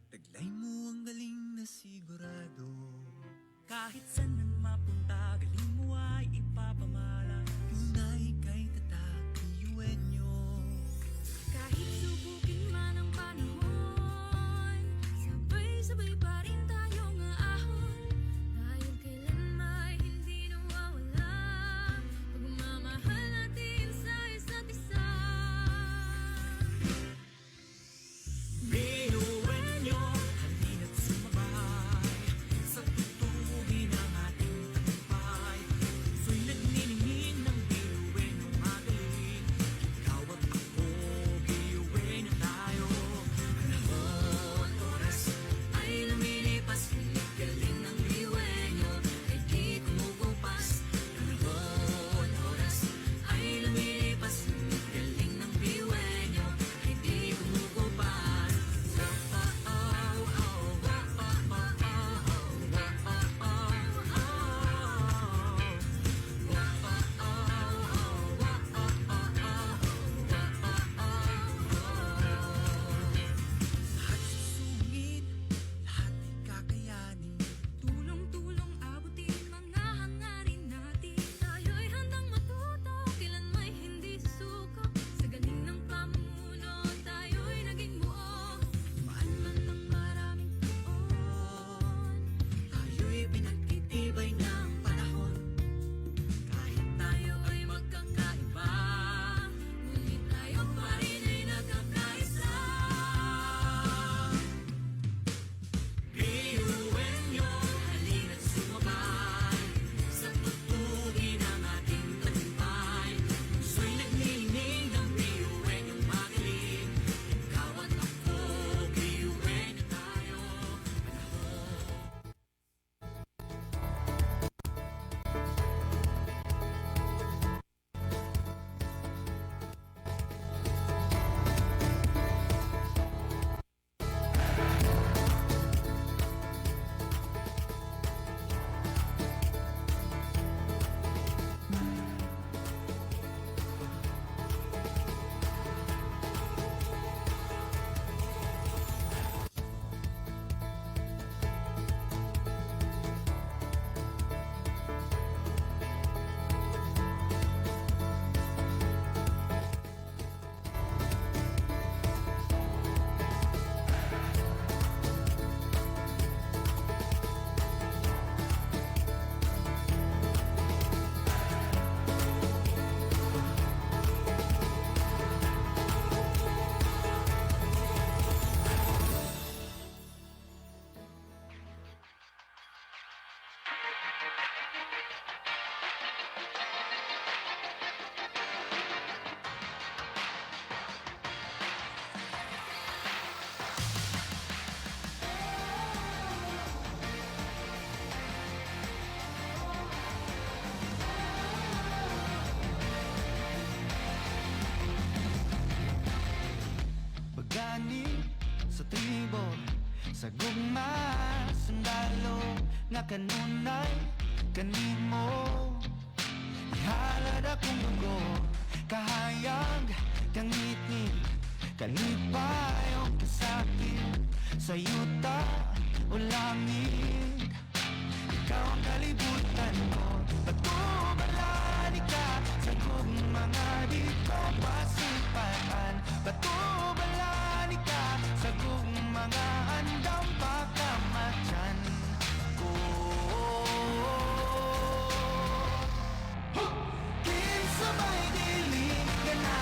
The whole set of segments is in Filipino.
Taglay mo ang galing na sigurado. Kahit saan man mapunta, galing mo ay ipapamala. Tunay kay tatak Eugenio. Kahit subukin man ang panahon, sabay-sabay pa rin tayong aahon. Dahil kailan may hindi nawawala pagmamahal natin sa isa't isa. Eugenio, halina't sumabay sa tutugin ng ating tagumpay. Puso'y nagniningning ng Eugenio magaling. Ikaw at ako, Eugenio tayo. Panahon, oras ay lumilipas, galing ng Eugenio ay di kumukupas. Panahon, oras ay lumilipas, galing ng Eugenio ay di kumukupas. Lahat susungit, lahat ay kakayanin. Tulong-tulong abutin mga hangarin natin. Tayo'y handang matuto, kailan may hindi susuko. Sa galing ng pamumuno, tayo'y naging buo. Maan man ng maraming taon, Tayo'y pinagtitibay ng panahon. kahit tayo ay magkakaiba, ngunit tayo pa rin ay nagkakaisa. Eugenio, halina't sumabay sa tutugin ng ating tagumpay. Puso'y nagniningning ng Eugenio magaling. Ikaw at ako, Eugenio tayo. Pagani sa tribo, sa gugma, sundalo, nga kanunay, kanimo. Ihalad akong dugo, kahayag, kangitngit, kanipayong kasakit, sa yuta o langit. Ikaw ang kalibutan ko, patubalani ka sa mga di ko pasipaan. Patubalani ka sa mga handang pagkamatyan ko. Kinsabay dilim ka na.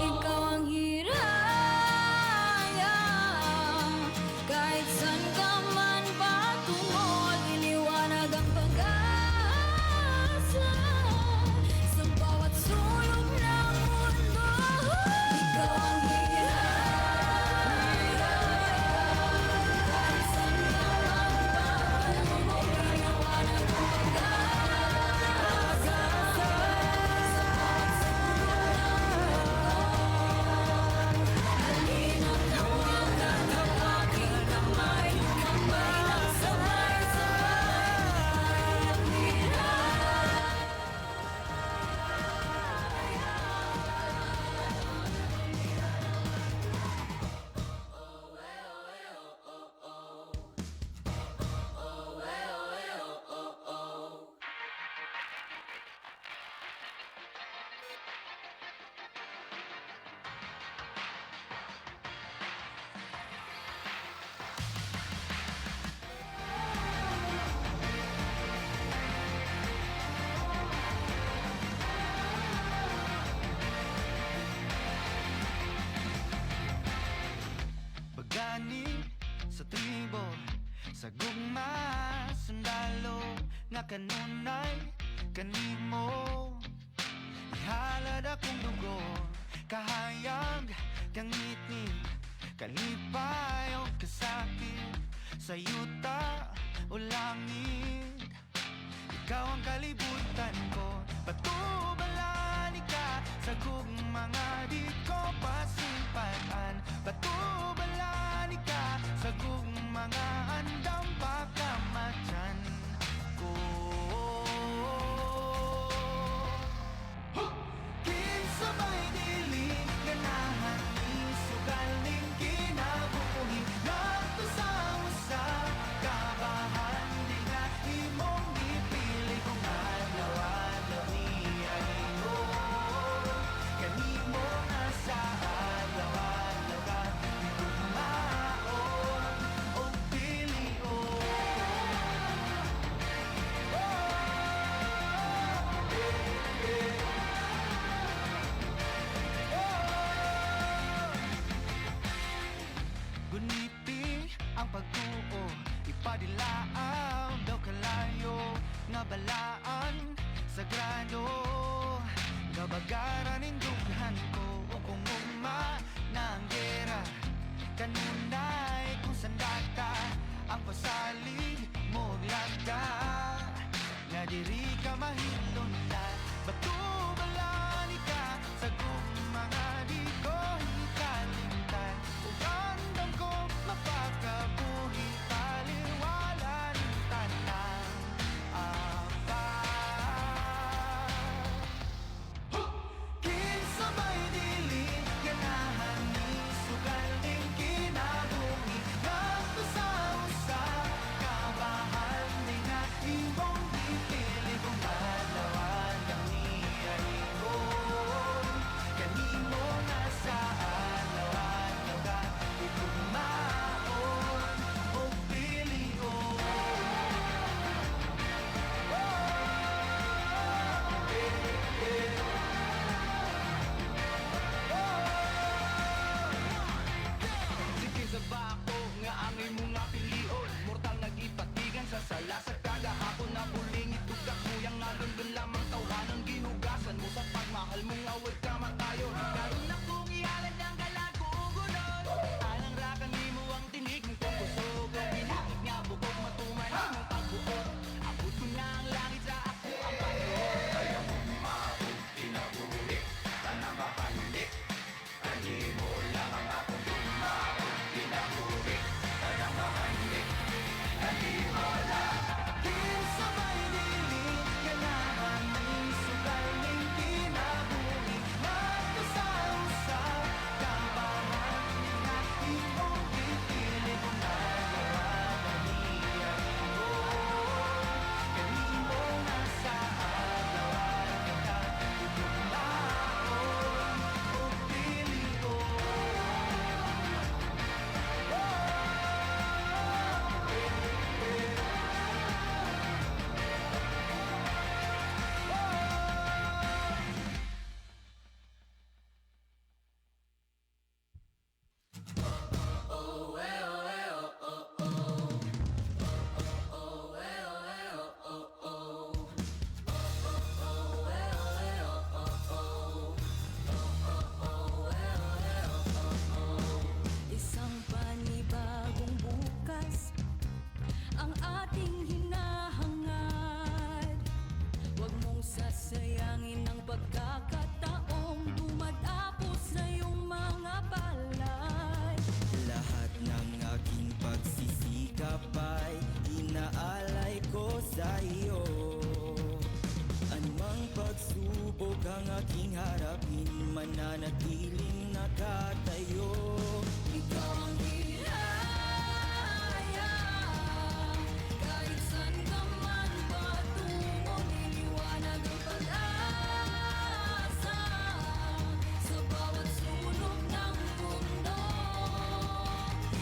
Ikaw ang hiraya. Kahit saan ka man patungol, iliwanag ang pag-asa sa bawat sulok ng mundo. Ikaw ang hiraya. Kahit saan ka man patungol, iliwanag ang pag-asa sa bawat sulok ng halina't hawakan ang aking kamay, kamay ng sabay-sabay. Ang Pagani sa tribo, sa gugma, sundalo, nga kanunay, kanimo. Ihalad akong dugo, kahayag, kangitni, kalipay o kasakit, sa yuta o langit. Ikaw ang kalibutan ko, patubalan ka sa mga di ko pasimpatan. Patubalan ka sa mga andam pagkamatyan ko. Kinsabay diling ganahan ni sugaling kinabuhi. Nato sa usa kabahan di nga imong ipili kung adlaw-adlaw niya imo. Kanimo nga sa adlaw-adlaw ka itumaon o pilion. Guniti ang pagtuo, ipadilaaw daw kalayo, nga balaan sagrado. Gabagaran ning dughan ko o kung ugma na ang gera. Kanunay kung sandata ang pasalig mo lagda. Nga diri ka mahilundan, batubalan ka sa mga di ko hikalimtan. Ug andam ko mapakabuhi, taliwalan tanang kinsabay diling ganahan ni sugaling kinabuhi. Nato sa usa kabahan di nga imong ipili kung sa iyo. Anumang pagsubok ang aking harapin, mananatiling nakatayo. Ikaw ang biyaya, kahit saan ka man patungo, niliwanag ang pag-asa sa bawat sulok ng mundo.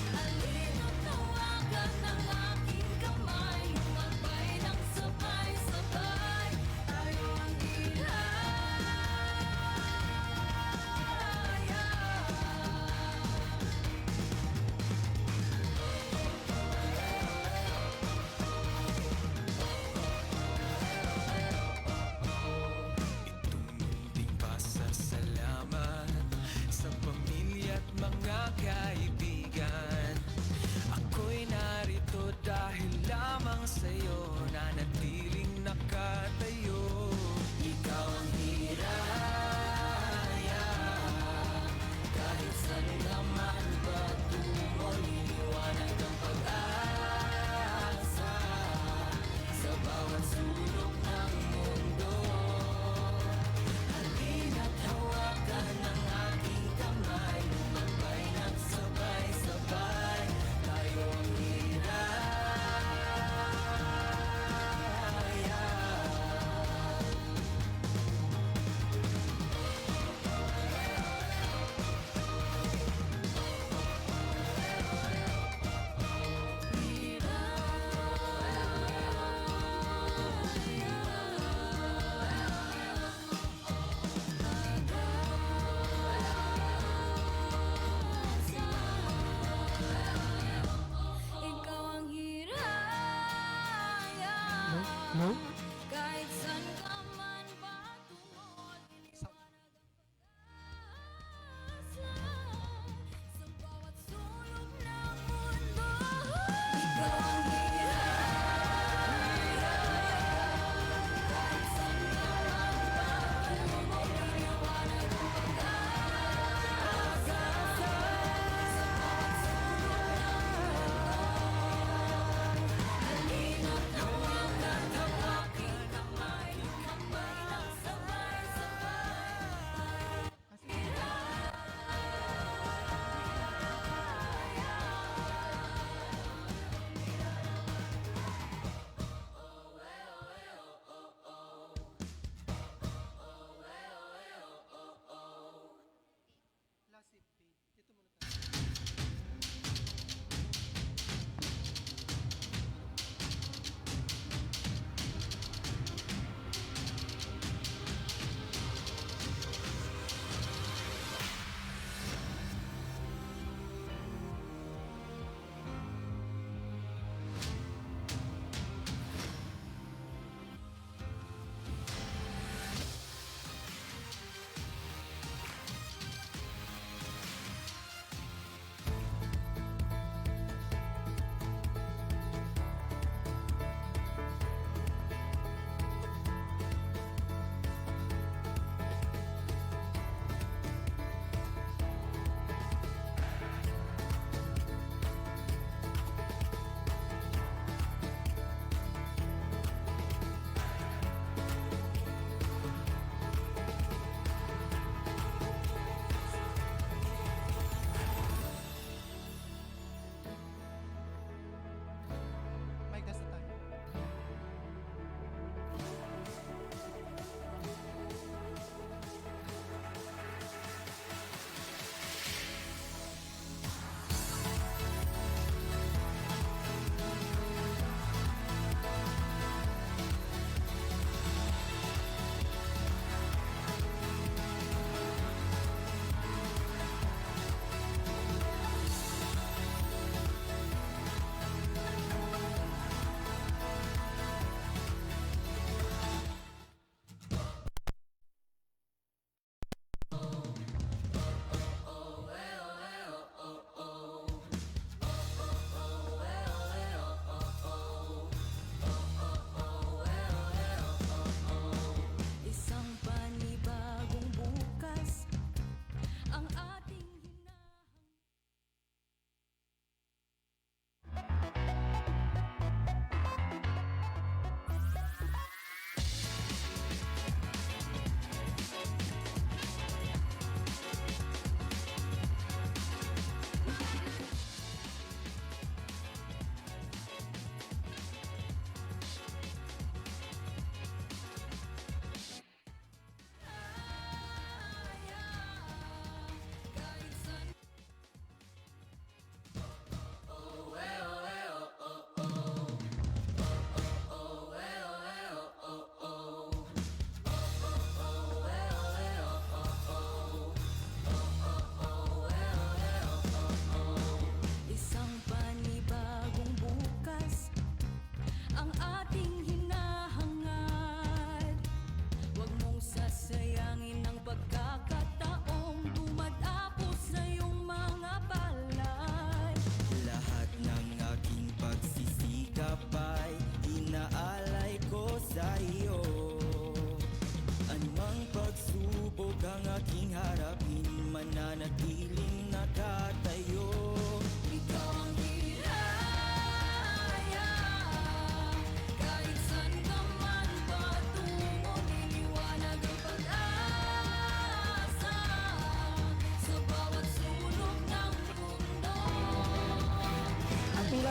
Halina't tawagan ng aking kamay, lumakbay ng sabay-sabay, tayo ang biyaya. Itumuling pasasalamat sa pamilya at mga kaibigan. Ako'y narito dahil lamang sa'yo, nanatiling nakatayo. Ikaw ang hiraya, kahit saan ka man patungo, liliwanag ang pag-asa sa bawat sulok ng mundo. Halina't hawakan ng aking kamay, lumakbay ng sabay-sabay, tayo ang hiraya. Ikaw ang hiraya, kahit saan ka man patungo, liliwanag ang pag-asa sa bawat sulok ng mundo. Ikaw ang hiraya, kahit saan ka man patungo, liliwanag ang pag-asa sa bawat sulok ng mundo. Halina't hawakan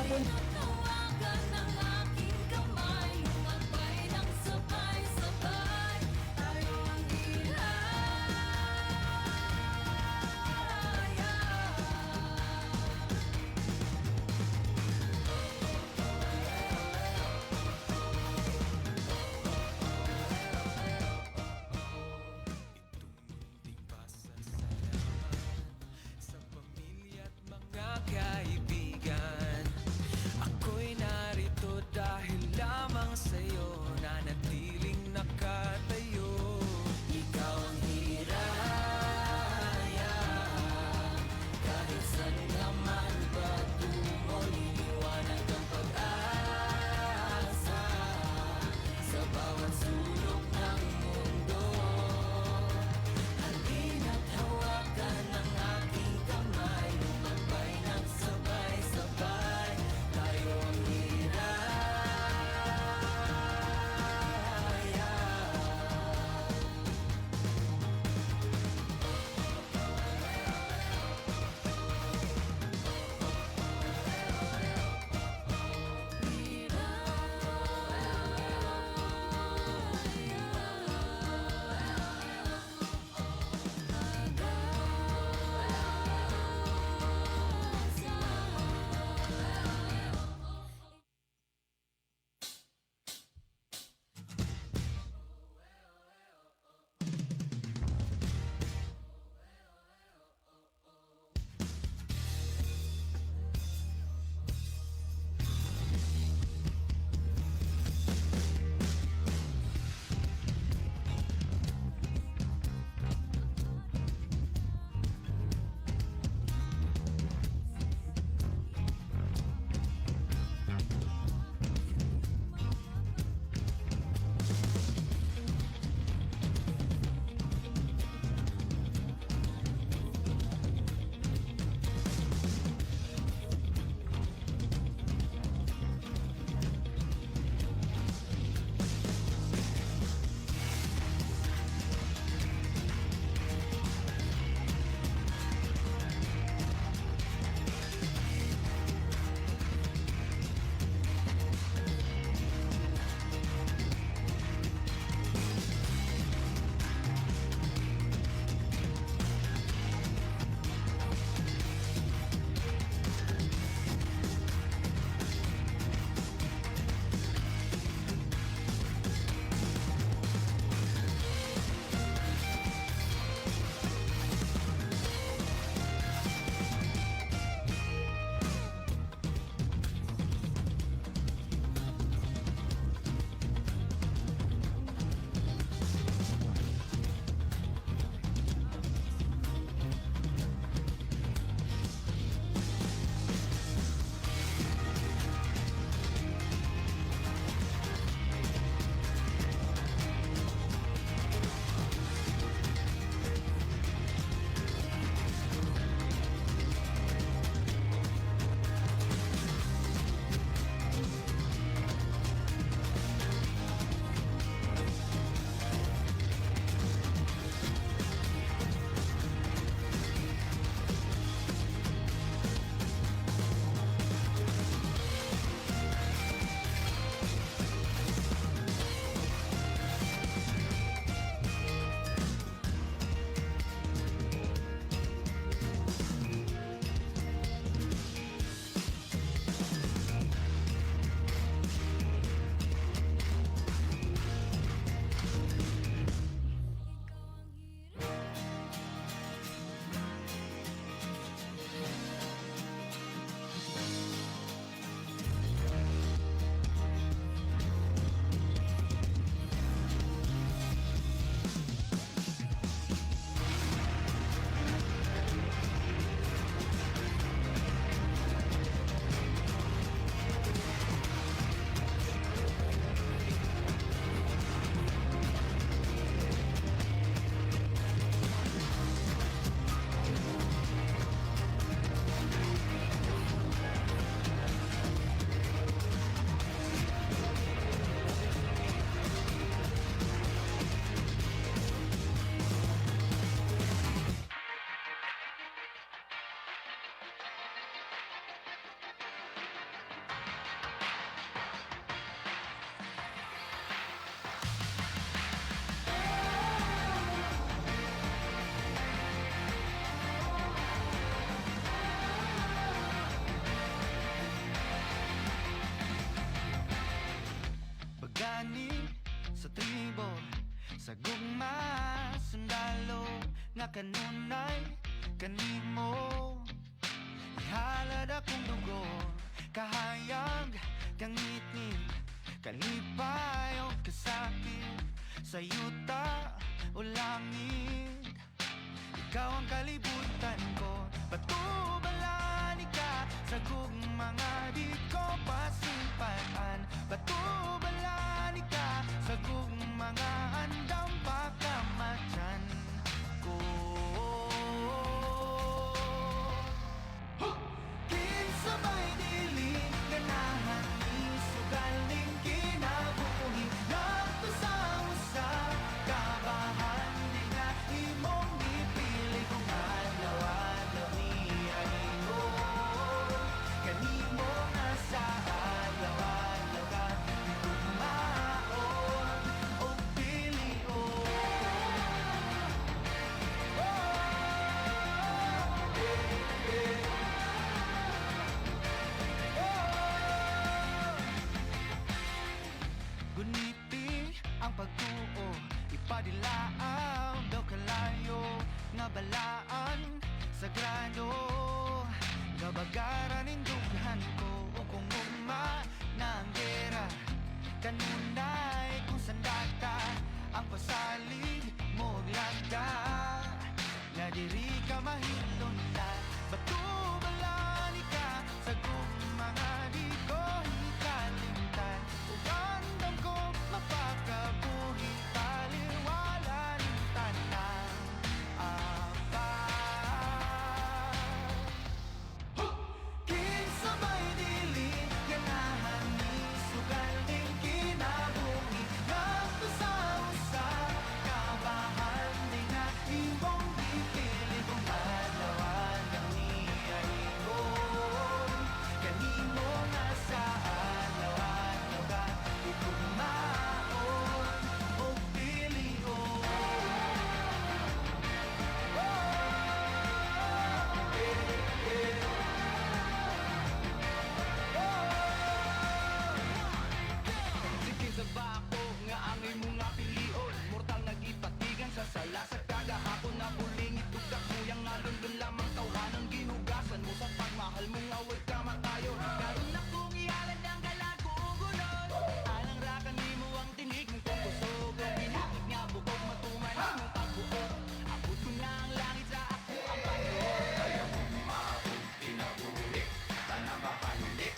Tawagan ng aking kamay, lumabay ng sabay-sabay. Tayo ang ihaya. Sa pamilya at mga kaibigan, ako Sa gugma, sundalo nga kanunay kanimo. Ihalad akong dugo, kahayag kang ngitngit, kalipay o kasakit, sa yuta o langit. Ikaw ang kalibutan ko, batubalani ka sa mga di ko pasimpaan. Batubalani ka sa mga andam pagkamatyan ko. Kinsabay dili ganahan ni sugaling kinabuhi, nagto sa usa kabahan di nga imong ipili kung adlaw-adlaw niya ingon. Kanimo nga sa adlaw-adlaw ka tugmaon o pilion. Guniti ang pagtuo, ipadilaaw daw kalayo nga balaan sagrado. Gabagaran indughan ko o kung ugma na ang gera, kanunay kung sandata ang pasalig mo lagda. Nga diri ka mahilundan, batubalani ka sa mga di ko hikalimtan. Ugandam ko mapakabuhi, taliwala ng tanang apat. Kinsabay dili ganahan ni sugaling kinabuhi, nagto sa usa kabahan di nga imong ipili kung adlaw-adlaw niya ingon. Kanimo nga sa adlaw-adlaw ka tugmaon o pilion. Sige sa bako nga ang imong nga pilion, mortal nagipatigan sa sala sa kagahapon na buling itugak mo yang alon lamang tawhanang gihugasan mo sa pagmahal mo nga way ka matayon. Karon na kong ihalad ang galago ugulon, alang rakan nimo ang tinig mong kung kusog, ang binakit nga bukog matuman mong pagbuo. Abot ko na ang langit sa ako ang Panginoon. Kaya mong maabot pinabulik, tanang mapanulik,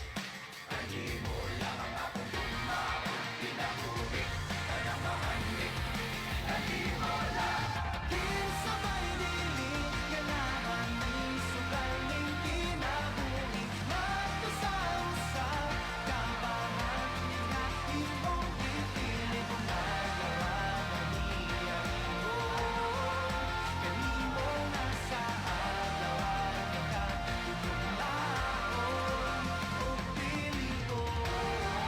kanimo lang ang akong umabot pinabulik, tanang mapanulik, kanimo lang. Kinsabay dili ganahan ni sugaling kinabuhi, nagto sa usa kabahan di nga imong ipili kung adlaw-adlaw niya ingon. Kanimo nga sa adlaw-adlaw ka tugmaon o pilion.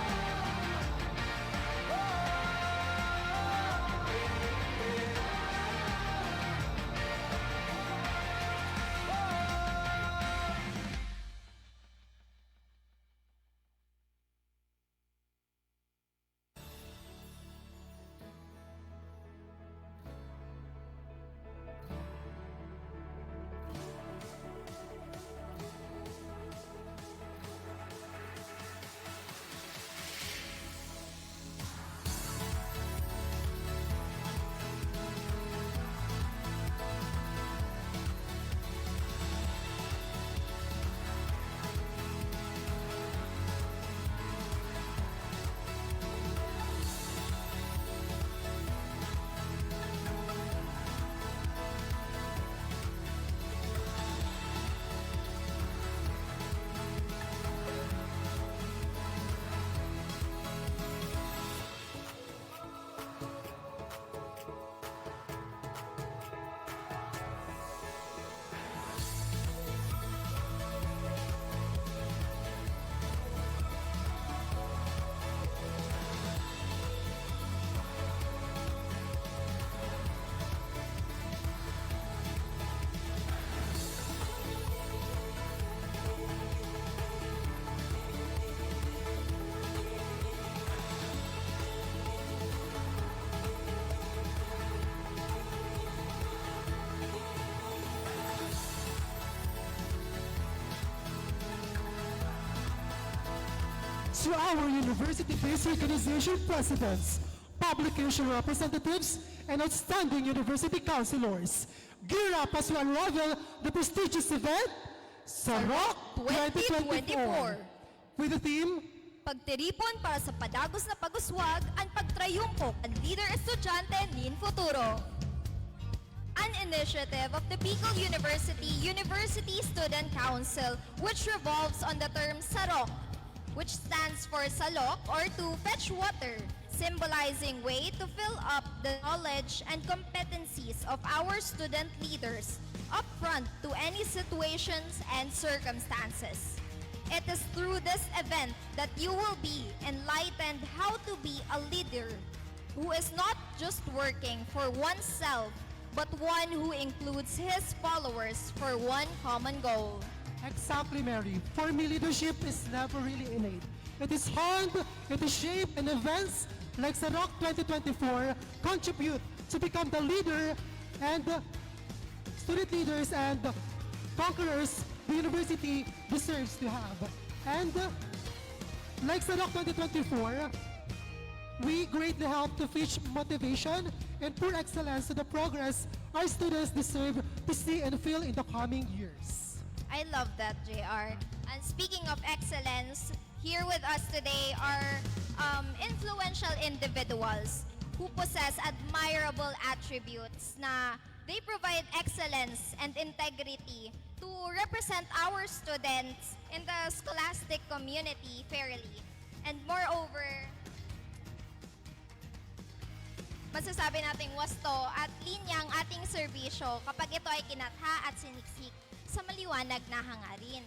to our university-based organization presidents, publication representatives, and outstanding university counselors. Gear up as we unravel the prestigious event, Sarok 2024. With the theme, Pagtiripon para sa padagos na pag-uswag ang pagtrayumpo ang leader estudyante nin futuro. An initiative of the Bicol University University Student Council which revolves on the term Sarok, which stands for Salok or to fetch water, symbolizing way to fill up the knowledge and competencies of our student leaders upfront to any situations and circumstances. It is through this event that you will be enlightened how to be a leader who is not just working for oneself, but one who includes his followers for one common goal. exactly, Mary. For me, leadership is never really innate. It is honed, it is shaped, and events like Sarok 2024 contribute to become the leader and student leaders and conquerors the university deserves to have. And like Sarok 2024, we greatly help to teach motivation and pour excellence to the progress our students deserve to see and feel in the coming years. I love that, JR. And speaking of excellence, here with us today are influential individuals who possess admirable attributes na they provide excellence and integrity to represent our students in the scholastic community fairly. And moreover, masasabi nating wasto at linyang ating serbisyo kapag ito ay kinatha at siniksik sa maliwanag na hangarin.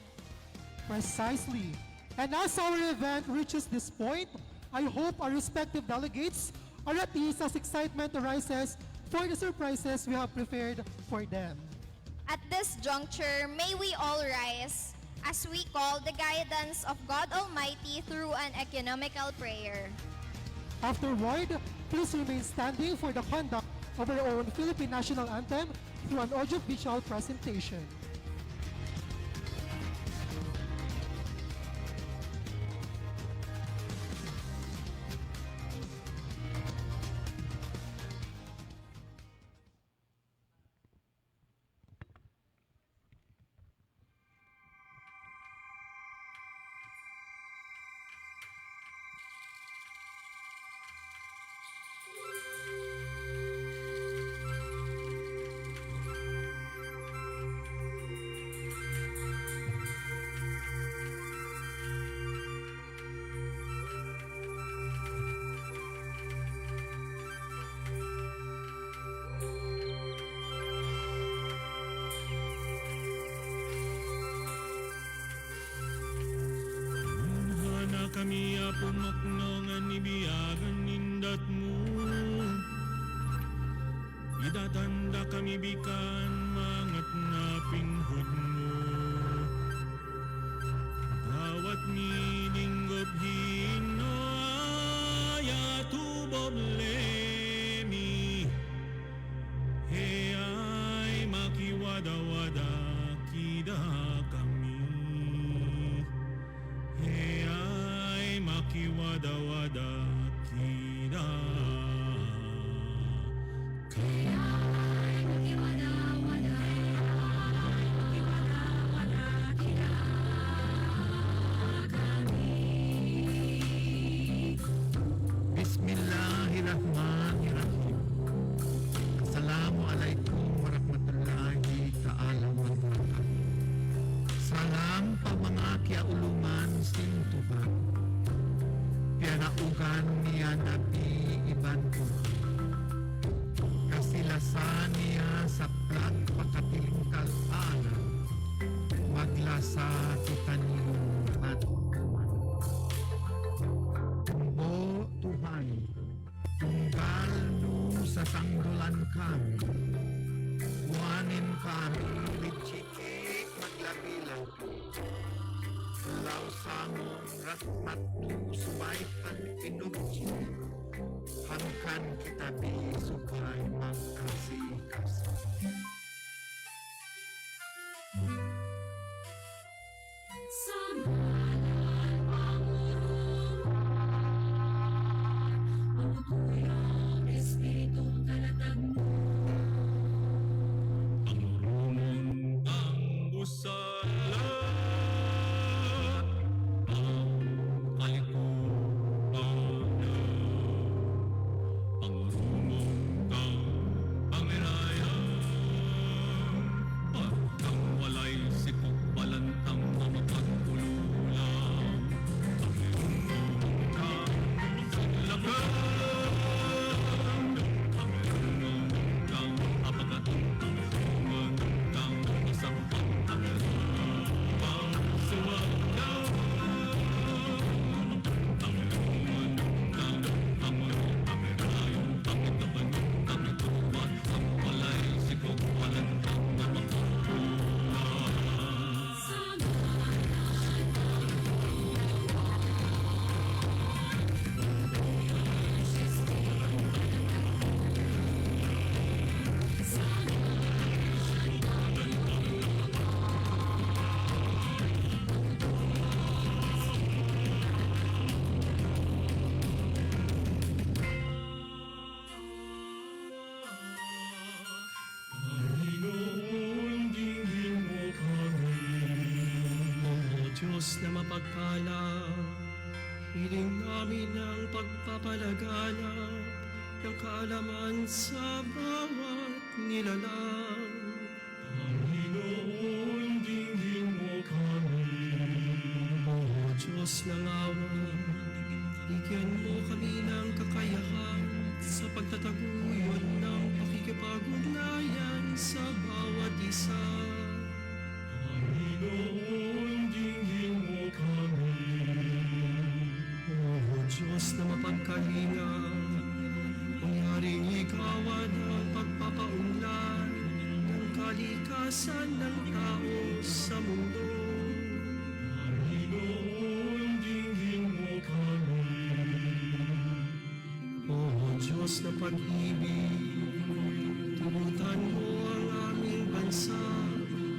Precisely. And as our event reaches this point, I hope our respective delegates are at ease as excitement arises for the surprises we have prepared for them. At this juncture, may we all rise as we call the guidance of God Almighty through an economical prayer. Afterward, please remain standing for the conduct of our own Philippine National Anthem through an audiovisual presentation. Hana kami pumaknongan ibiyagan nindat mo. Itatanda kami bikan mangat na pinhod mo. Bawat mininggob hino ayatu boblemi. He ay makiwada-wada kida kami. He ay makiwada-wada kida kami. Bismillahirrahmanirrahim. Assalamualaikum warahmatullahi ta'ala wabarakatuh. Salam pa mga kiauluman sintuban. Pinaugan niya nabi iban ko. Kasilasan niya sa plat pakatilingkal alam. Maglasa kita niyong Tumbo Tuhan, tunggal nu sa sangdulan kami. Buwanin kami, licikik maglabilaw. Law samong ratmat nu subaitan pinubji. Hangkan kita bisubay magkasih-kasih. Sa ngalan Panginoon Diyos na mapagpala, hiling namin ang pagpapalaganap ng kaalaman sa bawat nilalang. Panginoon, dinggin mo kami. O Diyos ng awa, bigyan mo kami ng kakayahan sa pagtataguyod ng pakikipag-ugnayan sa bawat isa. Panginoon, dinggin mo kami. O Diyos na mapagkalinga, mangyaring ikawan ang pagpapaunlad ng kalikasan ng tao sa mundo. Panginoon, dinggin mo kami. O Diyos na pag-ibig, tulutan mo ang aming bansa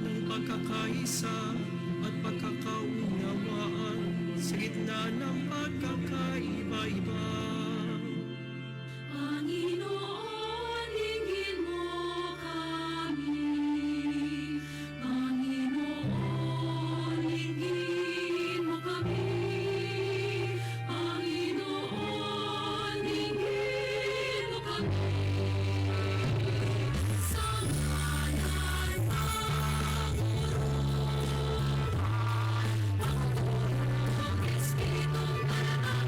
ng pagkakaisa at pagkakaunawaan sa gitna ng pagkakaiba-iba. Panginoon, dinggin mo kami. Panginoon, dinggin mo kami. Panginoon, dinggin mo kami. Sa ngalan ng Panginoon, Espiritu Maranatha,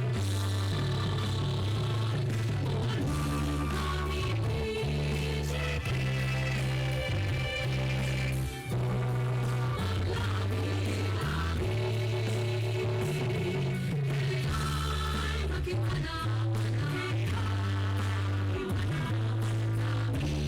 kami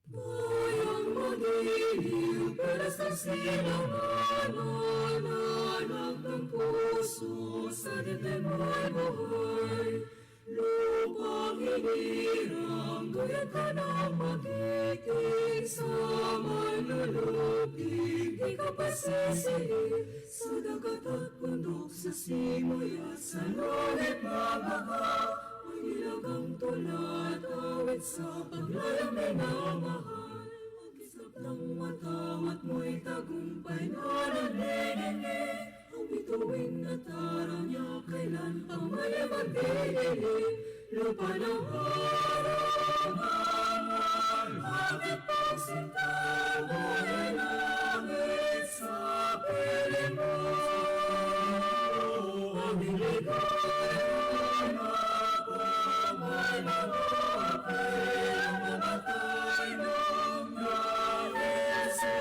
Bayang magiliw, pelas ng silangan, nananag ng puso, sa dibdib mo'y buhay. Lupang hinirang, gayat ka ng magiting, sa manlulupig, di ka pasisihin. Sa dagat at bundok, sa simoy at sa langit mabaga, may nilagang tulad, awit sa paglayang minamahal. Ang kislap ng matang at mo'y tagumpay na nanininig. Ang bituin at araw niya, kailan pa may magdidilig. Lupa ng harapan, bakit pagsinta mo'y langit sa piling mo? Ang hiligay na may mga apel, mamatay ng nalisa.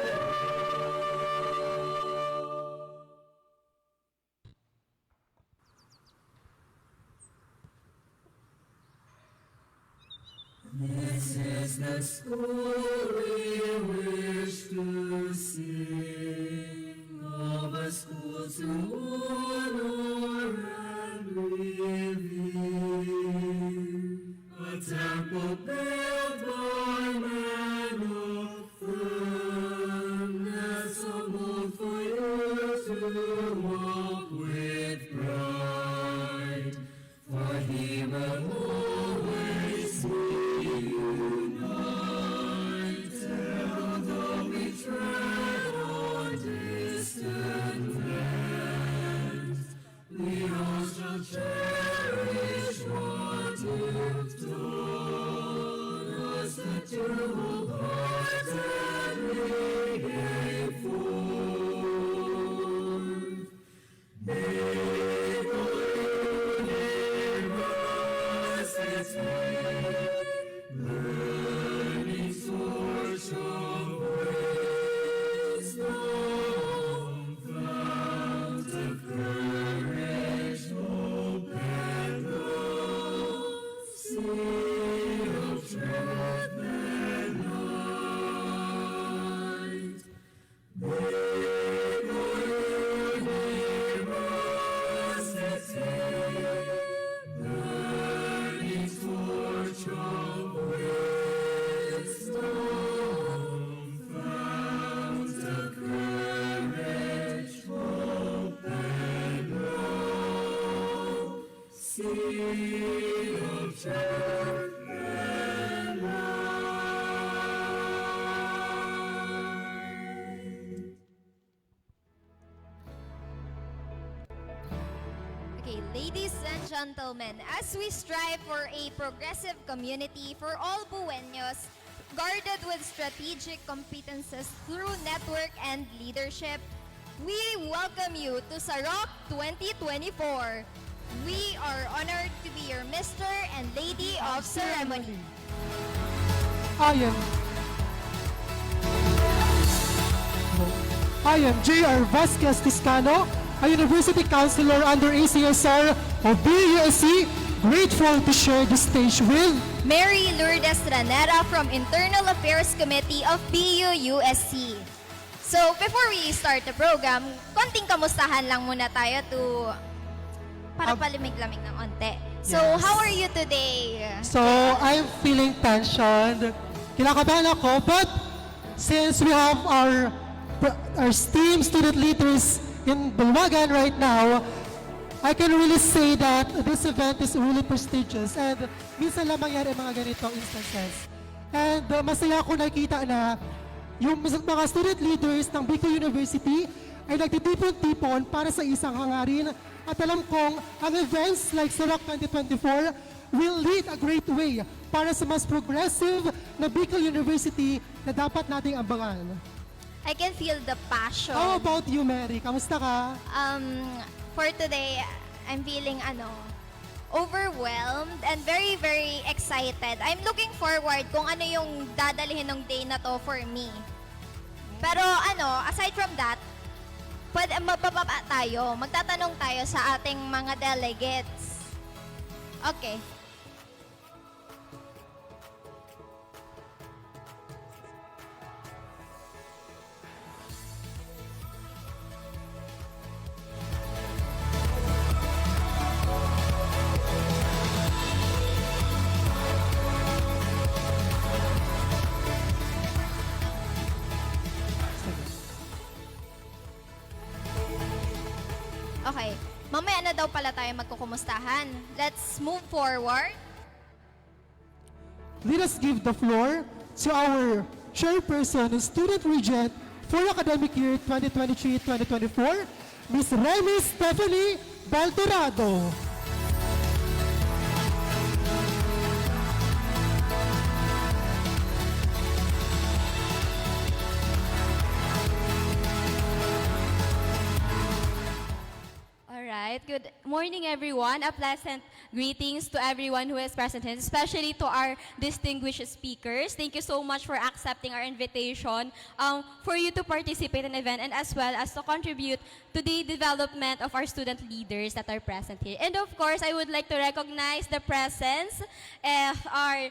This is the school we wish to sing, of a school to honor and revere, a temple built by men of firmness, a mold for you to walk with pride, for He will always be united, although we tread on distant land. Okay, ladies and gentlemen, as we strive for a progressive community for all Buenos, guarded with strategic competences through network and leadership, we welcome you to Sarok 2024. We are honored to be your Mr. and Lady of Ceremony. I am J.R. Vasquez Tiscano, a University Counselor under ACSR of BUSC, grateful to share the stage with Mary Lourdes Ranera from Internal Affairs Committee of BUUSC. So, before we start the program, konting kamustahan lang muna tayo para palimig-lamig ng onte. So, Yes. how are you today? So, I'm feeling tensioned. Kinakabahan ako, but since we have our STEAM student leaders in Bulwagan right now, I can really say that this event is really prestigious and minsan lang mangyari ang mga ganitong instances. And masaya ako nakita na yung mga student leaders ng Bicol University ay nagtitipon-tipon para sa isang hangarin at alam kong ang events like Sarok 2024 will lead a great way para sa mas progressive na Bicol University na dapat nating abangan. I can feel the passion. How about you, Mary? Kamusta ka? For today, I'm feeling overwhelmed and very, very excited. I'm looking forward kung ano yung dadalhin ng day na to for me. Pero aside from that, magtatanong tayo sa ating mga delegates. Okay. Okay. Mamaya na daw pala tayo magkukumustahan. Let's move forward. Let us give the floor to our chairperson and student regent for academic year 2023-2024, Ms. Remy Stephanie Baldorado. Alright, good morning everyone. A pleasant greetings to everyone who is present here, especially to our distinguished speakers. Thank you so much for accepting our invitation for you to participate in the event and as well as to contribute to the development of our student leaders that are present here. And of course, I would like to recognize the presence of our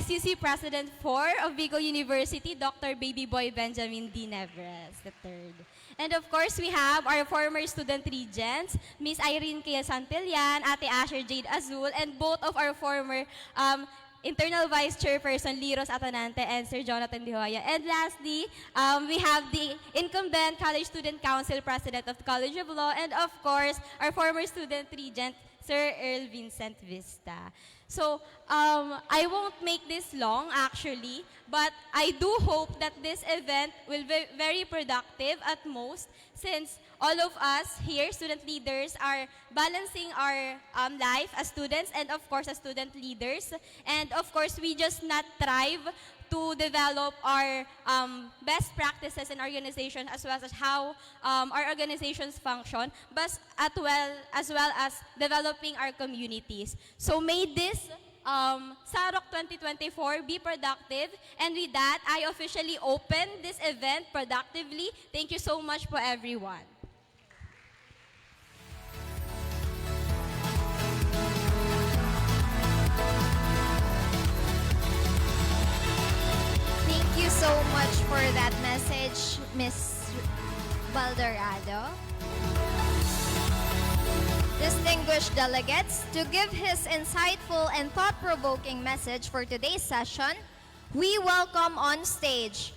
SUC President 4 of Vigo University, Dr. Baby Boy Benjamin D. Nevres III. And of course, we have our former student regents, Miss Irene Kea Santillan, Ate Asher Jade Azul, and both of our former internal vice chairperson, Liros Atanante, and Sir Jonathan Dihoya. And lastly, we have the incumbent College Student Council President of the College of Law, and of course, our former student regent, Sir Earl Vincent Vista. So, I won't make this long actually, but I do hope that this event will be very productive at most since all of us here, student leaders, are balancing our life as students and of course as student leaders. And of course, we just not thrive to develop our best practices in organization as well as how our organizations function, but as well as developing our communities. So may this Sarok 2024 be productive, and with that, I officially open this event productively. Thank you so much po everyone. Thank you so much for that message, Ms. Baldorado. Distinguished delegates, to give his insightful and thought-provoking message for today's session, we welcome on stage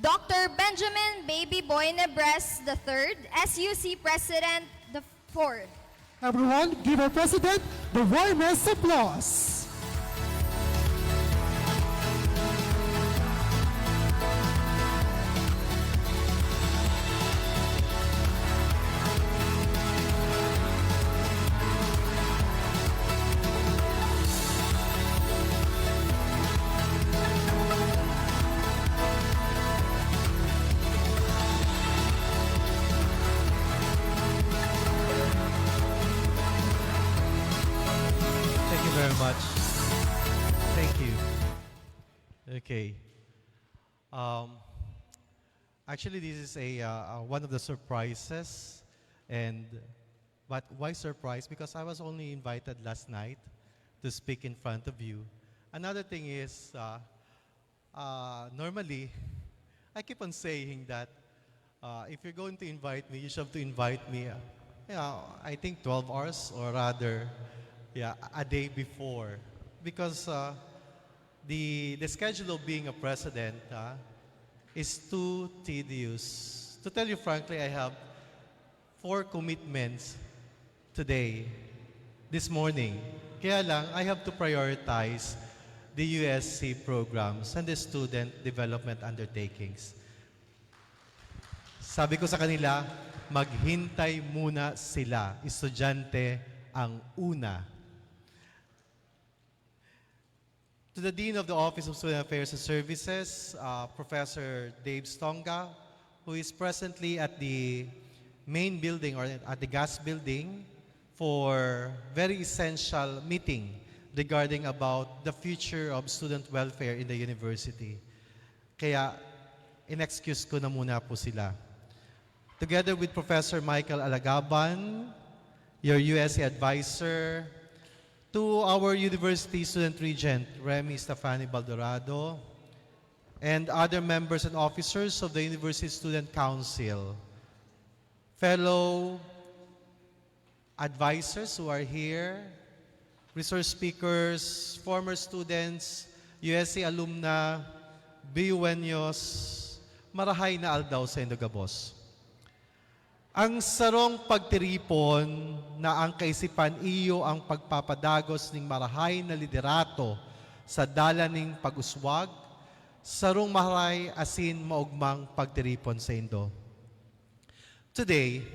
Dr. Benjamin Baby Boy Nebres III, SUC President the 4th. Everyone, give our president the warmest applause. Thank you very much. Thank you. Okay. Actually, this is one of the surprises, but why surprise? Because I was only invited last night to speak in front of you. Another thing is, normally, I keep on saying that if you're going to invite me, you should have to invite me. I think 12 hours, or rather, a day before, because the schedule of being a president is too tedious. To tell you frankly, I have 4 commitments today, this morning. Kaya lang, I have to prioritize the USC programs and the student development undertakings. Sabi ko sa kanila, maghintay muna sila. Estudyante ang una. To the Dean of the Office of Student Affairs and Services, Professor Dave Stonga, who is presently at the main building or at the GAS building for very essential meeting regarding about the future of student welfare in the university. Kaya, in-excuse ko na muna po sila. Together with Professor Michael Alagaban, your USC advisor, to our University Student Regent, Remy Stefani Baldorado, and other members and officers of the University Student Council, fellow advisors who are here, resource speakers, former students, USC alumna, BUenos, marahay na aldaw sa Indogabos. Ang sarong pagtiripon na ang kaisipan iyo ang pagpapadagos ng marahay na liderato sa dalaning pag-uswag, sarong maray asin maugmang pagtiripon sa Indo. Today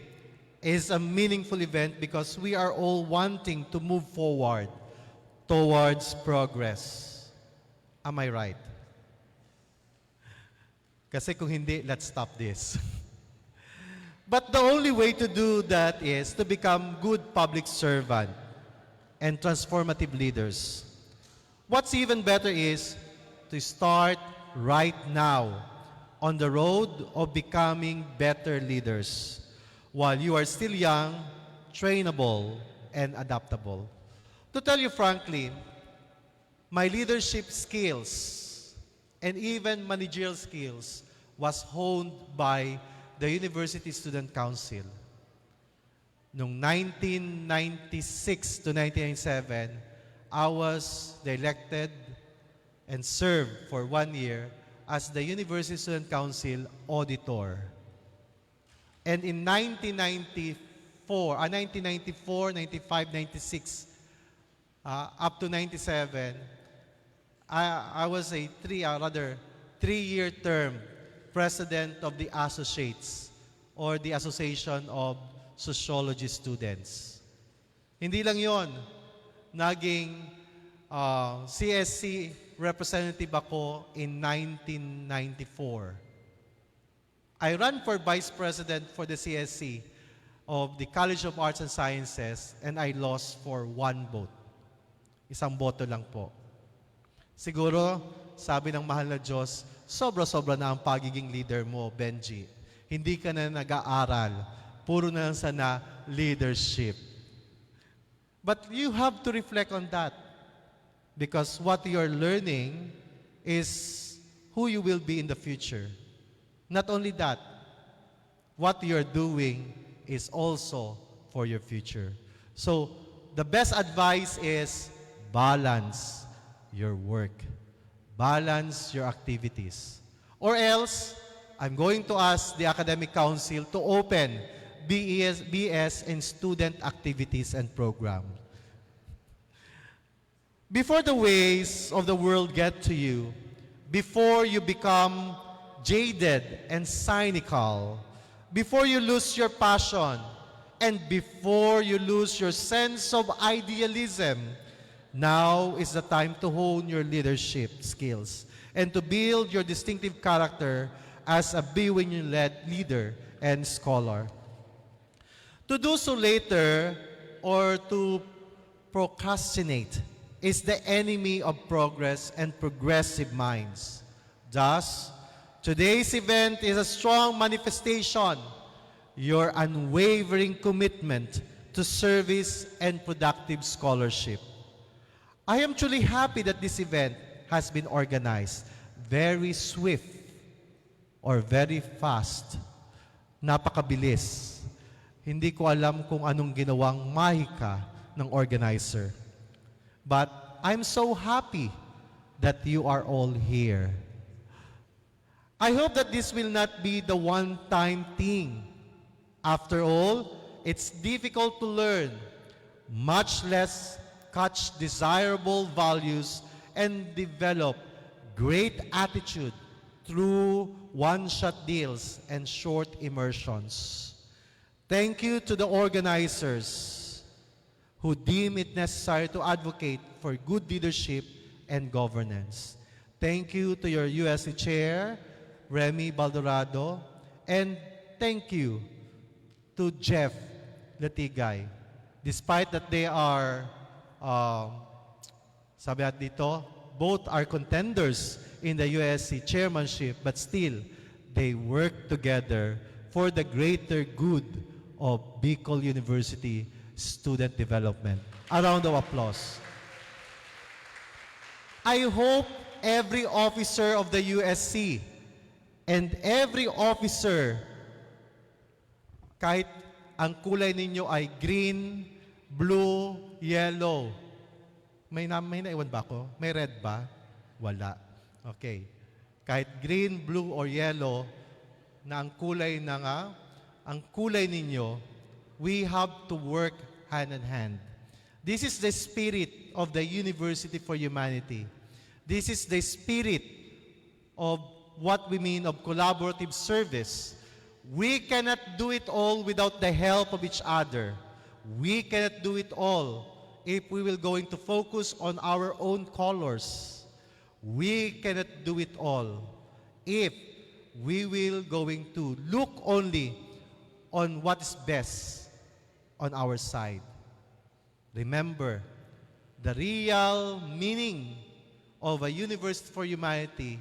is a meaningful event because we are all wanting to move forward towards progress. Am I right? Kasi kung hindi, let's stop this. But the only way to do that is to become good public servant and transformative leaders. What's even better is to start right now on the road of becoming better leaders while you are still young, trainable, and adaptable. To tell you frankly, my leadership skills and even managerial skills was honed by the University Student Council. Noong 1996 to 1997, I was elected and served for 1 year as the University Student Council Auditor. And in 1994, 95, 96, up to 97, I was a three-year term president of the Associates or the Association of Sociology Students. Hindi lang yon, naging CSC representative ako in 1994. I ran for vice president for the CSC of the College of Arts and Sciences and I lost for 1 vote. Isang boto lang po. Siguro, sabi ng mahal na Diyos, sobra-sobra na ang pagiging leader mo, Benji. Hindi ka na nag-aaral. Puro na lang sana leadership. But you have to reflect on that. Because what you're learning is who you will be in the future. Not only that, what you're doing is also for your future. So, the best advice is balance your work. Balance your activities. Or else, I'm going to ask the Academic Council to open BS in student activities and programs. Before the ways of the world get to you, before you become jaded and cynical, before you lose your passion, and before you lose your sense of idealism, now is the time to hone your leadership skills and to build your distinctive character as a BYU-led leader and scholar. To do so later or to procrastinate is the enemy of progress and progressive minds. Thus, today's event is a strong manifestation your unwavering commitment to service and productive scholarship. I am truly happy that this event has been organized. Very swift or very fast. Napakabilis. Hindi ko alam kung anong ginawang mahika ng organizer. But I'm so happy that you are all here. I hope that this will not be the one-time thing. After all, it's difficult to learn, much less catch desirable values and develop great attitude through one-shot deals and short immersions. Thank you to the organizers who deem it necessary to advocate for good leadership and governance. Thank you to your USC Chair, Remy Baldorado, and thank you to Jeff Latigay. Despite that they are, sabi at dito, both are contenders in the USC chairmanship, but still, they work together for the greater good of Bicol University student development. A round of applause. I hope every officer of the USC and every officer, kahit ang kulay ninyo ay green, blue, yellow. May naiwan ba ako? May red ba? Wala. Okay. Kahit green, blue, or yellow, na ang kulay ninyo, we have to work hand in hand. This is the spirit of the University for Humanity. This is the spirit of what we mean of collaborative service. We cannot do it all without the help of each other. We cannot do it all if we will going to focus on our own colors. We cannot do it all if we will going to look only on what is best on our side. Remember, the real meaning of a University for Humanity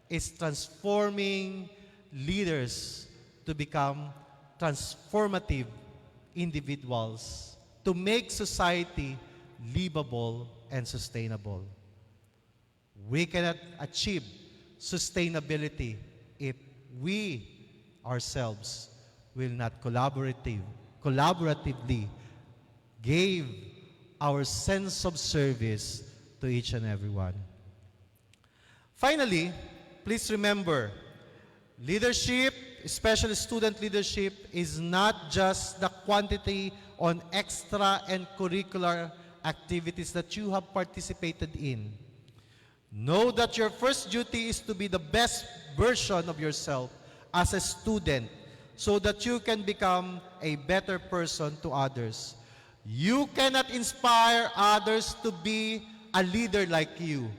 is transforming leaders to become transformative individuals to make society livable and sustainable. We cannot achieve sustainability if we ourselves will not collaboratively give our sense of service to each and everyone. Finally, please remember, leadership, especially student leadership, is not just the quantity on extra and curricular activities that you have participated in. Know that your first duty is to be the best version of yourself as a student so that you can become a better person to others. You cannot inspire others to be a leader like you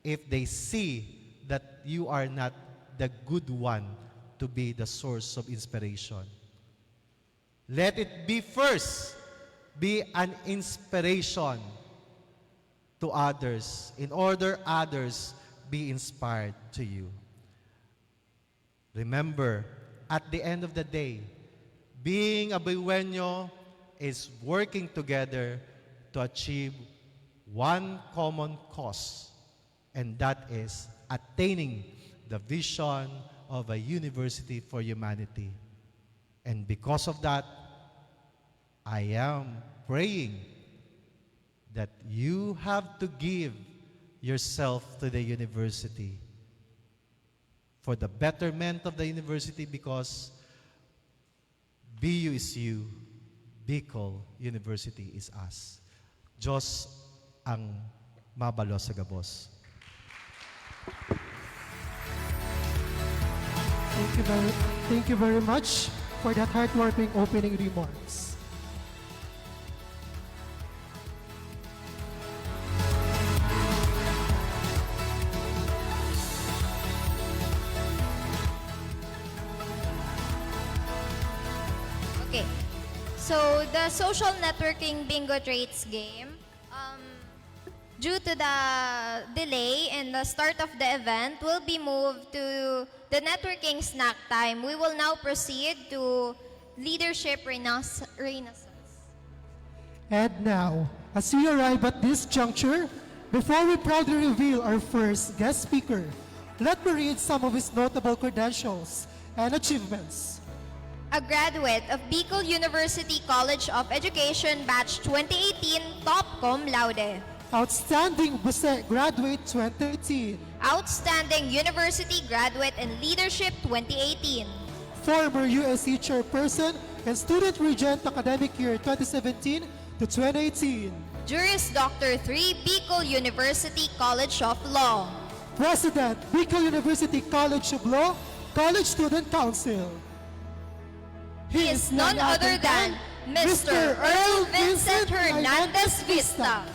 if they see that you are not the good one to be the source of inspiration. Let it be first, be an inspiration to others in order others be inspired to you. Remember, at the end of the day, being a BYUeño is working together to achieve one common cause, and that is attaining the vision of a University for Humanity. And because of that, I am praying that you have to give yourself to the university for the betterment of the university, because BU is you, Bicol University is us. Diyos ang mabalo sa gabos. Thank you very much for that heartwarming opening remarks. Okay. So the social networking bingo traits game, due to the delay in the start of the event, will be moved to the networking snack time. We will now proceed to leadership renaissance. And now, as we arrive at this juncture, before we proudly reveal our first guest speaker, let me read some of his notable credentials and achievements. A graduate of Bicol University College of Education Batch 2018 Top Cum Laude. Outstanding Buse Graduate 2018. Outstanding University Graduate in Leadership 2018. Former USC Chairperson and Student Regent Academic Year 2017 to 2018. Juris Doctor 3 Bicol University College of Law. President, Bicol University College of Law, College Student Council. He is none other than Mr. Earl Vincent Hernandez Vista.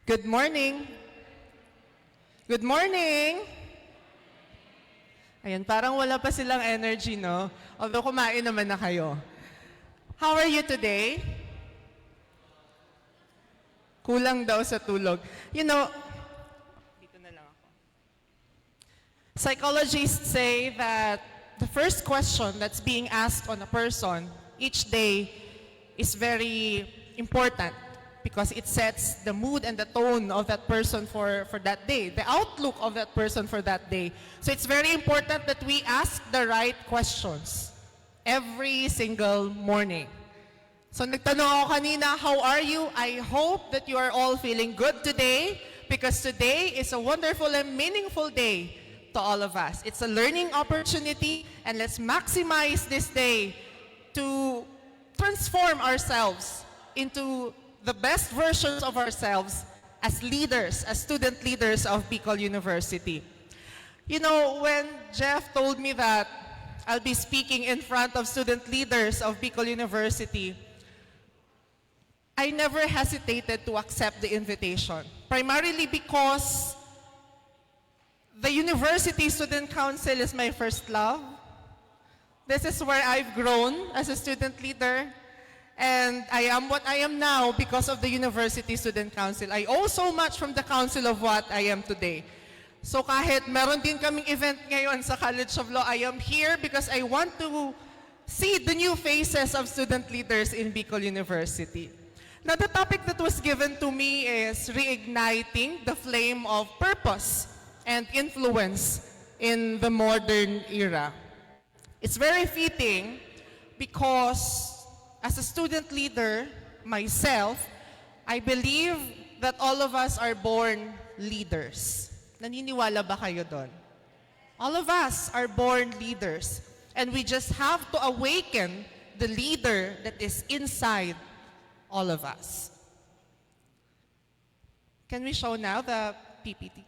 Good morning. Good morning. Ayan, parang wala pa silang energy, no? Although kumain naman na kayo. How are you today? Kulang daw sa tulog. You know, dito na lang ako. Psychologists say that the first question that's being asked on a person each day is very important, because it sets the mood and the tone of that person for that day, the outlook of that person for that day. So it's very important that we ask the right questions every single morning. So nagtanong ako kanina, how are you? I hope that you are all feeling good today, because today is a wonderful and meaningful day to all of us. It's a learning opportunity, and let's maximize this day to transform ourselves into the best versions of ourselves as leaders, as student leaders of Bicol University. You know, when Jeff told me that I'll be speaking in front of student leaders of Bicol University, I never hesitated to accept the invitation, primarily because the University Student Council is my first love. This is where I've grown as a student leader. And I am what I am now because of the University Student Council. I owe so much from the council of what I am today. So kahit meron din kaming event ngayon sa College of Law, I am here because I want to see the new faces of student leaders in Bicol University. Now, the topic that was given to me is reigniting the flame of purpose and influence in the modern era. It's very fitting because as a student leader, myself, I believe that all of us are born leaders. Naniniwala ba kayo doon? All of us are born leaders. And we just have to awaken the leader that is inside all of us. Can we show now the PPT?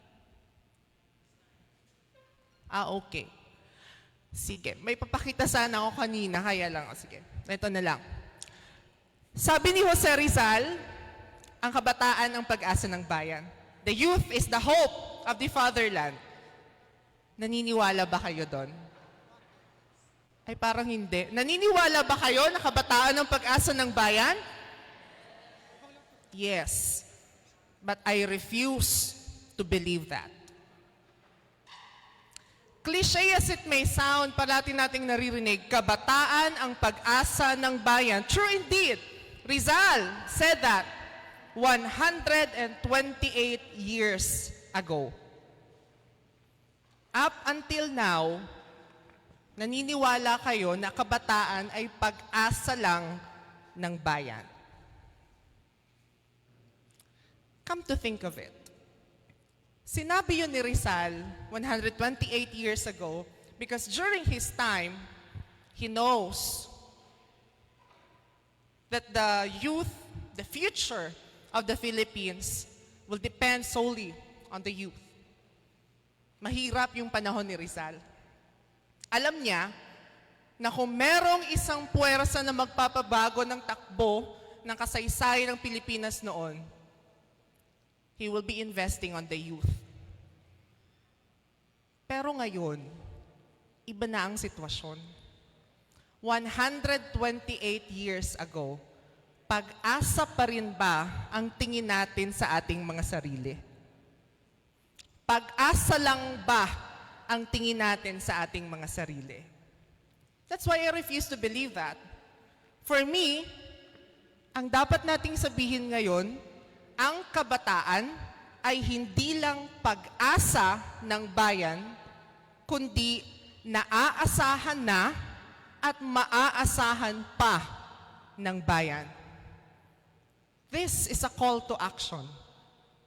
Okay. Sige. May papakita sana ako kanina, kaya lang. Sige. Ito na lang. Sabi ni Jose Rizal, ang kabataan ang pag-asa ng bayan. The youth is the hope of the fatherland. Naniniwala ba kayo doon? Ay parang hindi. Naniniwala ba kayo na kabataan ang pag-asa ng bayan? Yes. But I refuse to believe that. Cliché as it may sound, parati nating naririnig, kabataan ang pag-asa ng bayan. True indeed. Rizal said that 128 years ago. up until now, naniniwala kayo na kabataan ay pag-asa lang ng bayan. Come to think of it. Sinabi yun ni Rizal 128 years ago because during his time, he knows that the youth, the future of the Philippines will depend solely on the youth. Mahirap yung panahon ni Rizal. Alam niya na kung merong isang puwersa na magpapabago ng takbo ng kasaysayan ng Pilipinas noon, he will be investing on the youth. Pero ngayon, iba na ang sitwasyon. 128 years ago, pag-asa pa rin ba ang tingin natin sa ating mga sarili? Pag-asa lang ba ang tingin natin sa ating mga sarili? That's why I refuse to believe that. For me, ang dapat nating sabihin ngayon, ang kabataan ay hindi lang pag-asa ng bayan, kundi naaasahan na at maaasahan pa ng bayan. This is a call to action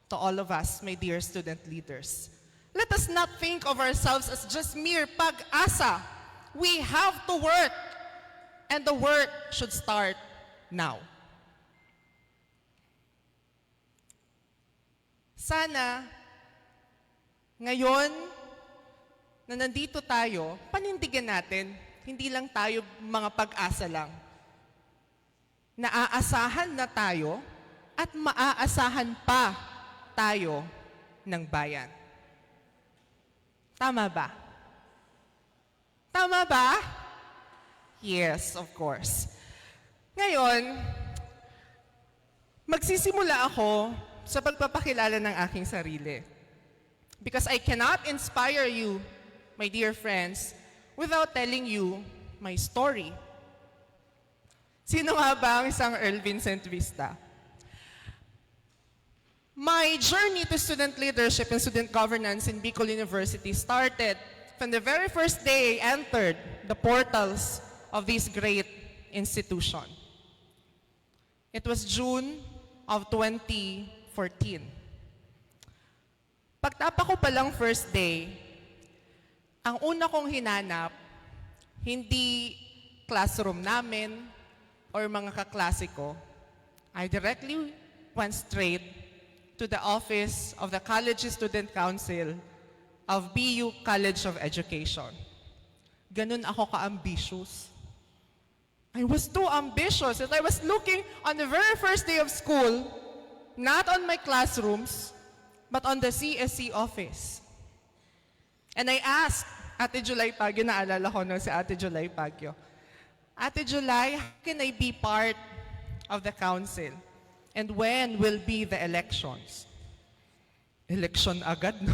to all of us, my dear student leaders. Let us not think of ourselves as just mere pag-asa. We have to work, and the work should start now. Sana, ngayon na nandito tayo, panindigan natin, hindi lang tayo mga pag-asa lang. Naaasahan na tayo at maaasahan pa tayo ng bayan. Tama ba? Tama ba? Yes, of course. Ngayon, magsisimula ako sa pagpapakilala ng aking sarili. Because I cannot inspire you, my dear friends, without telling you my story. Sino nga ba ang isang Earl Vincent Vista? My journey to student leadership and student governance in Bicol University started from the very first day I entered the portals of this great institution. It was June of 2014. Pagtapa ko palang first day, ang una kong hinanap, hindi classroom namin or mga kaklase ko. I directly went straight to the office of the College Student Council of BU College of Education. Ganun ako ka-ambitious. I was too ambitious that I was looking on the very first day of school, not on my classrooms, but on the CSC office. And I asked Ate July Pagyo, naalala ko na si Ate July Pagyo, Ate July, how can I be part of the council? And when will be the elections? Election agad, no?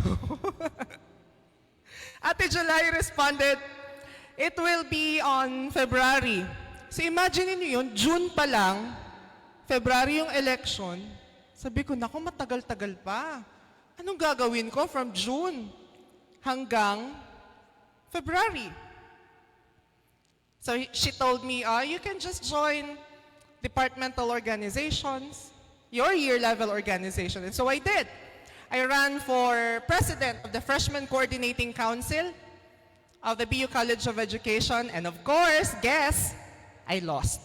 Ate July responded, it will be on February. So imagine niyo yun, June pa lang, February yung election. Sabi ko, naku, matagal-tagal pa. Anong gagawin ko from June hanggang February? So she told me, you can just join departmental organizations, your year-level organization. And so I did. I ran for president of the Freshman Coordinating Council of the BU College of Education. And of course, guess, I lost.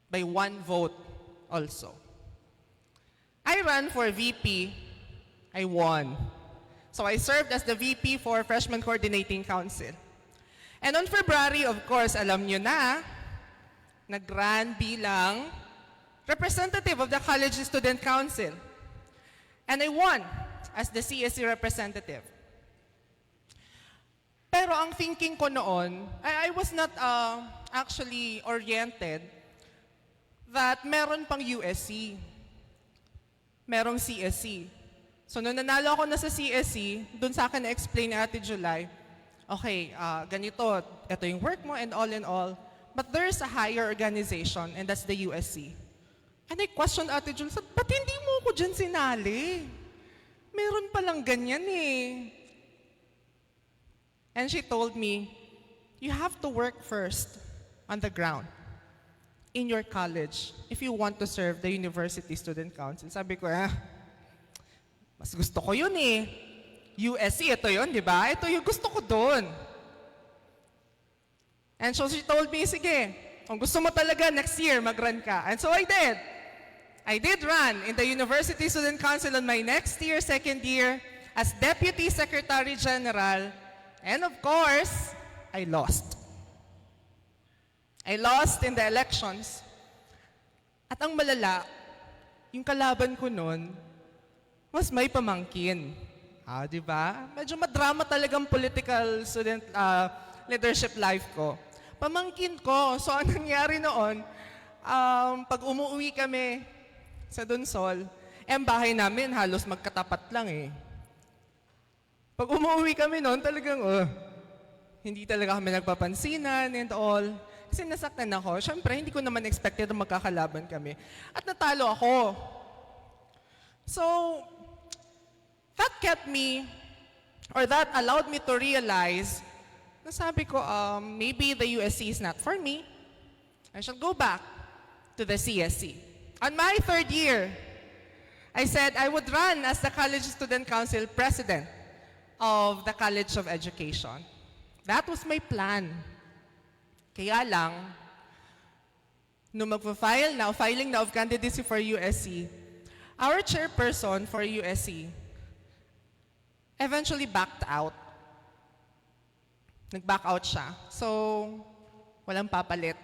By 1 vote also. I ran for VP. I won. So I served as the VP for Freshman Coordinating Council. And on February, of course, alam nyo na, nag-run bilang representative of the College Student Council. And I won as the CSC representative. Pero ang thinking ko noon, I was not actually oriented that meron pang USC, merong CSC. So nung nanalo ako na sa CSC, dun sa akin na-explain ni Ate July, okay, ganito, ito yung work mo and all in all, but there's a higher organization and that's the USC. And I questioned Ate Jules, ba't hindi mo ko dyan sinali? Meron palang ganyan eh. And she told me, you have to work first on the ground in your college if you want to serve the University Student Council. Sabi ko, mas gusto ko yun eh. USC, ito yun, di ba? Ito yung gusto ko doon. And so she told me, sige, kung gusto mo talaga, next year, mag-run ka. And so I did. I did run in the University Student Council on my next year, second year, as Deputy Secretary General. And of course, I lost. I lost in the elections. At ang malala, yung kalaban ko noon, mas may pamangkin. Di ba? Medyo madrama talagang political student leadership life ko. Pamangkin ko. So, anong nangyari noon, pag umuwi kami sa Donsol, ang bahay namin halos magkatapat lang eh. Pag umuwi kami noon, talagang, hindi talaga kami nagpapansinan and all. Kasi nasaktan ako. Siyempre, hindi ko naman expected na magkakalaban kami. At natalo ako. So, that kept me, or that allowed me to realize, nasabi ko, maybe the USC is not for me. I should go back to the CSC. On my third year, I said I would run as the College Student Council President of the College of Education. That was my plan. Kaya lang, nung filing na of candidacy for USC, our chairperson for USC eventually backed out. Nag-back out siya. So, walang papalit.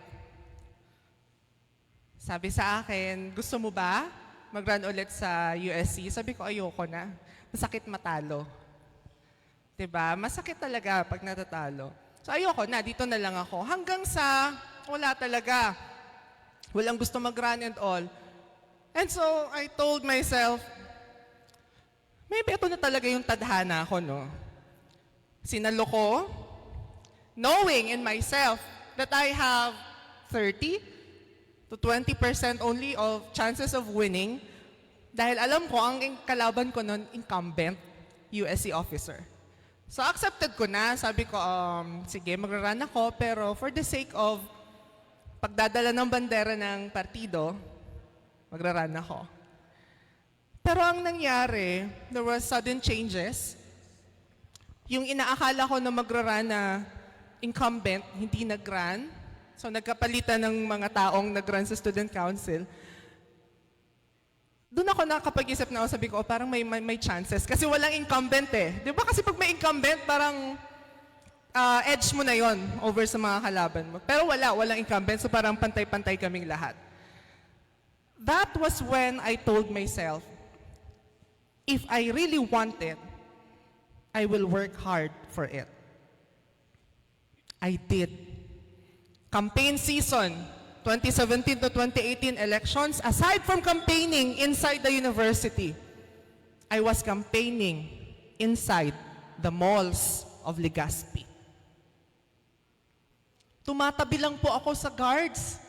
Sabi sa akin, gusto mo ba mag-run ulit sa USC? Sabi ko, ayoko na. Masakit matalo. Diba? Masakit talaga pag natatalo. So, ayoko na. Dito na lang ako. Hanggang sa, wala talaga. Walang gusto mag-run and all. And so, I told myself, maybe ito na talaga yung tadhana ko, no? Sinalo ko, knowing in myself that I have 30 to 20% only of chances of winning dahil alam ko ang kalaban ko noon incumbent USC officer. So accepted ko na, sabi ko, sige, magra-run ako, pero for the sake of pagdadala ng bandera ng partido, magra-run ako. Pero ang nangyari, there was sudden changes. Yung inaakala ko na magra-run na incumbent, hindi nag-run. So nagkapalitan ng mga taong nag-run sa student council. Doon ako nakapag-isip na, sabi ko, parang may chances. Kasi walang incumbent eh. Di ba kasi pag may incumbent, parang edge mo na yon over sa mga kalaban mo. Pero walang incumbent, so parang pantay-pantay kaming lahat. That was when I told myself, if I really want it, I will work hard for it. I did. Campaign season, 2017 to 2018 elections, aside from campaigning inside the university, I was campaigning inside the malls of Legazpi. Tumatabi lang po ako sa guards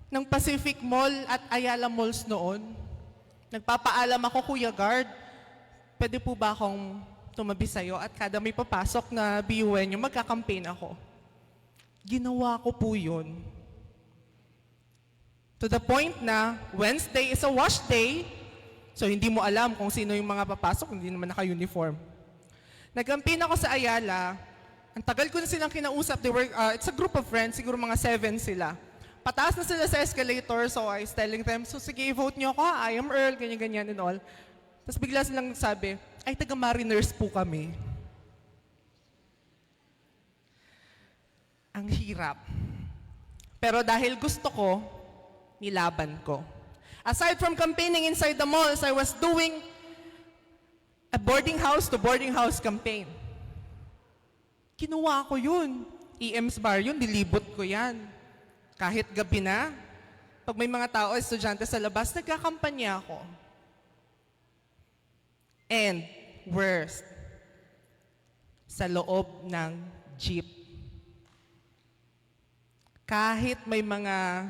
ng Pacific Mall at Ayala Malls noon. Nagpapaalam ako, Kuya Guard, pwede po ba akong tumabi sa'yo at kada may papasok na BUN yung magka-campaign ako. Ginawa ko po yun. To the point na Wednesday is a wash day, so hindi mo alam kung sino yung mga papasok, hindi naman naka-uniform. Nag-campaign ako sa Ayala, ang tagal ko na silang kinausap, it's a group of friends, siguro mga 7 sila. Pataas na sila sa escalator, so I was telling them, so sige, vote niyo ako, I am Earl, ganyan-ganyan and all. Tapos bigla silang sabi, ay taga-Mariners po kami. Ang hirap. Pero dahil gusto ko, nilaban ko. Aside from campaigning inside the malls, I was doing a boarding house to boarding house campaign. Kinuha ko yun. EM's bar yun, dilibot ko yan. Kahit gabi na, pag may mga tao, estudyante sa labas, nagkakampanya ako. And worst, sa loob ng jeep. Kahit may mga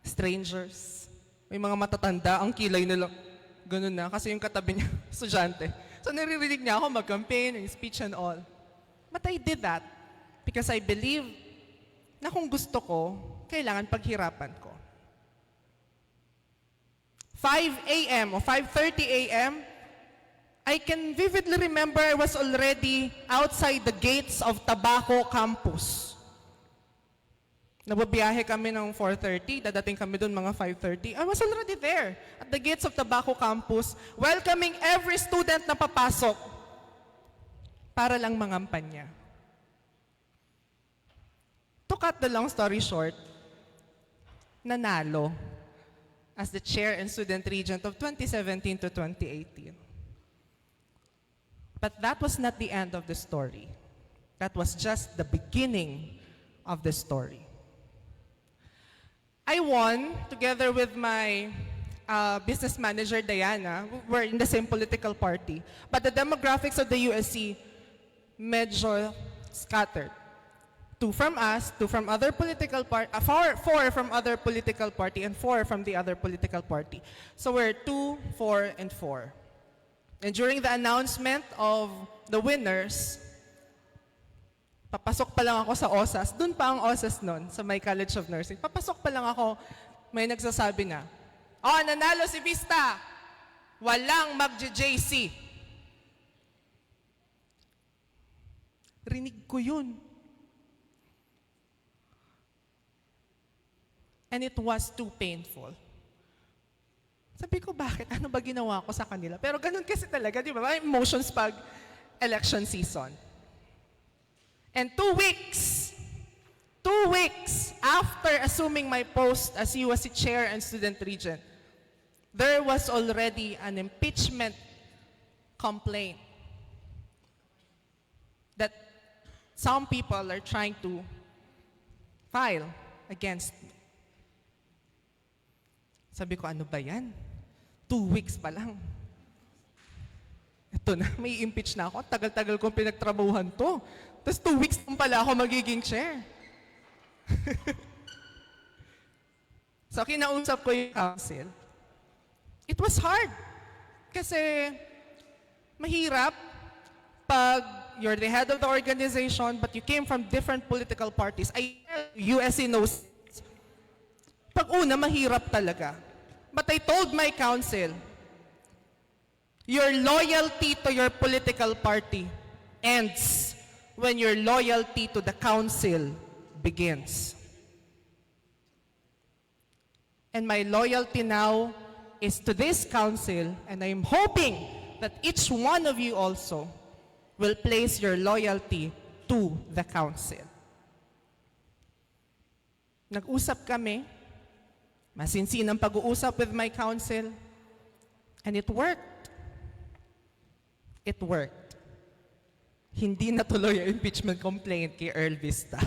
strangers, may mga matatanda, ang kilay nila, ganun na, kasi yung katabi niya, estudyante. So naririnig niya ako mag-campaign, yung speech and all. But I did that because I believe na kung gusto ko, kailangan paghirapan ko. 5 a.m. or 5:30 a.m., I can vividly remember I was already outside the gates of Tabaco campus. Nababiyahe kami ng 4:30, dadating kami doon mga 5:30. I was already there at the gates of Tabaco campus, welcoming every student na papasok para lang mangampanya. To cut the long story short, nanalo as the chair and student regent of 2017 to 2018. But that was not the end of the story. That was just the beginning of the story. I won together with my business manager, Diana. We're in the same political party. But the demographics of the USC medyo scattered. 2 from us, 2 from other political party, 4 from other political party, and 4 from the other political party. So we're 2, 4, and 4. And during the announcement of the winners, papasok pa lang ako sa OSAS. Doon pa ang OSAS noon, sa my College of Nursing. Papasok pa lang ako, may nagsasabi na, "Oh, nanalo si Vista! Walang mag-JC." Rinig ko yun. And it was too painful. Sabi ko, bakit? Ano ba ginawa ko sa kanila? Pero ganun kasi talaga, di ba? May emotions pag election season. And 2 weeks after assuming my post as USC chair and student regent, there was already an impeachment complaint that some people are trying to file against me. Sabi ko, ano ba yan? 2 weeks pa lang. Ito na, may impeach na ako. Tagal-tagal kong pinagtrabuhan to. Tapos 2 weeks pa pala ako magiging chair. So, kinausap ko yung council. It was hard. Kasi, mahirap pag you're the head of the organization but you came from different political parties. USC knows. Pag una, mahirap talaga. But I told my council, your loyalty to your political party ends when your loyalty to the council begins. And my loyalty now is to this council, and I'm hoping that each one of you also will place your loyalty to the council. Nag-usap kami, masinsin ang pag-uusap with my council, and it worked. It worked. Hindi natuloy ang impeachment complaint kay Earl Vista.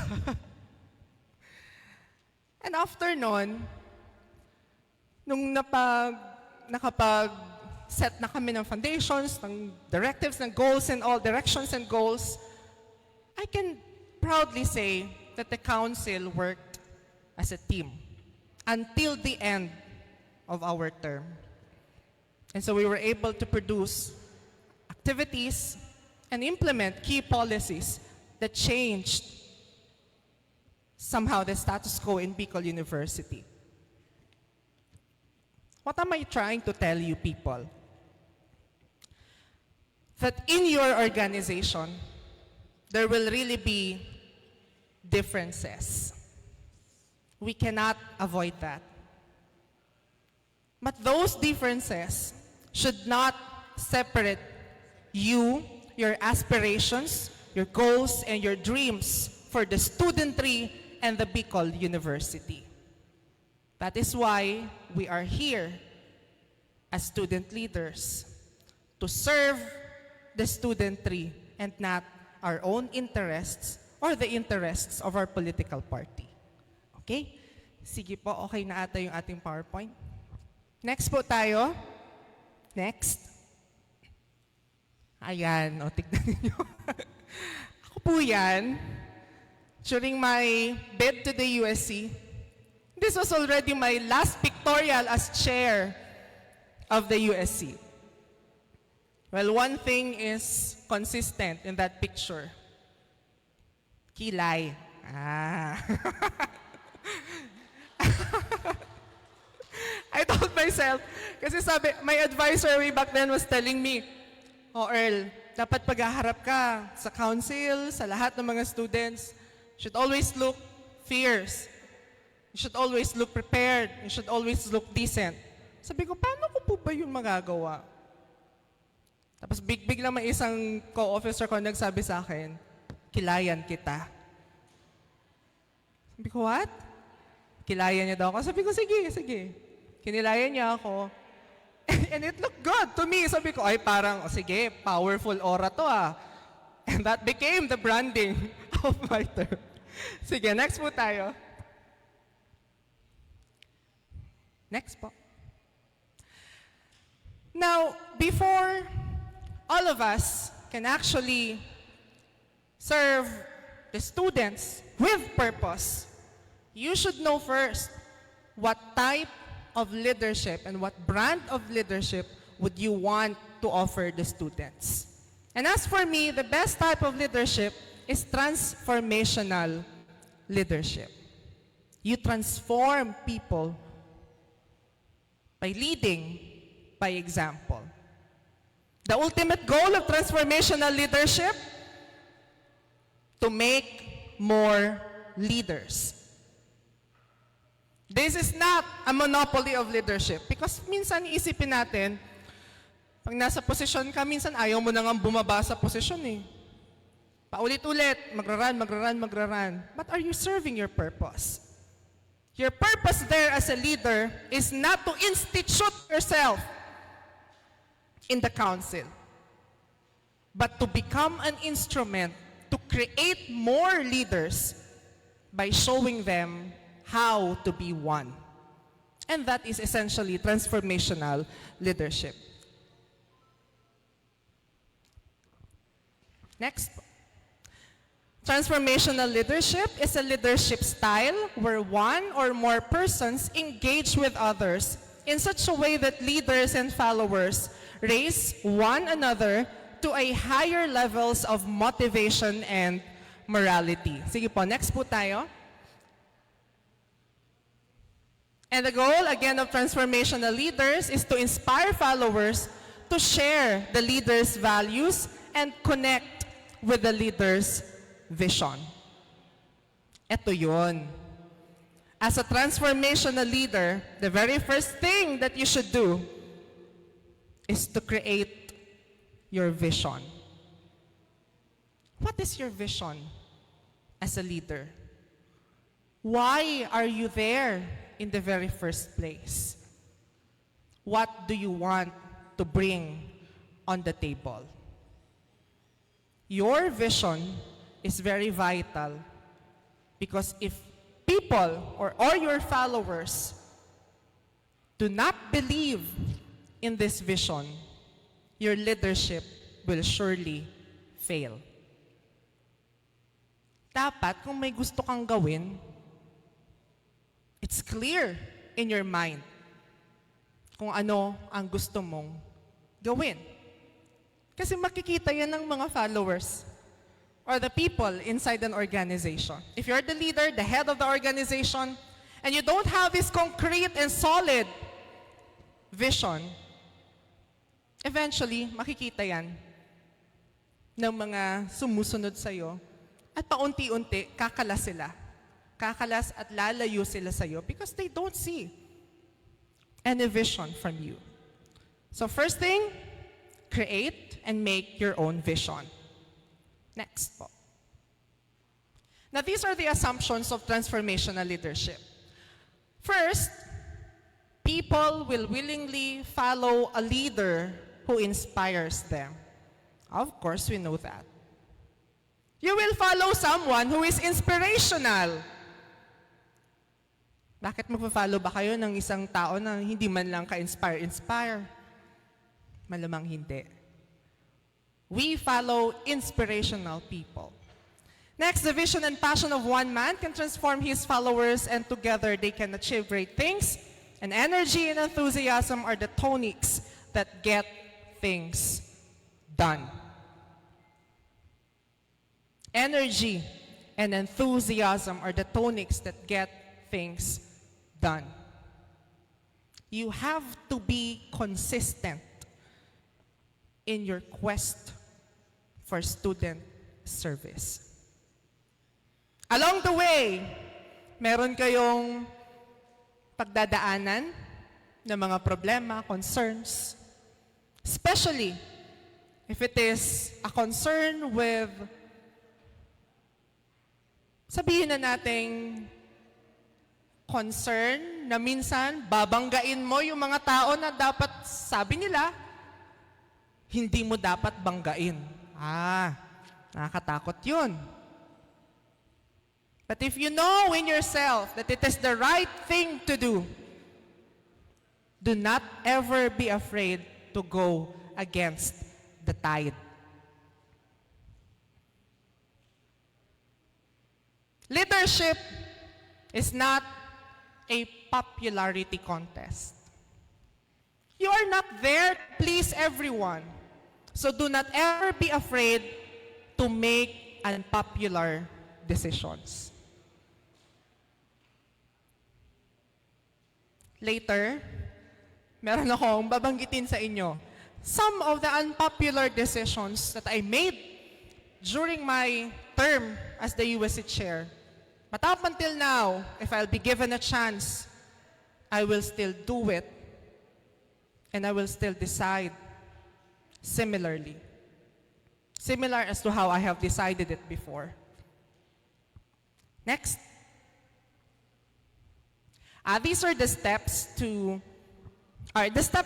And after nun, nung nakapag-set na kami ng foundations, ng directives, ng goals and all, directions and goals, I can proudly say that the council worked as a team until the end of our term. And so we were able to produce activities and implement key policies that changed somehow the status quo in Bicol University. What am I trying to tell you people? That in your organization, there will really be differences. We cannot avoid that. But those differences should not separate you, your aspirations, your goals, and your dreams for the studentry and the Bicol University. That is why we are here as student leaders, to serve the studentry and not our own interests or the interests of our political party. Okay? Sige po, okay na ata yung ating PowerPoint. Next po tayo. Next. Ayan, o tignan niyo. Ako po yan. During my bid to the USC, this was already my last pictorial as chair of the USC. Well, one thing is consistent in that picture. Kilay. Ah. I told myself, kasi sabi, my advisor way back then was telling me, oh Earl, dapat paghaharap ka sa council, sa lahat ng mga students, you should always look fierce. You should always look prepared. You should always look decent. Sabi ko, paano ko po ba yun magagawa? Tapos big lang may isang co-officer ko nagsabi sa akin, kilayan kita. Sabi ko, what? Kilayan niya daw ako. Sabi ko, sige. Kinilayan niya ako. And it looked good to me. Sabi ko, ay parang, sige, powerful aura to ah. And that became the branding of my term. Sige, next po tayo. Next po. Now, before all of us can actually serve the students with purpose, you should know first what type of leadership and what brand of leadership would you want to offer the students. And as for me, the best type of leadership is transformational leadership. You transform people by leading by example. The ultimate goal of transformational leadership, to make more leaders. This is not a monopoly of leadership. Because minsan iisipin natin, pag nasa posisyon ka, minsan ayaw mo na nga bumaba sa posisyon eh. Paulit-ulit, magraran. But are you serving your purpose? Your purpose there as a leader is not to institute yourself in the council, but to become an instrument to create more leaders by showing them how to be one. And that is essentially transformational leadership. Next. Transformational leadership is a leadership style where one or more persons engage with others in such a way that leaders and followers raise one another to a higher levels of motivation and morality. Sige po, next po tayo. And the goal, again, of transformational leaders is to inspire followers to share the leader's values and connect with the leader's vision. Ito yun. As a transformational leader, the very first thing that you should do is to create your vision. What is your vision as a leader? Why are you there in the very first place? What do you want to bring on the table? Your vision is very vital because if people or your followers do not believe in this vision, your leadership will surely fail. Dapat kung may gusto kang gawin, it's clear in your mind kung ano ang gusto mong gawin. Kasi makikita yan ng mga followers or the people inside an organization. If you're the leader, the head of the organization, and you don't have this concrete and solid vision, eventually, makikita yan ng mga sumusunod sa'yo at paunti-unti, kakalas sila. Kakalas at lalayo sila sa'yo because they don't see any vision from you. So first thing, create and make your own vision. Next po. Now, these are the assumptions of transformational leadership. First, people will willingly follow a leader who inspires them. Of course, we know that. You will follow someone who is inspirational. Bakit magpa-follow ba kayo ng isang tao na hindi man lang ka-inspire? Malamang hindi. We follow inspirational people. Next, the vision and passion of one man can transform his followers, and together they can achieve great things. And energy and enthusiasm are the tonics that get things done. Energy and enthusiasm are the tonics that get things done. You have to be consistent in your quest for student service. Along the way, meron kayong pagdadaanan ng mga problema, concerns, especially if it is a concern with, sabihin na nating, concern na minsan babanggain mo yung mga tao na dapat, sabi nila, hindi mo dapat banggain. Nakakatakot yun. But if you know in yourself that it is the right thing to do not ever be afraid to go against the tide. Leadership is not a popularity contest. You are not there to please everyone. So do not ever be afraid to make unpopular decisions. Later, meron akong babanggitin sa inyo some of the unpopular decisions that I made during my term as the USC chair. But up until now, if I'll be given a chance, I will still do it and I will still decide similarly. Similar as to how I have decided it before. Next. These are the steps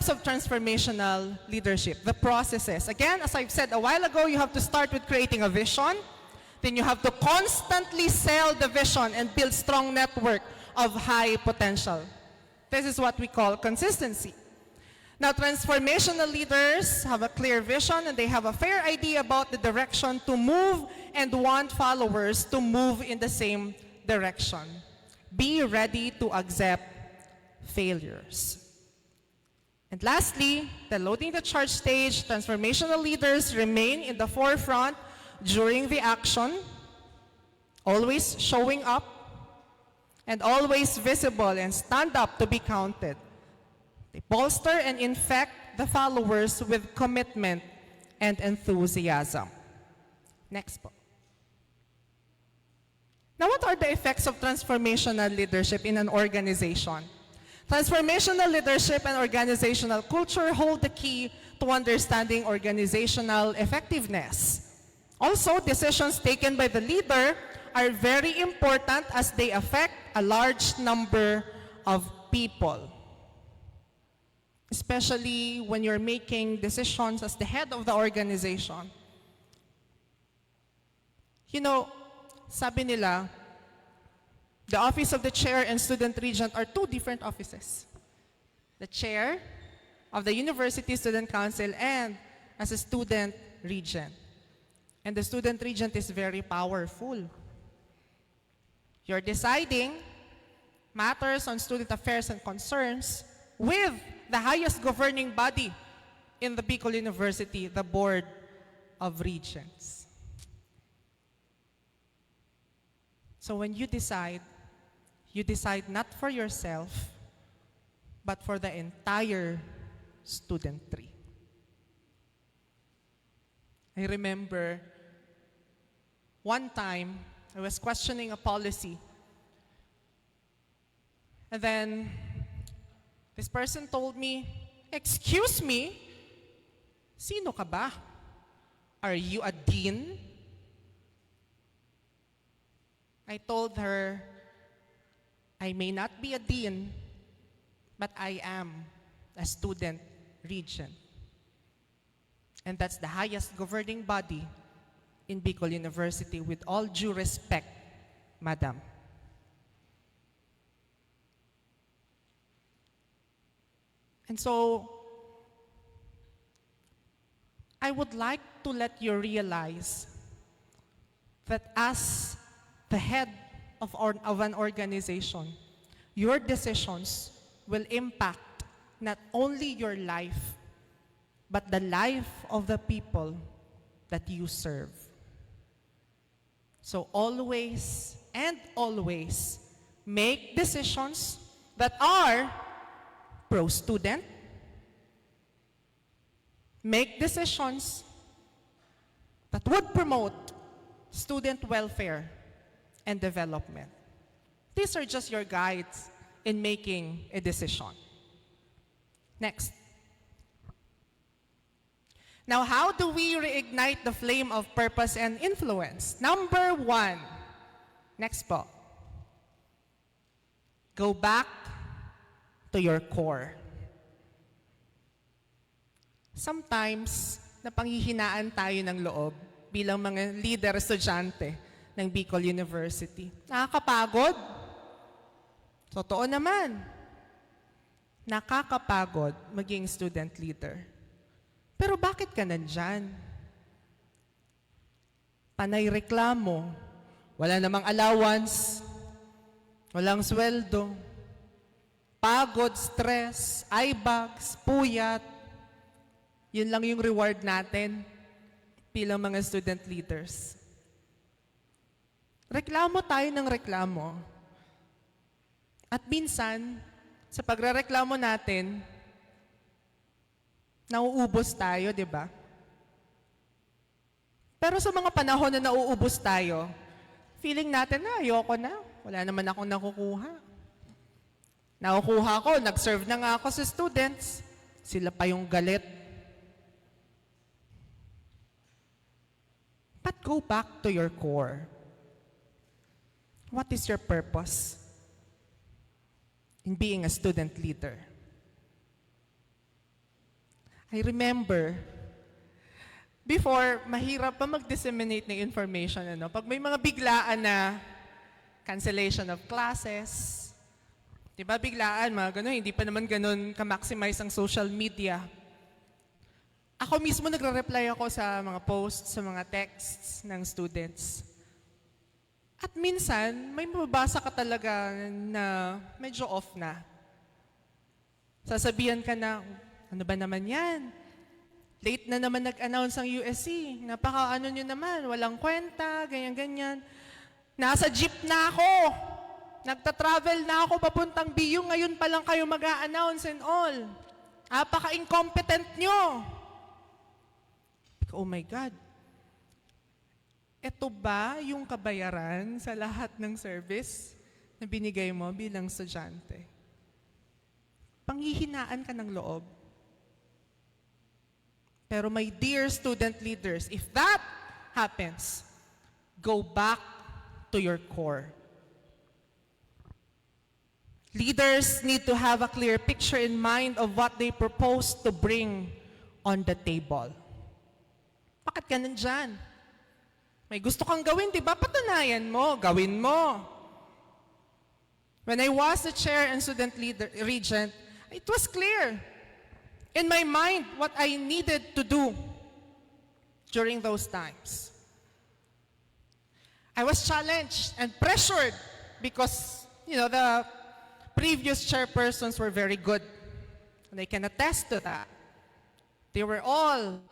of transformational leadership, the processes. Again, as I've said a while ago, you have to start with creating a vision. Then you have to constantly sell the vision and build strong network of high potential. This is what we call consistency. Now, transformational leaders have a clear vision and they have a fair idea about the direction to move and want followers to move in the same direction. Be ready to accept failures. And lastly, the loading the charge stage, transformational leaders remain in the forefront during the action, always showing up, and always visible and stand up to be counted. They bolster and infect the followers with commitment and enthusiasm. Next po. Now, what are the effects of transformational leadership in an organization? Transformational leadership and organizational culture hold the key to understanding organizational effectiveness. Also, decisions taken by the leader are very important as they affect a large number of people. Especially when you're making decisions as the head of the organization. You know, sabi nila, the office of the chair and student regent are two different offices. The chair of the university student council and as a student regent. And the student regent is very powerful. You're deciding matters on student affairs and concerns with the highest governing body in the Bicol University, the Board of Regents. So when you decide not for yourself, but for the entire studentry. I remember one time I was questioning a policy. And then this person told me, "Excuse me, sino ka ba? Are you a dean?" I told her, I may not be a dean, but I am a student regent. And that's the highest governing body in Bicol University, with all due respect, Madam. And so, I would like to let you realize that as the head of an organization, your decisions will impact not only your life, but the life of the people that you serve. So always and always make decisions that are pro-student. Make decisions that would promote student welfare and development. These are just your guides in making a decision. Next. Now, how do we reignite the flame of purpose and influence? Number 1. Next po. Go back to your core. Sometimes, napanghihinaan tayo ng loob bilang mga leader estudyante ng Bicol University. Nakakapagod. Totoo naman. Nakakapagod maging student leader. Pero bakit ka nandyan? Panay reklamo, wala namang allowance, walang sweldo, pagod, stress, eye bags, puyat. Yun lang yung reward natin bilang mga student leaders. Reklamo tayo ng reklamo. At minsan, sa pagrereklamo natin, nauubos tayo, di ba? Pero sa mga panahon na nauubos tayo, feeling natin na ayoko na. Wala naman akong nakukuha. Nakukuha ko, nag-serve na nga ako sa students. Sila pa yung galit. But go back to your core. What is your purpose in being a student leader? I remember, before, mahirap pa mag-disseminate ng information. Pag may mga biglaan na cancellation of classes, di ba biglaan, mga ganun, hindi pa naman ganun ka-maximize ang social media. Ako mismo nagre-reply ako sa mga posts, sa mga texts ng students. At minsan, may mababasa ka talaga na medyo off na. Sasabihan ka na, ano ba naman yan? Late na naman nag-announce ang USC. Napaka-ano nyo naman, walang kwenta, ganyan-ganyan. Nasa jeep na ako. Nagta-travel na ako papuntang BU. Ngayon pa lang kayo mag-a-announce and all. Napaka-incompetent nyo. Oh my God. Ito ba yung kabayaran sa lahat ng service na binigay mo bilang estudyante? Panghihinaan ka ng loob. Pero my dear student leaders, if that happens, go back to your core. Leaders need to have a clear picture in mind of what they propose to bring on the table. Bakit ka nandyan? May gusto kang gawin, di ba? Patunayan mo, gawin mo. When I was the chair and student leader, regent, it was clear in my mind what I needed to do during those times. I was challenged and pressured because, the previous chairpersons were very good. And I can attest to that. They were all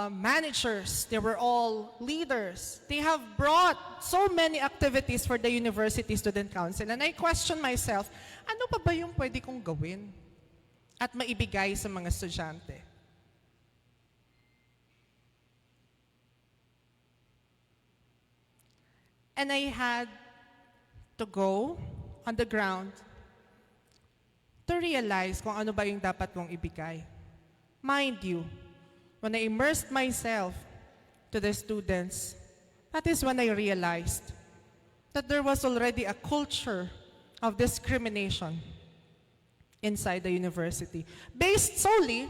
managers. They were all leaders. They have brought so many activities for the University Student Council. And I question myself, ano pa ba yung pwede kong gawin at maibigay sa mga estudyante? And I had to go on the ground to realize kung ano ba yung dapat kong ibigay. Mind you, when I immersed myself to the students, that is when I realized that there was already a culture of discrimination inside the university, based solely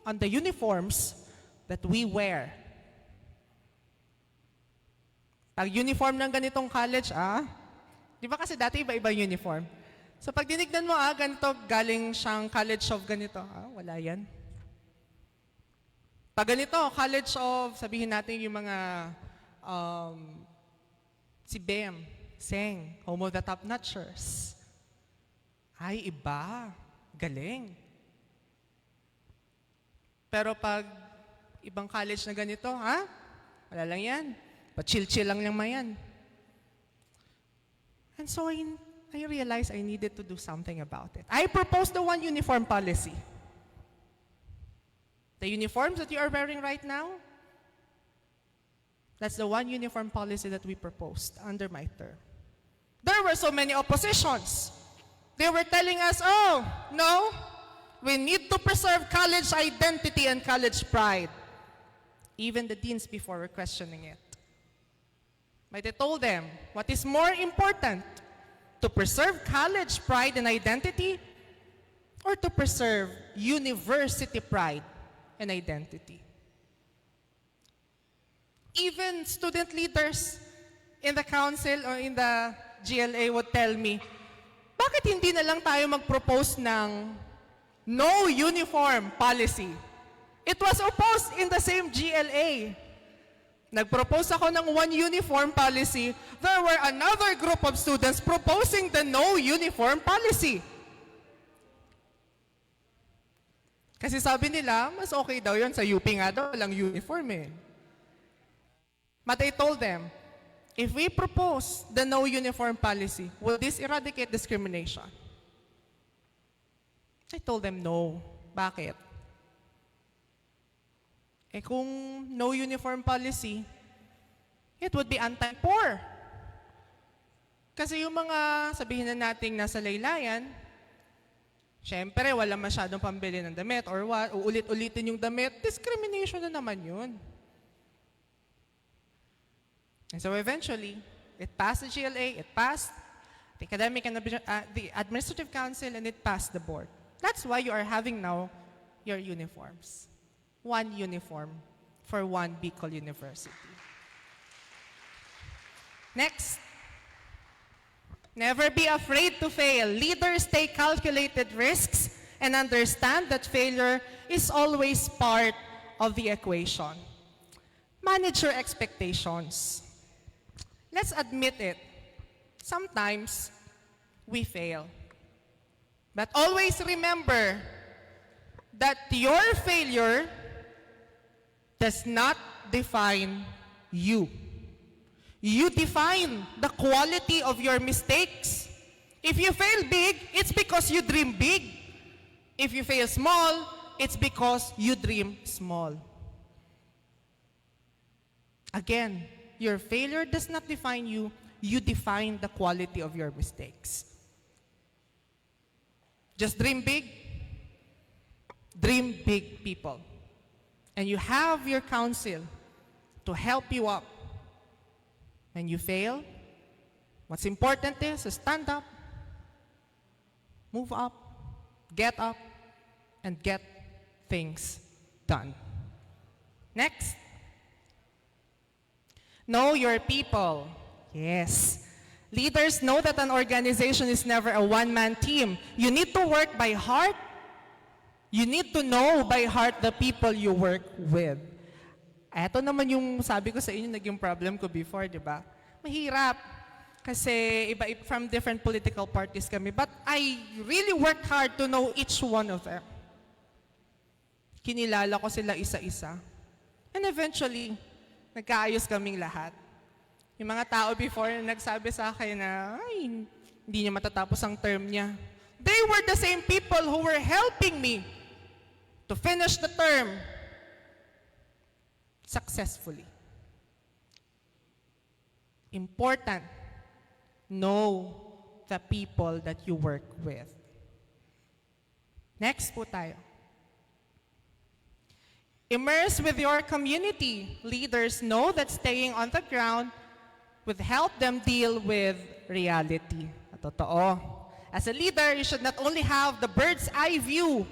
on the uniforms that we wear. Pag uniform ng ganitong college, di ba kasi dati iba-iba uniform? So pag dinignan mo, ganito, galing siyang college of ganito, wala yan. Pag ganito, college of, sabihin natin yung mga, si BEM, SENG, home of the top-notchers. Ay, iba. Galing. Pero pag ibang college na ganito, wala lang yan. Pa-chill-chill lang naman yan. And so I realized I needed to do something about it. I proposed the one uniform policy. The uniforms that you are wearing right now, that's the one uniform policy that we proposed under my term. There were so many oppositions. They were telling us, oh, no, we need to preserve college identity and college pride. Even the deans before were questioning it. But I told them, what is more important, to preserve college pride and identity or to preserve university pride and identity? Even student leaders in the council or in the GLA would tell me, bakit hindi na lang tayo mag-propose ng no uniform policy? It was opposed in the same GLA. Nag-propose ako ng one uniform policy. There were another group of students proposing the no uniform policy. Kasi sabi nila, mas okay daw yun sa UP nga daw, walang uniform eh. But I told them, if we propose the no uniform policy, will this eradicate discrimination? I told them no. Bakit? Eh kung no uniform policy, it would be anti-poor. Kasi yung mga, sabihin na nating nasa laylayan, syempre wala masyadong pambili ng damit or what, uulit-ulitin yung damit, discrimination na naman yun. And so eventually, it passed the GLA, it passed the academic and the administrative council, and it passed the board. That's why you are having now your uniforms. One uniform for one Bicol University. Next. Never be afraid to fail. Leaders take calculated risks and understand that failure is always part of the equation. Manage your expectations. Let's admit it. Sometimes we fail. But always remember that your failure does not define you. You define the quality of your mistakes. If you fail big, it's because you dream big. If you fail small, it's because you dream small. Again, your failure does not define you. You define the quality of your mistakes. Just dream big. Dream big, people. And you have your council to help you up. When you fail, what's important is to stand up, move up, and get things done. Next. Know your people. Yes. Leaders know that an organization is never a one-man team. You need to work by heart. You need to know by heart the people you work with. Ito naman yung sabi ko sa inyo, naging problem ko before, di ba? Mahirap. Kasi iba from different political parties kami. But I really worked hard to know each one of them. Kinilala ko sila isa-isa. And eventually, nagkaayos kaming lahat. Yung mga tao before nagsabi sa akin na, ay, hindi niya matatapos ang term niya. They were the same people who were helping me to finish the term successfully. Important, know the people that you work with. Next po tayo. Immerse with your community. Leaders know that staying on the ground would help them deal with reality. Totoo. As a leader, you should not only have the bird's eye view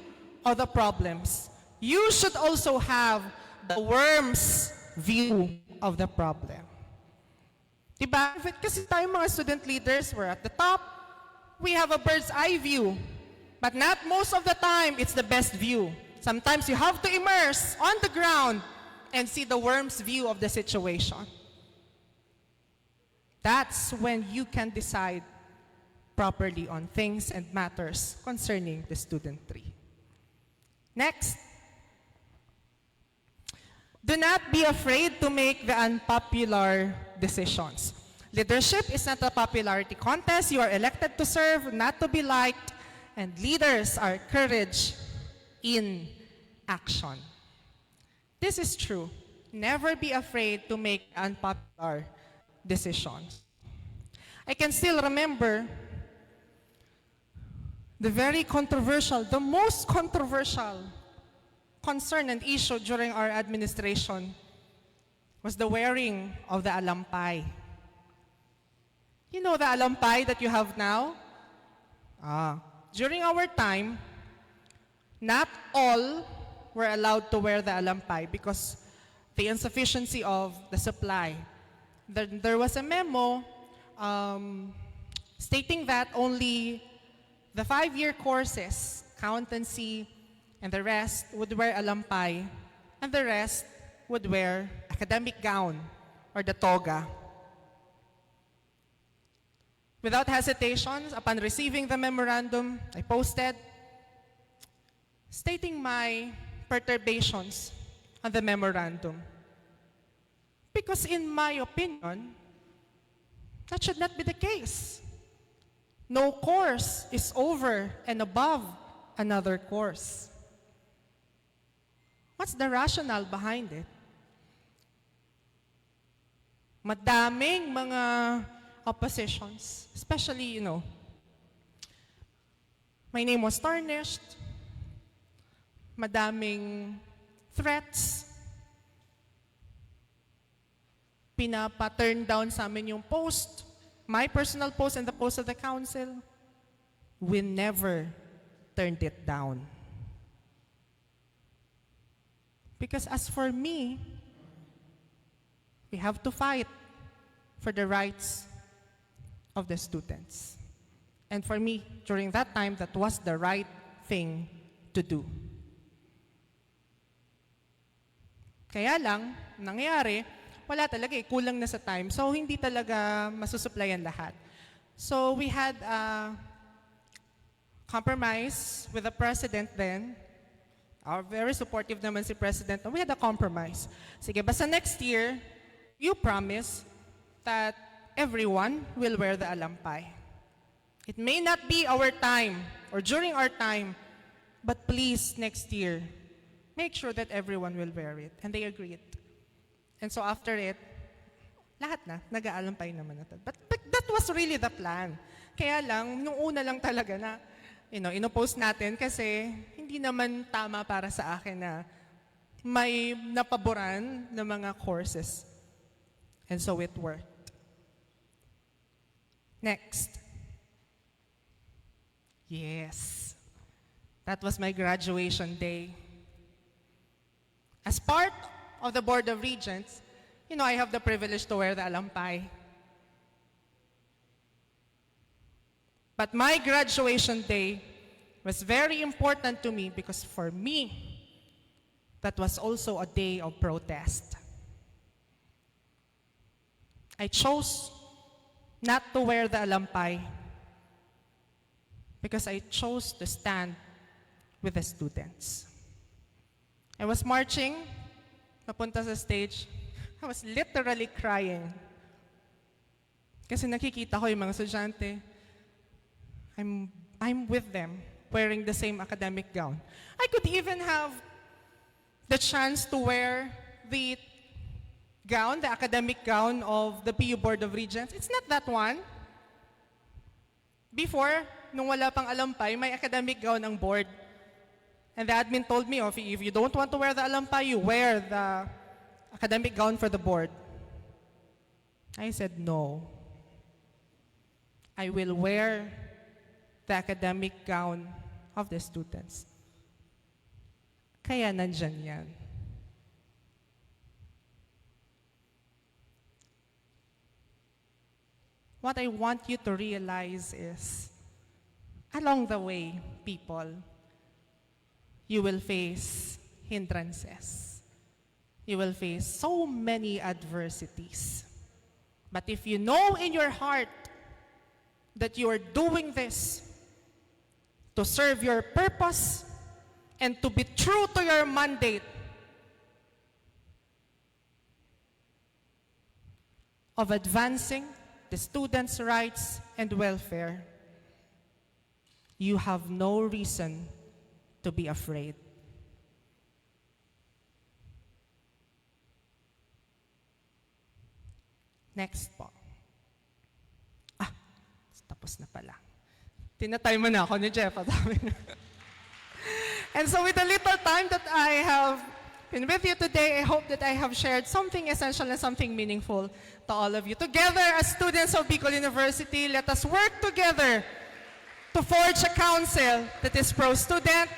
of the problems, you should also have the worm's view of the problem. Diba? Kasi tayo mga student leaders, we're at the top, we have a bird's eye view. But not most of the time, it's the best view. Sometimes you have to immerse on the ground and see the worm's view of the situation. That's when you can decide properly on things and matters concerning the student tree. Next. Do not be afraid to make the unpopular decisions. Leadership is not a popularity contest. You are elected to serve, not to be liked. And leaders are courage in action. This is true. Never be afraid to make unpopular decisions. I can still remember the very controversial, the most controversial concern and issue during our administration was the wearing of the alampay. You know the alampay that you have now? During our time, not all were allowed to wear the alampay because the insufficiency of the supply. There was a memo stating that only the 5-year courses, accountancy, and the rest would wear alampay, and the rest would wear academic gown or the toga. Without hesitation, upon receiving the memorandum, I posted stating my perturbations on the memorandum. Because in my opinion, that should not be the case. No course is over and above another course. What's the rationale behind it? Madaming mga oppositions, especially, my name was tarnished, madaming threats, pinapa-turn down sa amin yung post, my personal post and the post of the council. We never turned it down. Because as for me, we have to fight for the rights of the students. And for me, during that time, that was the right thing to do. Kaya lang, nangyari, wala talaga kulang na sa time. So, hindi talaga masusuplayan lahat. So, we had a compromise with the president then. Very supportive naman si president. We had a compromise. Sige, basta next year, you promise that everyone will wear the alampay. It may not be our time or during our time, but please, next year, make sure that everyone will wear it. And they agreed. And so after it, lahat na, nag-aalampay naman natin. But that was really the plan. Kaya lang, nung una lang talaga na, inopost natin kasi hindi naman tama para sa akin na may napaboran na mga courses. And so it worked. Next. Yes. That was my graduation day. As part of the Board of Regents, I have the privilege to wear the alampay. But my graduation day was very important to me because for me, that was also a day of protest. I chose not to wear the alampay because I chose to stand with the students. I was marching, papunta sa stage. I was literally crying. Kasi nakikita ko yung mga estudyante. I'm with them, wearing the same academic gown. I could even have the chance to wear the gown, the academic gown of the PU Board of Regents. It's not that one. Before, nung wala pang alampay, may academic gown ang board. And the admin told me, if you don't want to wear the alampay, you wear the academic gown for the board. I said, no. I will wear the academic gown of the students. Kaya nandyan yan. What I want you to realize is, along the way, people, you will face hindrances. You will face so many adversities. But if you know in your heart that you are doing this to serve your purpose and to be true to your mandate, of advancing the students' rights and welfare, you have no reason to be afraid. Next po. Tapos na pala. Tinatay mo na ako ni Jeff. And so with the little time that I have been with you today, I hope that I have shared something essential and something meaningful to all of you. Together, as students of Bicol University, let us work together to forge a council that is pro-student,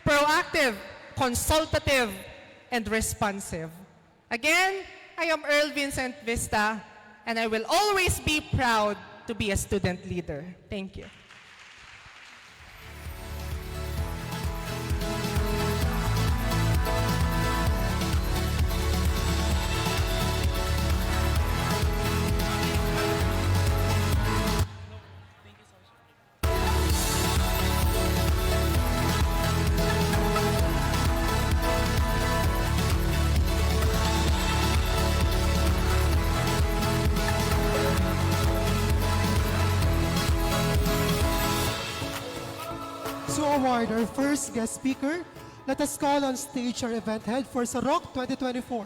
proactive, consultative, and responsive. Again, I am Earl Vincent Vista, and I will always be proud to be a student leader. Thank you. To award our first guest speaker, let us call on stage our event head for Sarok 2024,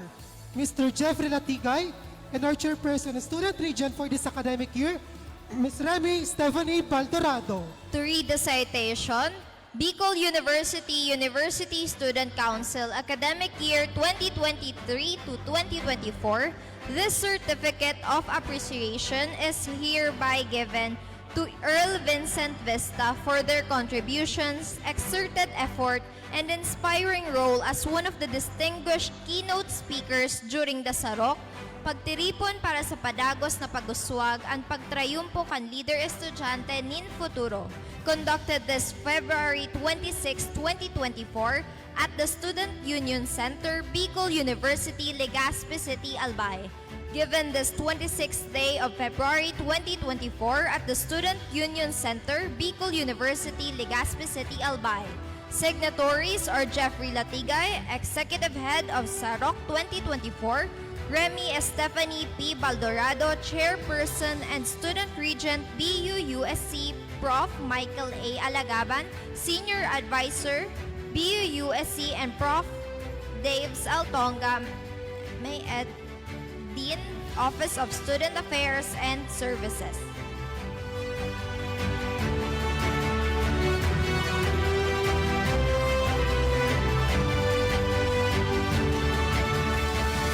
Mr. Jeffrey Latigay, and our chairperson and student region for this academic year, Ms. Remy Stephanie Baldorado. To read the citation, Bicol University University Student Council Academic Year 2023 to 2024, this certificate of appreciation is hereby given to Earl Vincent Vista for their contributions, exerted effort, and inspiring role as one of the distinguished keynote speakers during the Sarok, pagtiripon para sa padagos na paguswag ang pagtrayumpo kan Leader Estudyante nin Futuro, conducted this February 26, 2024 at the Student Union Center, Bicol University, Legazpi City, Albay. Given this 26th day of February 2024 at the Student Union Center, Bicol University, Legazpi City, Albay. Signatories are Jeffrey Latigay, Executive Head of Sarok 2024, Remy Stephanie P. Baldorado, Chairperson and Student Regent BUUSC, Prof. Michael A. Alagaban, Senior Advisor, BUUSC, and Prof. Dave Saltonga, May Ed, Dean, Office of Student Affairs and Services.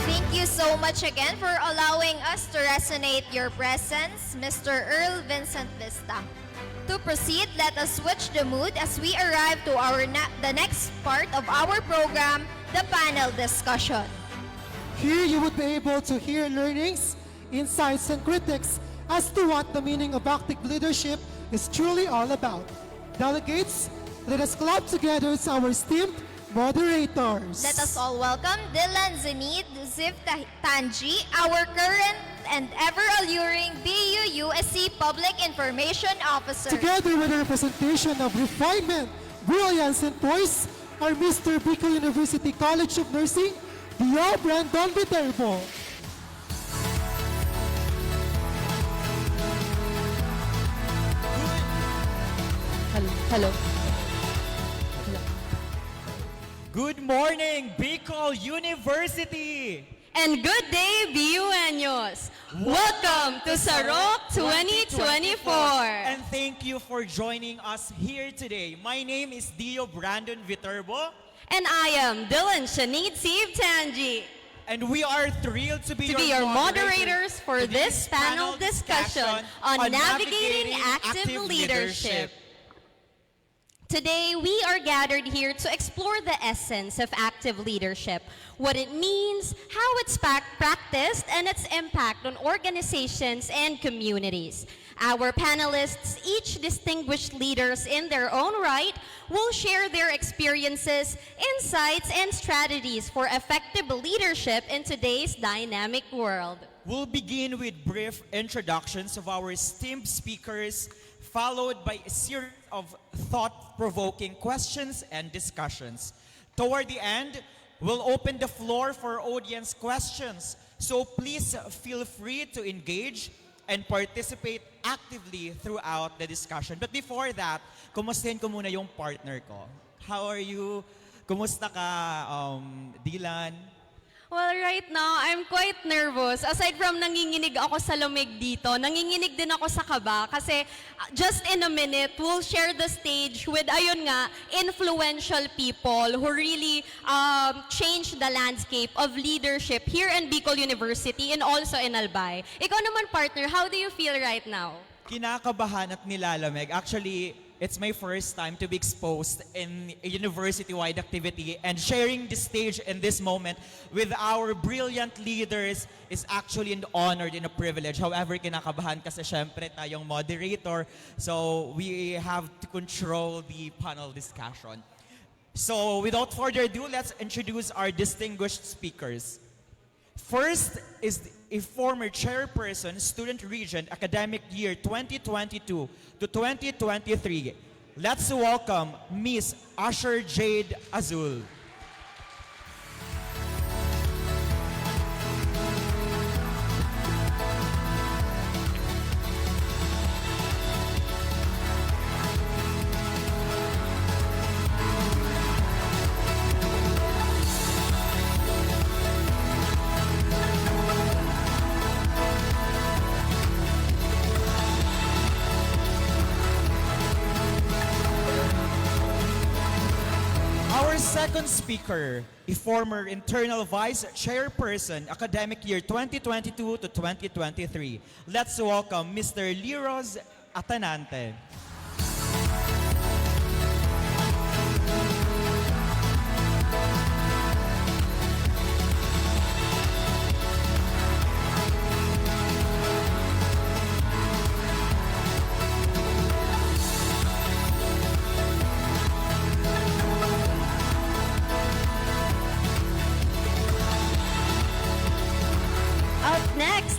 Thank you so much again for allowing us to resonate your presence, Mr. Earl Vincent Vista. To proceed, let us switch the mood as we arrive to the next part of our program, the panel discussion. Here you would be able to hear learnings, insights, and critics as to what the meaning of active leadership is truly all about. Delegates, let us clap together as our esteemed moderators. Let us all welcome Dylan Zenid Zivtanji, our current and ever-alluring BUUSC Public Information Officer. Together with a representation of refinement, brilliance, and poise, are Mr. Bicol University College of Nursing, Dio Brandon Viterbo. Hello. Good morning, Bicol University! And good day, BUeños! Welcome to Sarok 2024! And thank you for joining us here today. My name is Dio Brandon Viterbo. And I am Dylan Shanid Zivtanji. And we are thrilled to be your moderators for this panel discussion on navigating active leadership. Today, we are gathered here to explore the essence of active leadership, what it means, how it's practiced, and its impact on organizations and communities. Our panelists, each distinguished leaders in their own right, will share their experiences, insights, and strategies for effective leadership in today's dynamic world. We'll begin with brief introductions of our esteemed speakers, followed by a series of thought-provoking questions and discussions. Toward the end, we'll open the floor for audience questions. So please feel free to engage and participate actively throughout the discussion. But before that, kumustahin ko muna yung partner ko. How are you? Kumusta ka, Dylan? Well, right now, I'm quite nervous. Aside from nanginginig ako sa lamig dito, nanginginig din ako sa kaba kasi just in a minute, we'll share the stage with, ayun nga, influential people who really changed the landscape of leadership here in Bicol University and also in Albay. Ikaw naman, partner, how do you feel right now? Kinakabahan at nilalamig. Actually, it's my first time to be exposed in a university-wide activity, and sharing the stage in this moment with our brilliant leaders is actually an honor and a privilege. However, kinakabahan kasi syempre tayong moderator, so we have to control the panel discussion. So without further ado, let's introduce our distinguished speakers. First is a former chairperson, Student Regent, academic year 2022 to 2023. Let's welcome Miss Asher Jade Azul. Second speaker, a former internal vice chairperson, academic year 2022 to 2023. Let's welcome Mr. Liros Atanante.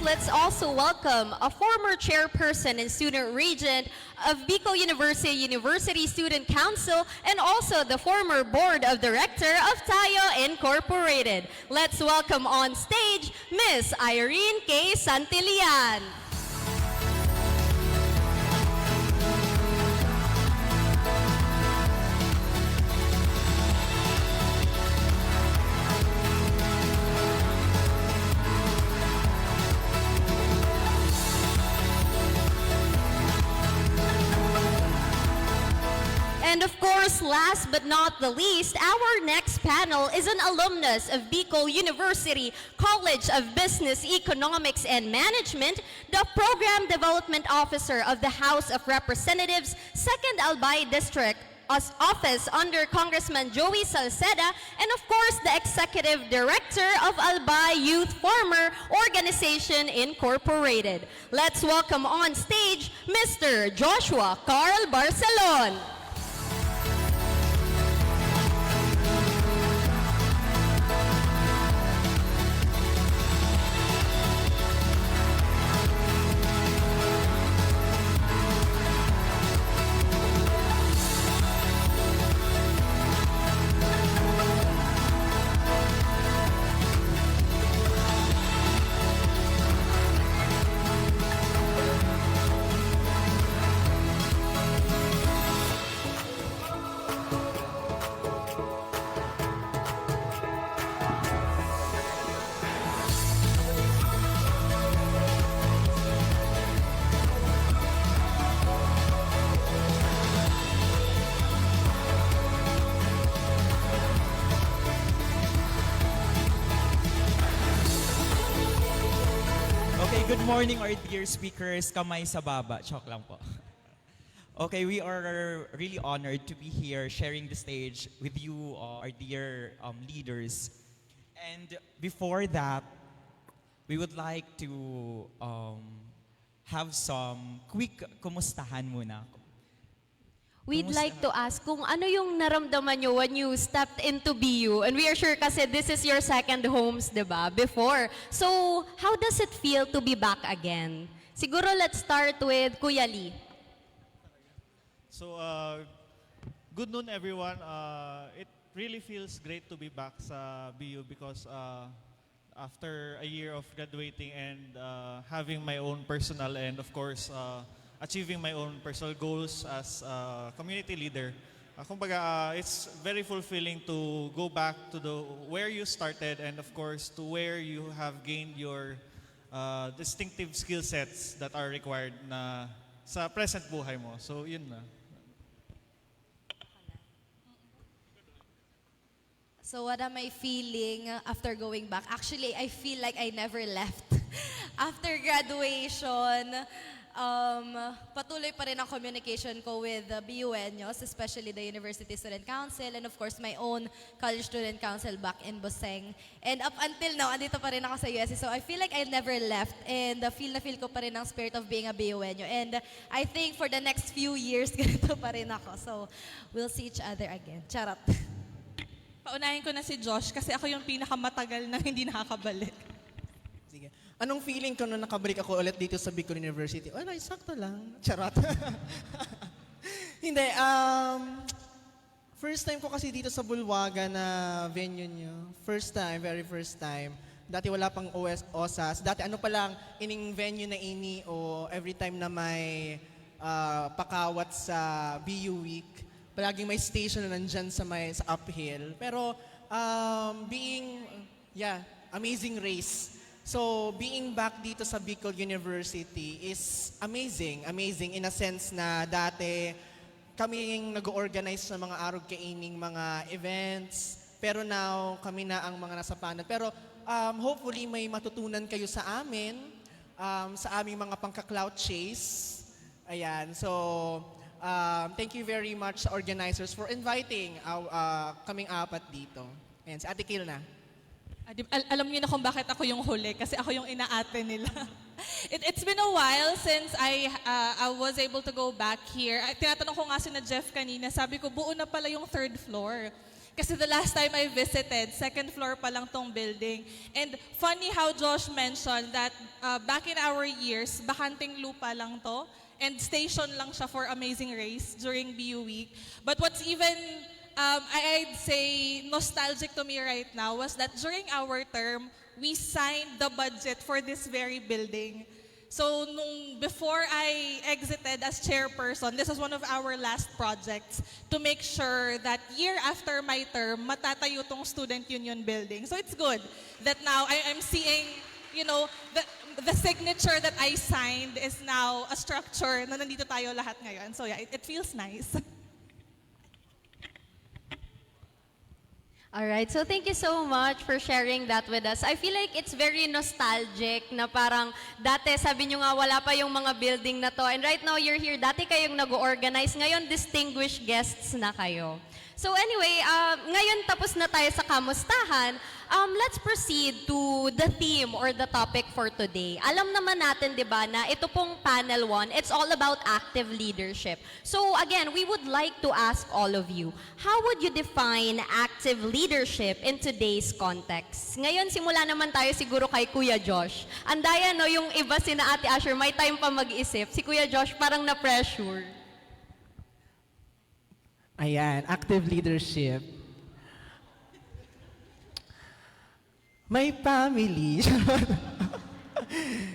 Let's also welcome a former chairperson and student regent of Bicol University Student Council and also the former board of director of Tayo Incorporated. Let's welcome on stage Miss Irene K. Santillan. And of course, last but not the least, our next panel is an alumnus of Bicol University College of Business, Economics, and Management, the Program Development Officer of the House of Representatives, 2nd Albay District Office under Congressman Joey Salceda, and of course, the Executive Director of Albay Youth Farmer Organization Incorporated. Let's welcome on stage Mr. Joshua Carl Barcelon. Good morning, our dear speakers. Kamay sa baba. Chok lang po. Okay, we are really honored to be here sharing the stage with you, our dear leaders. And before that, we would like to have some quick kumustahan muna. We'd like to ask kung ano yung naramdaman nyo when you stepped into BU. And we are sure kasi this is your second homes, di ba, before. So, how does it feel to be back again? Siguro let's start with Kuya Lee. So, good noon everyone. It really feels great to be back sa BU because after a year of graduating and having my own personal and of course achieving my own personal goals as a community leader, kumbaga, it's very fulfilling to go back to where you started and of course to where you have gained your distinctive skill sets that are required na sa present buhay mo. So yun na. So what am I feeling after going back? Actually, I feel like I never left. After graduation, patuloy pa rin ang communication ko with the BUNyos, especially the University Student Council and of course my own College Student Council back in Buseng. And up until now, andito pa rin ako sa USC. So I feel like I never left and feel na feel ko pa rin ang spirit of being a BUNyo. And I think for the next few years, ganito pa rin ako. So we'll see each other again. Charot. Paunahin ko na si Josh kasi ako yung pinakamatagal na hindi nakakabalik. Sige. Anong feeling ko nung nakabalik ako ulit dito sa Bicol University? Wala, sakto lang. Charot. Hindi, first time ko kasi dito sa Bulwaga na venue nyo. First time, very first time. Dati wala pang OSAS. Dati ano pa lang, ining venue na ini o every time na may pakawat sa BU Week, palaging may station na nandyan sa uphill. Pero amazing race. So being back dito sa Bicol University is amazing. Amazing in a sense na dati kami yung nag-organize ng mga arog kaining mga events. Pero now kami na ang mga nasa panel. Pero hopefully may matutunan kayo sa amin, sa aming mga pangka-clout chase. Ayan, so thank you very much sa organizers for inviting kaming apat dito. Ayan, si Ate Kil na. Alam niyo na kung bakit ako yung huli kasi ako yung inaate nila. It's been a while since I was able to go back here. Tinatanong ko nga si na Jeff kanina, sabi ko buo na pala yung third floor. Kasi the last time I visited, second floor pa lang tong building. And funny how Josh mentioned that back in our years, bakanting lupa lang to. And station lang siya for Amazing Race during BU Week. But what's even, I'd say, nostalgic to me right now was that during our term, we signed the budget for this very building. So before I exited as chairperson, this was one of our last projects to make sure that year after my term, matatayo tong Student Union building. So it's good that now I'm seeing, you know, the signature that I signed is now a structure na nandito tayo lahat ngayon. So yeah, it feels nice. Alright, so thank you so much for sharing that with us. I feel like it's very nostalgic na parang dati sabi nyo nga wala pa yung mga building na to and right now you're here, dati kayong nag-organize, ngayon distinguished guests na kayo. So anyway, ngayon tapos na tayo sa kamustahan, let's proceed to the theme or the topic for today. Alam naman natin, di ba, na ito pong panel 1, it's all about active leadership. So again, we would like to ask all of you, how would you define active leadership in today's context? Ngayon, simula naman tayo siguro kay Kuya Josh. Andaya, no, yung iba sina Ate Asher, may time pa mag-isip. Si Kuya Josh parang na-pressure. Ayan, active leadership. May family.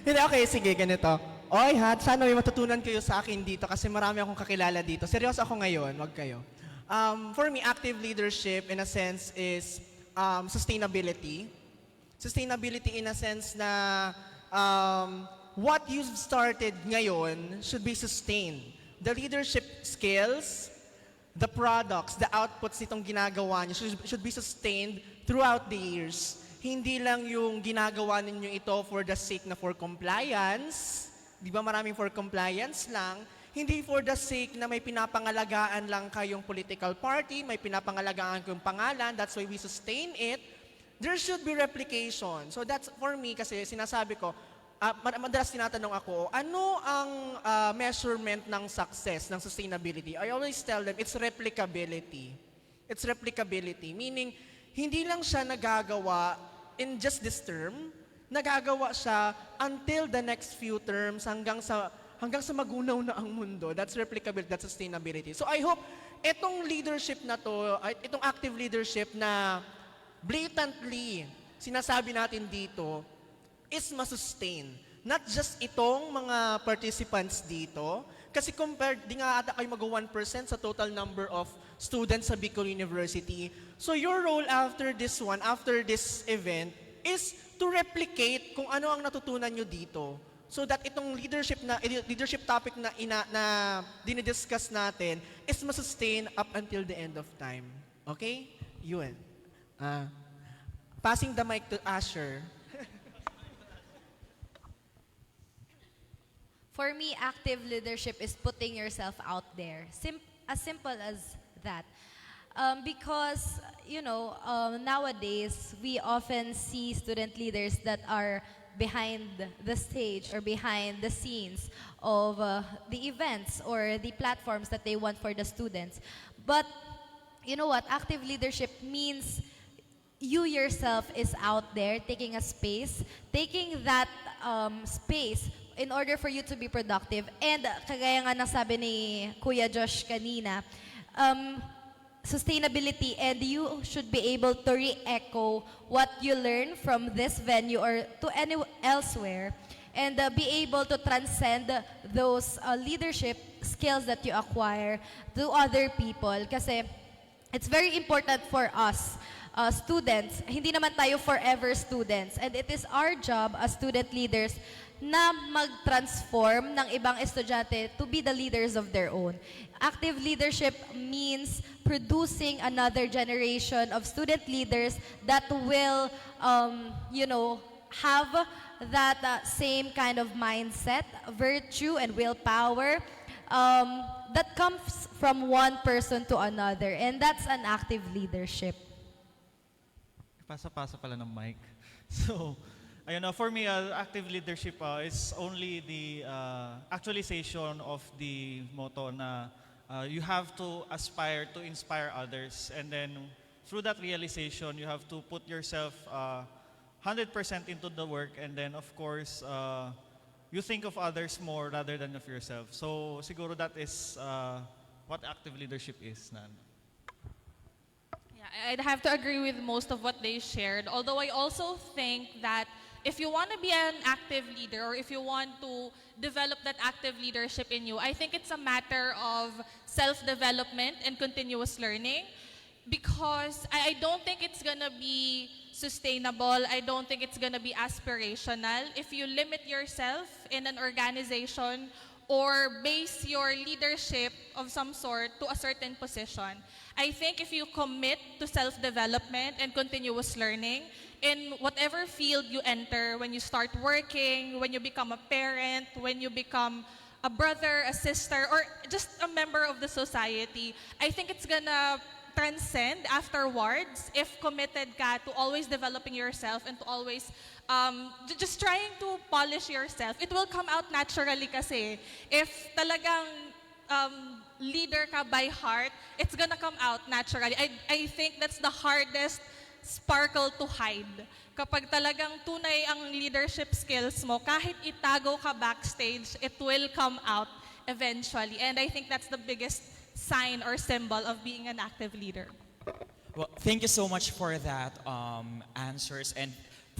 Hindi, okay, sige, ganito. Oy, sana may matutunan kayo sa akin dito kasi marami akong kakilala dito. Seryoso ako ngayon, wag kayo. For me, active leadership in a sense is sustainability. Sustainability in a sense na what you've started ngayon should be sustained. The leadership skills, the products, the outputs nitong ginagawa niyo should be sustained throughout the years. Hindi lang yung ginagawa ninyo ito for the sake na for compliance. Di ba maraming for compliance lang? Hindi for the sake na may pinapangalagaan lang kayong political party, may pinapangalagaan kayong pangalan, that's why we sustain it. There should be replication. So that's for me kasi sinasabi ko, madalas tinatanong ako, ano ang measurement ng success, ng sustainability? I always tell them, it's replicability. It's replicability. Meaning, hindi lang siya nagagawa in just this term, nagagawa siya until the next few terms hanggang sa magunaw na ang mundo. That's replicability, that's sustainability. So I hope itong leadership na to, itong active leadership na blatantly sinasabi natin dito is masustain. Not just itong mga participants dito, kasi compared, di nga ata kayo mag 1% sa total number of students sa Bicol University. So your role after this one, after this event, is to replicate kung ano ang natutunan nyo dito. So that itong leadership topic na dinidiscuss natin is masustain up until the end of time. Okay? Yun. Passing the mic to Asher. For me, active leadership is putting yourself out there. As simple as that. Because, nowadays, we often see student leaders that are behind the stage or behind the scenes of the events or the platforms that they want for the students. But, you know what? Active leadership means you yourself is out there taking a space, taking that space in order for you to be productive. And kagaya nga ng sabi ni Kuya Josh kanina, sustainability, and you should be able to re-echo what you learn from this venue or to elsewhere, and be able to transcend those leadership skills that you acquire to other people. Kasi it's very important for us, students. Hindi naman tayo forever students, and it is our job as student leaders na mag-transform ng ibang estudyante to be the leaders of their own. Active leadership means producing another generation of student leaders that will, have that same kind of mindset, virtue, and willpower that comes from one person to another. And that's an active leadership. Pasa-pasa pala ng mic. So, for me, active leadership is only the actualization of the motto na you have to aspire to inspire others, and then through that realization, you have to put yourself 100% into the work, and then of course, you think of others more rather than of yourself. So siguro that is what active leadership is. Yeah, I'd have to agree with most of what they shared, although I also think that if you want to be an active leader, or if you want to develop that active leadership in you, I think it's a matter of self-development and continuous learning, because I don't think it's going to be sustainable. I don't think it's going to be aspirational if you limit yourself in an organization or base your leadership of some sort to a certain position. I think if you commit to self-development and continuous learning, in whatever field you enter, when you start working, when you become a parent, when you become a brother, a sister, or just a member of the society, I think it's gonna transcend afterwards if committed ka to always developing yourself and to always just trying to polish yourself. It will come out naturally kasi. If talagang leader ka by heart, it's gonna come out naturally. I think that's the hardest sparkle to hide. Kapag talagang tunay ang leadership skills mo, kahit itago ka backstage, it will come out eventually. And I think that's the biggest sign or symbol of being an active leader. Well, thank you so much for that answers and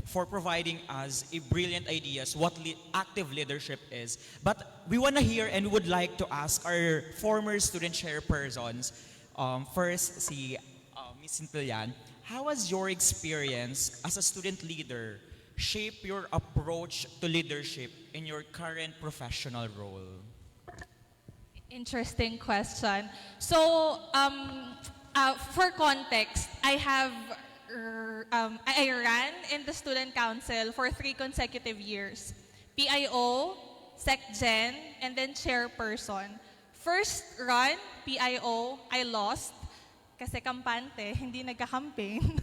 for providing us a brilliant ideas what active leadership is. But we want to hear and would like to ask our former student chairpersons. First, si Ms. Sintillan, how has your experience as a student leader shaped your approach to leadership in your current professional role? Interesting question. So, for context, I ran in the student council for 3 consecutive years. PIO, SecGen, and then chairperson. First run, PIO, I lost. Kasi kampante, hindi nagka-campaign.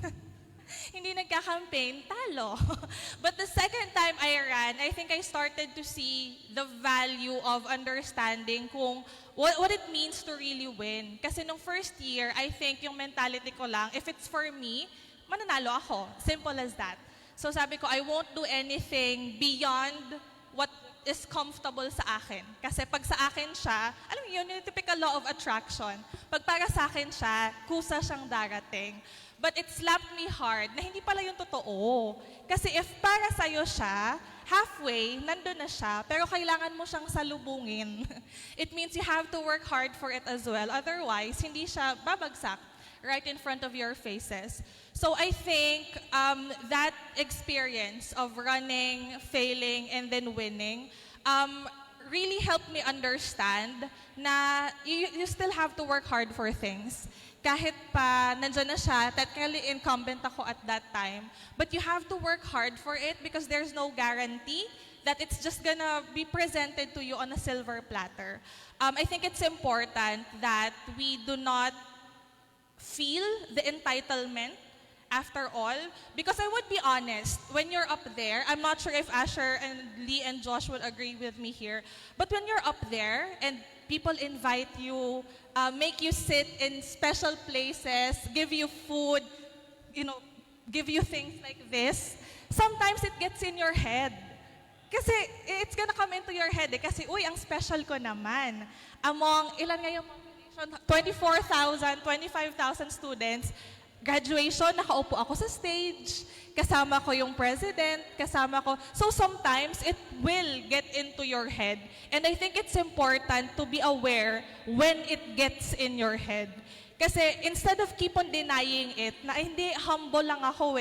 Hindi nagka-campaign, talo. But the second time I ran, I think I started to see the value of understanding kung what it means to really win. Kasi nung first year, I think yung mentality ko lang, if it's for me, mananalo ako. Simple as that. So sabi ko, I won't do anything beyond what is comfortable sa akin. Kasi pag sa akin siya, alam mo yun, yung typical law of attraction. Pag para sa akin siya, kusa siyang darating. But it slapped me hard na hindi pala yung totoo. Kasi if para sa'yo siya, halfway, nandun na siya, pero kailangan mo siyang salubungin. It means you have to work hard for it as well. Otherwise, hindi siya babagsak right in front of your faces. So I think that experience of running, failing, and then winning really helped me understand na you still have to work hard for things. Kahit pa nandyan na siya, technically incumbent ako at that time, but you have to work hard for it because there's no guarantee that it's just gonna be presented to you on a silver platter. I think it's important that we do not feel the entitlement after all, because I would be honest, when you're up there, I'm not sure if Asher and Lee and Josh would agree with me here, but when you're up there and people invite you, make you sit in special places, give you food, give you things like this, sometimes it gets in your head. Kasi it's gonna come into your head kasi, uy, ang special ko naman. Among, ilan nga yung population? 24,000, 25,000 students, graduation, nakaupo ako sa stage, kasama ko yung president, kasama ko. So sometimes, it will get into your head. And I think it's important to be aware when it gets in your head. Kasi instead of keep on denying it, na hindi, humble lang ako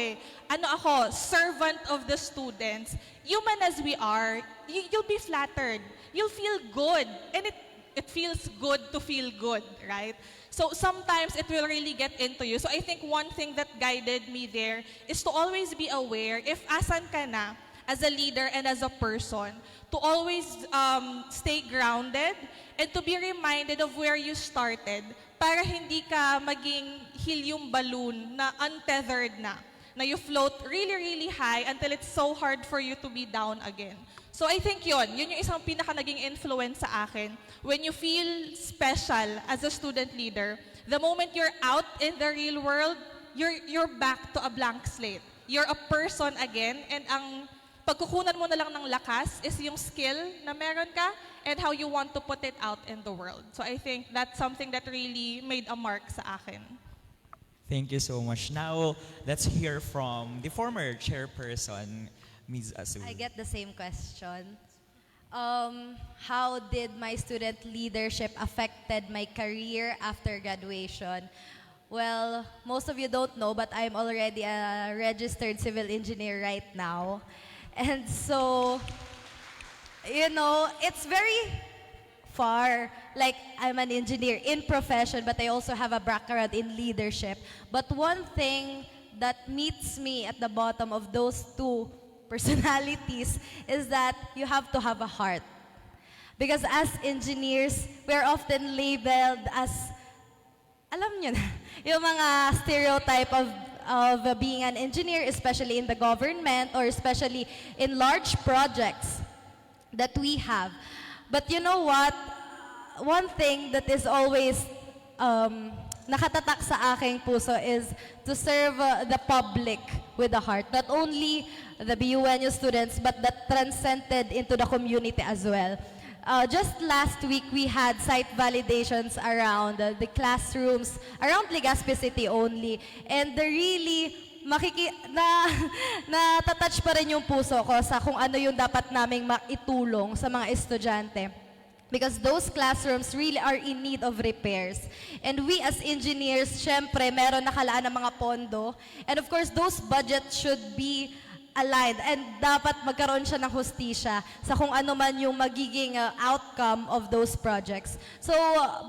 ano ako, servant of the students, human as we are, you'll be flattered. You'll feel good. And it feels good to feel good, right? So sometimes it will really get into you. So I think one thing that guided me there is to always be aware if asan ka na as a leader and as a person, to always stay grounded and to be reminded of where you started para hindi ka maging helium balloon na untethered na you float really, really high until it's so hard for you to be down again. So I think yun yung isang pinaka naging influence sa akin. When you feel special as a student leader, the moment you're out in the real world, you're back to a blank slate. You're a person again, and ang pagkukunan mo na lang ng lakas is yung skill na meron ka and how you want to put it out in the world. So I think that's something that really made a mark sa akin. Thank you so much. Now, let's hear from the former chairperson, Ms. Asu. I get the same question. How did my student leadership affected my career after graduation? Well, most of you don't know, but I'm already a registered civil engineer right now. And so, it's very far. Like, I'm an engineer in profession, but I also have a background in leadership. But one thing that meets me at the bottom of those two personalities is that you have to have a heart. Because as engineers, we're often labeled as, alam nyo na, yung mga stereotype of being an engineer, especially in the government or especially in large projects that we have. But you know what? One thing that is always nakatatak sa aking puso is to serve the public with a heart. Not only the BUNU students, but that transcended into the community as well. Just last week, we had site validations around the classrooms, around Legazpi City only. And really, natatouch pa rin yung puso ko sa kung ano yung dapat naming maitulong sa mga estudyante. Because those classrooms really are in need of repairs. And we as engineers, syempre, meron nakalaan ng mga pondo. And of course, those budgets should be aligned. And dapat magkaroon siya ng hustisya sa kung ano man yung magiging outcome of those projects. So,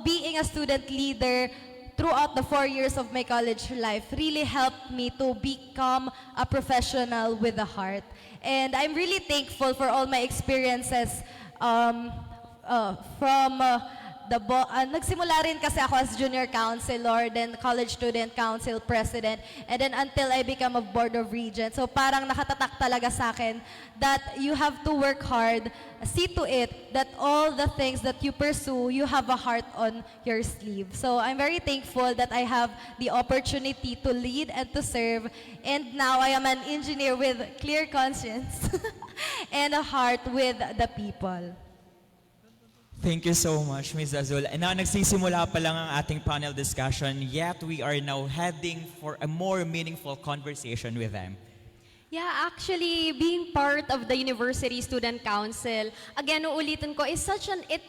being a student leader throughout the 4 years of my college life really helped me to become a professional with a heart. And I'm really thankful for all my experiences nagsimula rin kasi ako as junior counselor, then college student council president, and then until I become a board of regents. So parang nakatatak talaga sa akin that you have to work hard, see to it that all the things that you pursue, you have a heart on your sleeve. So I'm very thankful that I have the opportunity to lead and to serve, and now I am an engineer with clear conscience. and a heart with the people. Thank you so much, Ms. Azul. And now, nagsisimula pa lang ang ating panel discussion, yet we are now heading for a more meaningful conversation with them. Yeah, actually, being part of the University Student Council, again, uulitin ko, it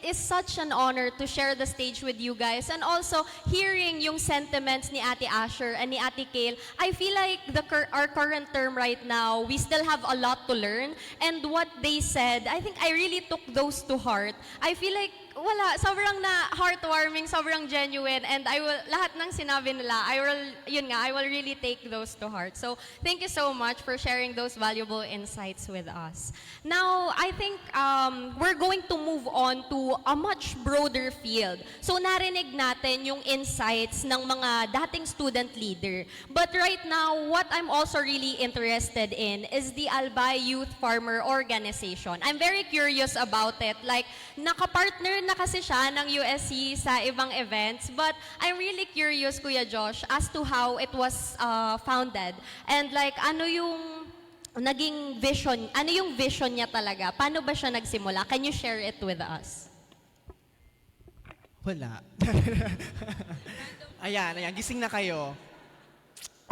is such an honor to share the stage with you guys. And also, hearing yung sentiments ni Ate Asher and ni Ate Kale, I feel like our current term right now, we still have a lot to learn. And what they said, I think I really took those to heart. I feel like sobrang na heartwarming, sobrang genuine, and lahat ng sinabi nila, I will really take those to heart. So, thank you so much for sharing those valuable insights with us. Now, I think we're going to move on to a much broader field. So, narinig natin yung insights ng mga dating student leader. But right now, what I'm also really interested in is the Albay Youth Farmer Organization. I'm very curious about it. Like, nakapartner na kasi siya ng USC sa ibang events, but I'm really curious, Kuya Josh, as to how it was founded. And like, ano yung naging vision, ano yung vision niya talaga? Paano ba siya nagsimula? Can you share it with us? Wala. ayan, gising na kayo.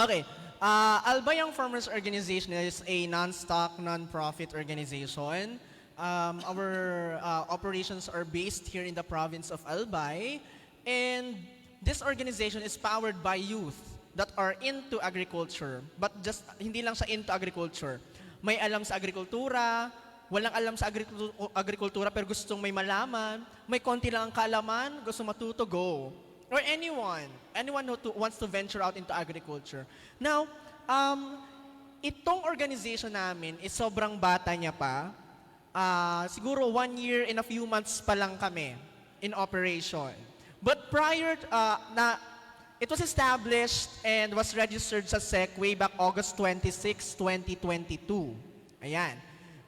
Okay. Albay Young Farmers Organization is a non-stock, non-profit organization. Our operations are based here in the province of Albay, and this organization is powered by youth that are into agriculture, but just hindi lang siya into agriculture. May alam sa agrikultura, walang alam sa agrikultura pero gustong may malaman, may konti lang ang kaalaman, gusto matuto, go. Or anyone who wants to venture out into agriculture. Now, itong organization namin is sobrang bata niya pa. Siguro 1 year and a few months pa lang kami in operation. But prior, it was established and was registered sa SEC way back August 26, 2022. Ayan.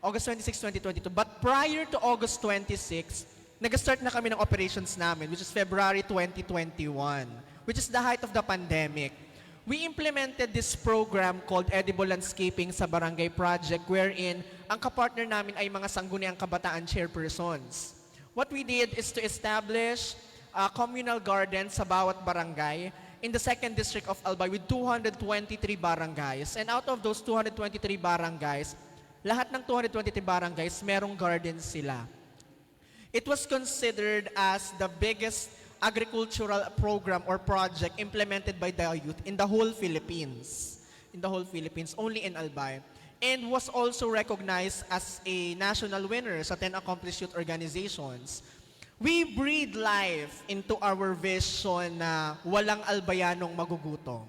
August 26, 2022. But prior to August 26, nag-start na kami ng operations namin, which is February 2021, which is the height of the pandemic. We implemented this program called Edible Landscaping sa Barangay Project, wherein ang kapartner namin ay mga sangguniang kabataan chairpersons. What we did is to establish communal gardens sa bawat barangay in the 2nd District of Albay with 223 barangays. And out of those 223 barangays, lahat ng 223 barangays, merong gardens sila. It was considered as the biggest agricultural program or project implemented by the youth in the whole Philippines. In the whole Philippines, only in Albay. And was also recognized as a national winner sa 10 Accomplished Youth Organizations. We breathe life into our vision na walang albayanong magugutom.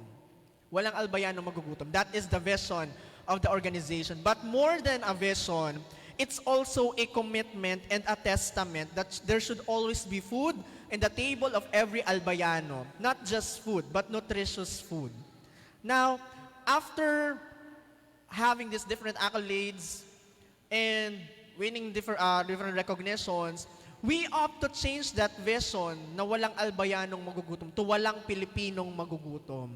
Walang albayanong magugutom. That is the vision of the organization. But more than a vision, it's also a commitment and a testament that there should always be food in the table of every albayano. Not just food, but nutritious food. Now, after having these different accolades and winning different recognitions, we opt to change that vision na walang albayanong magugutom to walang Pilipinong magugutom.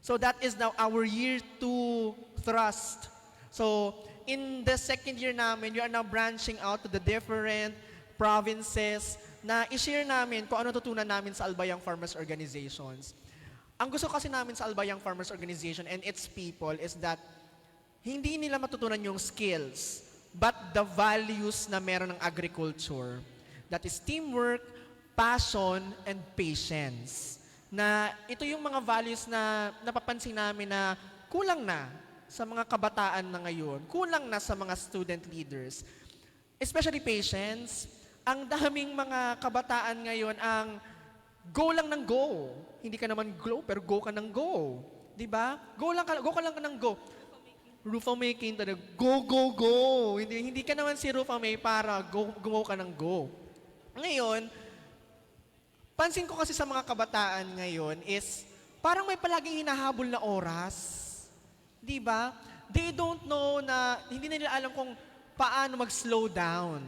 So that is now our year 2 thrust. So in the 2nd year namin, we are now branching out to the different provinces na i-share namin kung ano tutunan namin sa Albay Young Farmers Organizations. Ang gusto kasi namin sa Albay Young Farmers Organization and its people is that hindi nila matutunan yung skills, but the values na meron ng agriculture. That is teamwork, passion, and patience. Na ito yung mga values na napapansin namin na kulang na sa mga kabataan na ngayon, kulang na sa mga student leaders. Especially patience. Ang daming mga kabataan ngayon ang go lang ng go. Hindi ka naman glow, pero go ka ng go. Diba? Go ka lang ng go. Rufa May Quinta, go, go, go. Hindi ka naman si Rufa May para go ka ng go. Ngayon, pansin ko kasi sa mga kabataan ngayon is parang may palaging hinahabol na oras. Diba? They don't know na, hindi nila alam kung paano mag-slow down.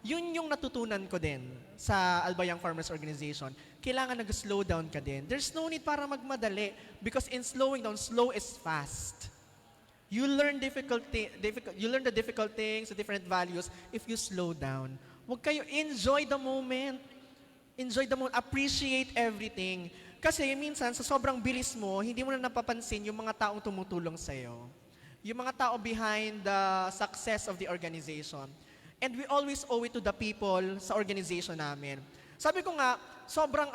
Yun yung natutunan ko din sa Albay Young Farmers Organization. Kailangan nag-slow down ka din. There's no need para magmadali because in slowing down, slow is fast. You learn you learn the difficult things, the different values if you slow down. Huwag kayo, enjoy the moment. Enjoy the moment, appreciate everything. Kasi minsan, sa sobrang bilis mo, hindi mo na napapansin yung mga taong tumutulong sa'yo. Yung mga tao behind the success of the organization. And we always owe it to the people sa organization namin. Sabi ko nga, sobrang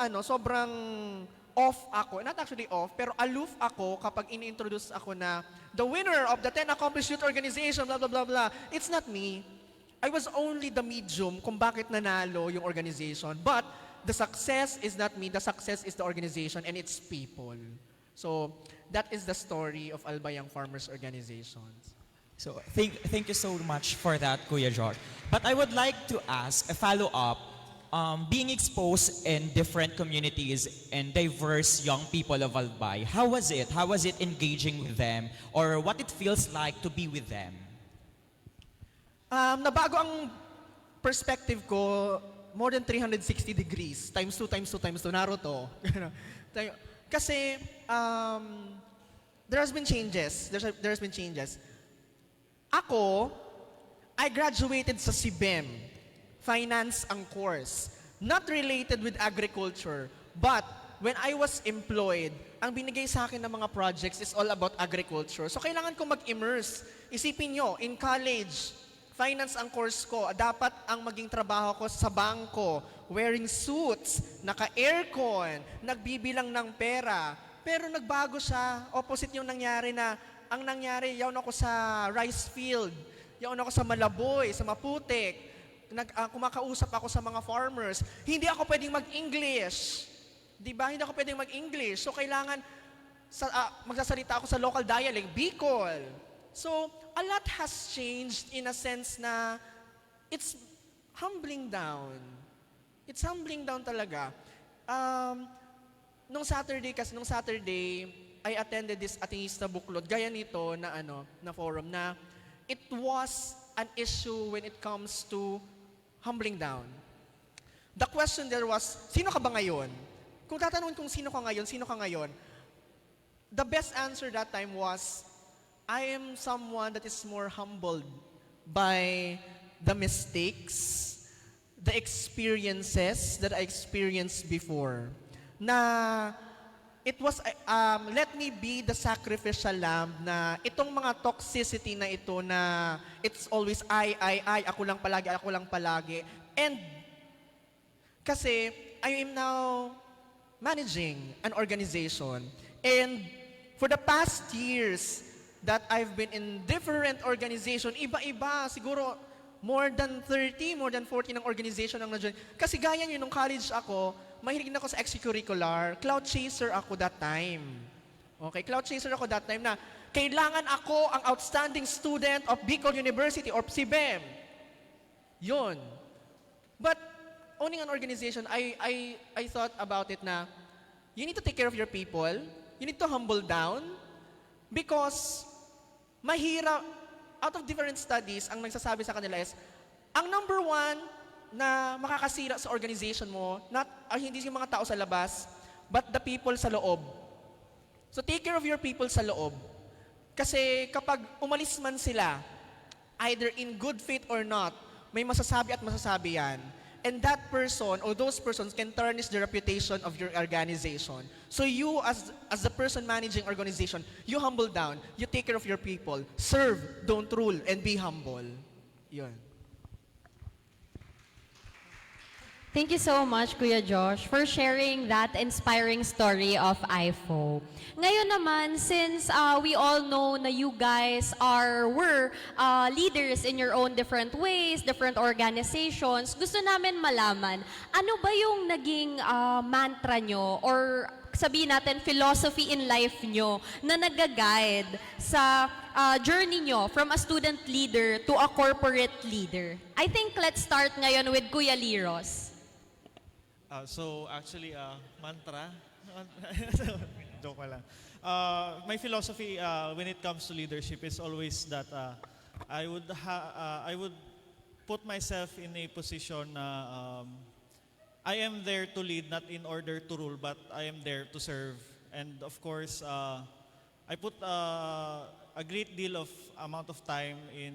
off ako, not actually off, pero aloof ako kapag ini-introduce ako na the winner of the 10 Accomplished Youth Organization, blah, blah, blah, blah. It's not me. I was only the medium kung bakit nanalo yung organization. But the success is not me, the success is the organization and its people. So that is the story of Albayang Farmers Organizations. So thank you so much for that, Kuya George. But I would like to ask a follow-up. Being exposed in different communities and diverse young people of Albay, how was it? How was it engaging with them? Or what it feels like to be with them? Nabago ang perspective ko more than 360 degrees. Times 2, times 2, times 2. Naruto. Kasi there has been changes. There has been changes. Ako, I graduated sa CBEM. Finance ang course. Not related with agriculture. But when I was employed, ang binigay sa akin ng mga projects is all about agriculture. So kailangan ko mag-immerse. Isipin nyo, in college, finance ang course ko. Dapat ang maging trabaho ko sa bangko, wearing suits, naka-aircon, nagbibilang ng pera. Pero nagbago siya. Opposite yung nangyari na, ang nangyari, yaon ako sa rice field, yaon ako sa Malaboy, sa Maputik, kumakausap ako sa mga farmers. Hindi ako pwedeng mag-English. Diba? Hindi ako pwedeng mag-English. So, kailangan magsasalita ako sa local dialect, Bicol. So, a lot has changed in a sense na it's humbling down. It's humbling down talaga. Nung Saturday, I attended this Atingista Buklod, gaya nito na forum na it was an issue when it comes to humbling down. The question there was, sino ka ba ngayon? Kung tatanungin kung sino ka ngayon, the best answer that time was, I am someone that is more humbled by the mistakes, the experiences that I experienced before. Na it was, let me be the sacrificial lamb na itong mga toxicity na ito na it's always ako lang palagi. And kasi I am now managing an organization. And for the past years that I've been in different organization, iba-iba, siguro more than 30, more than 40 ng organization ang nandiyan. Kasi gaya nyo, nung college ako, mahilig na ako sa extracurricular. Cloud chaser ako that time. Okay, cloud chaser ako that time na kailangan ako ang outstanding student of Bicol University or CBEM. Yun. But owning an organization, I thought about it na you need to take care of your people. You need to humble down because mahirap, out of different studies, ang nagsasabi sa kanila is, ang number one na makakasira sa organization mo, hindi yung mga tao sa labas, but the people sa loob. So take care of your people sa loob. Kasi kapag umalis man sila, either in good faith or not, may masasabi at masasabi yan. And that person or those persons can tarnish the reputation of your organization. So you as the person managing organization, you humble down, you take care of your people, serve, don't rule, and be humble. Yun. Thank you so much, Kuya Josh, for sharing that inspiring story of IFO. Ngayon naman, since we all know na you guys were leaders in your own different ways, different organizations, gusto namin malaman, ano ba yung naging mantra nyo or sabihin natin philosophy in life nyo na nag-guide sa journey nyo from a student leader to a corporate leader? I think let's start ngayon with Kuya Liros. So actually, mantra. Joke lang. My philosophy when it comes to leadership is always that I would put myself in a position na I am there to lead, not in order to rule, but I am there to serve. And of course, I put a great deal of amount of time in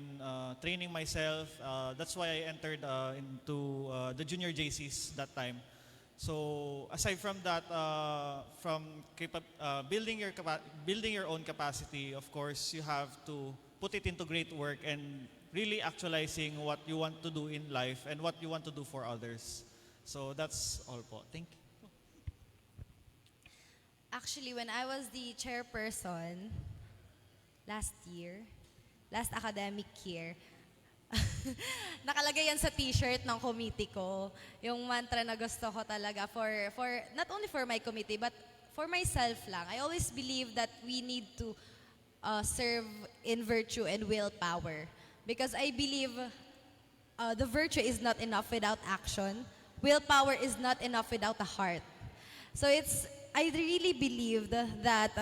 training myself. That's why I entered into the junior JCs that time. So aside from that, building your own capacity, of course, you have to put it into great work and really actualizing what you want to do in life and what you want to do for others. So that's all po. Thank you. Actually, when I was the chairperson last academic year, nakalagay yan sa t-shirt ng committee ko. Yung mantra na gusto ko talaga for not only for my committee, but for myself lang. I always believe that we need to serve in virtue and willpower. Because I believe the virtue is not enough without action. Willpower is not enough without a heart. So I really believe that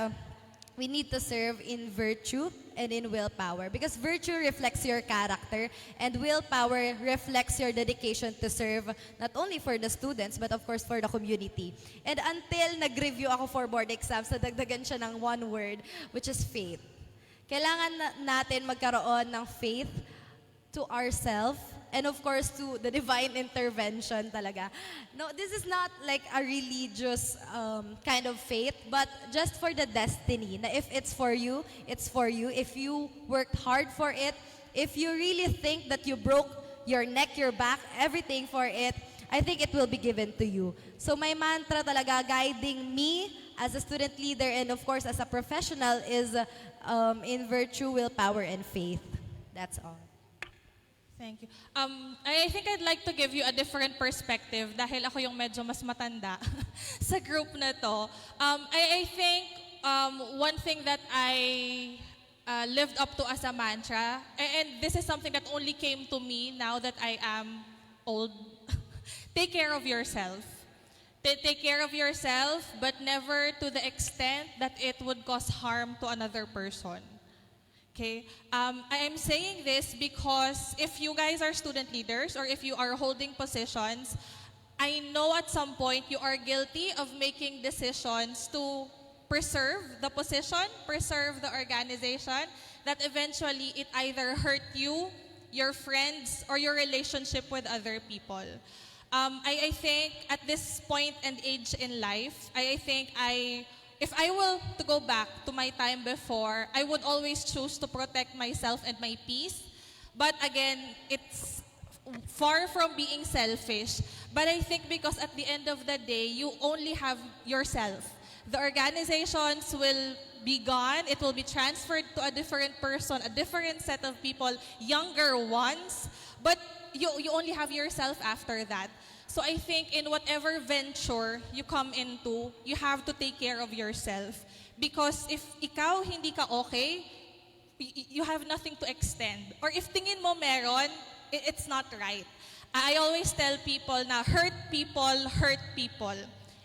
we need to serve in virtue and in willpower. Because virtue reflects your character and willpower reflects your dedication to serve not only for the students but of course for the community. And until nag-review ako for board exams, nadagdagan siya ng one word, which is faith. Kailangan natin magkaroon ng faith to ourselves and of course to the divine intervention talaga. No, this is not like a religious kind of faith, but just for the destiny. Na if it's for you, it's for you. If you worked hard for it, if you really think that you broke your neck, your back, everything for it, I think it will be given to you. So my mantra talaga guiding me as a student leader and of course as a professional is in virtue, willpower, and faith. That's all. Thank you. I think I'd like to give you a different perspective dahil ako yung medyo mas matanda sa group na to. I think one thing that I lived up to as a mantra, and this is something that only came to me now that I am old, take care of yourself. Take care of yourself, but never to the extent that it would cause harm to another person. Okay, I am saying this because if you guys are student leaders or if you are holding positions, I know at some point you are guilty of making decisions to preserve the position, preserve the organization, that eventually it either hurt you, your friends, or your relationship with other people. I think at this point and age in life, I think if I were to go back to my time before, I would always choose to protect myself and my peace. But again, it's far from being selfish. But I think because at the end of the day, you only have yourself. The organizations will be gone. It will be transferred to a different person, a different set of people, younger ones. But you only have yourself after that. So I think in whatever venture you come into, you have to take care of yourself. Because if ikaw hindi ka okay, you have nothing to extend. Or if tingin mo meron, it's not right. I always tell people na hurt people.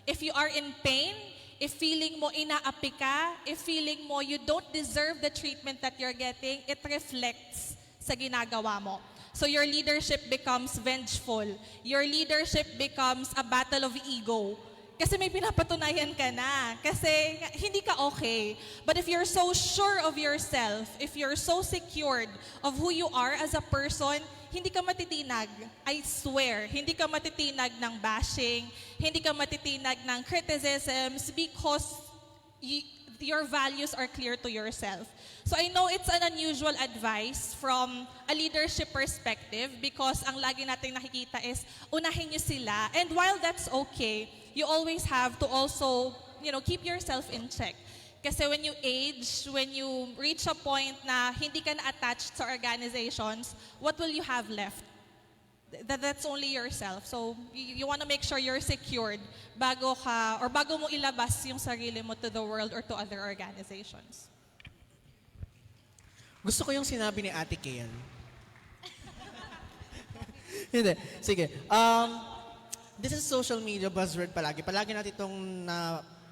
If you are in pain, if feeling mo inaapi ka, if feeling mo you don't deserve the treatment that you're getting, it reflects sa ginagawa mo. So your leadership becomes vengeful. Your leadership becomes a battle of ego. Kasi may pinapatunayan ka na. Kasi hindi ka okay. But if you're so sure of yourself, if you're so secured of who you are as a person, hindi ka matitinag. I swear, hindi ka matitinag ng bashing, hindi ka matitinag ng criticisms because your values are clear to yourself. So I know it's an unusual advice from a leadership perspective because ang lagi nating nakikita is unahin niyo sila. And while that's okay, you always have to also, keep yourself in check. Kasi when you age, when you reach a point na hindi ka na attached sa organizations, what will you have left? That's only yourself. So you want to make sure you're secured bago mo ilabas yung sarili mo to the world or to other organizations. Gusto ko yung sinabi ni Ate Kian. Hindi. Sige. This is social media buzzword palagi. Palagi natin itong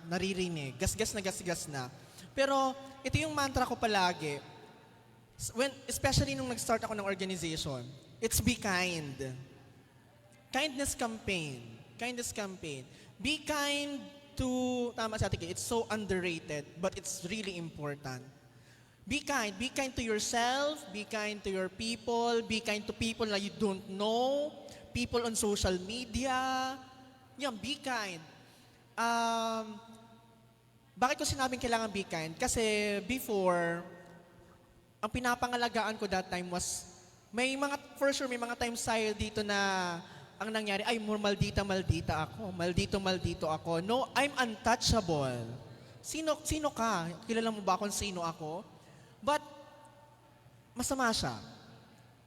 naririnig. Gasgas na. Pero ito yung mantra ko palagi. Especially nung nag-start ako ng organization, it's be kind. Kindness campaign. Be kind to, tama si Ate Kian, it's so underrated, but it's really important. Be kind. Be kind to yourself. Be kind to your people. Be kind to people na you don't know. People on social media. Yan, be kind. Bakit ko sinabing kailangan be kind? Kasi before, ang pinapangalagaan ko that time was, for sure, may mga times tayo dito na ang nangyari, ay, maldita ako. Maldito ako. No, I'm untouchable. Sino ka? Kilala mo ba kung sino ako? But, masama siya.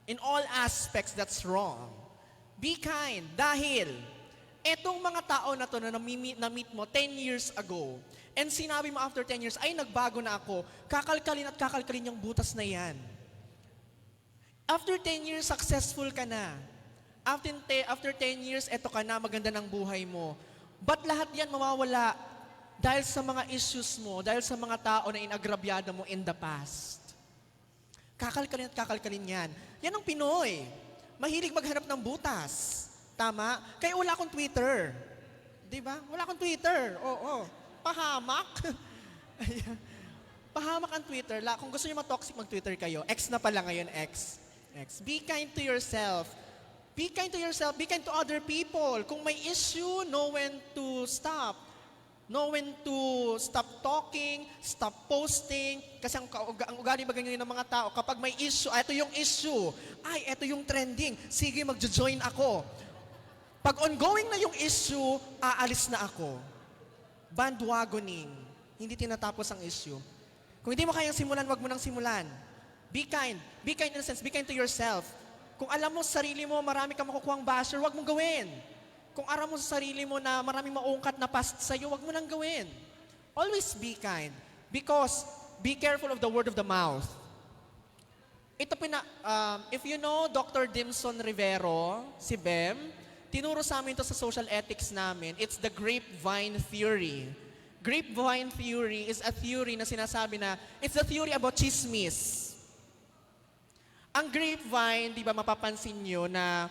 In all aspects, that's wrong. Be kind. Dahil, etong mga tao na to na na-meet mo 10 years ago, and sinabi mo after 10 years, ay, nagbago na ako, kakalkalin yung butas na yan. After 10 years, successful ka na. After 10 years, eto ka na, maganda ng buhay mo. But lahat yan mawawala dahil sa mga issues mo, dahil sa mga tao na inagrabyado mo in the past. Kakalkalin yan. Yan ang Pinoy. Mahilig maghanap ng butas. Tama? Kaya wala akong Twitter. Diba? Wala akong Twitter. Oo. Pahamak. Pahamak ang Twitter. Kung gusto niyo ma-toxic, mag-Twitter kayo. X na pala ngayon, X. Be kind to yourself. Be kind to yourself. Be kind to other people. Kung may issue, know when to stop. Know when to stop talking, stop posting. Kasi ang ugali ba ganyan ng mga tao, kapag may issue, ito yung issue. Ay, ito yung trending. Sige, magjo-join ako. Pag ongoing na yung issue, aalis na ako. Bandwagoning. Hindi tinatapos ang issue. Kung hindi mo kayang simulan, wag mo nang simulan. Be kind. Be kind in a sense. Be kind to yourself. Kung alam mo sa sarili mo, marami kang makukuhang basher, wag mong gawin. Kung aram mo sa sarili mo na maraming maungkat na past sa'yo, wag mo nang gawin. Always be kind. Because, be careful of the word of the mouth. If you know Dr. Dimson Rivero, si Bem, tinuro sa amin ito sa social ethics namin. It's the grapevine theory. Grapevine theory is a theory na sinasabi na, it's a theory about chismis. Ang grapevine, di ba mapapansin nyo na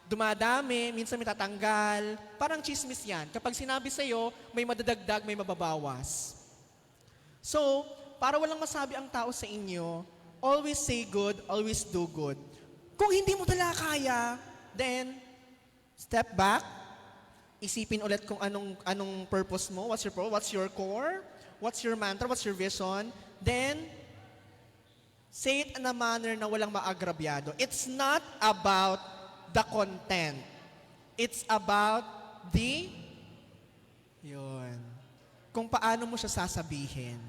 dumadami, minsan may tatanggal. Parang chismis yan. Kapag sinabi sa'yo, may madadagdag, may mababawas. So, para walang masabi ang tao sa inyo, always say good, always do good. Kung hindi mo talaga kaya, then, step back, isipin ulit kung anong purpose mo, what's your core, what's your mantra, what's your vision, then, say it in a manner na walang maagrabyado. It's not about the content. It's about kung paano mo siya sasabihin.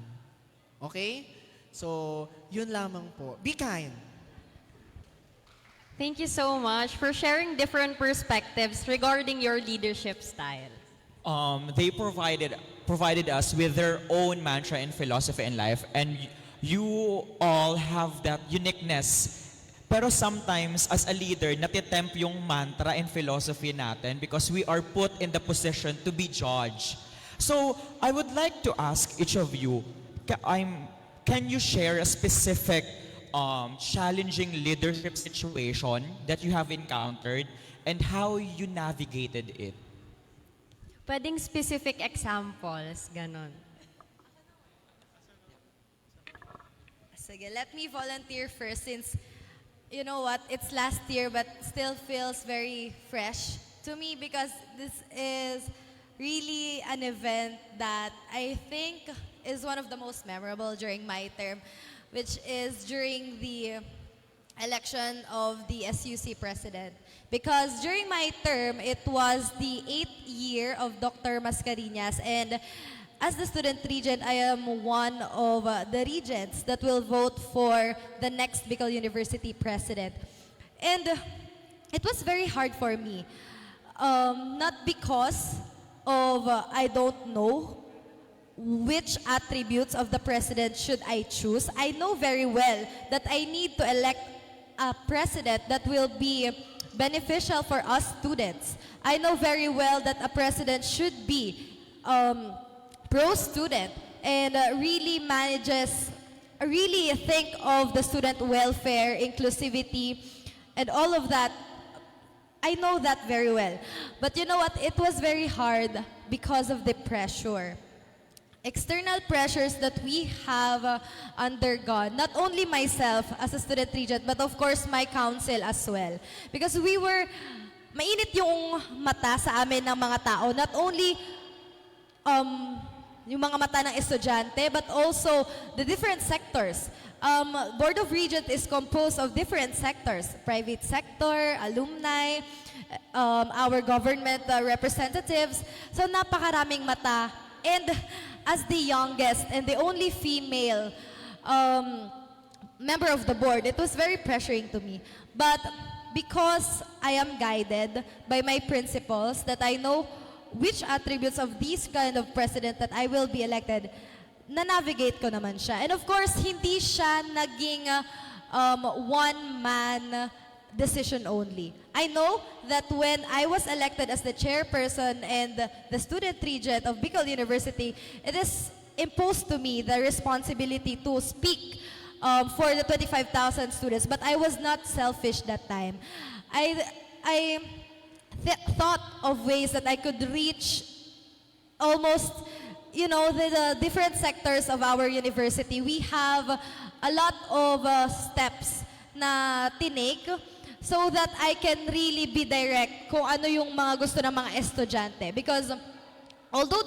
Okay? So, yun lamang po. Be kind. Thank you so much for sharing different perspectives regarding your leadership style. They provided us with their own mantra and philosophy in life, and you all have that uniqueness. Pero sometimes, as a leader, natitempt yung mantra and philosophy natin because we are put in the position to be judged. So, I would like to ask each of you, can you share a specific challenging leadership situation that you have encountered and how you navigated it? Pwedeng specific examples, ganon. Sige, let me volunteer first since you know what, it's last year but still feels very fresh to me because this is really an event that I think is one of the most memorable during my term, which is during the election of the SUC president. Because during my term, it was the 8th year of Dr. Mascareñas, and as the student regent, I am one of the regents that will vote for the next Bicol University president. And it was very hard for me. Not because of I don't know which attributes of the president should I choose. I know very well that I need to elect a president that will be beneficial for us students. I know very well that a president should be pro-student and really think of the student welfare, inclusivity, and all of that. I know that very well. But you know what? It was very hard because of the pressure. external pressures that we have undergone, not only myself as a student regent, but of course my council as well. Because mainit yung mata sa amin ng mga tao, not only yung mga mata ng estudyante, but also the different sectors. Board of Regents is composed of different sectors, private sector, alumni, our government representatives. So napakaraming mata. And as the youngest and the only female member of the board, it was very pressuring to me. But because I am guided by my principles, that I know which attributes of these kind of president that I will be elected, na-navigate ko naman siya. And of course, hindi siya naging one-man decision only. I know that when I was elected as the chairperson and the student regent of Bicol University, it is imposed to me the responsibility to speak for the 25,000 students. But I was not selfish that time. I thought of ways that I could reach almost, the different sectors of our university. We have a lot of steps na tinake so that I can really be direct kung ano yung mga gusto ng mga estudyante. Because although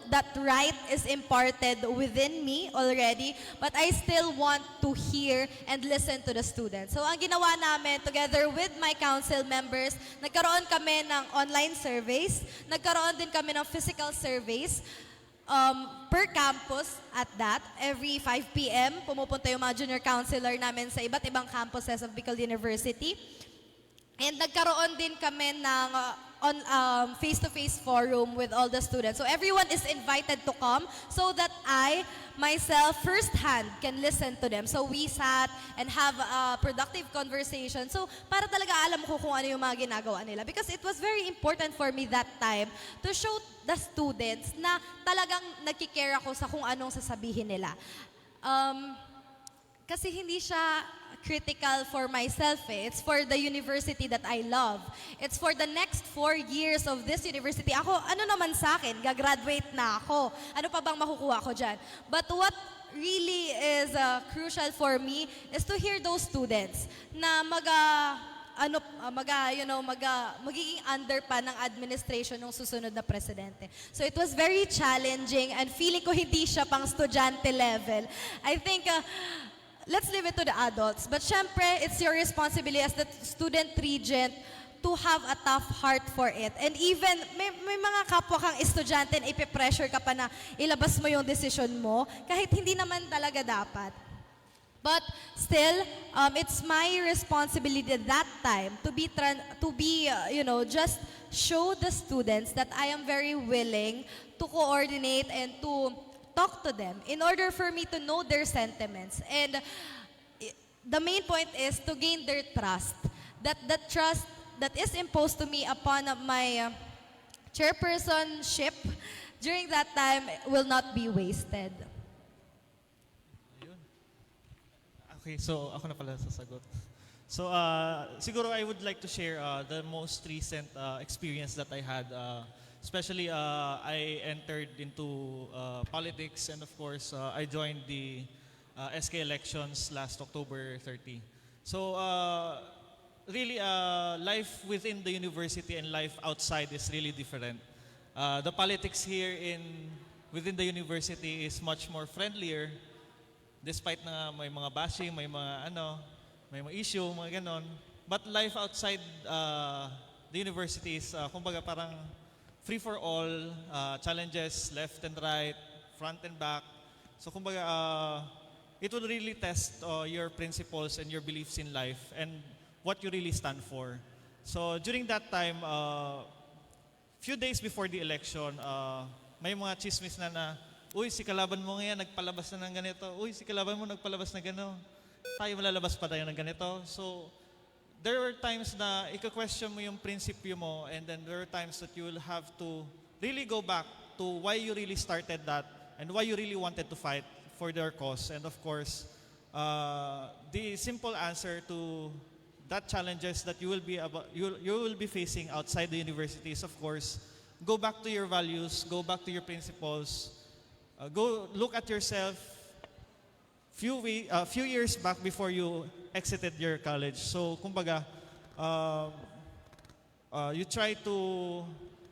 that right is imparted within me already, but I still want to hear and listen to the students. So ang ginawa namin, together with my council members, nagkaroon kami ng online surveys, nagkaroon din kami ng physical surveys, per campus at that. Every 5 p.m., pumupunta yung mga junior counselor namin sa iba't ibang campuses of Bicol University. And nagkaroon din kami ng face-to-face forum with all the students. So everyone is invited to come so that I, myself, firsthand can listen to them. So we sat and have a productive conversation. So para talaga alam ko kung ano yung mga ginagawa nila. Because it was very important for me that time to show the students na talagang nagkikare ako sa kung anong sasabihin nila. Kasi hindi siya critical for myself It's for the university that I love. It's for the next 4 years of this university. Ako, ano naman sa akin? Gagraduate na ako. Ano pa bang makukuha ko dyan? But what really is crucial for me is to hear those students na magiging under pa ng administration ng susunod na presidente. So it was very challenging and feeling ko hindi siya pang estudyante level. I think let's leave it to the adults. But syempre, it's your responsibility as the student regent to have a tough heart for it. And even, may mga kapwa kang estudyante na ipipressure ka pa na ilabas mo yung decision mo, kahit hindi naman talaga dapat. But still, it's my responsibility at that time to just show the students that I am very willing to coordinate and to talk to them in order for me to know their sentiments. And the main point is to gain their trust. That trust that is imposed to me upon my chairpersonship during that time will not be wasted. Okay, so ako na pala sasagot. So siguro I would like to share the most recent experience that I had. Especially, I entered into politics, and of course, I joined the SK elections last October 30. So, really, life within the university and life outside is really different. The politics here within the university is much more friendlier, despite na may mga bashing, may mga issue, mga ganon. But life outside the university is, kumbaga parang free for all, challenges left and right, front and back. So kumbaga, it will really test your principles and your beliefs in life and what you really stand for. So during that time, few days before the election, may mga chismis na, uy, si kalaban mo ngayon nagpalabas na ng ganito. Uy, si kalaban mo nagpalabas na gano'n. Tayo malalabas pa tayo ng ganito. So, there were times na ika-question mo yung prinsipyo mo, and then there are times that you will have to really go back to why you really started that and why you really wanted to fight for their cause. And of course, the simple answer to that challenges that you will be facing outside the university is, of course, go back to your values, go back to your principles, go look at yourself few years back before you exited your college. So, kumbaga, you try to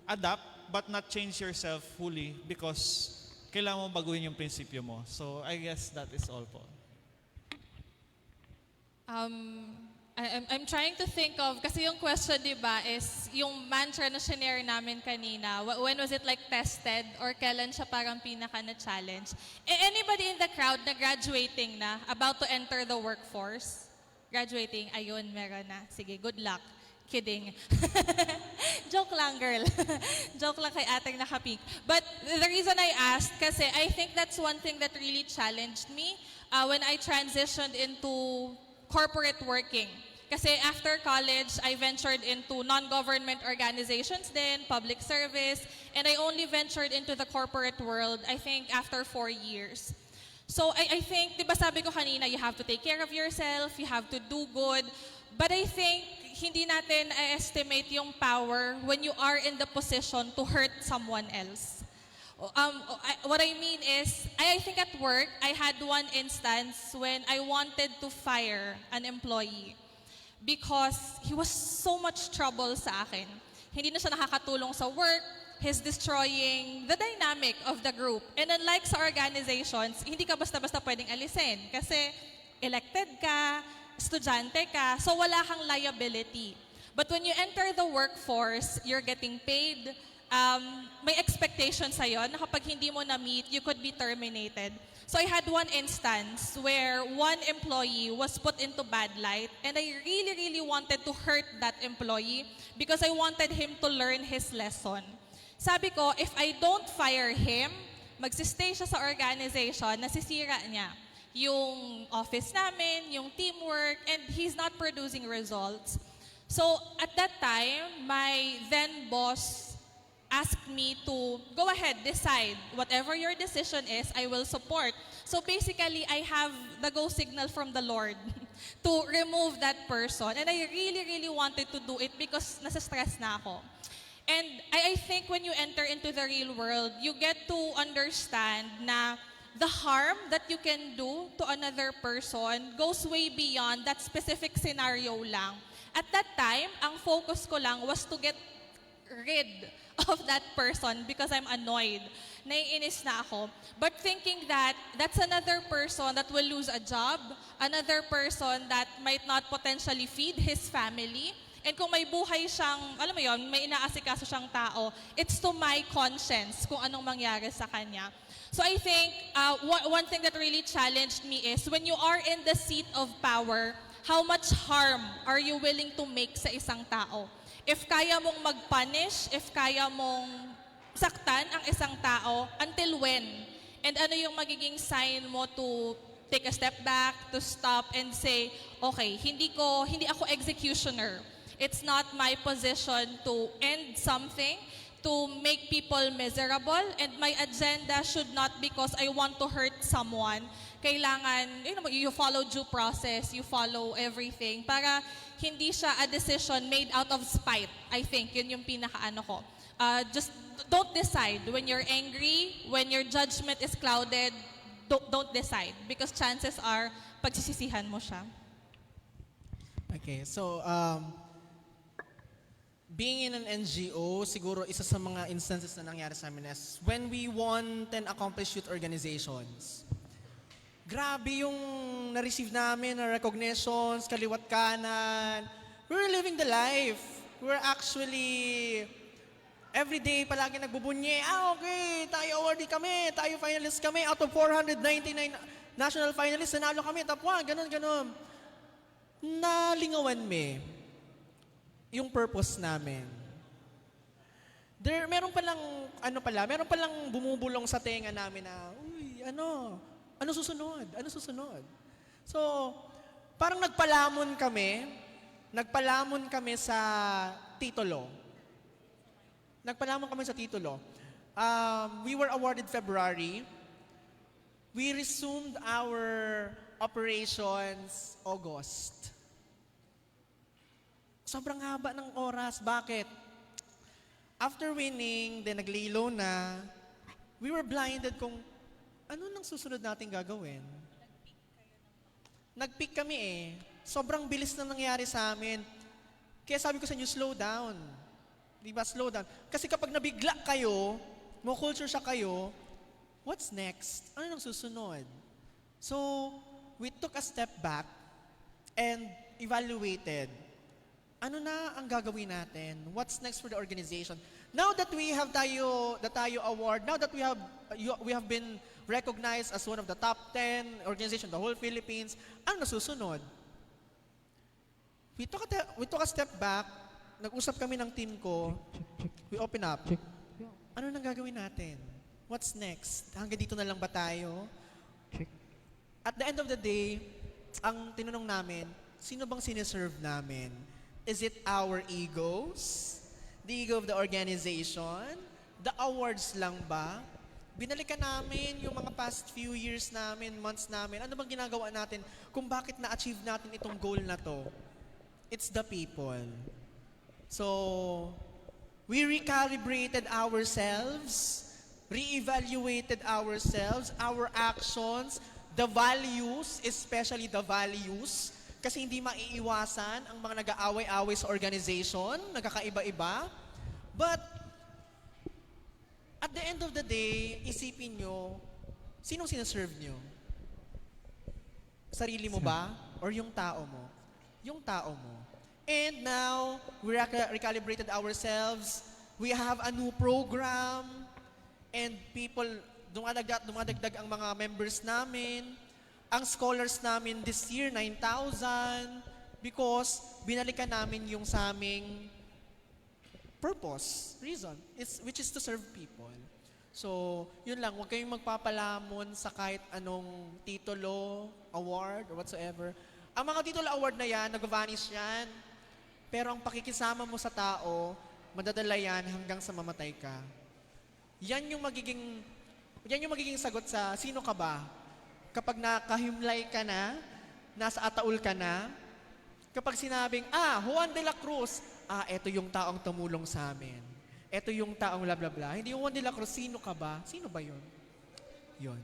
adapt but not change yourself fully because kailangan mo baguhin yung prinsipyo mo. So, I guess that is all po. I'm trying to think of, kasi yung question, di ba, is yung mantra na shinare namin kanina. When was it like tested or kailan siya parang pinaka na-challenge? Anybody in the crowd na graduating na, about to enter the workforce? Graduating, ayun, meron na. Sige, good luck. Kidding. Joke lang, girl. Joke lang kay ating nakapink. But the reason I asked, kasi I think that's one thing that really challenged me when I transitioned into corporate working. Kasi after college, I ventured into non-government organizations then, public service, and I only ventured into the corporate world, I think, after 4 years. So I think, di ba sabi ko kanina, you have to take care of yourself, you have to do good, but I think hindi natin estimate yung power when you are in the position to hurt someone else. What I mean is, I think at work, I had one instance when I wanted to fire an employee because he was so much trouble sa akin. Hindi na siya nakakatulong sa work, he's destroying the dynamic of the group. And unlike sa organizations, hindi ka basta-basta pwedeng alisin kasi elected ka, estudyante ka, so wala kang liability. But when you enter the workforce, you're getting paid, may expectation sa'yo na kapag hindi mo na-meet, you could be terminated. So I had one instance where one employee was put into bad light and I really, really wanted to hurt that employee because I wanted him to learn his lesson. Sabi ko, if I don't fire him, magsistay siya sa organization, nasisira niya yung office namin, yung teamwork, and he's not producing results. So at that time, my then boss asked me to go ahead, decide. Whatever your decision is, I will support. So basically, I have the go signal from the Lord to remove that person. And I really, really wanted to do it because nasa-stress na ako. And I think when you enter into the real world, you get to understand na the harm that you can do to another person goes way beyond that specific scenario lang. At that time, ang focus ko lang was to get rid of that person because I'm annoyed. Naiinis na ako. But thinking that that's another person that will lose a job, another person that might not potentially feed his family, and kung may buhay siyang, alam mo yon, may inaasikaso siyang tao, it's to my conscience kung anong mangyari sa kanya. So I think one thing that really challenged me is when you are in the seat of power, how much harm are you willing to make sa isang tao? If kaya mong mag-punish, if kaya mong saktan ang isang tao, until when? And ano yung magiging sign mo to take a step back, to stop and say, okay, hindi ako executioner. It's not my position to end something, to make people miserable, and my agenda should not because I want to hurt someone. Kailangan, you follow due process, you follow everything para hindi siya a decision made out of spite. I think yun yung pinakaano ko. Just don't decide when you're angry, when your judgment is clouded, don't decide because chances are pagsisisihan mo siya. Okay, so being in an NGO, siguro isa sa mga instances na nangyari sa amin is when we won 10 accomplished youth organizations. Grabe yung na-receive namin na recognitions, kaliwat kanan. We were living the life. We were actually, every day palagi nagbubunye, okay, tayo awardee kami, tayo finalists kami, out of 499 national finalists, nanalo kami, top 1, ganun. Nalingawan me yung purpose namin. Meron palang bumubulong sa tenga namin na, ano susunod? So, parang nagpalamon kami sa titulo. We were awarded February. We resumed our operations August. Sobrang haba ng oras. Bakit? After winning, then naglilo na, we were blinded kung ano nang susunod natin gagawin? Nag-pick kami eh. Sobrang bilis na nangyari sa amin. Kaya sabi ko sa inyo, slow down. Di ba? Slow down. Kasi kapag nabigla kayo, mo culture siya kayo, what's next? Ano nang susunod? So, we took a step back and evaluated. Ano na ang gagawin natin? What's next for the organization? Now that we have the Tayo Award, now that we have been recognized as one of the top 10 organizations in the whole Philippines, ano nasusunod? We took a step back, nag-usap kami ng team ko, we open up. Ano nang gagawin natin? What's next? Hanggang dito na lang ba tayo? At the end of the day, ang tinanong namin, sino bang siniserve namin? Is it our egos? The ego of the organization? The awards lang ba? Binalikan namin yung mga past few years namin, months namin. Ano bang ginagawa natin kung bakit na-achieve natin itong goal na to? It's the people. So, we recalibrated ourselves, re-evaluated ourselves, our actions, the values, especially the values, kasi hindi maiiwasan ang mga nag-aaway-away sa organization, nagkakaiba-iba. But, at the end of the day, isipin nyo, sinong sinaserve nyo? Sarili mo ba? Or yung tao mo? Yung tao mo. And now, we recalibrated ourselves. We have a new program. And people, dumadagdag ang mga members namin. Ang scholars namin this year, 9,000. Because binalikan namin yung sa aming purpose, reason, which is to serve people. So, yun lang. Huwag kayong magpapalamon sa kahit anong titulo, award, or whatsoever. Ang mga titulo award na yan, nag-vanish yan. Pero ang pakikisama mo sa tao, madadala yan hanggang sa mamatay ka. Yan yung magiging sagot sa sino ka ba? Kapag nakahimlay ka na, nasa ataul ka na, kapag sinabing, Juan de la Cruz, eto yung taong tumulong sa amin. Eto yung taong bla bla bla. Hindi yung Juan de la Cruz, sino ka ba? Sino ba yun? Yun.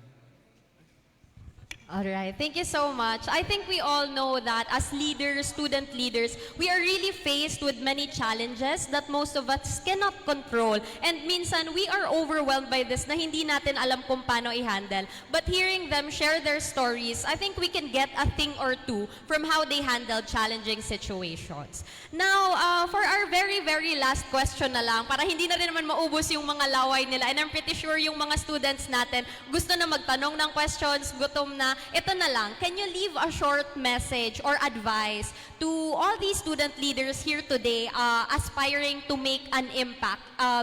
All right, thank you so much. I think we all know that as leaders, student leaders, we are really faced with many challenges that most of us cannot control. And minsan, we are overwhelmed by this na hindi natin alam kung paano i-handle. But hearing them share their stories, I think we can get a thing or two from how they handle challenging situations. Now, for our very, very last question na lang, para hindi na rin naman maubos yung mga laway nila, and I'm pretty sure yung mga students natin gusto na magtanong ng questions, gutom na. Ito na lang, can you leave a short message or advice to all these student leaders here today aspiring to make an impact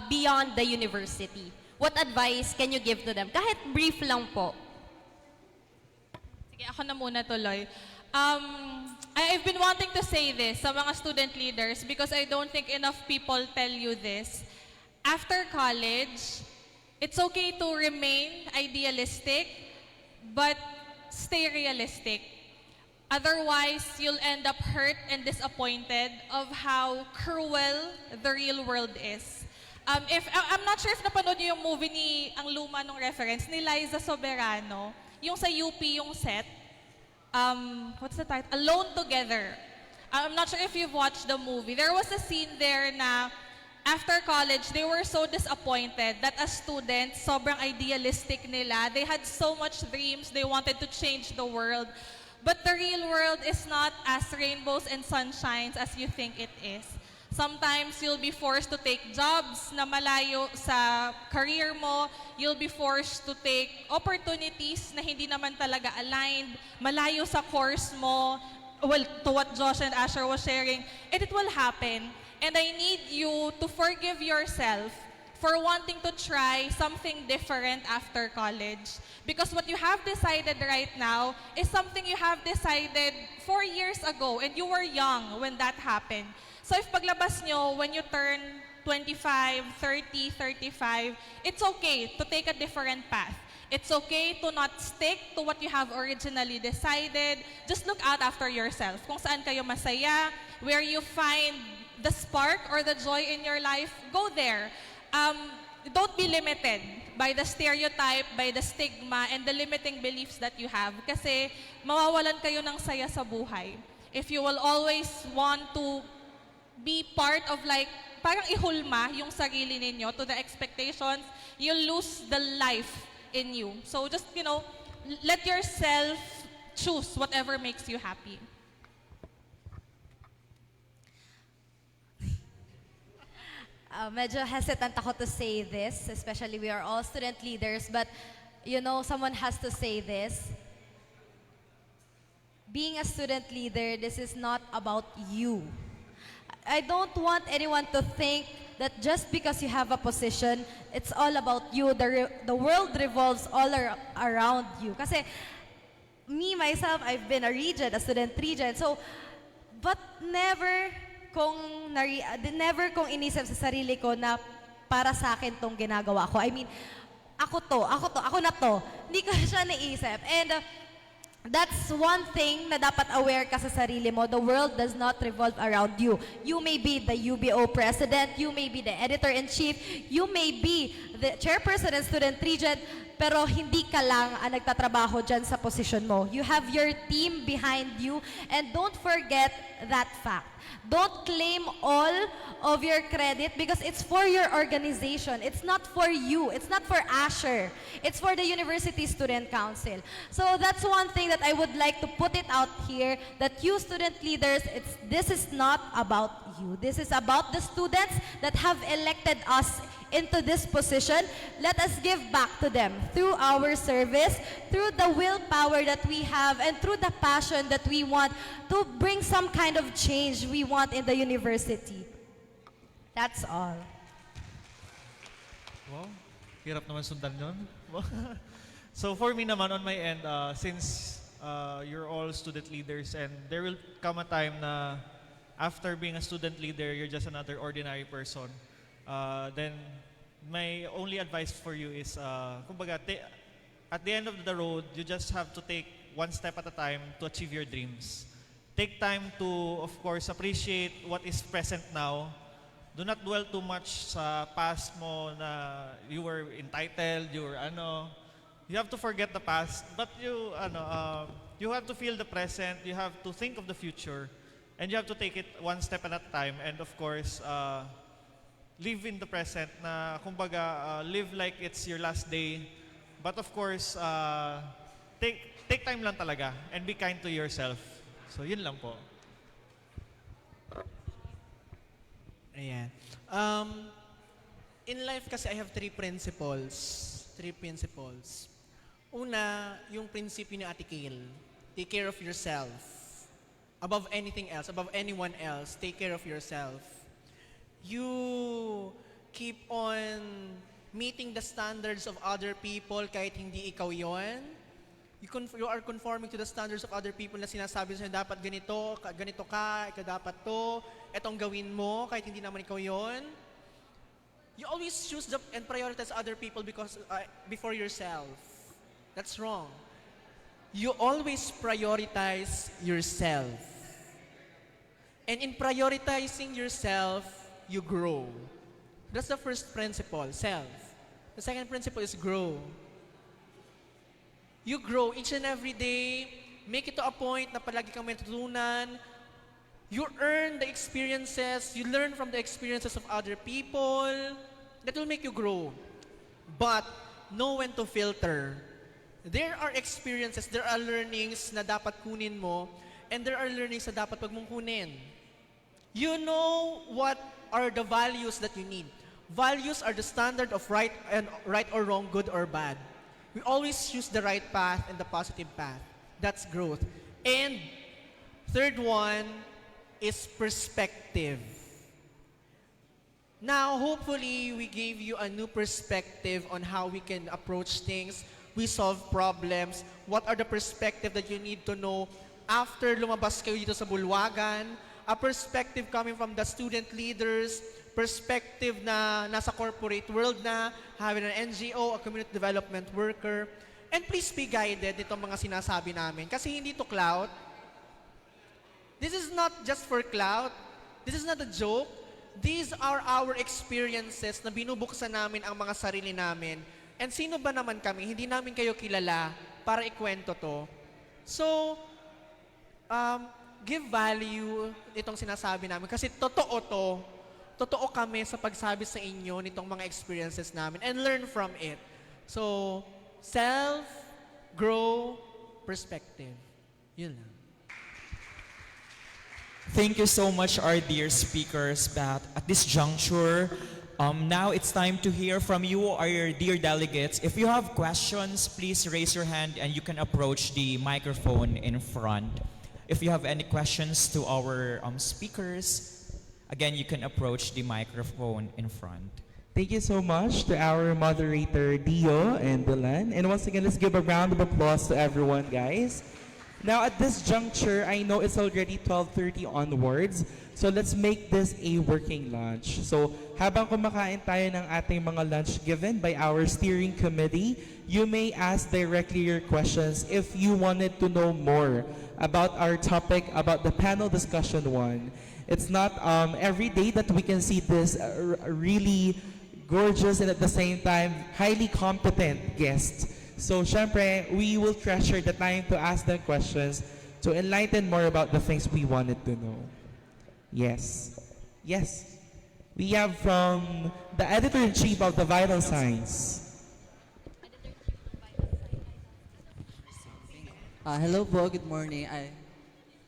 beyond the university? What advice can you give to them? Kahit brief lang po. Sige, ako na muna tuloy. I've been wanting to say this sa mga student leaders because I don't think enough people tell you this. After college, it's okay to remain idealistic, but stay realistic. Otherwise, you'll end up hurt and disappointed of how cruel the real world is. I'm not sure if napanood niyo yung movie ni, ang luma nung reference, ni Liza Soberano, yung sa UP yung set. What's the title? Alone Together. I'm not sure if you've watched the movie. There was a scene there na after college, they were so disappointed that as students, sobrang idealistic nila. They had so much dreams. They wanted to change the world. But the real world is not as rainbows and sunshines as you think it is. Sometimes you'll be forced to take jobs na malayo sa career mo. You'll be forced to take opportunities na hindi naman talaga aligned, malayo sa course mo. Well, to what Josh and Asher was sharing, and it will happen. And I need you to forgive yourself for wanting to try something different after college. Because what you have decided right now is something you have decided 4 years ago, and you were young when that happened. So if paglabas nyo, when you turn 25, 30, 35, it's okay to take a different path. It's okay to not stick to what you have originally decided. Just look out after yourself. Kung saan kayo masaya, where you find the spark or the joy in your life, go there. Don't be limited by the stereotype, by the stigma, and the limiting beliefs that you have. Kasi mawawalan kayo ng saya sa buhay. If you will always want to be part of like, parang ihulma yung sarili ninyo to the expectations, you'll lose the life in you. So just, let yourself choose whatever makes you happy. Medyo hesitant ako to say this, especially we are all student leaders, but someone has to say this. Being a student leader, this is not about you. I don't want anyone to think that just because you have a position, it's all about you. The world revolves all around you. Kasi me, myself, I've been a regent, a student regent. So, but never kong inisip sa sarili ko na para sa akin tong ginagawa ko. I mean, ako na to. Hindi ko siya naisip. And that's one thing na dapat aware ka sa sarili mo. The world does not revolve around you. You may be the UBO president, you may be the editor-in-chief, you may be the chairperson and student regent, pero hindi ka lang ang nagtatrabaho dyan sa posisyon mo. You have your team behind you, and don't forget that fact. Don't claim all of your credit because it's for your organization. It's not for you. It's not for Asher. It's for the University Student Council. So that's one thing that I would like to put it out here, that you student leaders, this is not about you. This is about the students that have elected us into this position. Let us give back to them through our service, through the willpower that we have, and through the passion that we want to bring some kind of change we want in the university. That's all. Wow, hirap naman sundan yun. So for me naman, on my end, since you're all student leaders, and there will come a time na after being a student leader, you're just another ordinary person. Then my only advice for you is, kumbaga, at the end of the road, you just have to take one step at a time to achieve your dreams. Take time to, of course, appreciate what is present now. Do not dwell too much sa past mo na you were entitled, you were You have to forget the past, but you have to feel the present, you have to think of the future, and you have to take it one step at a time. And of course, live in the present na kumbaga live like it's your last day, but of course take time lang talaga and be kind to yourself. So yun lang po. Ayan. In life kasi I have three principles. Una, yung prinsipyo ni Ate Kale. Take care of yourself. Above anything else, above anyone else, take care of yourself. You keep on meeting the standards of other people kahit hindi ikaw yon. You are conforming to the standards of other people na sinasabi sa'yo, dapat ganito ka, ikaw dapat to, etong gawin mo kahit hindi naman ikaw yon. You always choose and prioritize other people before yourself. That's wrong. You always prioritize yourself. And in prioritizing yourself, you grow. That's the first principle, self. The second principle is grow. You grow each and every day. Make it to a point na palagi kang may natutunan. You earn the experiences. You learn from the experiences of other people. That will make you grow. But know when to filter. There are experiences, there are learnings na dapat kunin mo, and there are learnings na dapat wag mong kunin. You know what are the values that you need. Values are the standard of right or wrong, good or bad. We always choose the right path and the positive path. That's growth. And third one is perspective. Now, hopefully, we gave you a new perspective on how we can approach things, we solve problems, what are the perspective that you need to know after lumabas kayo dito sa bulwagan, a perspective coming from the student leaders, perspective na nasa corporate world na, having an NGO, a community development worker. And please be guided nitong mga sinasabi namin. Kasi hindi to clout. This is not just for clout. This is not a joke. These are our experiences na binubuksan namin ang mga sarili namin And sino ba naman kami? Hindi namin kayo kilala para ikwento to. So, give value itong sinasabi namin kasi totoo to. Totoo kami sa pagsabi sa inyo nitong mga experiences namin and learn from it. So, self, grow, perspective. Yun lang. Thank you so much, our dear speakers. But at this juncture, now it's time to hear from you, our dear delegates. If you have questions, please raise your hand and you can approach the microphone in front. If you have any questions to our speakers, again, you can approach the microphone in front. Thank you so much to our moderator, Dio and Dylan. And once again, let's give a round of applause to everyone, guys. Now, at this juncture, I know it's already 12:30 onwards, so let's make this a working lunch. So, habang kumakain tayo ng ating mga lunch given by our steering committee, you may ask directly your questions if you wanted to know more about our topic, about the panel discussion one. It's not every day that we can see this really gorgeous and at the same time highly competent guests. So, syempre, we will treasure the time to ask them questions to enlighten more about the things we wanted to know. Yes. Yes. We have from the Editor-in-Chief of the Vital Signs. Hello po, good morning.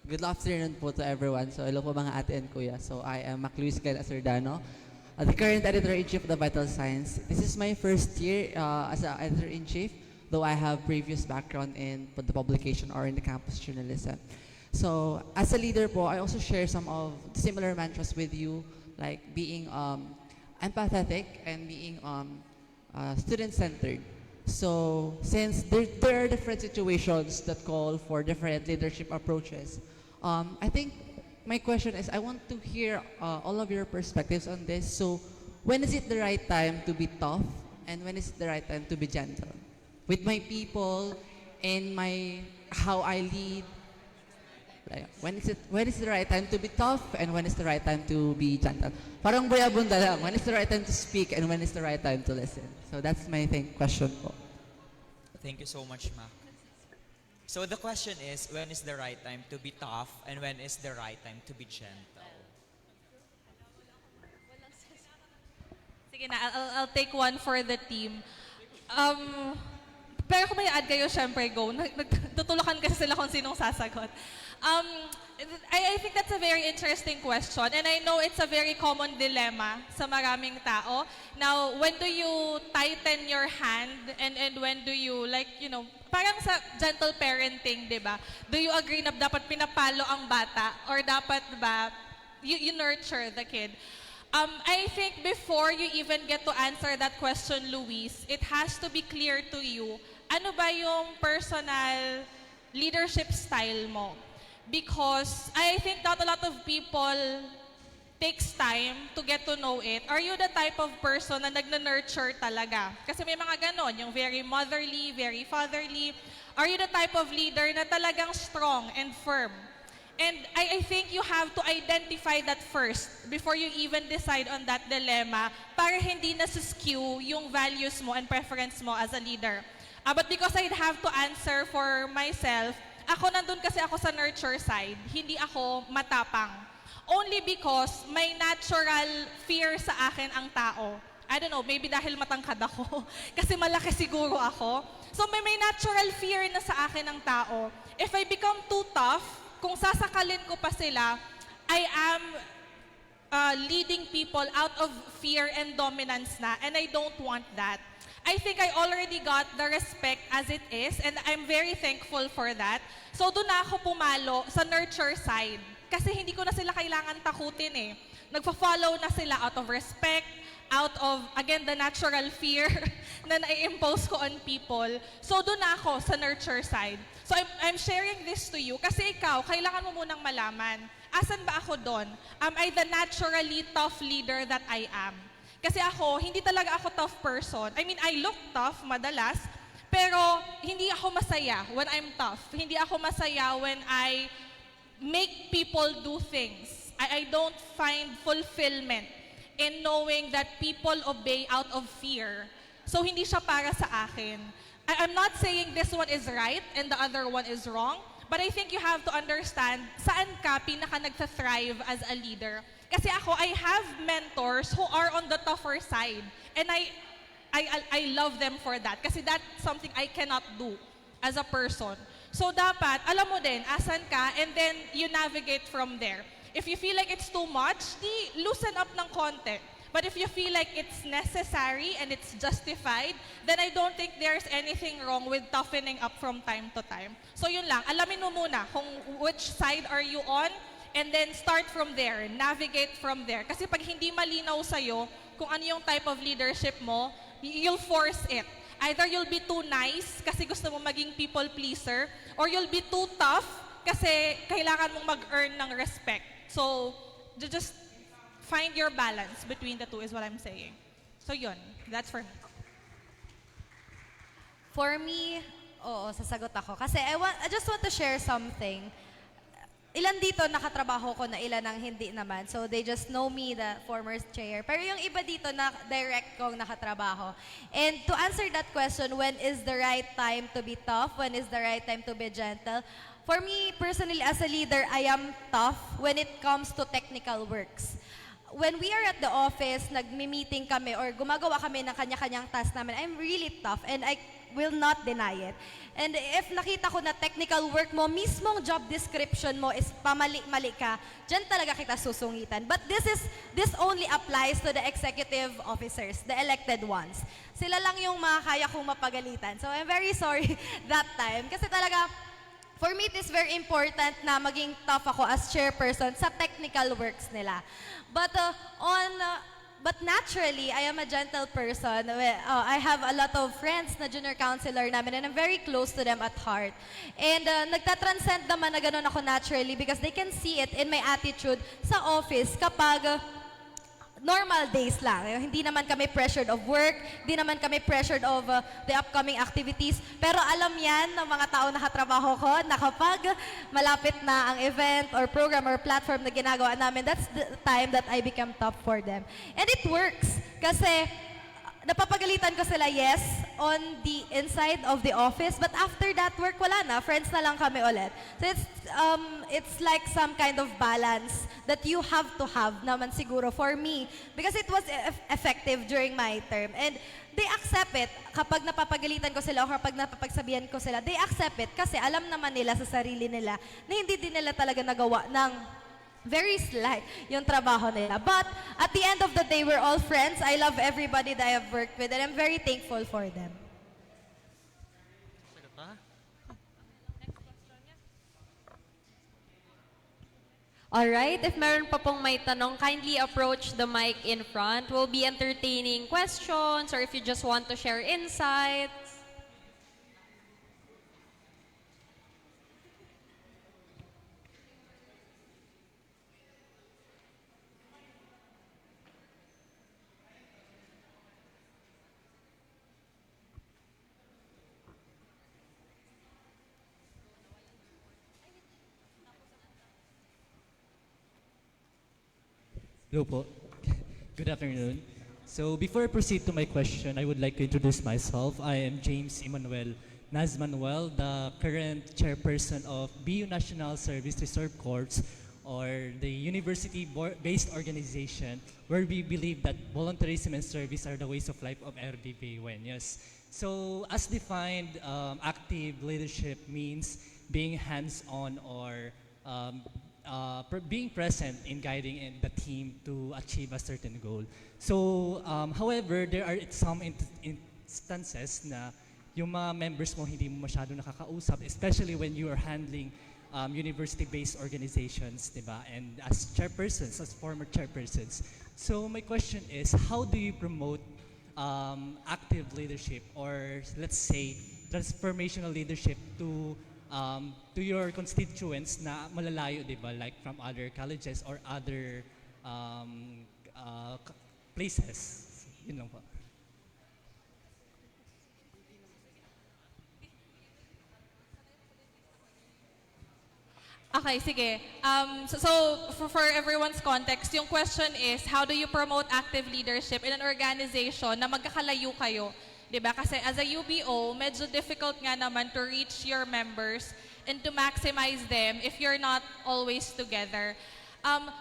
Good afternoon po to everyone. So, hello po mga ate and kuya. So, I am Mac Luis Glenn Aserdano, the current Editor-in-Chief of the Vital Signs. This is my first year as an Editor-in-Chief, though I have previous background in the publication or in the campus journalism. So, as a leader po, I also share some of similar mantras with you, like being empathetic and being student-centered. So, since there are different situations that call for different leadership approaches, I think my question is, I want to hear all of your perspectives on this. So, when is it the right time to be tough, and when is it the right time to be gentle? With my people, and how I lead, like, when is the right time to be tough, and when is the right time to be gentle? Parang buyabunda lang. When is the right time to speak, and when is the right time to listen? So that's my question po. Thank you so much, Ma. So the question is, when is the right time to be tough, and when is the right time to be gentle? Sige na, I'll take one for the team. Pero kung may add kayo, syempre go. Tutulakan kasi sila kung sinong sasagot. I think that's a very interesting question, and I know it's a very common dilemma sa maraming tao. Now, when do you tighten your hand, and when do you, parang sa gentle parenting, di ba? Do you agree na dapat pinapalo ang bata, or dapat ba you nurture the kid? I think before you even get to answer that question, Luis, it has to be clear to you, ano ba yung personal leadership style mo? Because I think not a lot of people takes time to get to know it. Are you the type of person na nagna-nurture talaga? Kasi may mga ganon, yung very motherly, very fatherly. Are you the type of leader na talagang strong and firm? And I think you have to identify that first before you even decide on that dilemma para hindi na-skew yung values mo and preference mo as a leader. But because I'd have to answer for myself, ako nandun kasi ako sa nurture side, hindi ako matapang. Only because may natural fear sa akin ang tao. I don't know, maybe dahil matangkad ako, kasi malaki siguro ako. So may natural fear na sa akin ang tao. If I become too tough, kung sasakalin ko pa sila, I am leading people out of fear and dominance na, and I don't want that. I think I already got the respect as it is, and I'm very thankful for that. So doon na ako pumalo sa nurture side. Kasi hindi ko na sila kailangan takutin eh. Nagpa-follow na sila out of respect, out of, again, the natural fear na na-impose ko on people. So doon na ako sa nurture side. So I'm sharing this to you kasi ikaw, kailangan mo munang malaman, asan ba ako doon? Am I the naturally tough leader that I am? Kasi ako, hindi talaga ako tough person. I mean, I look tough madalas, pero hindi ako masaya when I'm tough. Hindi ako masaya when I make people do things. I don't find fulfillment in knowing that people obey out of fear. So hindi siya para sa akin. I'm not saying this one is right and the other one is wrong, but I think you have to understand saan ka pinaka nagsa-thrive as a leader. Kasi ako, I have mentors who are on the tougher side. And I love them for that. Kasi that's something I cannot do as a person. So dapat, alam mo din, asan ka, and then you navigate from there. If you feel like it's too much, loosen up ng konti. But if you feel like it's necessary and it's justified, then I don't think there's anything wrong with toughening up from time to time. So yun lang, alamin mo muna kung which side are you on, and then start from there, navigate from there. Kasi pag hindi malinaw sa'yo kung ano yung type of leadership mo, you'll force it. Either you'll be too nice kasi gusto mo maging people pleaser, or you'll be too tough kasi kailangan mong mag-earn ng respect. So, just find your balance between the two is what I'm saying. So yun, that's for me. For me, oo, sasagot ako. Kasi I just want to share something. Ilan dito nakatrabaho ko na ilan ang hindi naman. So they just know me, the former chair. Pero yung iba dito na direct kong nakatrabaho. And to answer that question, when is the right time to be tough? When is the right time to be gentle? For me, personally, as a leader, I am tough when it comes to technical works. When we are at the office, nagmi-meeting kami or gumagawa kami ng kanya-kanyang task namin, I'm really tough and I will not deny it. And if nakita ko na technical work mo, mismong job description mo is pamali-mali ka, dyan talaga kita susungitan. But this only applies to the executive officers, the elected ones. Sila lang yung makakaya kong mapagalitan. So I'm very sorry that time. Kasi talaga, for me, it is very important na maging tough ako as chairperson sa technical works nila. But naturally, I am a gentle person. I have a lot of friends na junior counselor namin and I'm very close to them at heart. And nagtatranscend naman na ganun ako naturally because they can see it in my attitude sa office kapag normal days lang. Hindi naman kami pressured of work, hindi naman kami pressured of the upcoming activities. Pero alam yan ng mga tao na katrabaho ko na kapag malapit na ang event or program or platform na ginagawa namin, that's the time that I become top for them. And it works. Kasi napapagalitan ko sila, yes, on the inside of the office, but after that work, wala na. Friends na lang kami ulit. So it's like some kind of balance that you have to have naman siguro for me because it was effective during my term. And they accept it kapag napapagalitan ko sila o kapag napapagsabihan ko sila. They accept it kasi alam naman nila sa sarili nila na hindi din nila talaga nagawa ng very slight yung trabaho nila. But at the end of the day, we're all friends. I love everybody that I have worked with and I'm very thankful for them. Alright, if meron pa pong may tanong, kindly approach the mic in front. We'll be entertaining questions or if you just want to share insights. Hello po. Good afternoon. So before I proceed to my question, I would like to introduce myself. I am James Emmanuel Nazmanuel, the current chairperson of BU National Service Reserve Corps, or the university-based organization where we believe that volunteerism and service are the ways of life of RDP Buenos. So as defined, active leadership means being hands-on or being present in guiding the team to achieve a certain goal. So, however, there are some instances na yung mga members mo hindi mo masyado nakakausap, especially when you are handling university-based organizations, diba? And as chairpersons, as former chairpersons. So my question is, how do you promote active leadership or let's say transformational leadership to your constituents na malalayo, di ba? Like from other colleges or other places. Yun lang po. Okay, sige. For everyone's context, yung question is, how do you promote active leadership in an organization na magkakalayo kayo? 'Di ba? Kasi as a UBO, medyo difficult nga naman to reach your members and to maximize them if you're not always together.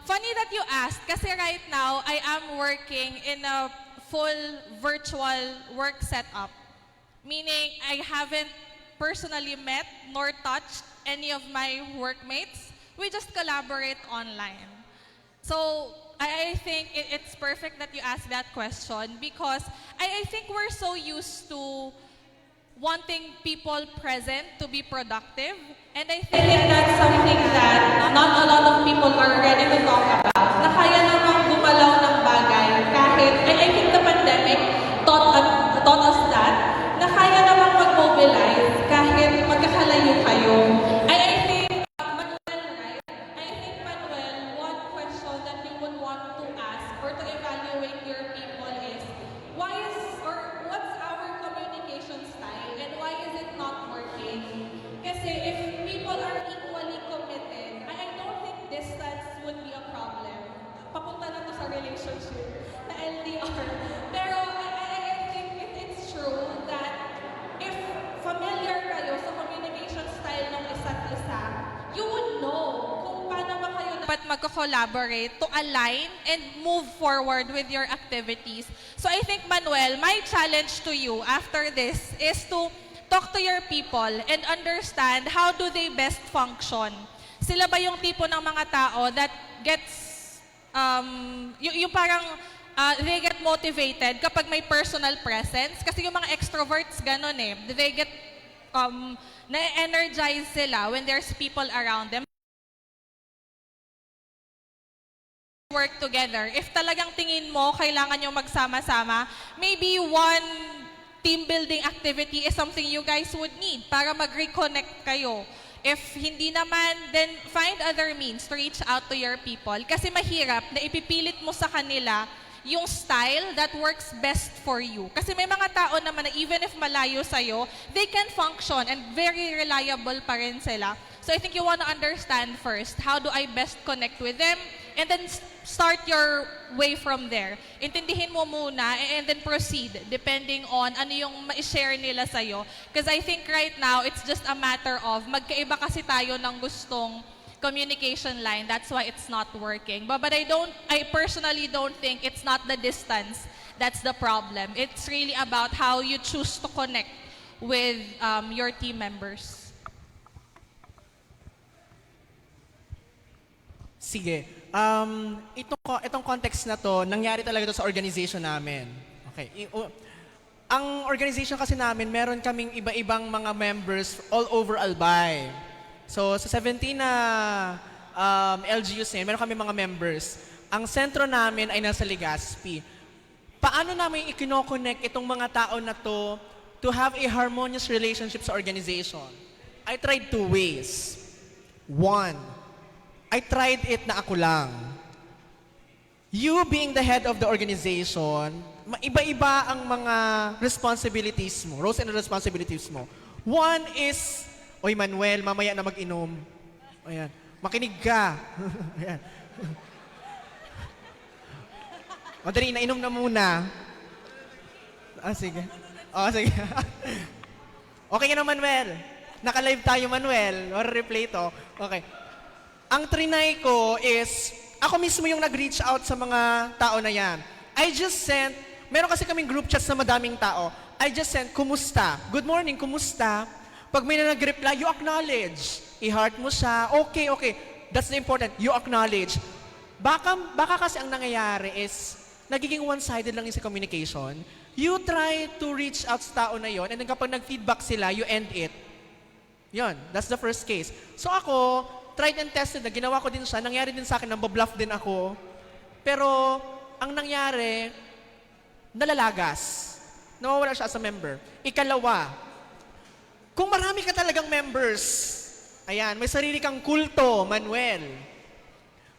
Funny that you asked, kasi right now, I am working in a full virtual work setup. Meaning, I haven't personally met nor touched any of my workmates. We just collaborate online. So, I think it's perfect that you asked that question because I think we're so used to wanting people present to be productive. And I think that's something that not a lot of people are ready to talk about. Na kaya namang gumalaw ng bagay kahit, I think the pandemic taught us that, na kaya namang mag-mobilize kahit magkakalayo kayo. I think, Manuel, right? I think, Manuel, one question that you would want to ask or to evaluate your people is, what's our communication style and why is it not working? Kasi if people are equally committed, I don't think distance would be a problem. Papunta na to sa relationship, na LDR. Pero I think it's true that if familiar kayo sa communication style ng isa't isa, you would know kung paano ba kayo dapat magko-collaborate to align and move forward with your activities. So I think, Manuel, my challenge to you after this is to talk to your people and understand how do they best function. Sila ba yung tipo ng mga tao that gets, yung parang they get motivated kapag may personal presence? Kasi yung mga extroverts, ganun eh. They get, na-energize sila when there's people around them. Work together. If talagang tingin mo, kailangan nyo magsama-sama, maybe one team building activity is something you guys would need para mag-reconnect kayo. If hindi naman, then find other means to reach out to your people. Kasi mahirap na ipipilit mo sa kanila yung style that works best for you. Kasi may mga tao naman na even if malayo sa'yo, they can function and very reliable pa rin sila. So I think you want to understand first, how do I best connect with them? And then start your way from there. Intindihin mo muna and then proceed depending on ano yung ma-share nila sa'yo. Because I think right now, it's just a matter of magkaiba kasi tayo ng gustong communication line. That's why it's not working. But I personally don't think it's not the distance that's the problem. It's really about how you choose to connect with your team members. Sige. Itong context na to, nangyari talaga to sa organization namin. Okay. Ang organization kasi namin, meron kaming iba-ibang mga members all over Albay. So, sa 17 na LGUs meron kami mga members. Ang sentro namin ay nasa Legazpi. Paano namin i-connect itong mga tao na to have a harmonious relationship sa organization? I tried 2 ways. 1, I tried it na ako lang. You being the head of the organization, iba-iba ang mga responsibilities mo, roles and responsibilities mo. 1 is, oy Manuel, mamaya na mag-inom. Ayan. Makinig ka. Ayan. Madali, nainom na muna. Sige. Sige. Okay ka na, Manuel. Naka-live tayo, Manuel. Or replay to. Okay. Ang trinay ko is, ako mismo yung nag-reach out sa mga tao na yan. I just sent, meron kasi kaming group chats na madaming tao. I just sent, kumusta? Good morning, kumusta? Pag may na nag-reply, you acknowledge. I-heart mo siya. Okay. That's the important. You acknowledge. Baka kasi ang nangyayari is, nagiging one-sided lang yung sa communication. You try to reach out sa tao na yon, and then kapag nag-feedback sila, you end it. Yon, that's the first case. So ako, tried and tested na, ginawa ko din siya, nangyari din sa akin, nambabluff din ako. Pero, ang nangyari, nalalagas. Nawawala siya as a member. Ikalawa, kung marami ka talagang members, ayan, may sarili kang kulto, Manuel,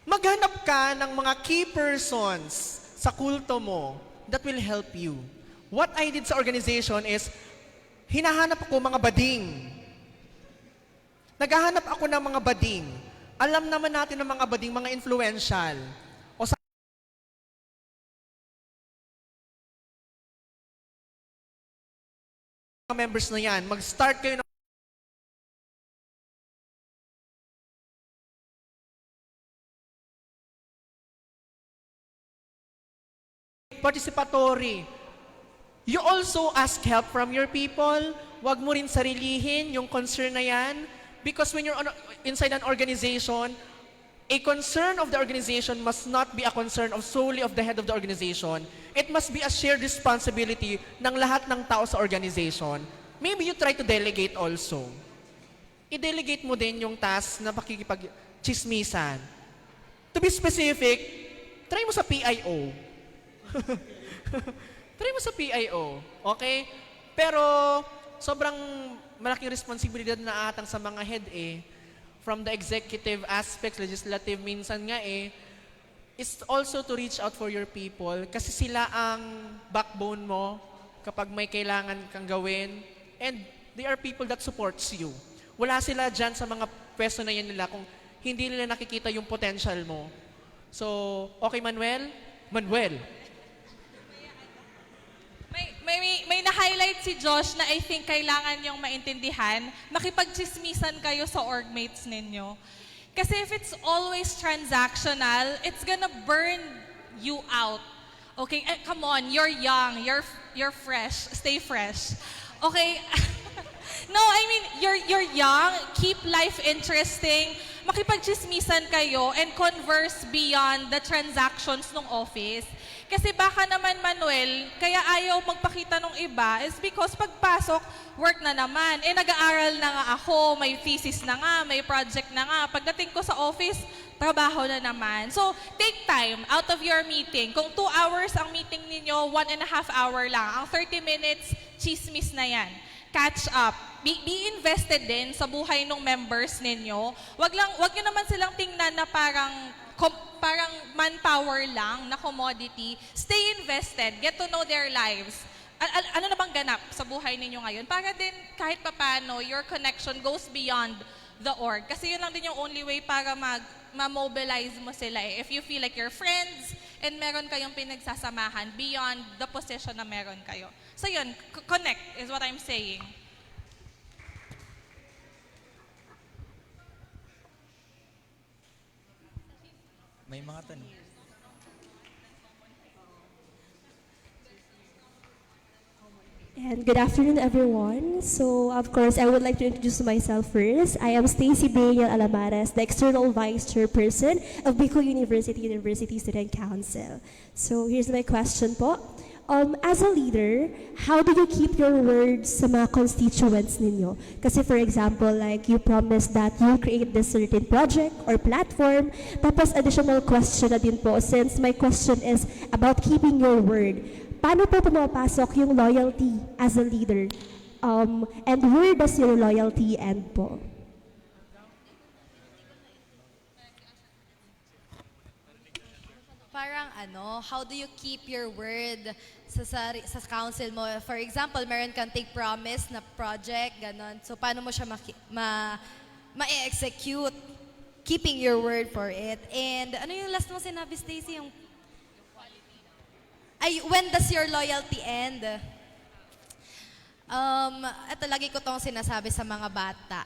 maghanap ka ng mga key persons sa kulto mo that will help you. What I did sa organization is, hinahanap ako mga bading. Naghahanap ako ng mga bading. Alam naman natin ng mga bading, mga influential. members na yan, mag-start kayo ng participatory. You also ask help from your people. Huwag mo rin sarilihin yung concern na yan. Because when you're inside an organization, a concern of the organization must not be a concern of solely of the head of the organization. It must be a shared responsibility ng lahat ng tao sa organization. Maybe you try to delegate also. I-delegate mo din yung task na pakikipag-chismisan. To be specific, try mo sa PIO. Try mo sa PIO, okay? Pero sobrang malaking responsibilidad na atang sa mga head from the executive aspects, legislative minsan nga is also to reach out for your people kasi sila ang backbone mo kapag may kailangan kang gawin and they are people that supports you. Wala sila dyan sa mga pwesto na yan nila kung hindi nila nakikita yung potential mo. So, okay Manuel? Manuel. May na-highlight si Josh na I think kailangan niyong maintindihan, makipagchismisan kayo sa orgmates ninyo. Kasi if it's always transactional, it's gonna burn you out. Okay, come on, you're young, you're fresh, stay fresh. Okay? No, I mean, you're young, keep life interesting, makipagchismisan kayo and converse beyond the transactions ng office. Kasi baka naman, Manuel, kaya ayaw magpakita ng iba is because pagpasok, work na naman. Nag-aaral na nga ako, may thesis na nga, may project na nga. Pagdating ko sa office, trabaho na naman. So, take time out of your meeting. Kung 2 hours ang meeting ninyo, 1.5 hour lang. Ang 30 minutes, chismis na yan. Catch up. Be invested din sa buhay ng members ninyo. Wag nyo naman silang tingnan na parang manpower lang na commodity. Stay invested. Get to know their lives. Ano na bang ganap sa buhay ninyo ngayon? Para din kahit papano, your connection goes beyond the org. Kasi yun lang din yung only way para ma-mobilize mo sila If you feel like you're friends and meron kayong pinagsasamahan beyond the position na meron kayo. So yun, connect is what I'm saying. May mga tanong. And good afternoon, everyone. So, of course, I would like to introduce myself first. I am Stacy Daniel Alamares, the External Vice Chairperson of Bicol University Student Council. So, here's my question po. As a leader, how do you keep your words sa mga constituents ninyo? Kasi for example, like you promised that you create this certain project or platform. Tapos additional question na din po, since my question is about keeping your word. Paano po pumapasok yung loyalty as a leader? And where does your loyalty end po? Parang how do you keep your word sa council mo? For example, meron kang take promise na project, ganon. So, paano mo siya ma-execute? Keeping your word for it. And ano yung last mo sinabi, Stacy? When does your loyalty end? Ito, lagi ko tong sinasabi sa mga bata.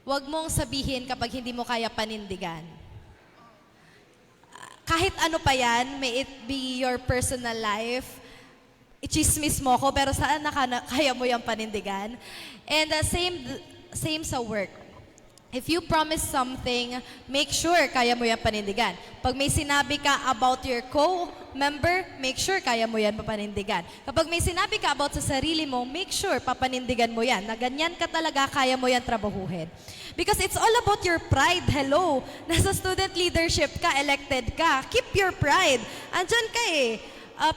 Huwag mong sabihin kapag hindi mo kaya panindigan. Kahit ano pa yan, may it be your personal life, i-chismis mo ko, pero saan kaya mo yung panindigan? And same sa work. If you promise something, make sure kaya mo yan panindigan. Pag may sinabi ka about your co-member, make sure kaya mo yan papanindigan. Kapag may sinabi ka about sa sarili mo, make sure papanindigan mo yan. Na ganyan ka talaga, kaya mo yan trabahuhin. Because it's all about your pride. Hello, nasa student leadership ka, elected ka. Keep your pride. Andyan ka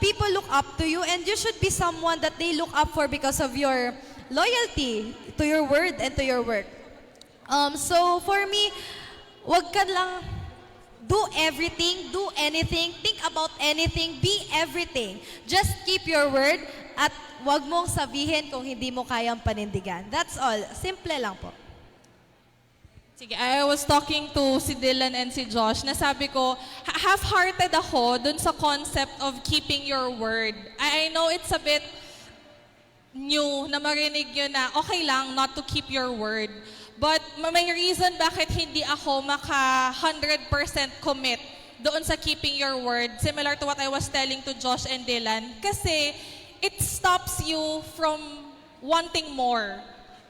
people look up to you and you should be someone that they look up for because of your loyalty to your word and to your work. So for me, wag ka lang do everything, do anything, think about anything, be everything. Just keep your word at wag mong sabihin kung hindi mo kayang panindigan. That's all. Simple lang po. Sige, I was talking to si Dylan and si Josh na sabi ko, half-hearted ako dun sa concept of keeping your word. I know it's a bit new na marinig nyo na okay lang not to keep your word. But may reason bakit hindi ako maka 100% commit doon sa keeping your word. Similar to what I was telling to Josh and Dylan. Kasi it stops you from wanting more.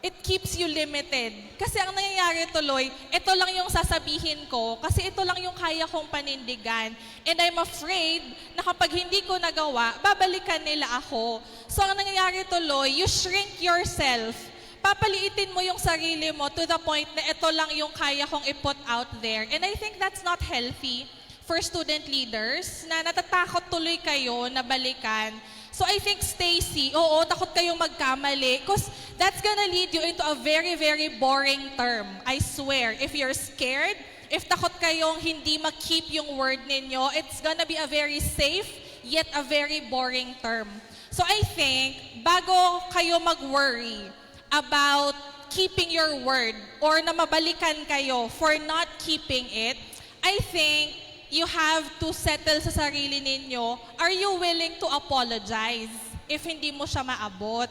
It keeps you limited. Kasi ang nangyayari tuloy, ito lang yung sasabihin ko, kasi ito lang yung kaya kong panindigan. And I'm afraid na kapag hindi ko nagawa, babalikan nila ako. So ang nangyayari tuloy, you shrink yourself. Papaliitin mo yung sarili mo to the point na ito lang yung kaya kong i-put out there. And I think that's not healthy for student leaders, na natatakot tuloy kayo na balikan. So I think, Stacy, oo, takot kayong magkamali because that's gonna lead you into a very, very boring term. I swear, if you're scared, if takot kayong hindi ma-keep yung word ninyo, it's gonna be a very safe, yet a very boring term. So I think, bago kayo mag-worry about keeping your word or na mabalikan kayo for not keeping it, I think, you have to settle sa sarili ninyo, are you willing to apologize if hindi mo siya maabot?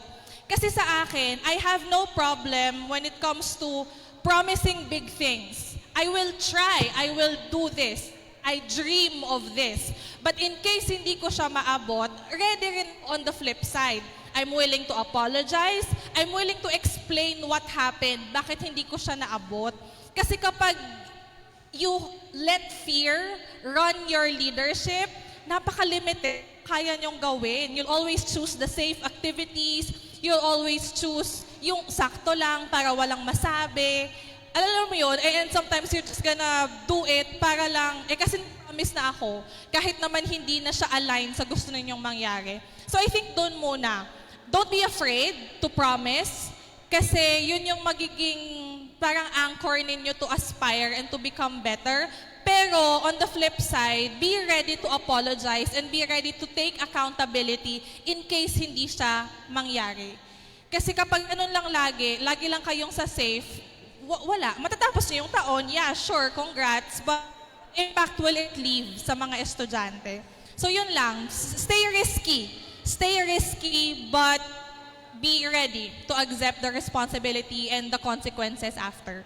Kasi sa akin, I have no problem when it comes to promising big things. I will try, I will do this, I dream of this. But in case hindi ko siya maabot, ready rin on the flip side. I'm willing to apologize, I'm willing to explain what happened, bakit hindi ko siya naabot. Kasi kapag you let fear run your leadership, napaka-limited kaya niyong gawin. You'll always choose the safe activities, you'll always choose yung sakto lang para walang masabi. Alam mo yun, and sometimes you're just gonna do it para lang, kasi promise na ako, kahit naman hindi na siya align sa gusto ninyong mangyari. So I think doon muna, don't be afraid to promise, kasi yun yung magiging parang anchor ninyo to aspire and to become better. Pero on the flip side, be ready to apologize and be ready to take accountability in case hindi siya mangyari. Kasi kapag ganun lang lagi lang kayong sa safe, wala. Matatapos niyo yung taon, yeah, sure, congrats, but impact will it leave sa mga estudyante. So yun lang, stay risky, but be ready to accept the responsibility and the consequences after.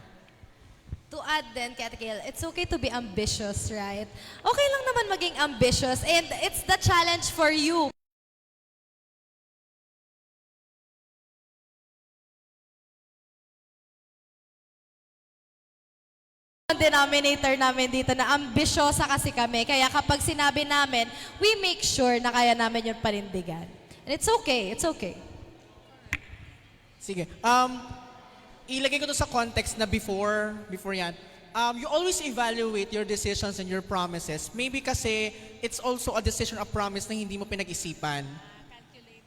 To add then, Katikil, it's okay to be ambitious, right? Okay lang naman maging ambitious, and it's the challenge for you. Denominator namin dito na ambisyosa kasi kami. Kaya kapag sinabi namin, we make sure na kaya namin yung panindigan. And it's okay, it's okay. Sige. Ilagay ko to sa context na before yan. You always evaluate your decisions and your promises. Maybe kasi it's also a decision, a promise na hindi mo pinag-isipan.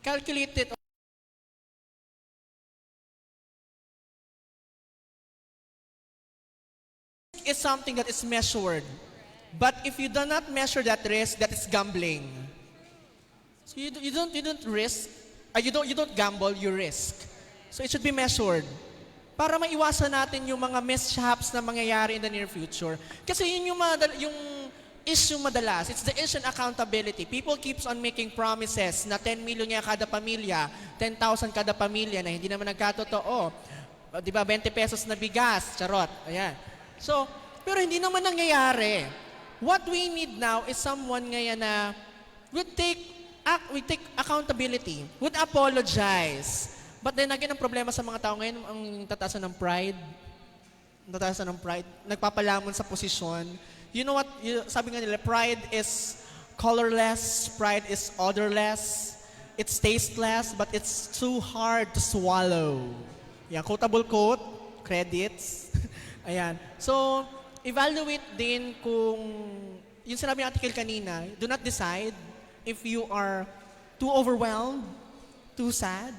Calculate it. Is something that is measured. But if you do not measure that risk, that is gambling. So you don't risk. You don't gamble, you risk. So it should be measured. Para maiwasan natin yung mga mishaps na mangyayari in the near future. Kasi yun yung issue madalas. It's the issue of accountability. People keeps on making promises na 10 million niya kada pamilya, 10,000 kada pamilya na hindi naman nagkatotoo. Di ba, 20 pesos na bigas, charot. Ayan. So, pero hindi naman nangyayari. What we need now is someone ngayon na would take accountability, would apologize. But then again, ang problema sa mga tao ngayon, ang tataasan ng pride. Tataasan ng pride. Nagpapalamon sa posisyon. You know what? Sabi nga nila, pride is colorless, pride is odorless, it's tasteless, but it's too hard to swallow. Yan, quotable quote, credits. Ayan. So, evaluate din kung, yung sinabi ng article kanina, do not decide if you are too overwhelmed, too sad.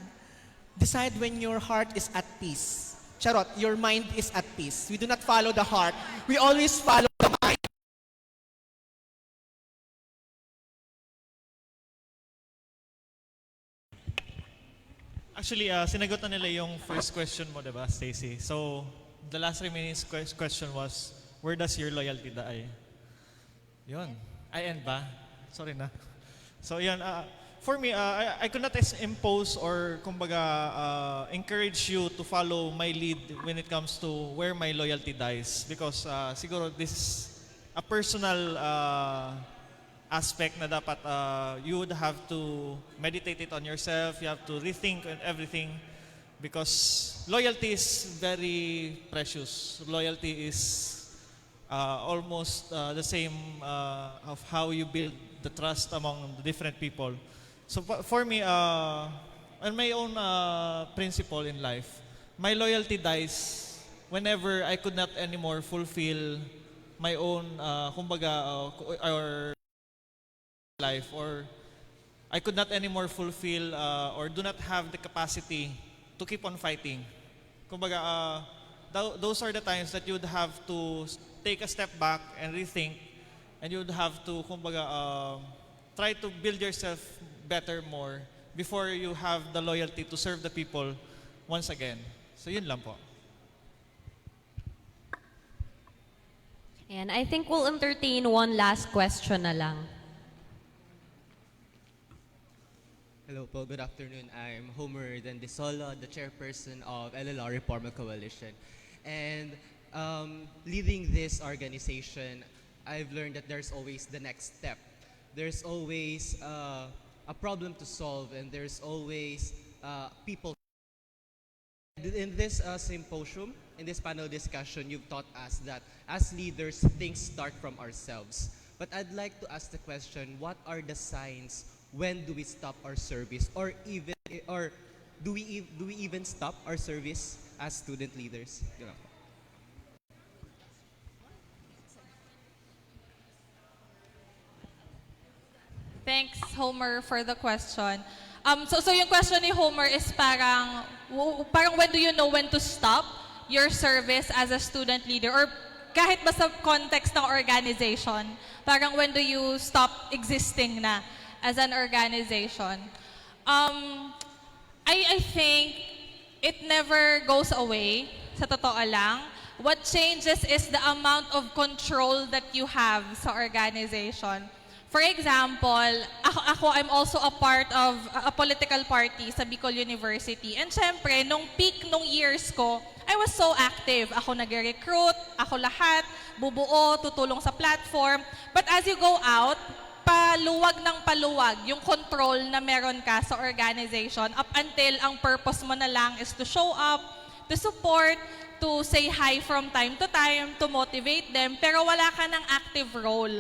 Decide when your heart is at peace. Charot, your mind is at peace. We do not follow the heart. We always follow the mind. Actually, sinagot na nila yung first question mo, diba, Stacy? So, the last remaining question was, where does your loyalty die? Yun. I end ba? Sorry na. So yun, for me, I could not impose or kumbaga encourage you to follow my lead when it comes to where my loyalty dies, because siguro this is a personal aspect na dapat you would have to meditate it on yourself, you have to rethink everything, because loyalty is very precious. Loyalty is almost the same of how you build the trust among the different people. So for me, on my own principle in life, my loyalty dies whenever I could not anymore fulfill my own kumbaga or life, or I could not anymore fulfill or do not have the capacity to keep on fighting. Kumbaga, those are the times that you would have to take a step back and rethink, and you would have to kumbaga try to build yourself better more before you have the loyalty to serve the people once again. So yun lang po. And I think we'll entertain one last question na lang. Hello po, good afternoon. I'm Homer Dandisolo, the chairperson of LLR Reformal Coalition. And leading this organization, I've learned that there's always the next step. There's always a problem to solve, and there's always people. In this symposium, in this panel discussion, you've taught us that as leaders, things start from ourselves. But I'd like to ask the question, what are the signs when do we stop our service, or do we even stop our service as student leaders? You know. Thanks, Homer, for the question. So yung question ni Homer is parang when do you know when to stop your service as a student leader, or kahit ba sa context ng organization, parang when do you stop existing na as an organization? I think it never goes away, sa totoo lang. What changes is the amount of control that you have sa organization. For example, I'm also a part of a political party sa Bicol University. And syempre, nung peak nung years ko, I was so active. Ako nag-recruit, ako lahat, bubuo, tutulong sa platform. But as you go out, paluwag ng paluwag yung control na meron ka sa organization up until ang purpose mo na lang is to show up, to support, to say hi from time to time, to motivate them, pero wala ka ng active role.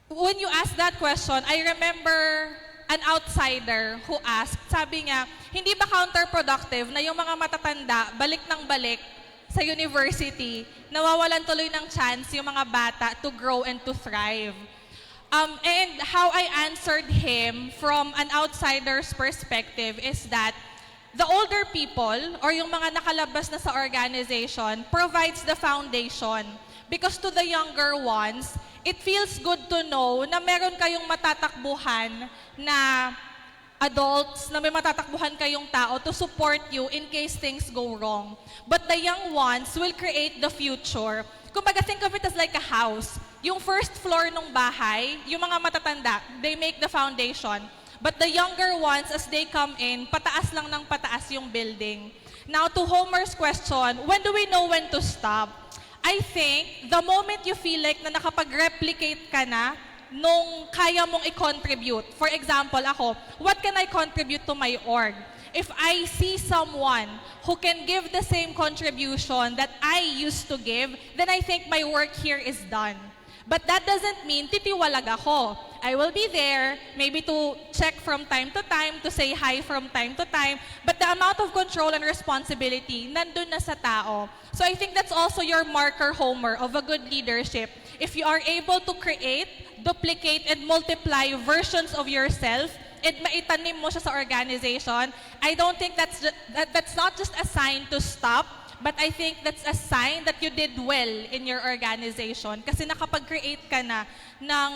When you ask that question, I remember an outsider who asked, sabi niya, hindi ba counterproductive na yung mga matatanda balik ng balik sa university, nawawalan tuloy ng chance yung mga bata to grow and to thrive? And how I answered him from an outsider's perspective is that the older people or yung mga nakalabas na sa organization provides the foundation. Because to the younger ones, it feels good to know na meron kayong matatakbuhan na adults, na may matatakbuhan kayong tao to support you in case things go wrong. But the young ones will create the future. Kumbaga, think of it as like a house. Yung first floor ng bahay, yung mga matatanda, they make the foundation. But the younger ones, as they come in, pataas lang ng pataas yung building. Now, to Homer's question, when do we know when to stop? I think the moment you feel like na nakapag-replicate ka na nung kaya mong i-contribute. For example, ako, what can I contribute to my org? If I see someone who can give the same contribution that I used to give, then I think my work here is done. But that doesn't mean titiwalag ako. I will be there, maybe to check from time to time, to say hi from time to time, but the amount of control and responsibility, nandun na sa tao. So I think that's also your marker, Homer, of a good leadership. If you are able to create, duplicate, and multiply versions of yourself, and maitanim mo siya sa organization, I don't think that's not just a sign to stop, but I think that's a sign that you did well in your organization kasi nakapag-create ka na ng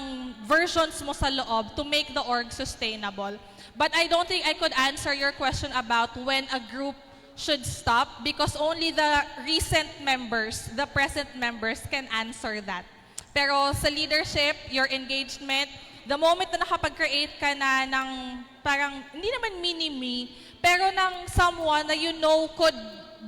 versions mo sa loob to make the org sustainable. But I don't think I could answer your question about when a group should stop because only the recent members, the present members can answer that. Pero sa leadership, your engagement, the moment na nakapag-create ka na ng parang, hindi naman mini-me, pero ng someone na you know could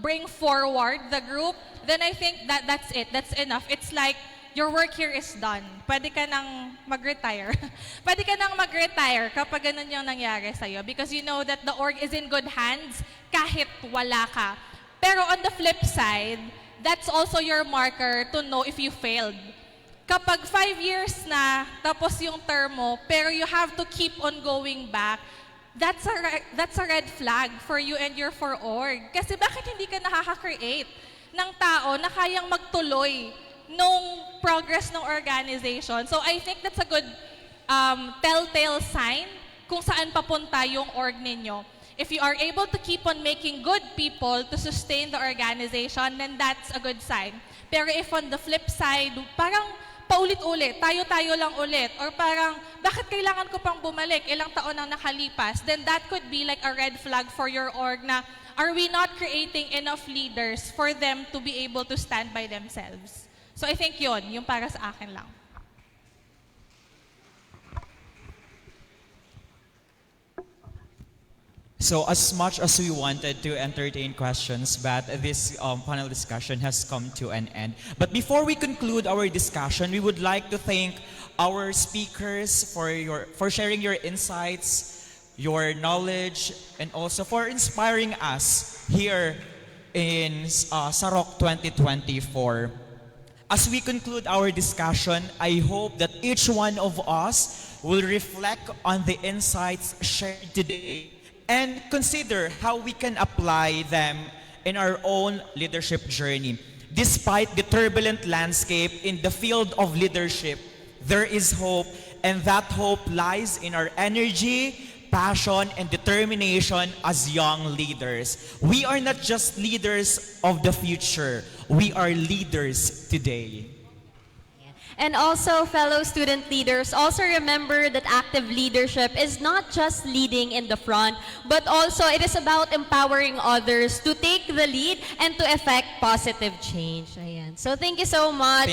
bring forward the group, then I think that that's it. That's enough. It's like, your work here is done. Pwede ka nang mag-retire. Pwede ka nang mag-retire kapag ganun yung nangyari sa'yo because you know that the org is in good hands kahit wala ka. Pero on the flip side, that's also your marker to know if you failed. Kapag 5 years na, tapos yung term mo, pero you have to keep on going back, that's a red flag for you and your for org. Kasi bakit hindi ka nakaka-create ng tao na kayang magtuloy nung progress ng organization? So I think that's a good telltale sign kung saan papunta yung org ninyo. If you are able to keep on making good people to sustain the organization, then that's a good sign. Pero if on the flip side, parang paulit-ulit, tayo-tayo lang ulit, or parang, bakit kailangan ko pang bumalik, ilang taon nang nakalipas, then that could be like a red flag for your org na, are we not creating enough leaders for them to be able to stand by themselves? So I think yung para sa akin lang. So as much as we wanted to entertain questions, but this panel discussion has come to an end. But before we conclude our discussion, we would like to thank our speakers for sharing your insights, your knowledge, and also for inspiring us here in Sarok 2024. As we conclude our discussion, I hope that each one of us will reflect on the insights shared today and consider how we can apply them in our own leadership journey. Despite the turbulent landscape in the field of leadership, there is hope, and that hope lies in our energy, passion, and determination as young leaders. We are not just leaders of the future, we are leaders today. And also, fellow student leaders, also remember that active leadership is not just leading in the front, but also it is about empowering others to take the lead and to effect positive change. Ayan. So thank you so much.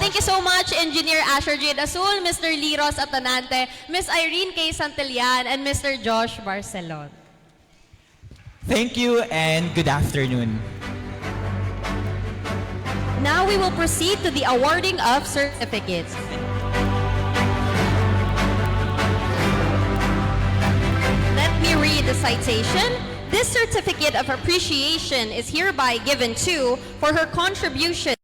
Thank you so much, Engineer Asher Jade Azul, Mr. Liros Atanante, Ms. Irene K. Santillan, and Mr. Josh Barcelon. Thank you and good afternoon. Now we will proceed to the awarding of certificates. Let me read the citation. This certificate of appreciation is hereby given to, for her contributions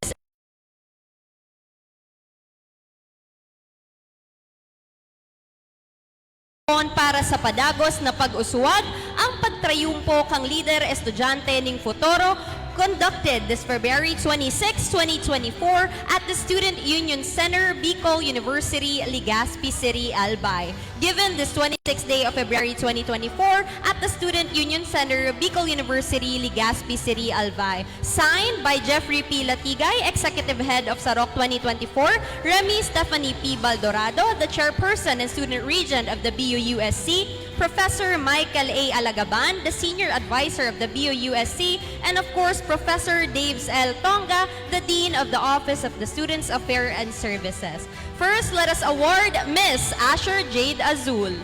para sa padagos na pag-uswag ang pagtrayumpo kang lider estudyante ning Futuro conducted this February 26, 2024 at the Student Union Center, Bicol University, Legazpi City, Albay. Given this 26th day of February 2024 at the Student Union Center, Bicol University, Legazpi City, Albay. Signed by Jeffrey P. Latigay, Executive Head of Sarok 2024, Remy Stephanie P. Baldorado, the Chairperson and Student Regent of the BUUSC, Professor Michael A. Alagaban, the Senior Advisor of the BUUSC, and of course, Professor Daves L. Tonga, the Dean of the Office of the Students Affairs and Services. First, let us award Miss Asher Jade Azul.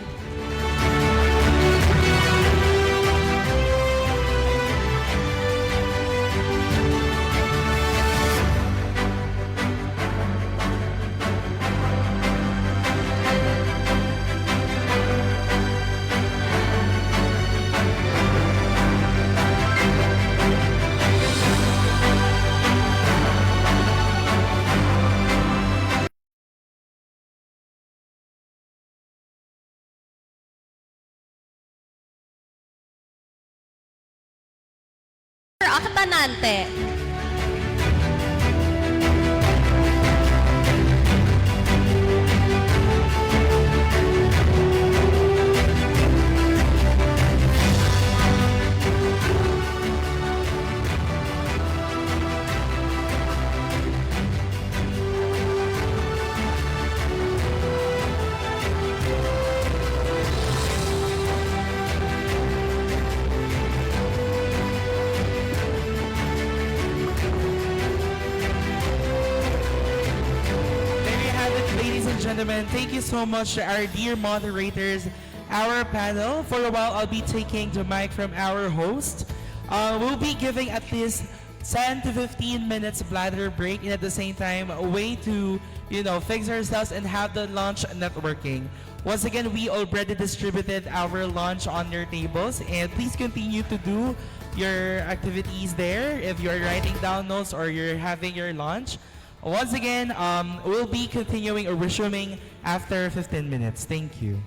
Atanante. and gentlemen, thank you so much to our dear moderators, our panel. For a while, I'll be taking the mic from our host. We'll be giving at least 10 to 15 minutes bladder break, and at the same time, a way to, fix ourselves and have the lunch networking. Once again, we already distributed our lunch on your tables, and please continue to do your activities there if you're writing down notes or you're having your lunch. Once again, we'll be continuing or resuming after 15 minutes. Thank you.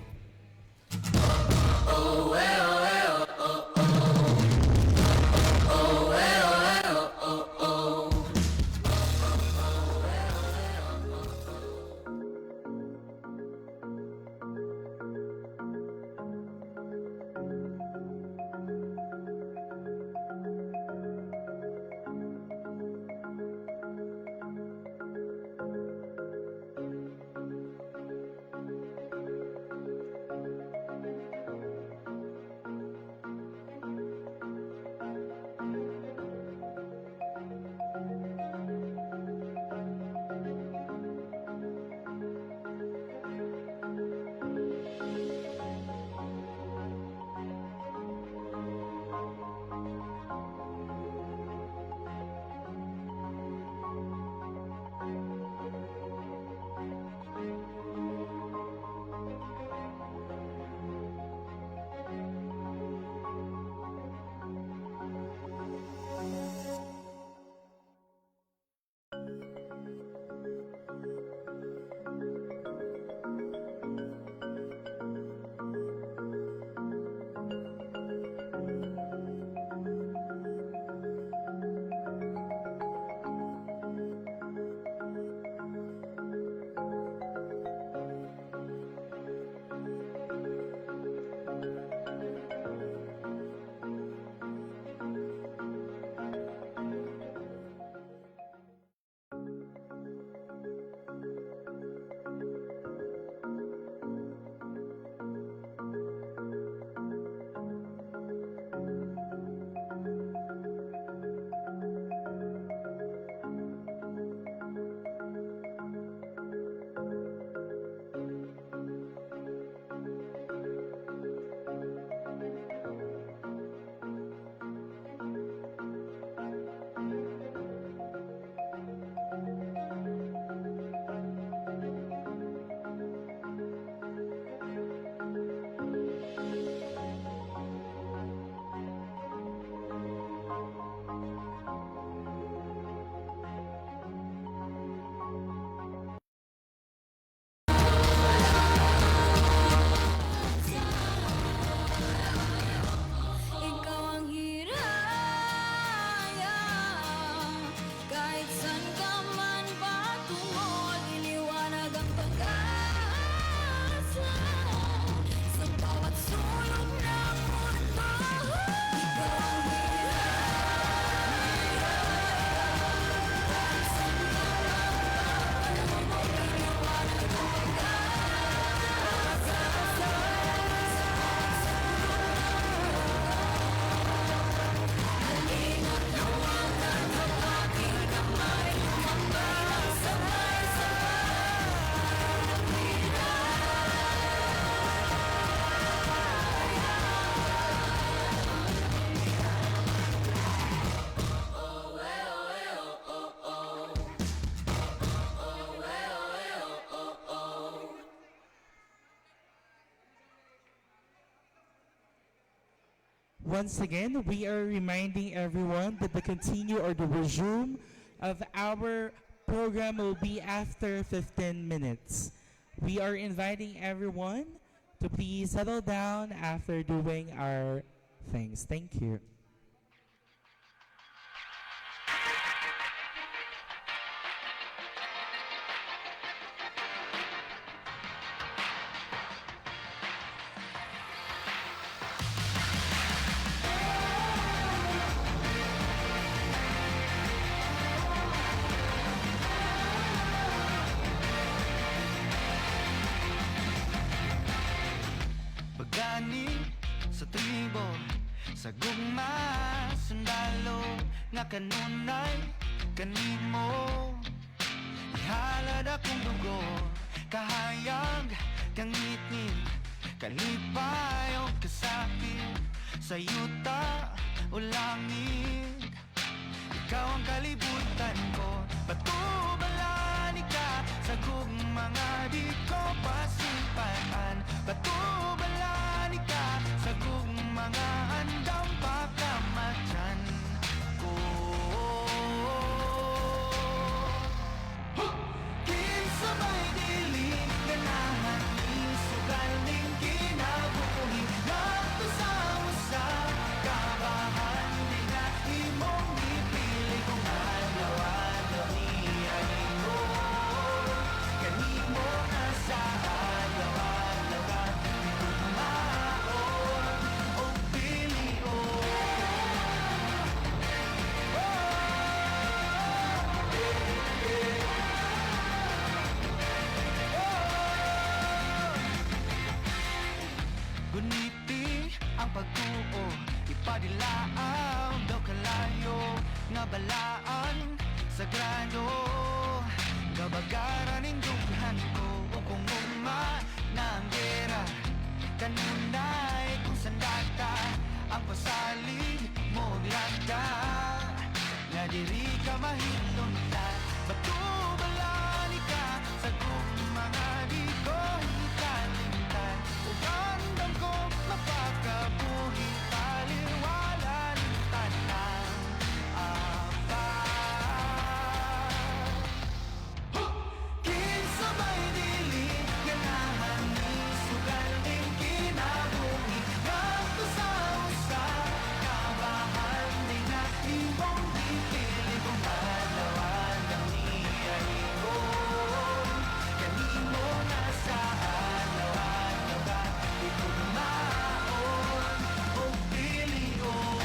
Once again, we are reminding everyone that the continue or the resume of our program will be after 15 minutes. We are inviting everyone to please settle down after doing our things. Thank you. Pagani sa tribo, sa gugma, sundalo, nga kanunay, kanimo. Ihalad akong dugo, kahayag, kangit-ngit, kalipay o kasakit, sa yuta o langit. Ikaw ang kalibutan ko, patubalani ka sa mga di ko pasimpaan. Patubalani ka sa mga andam pagkamatyan ko. Kinsabay dilim, ganahan isugal ning kinabuhi. Nagtusaw sa kabahan, di na imong ipili kung alaw-alaw niya mo. Kanimo na sa alaw-alaw ka, tumaon o pilion. Guniti ang pagtuo, ipadilaaw daw kalayo, nga balaan sagrado. Gabagaran ning dughan ko, o kung uma na ang gera, kanunay kung sandata ang pasalig mo lagda. Nga diri ka mahilunta, batubalani ka sa mga di ko hikalimtan. Ugandang ko mapakabuhi, taliwala ng tanang apa. Kinsabay dilim, ganahan isugal ning kinabuhi. Nagtusaw sa kabahan, di na imong ipili kung alaw-alaw niya ingon. Kanimo na sa alaw-alaw ka, itumaon o pilion.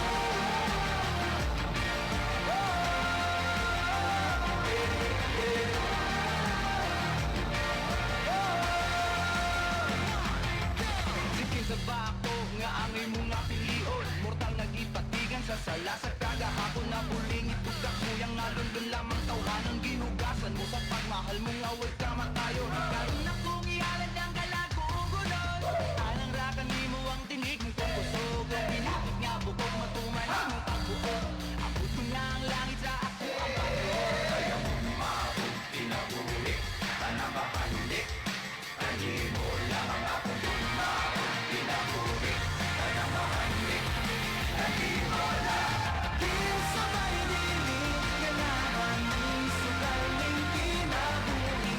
Sige sa bako nga angay mga pilion, mortal nagipatigan sa sala sa kagahapon na buling itugak mo yang nalundun lamang tawhanan ginugasan mo sa pagmahal mong away ka matayo. Karon na kong ihalad ang galagong gulon, alang rakan ni mo ang tinig ng kong kusog. Ang binakit nga bukog matumay mong pagbuo, abot mo na ang langit sa ako ang pagbuo. Kaya mo maabot, tinabulik, tanang kapanulik, tangi mo lamang akong bumaabot, tinabulik, tanang kapanulik, tangi mo lang. Kinsabay dilim, ganahan isugal ning kinabuhi.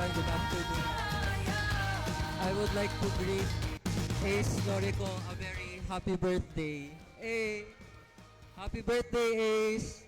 everyone. Good afternoon. I would like to greet Ace Lorico a very happy birthday. Hey, happy birthday, Ace.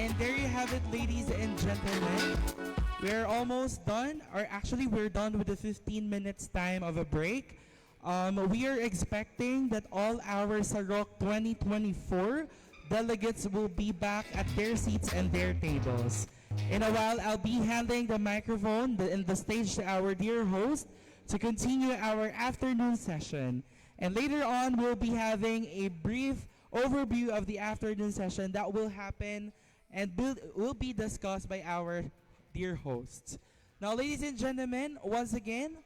And there you have it, ladies and gentlemen. We're almost done, or actually we're done with the 15 minutes time of a break. We are expecting that all our Sarok 2024 delegates will be back at their seats and their tables. In a while, I'll be handing the microphone and the stage to our dear host to continue our afternoon session. And later on, we'll be having a brief overview of the afternoon session that will happen and will be discussed by our dear hosts. Now, ladies and gentlemen, once again,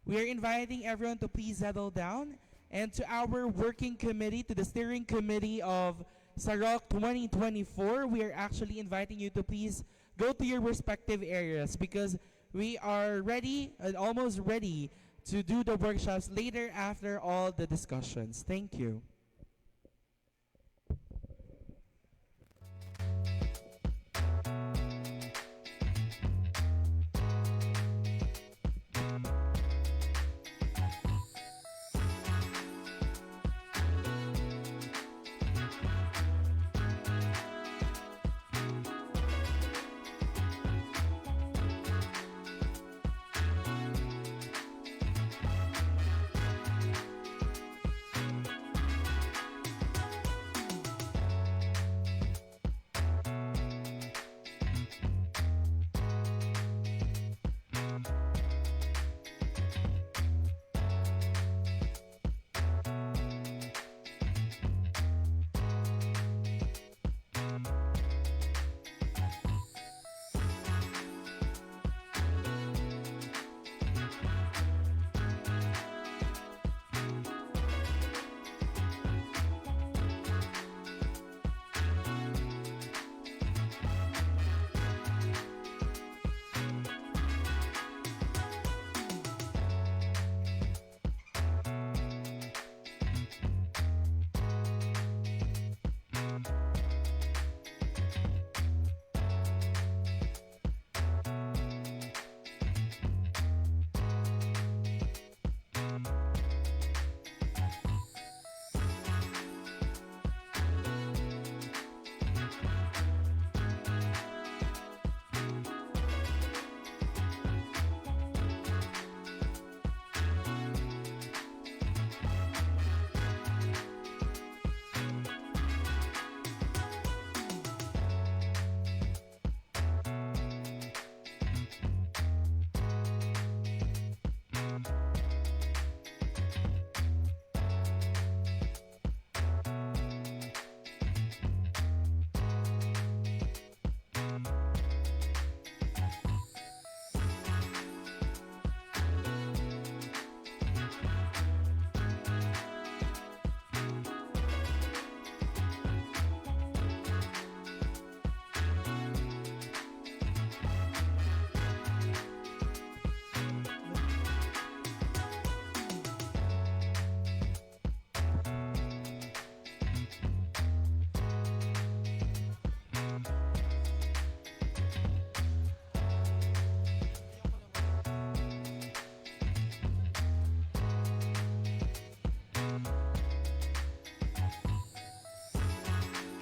we are inviting everyone to please settle down, and to our working committee, to the steering committee of Sarok 2024, we are actually inviting you to please go to your respective areas because we are ready and almost ready to do the workshops later after all the discussions. Thank you.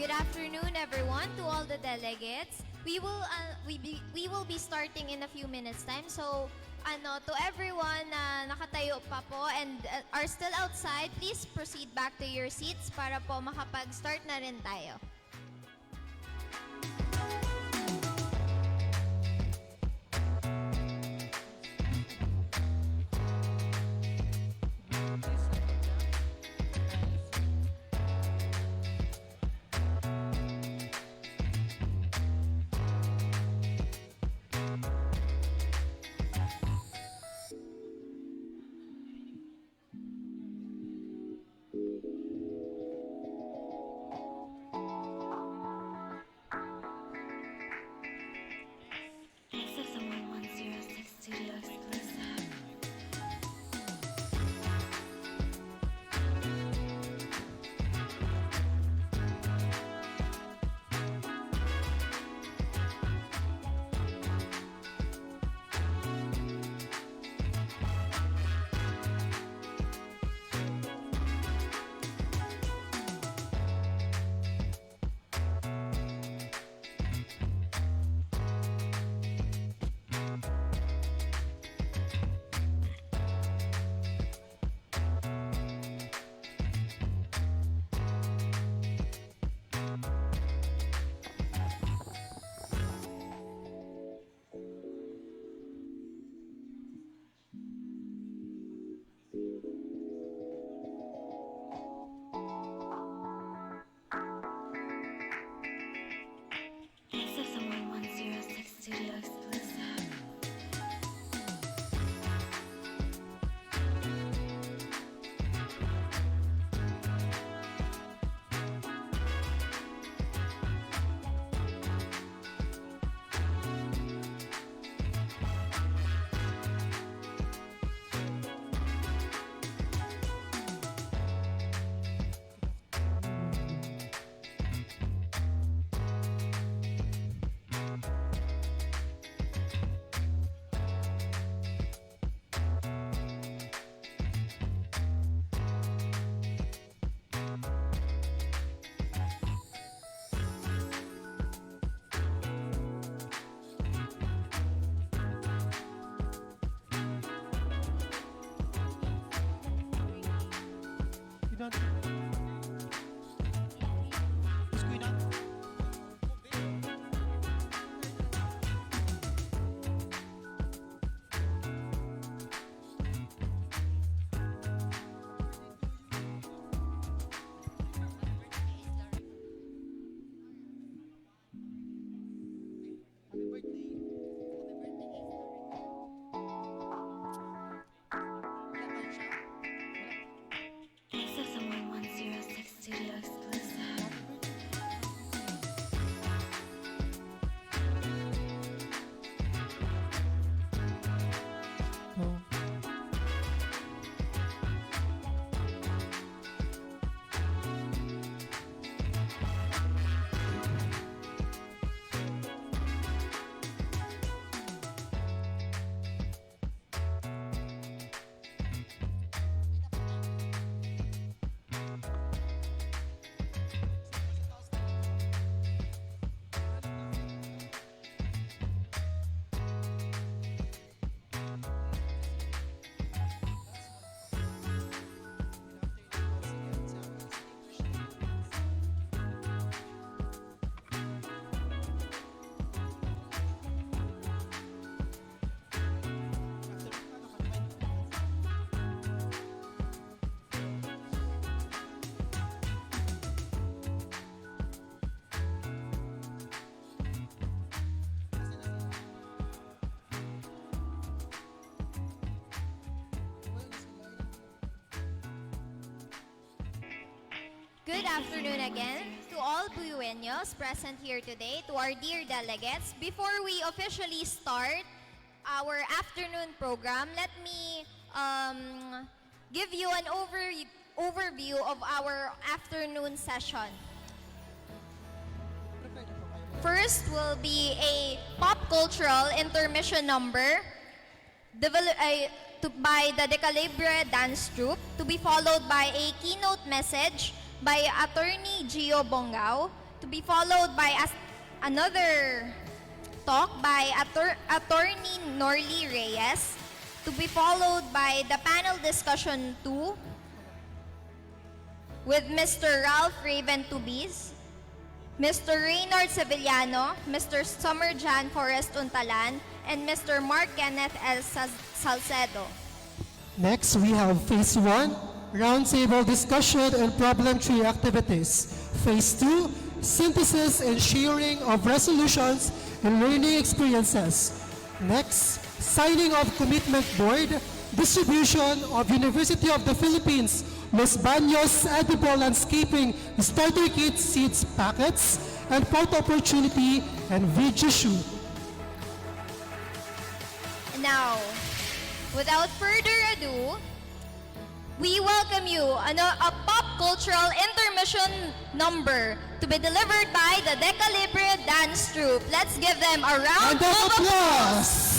Good afternoon, everyone, to all the delegates. We will be starting in a few minutes time. So, to everyone na nakatayo pa po and are still outside, please proceed back to your seats para po makapag-start na rin tayo. not. Squid not. Good afternoon again to all Buenos present here today, to our dear delegates. Before we officially start our afternoon program, let me give you an overview of our afternoon session. First will be a pop cultural intermission number by the Decalibre Dance Troupe, to be followed by a keynote message by Attorney Gio Bongao, to be followed by another talk by Attorney Norly Reyes, to be followed by the panel discussion 2 with Mr. Ralph Raven Tubiz, Mr. Reynard Sevillano, Mr. Summerjan Forrest Untalan, and Mr. Mark Kenneth L. Salcedo. Next, we have Phase 1, Roundtable Discussion and Problem Tree Activities. Phase 2, Synthesis and Sharing of Resolutions and Learning Experiences. Next, Signing of Commitment Board, Distribution of University of the Philippines, Los Baños Edible Landscaping Starter Kit Seeds Packets, and Photo Opportunity and Video Shoot. Now, without further ado, we welcome you a pop cultural intermission number to be delivered by the Decalibre Dance Troupe. Let's give them a round of applause.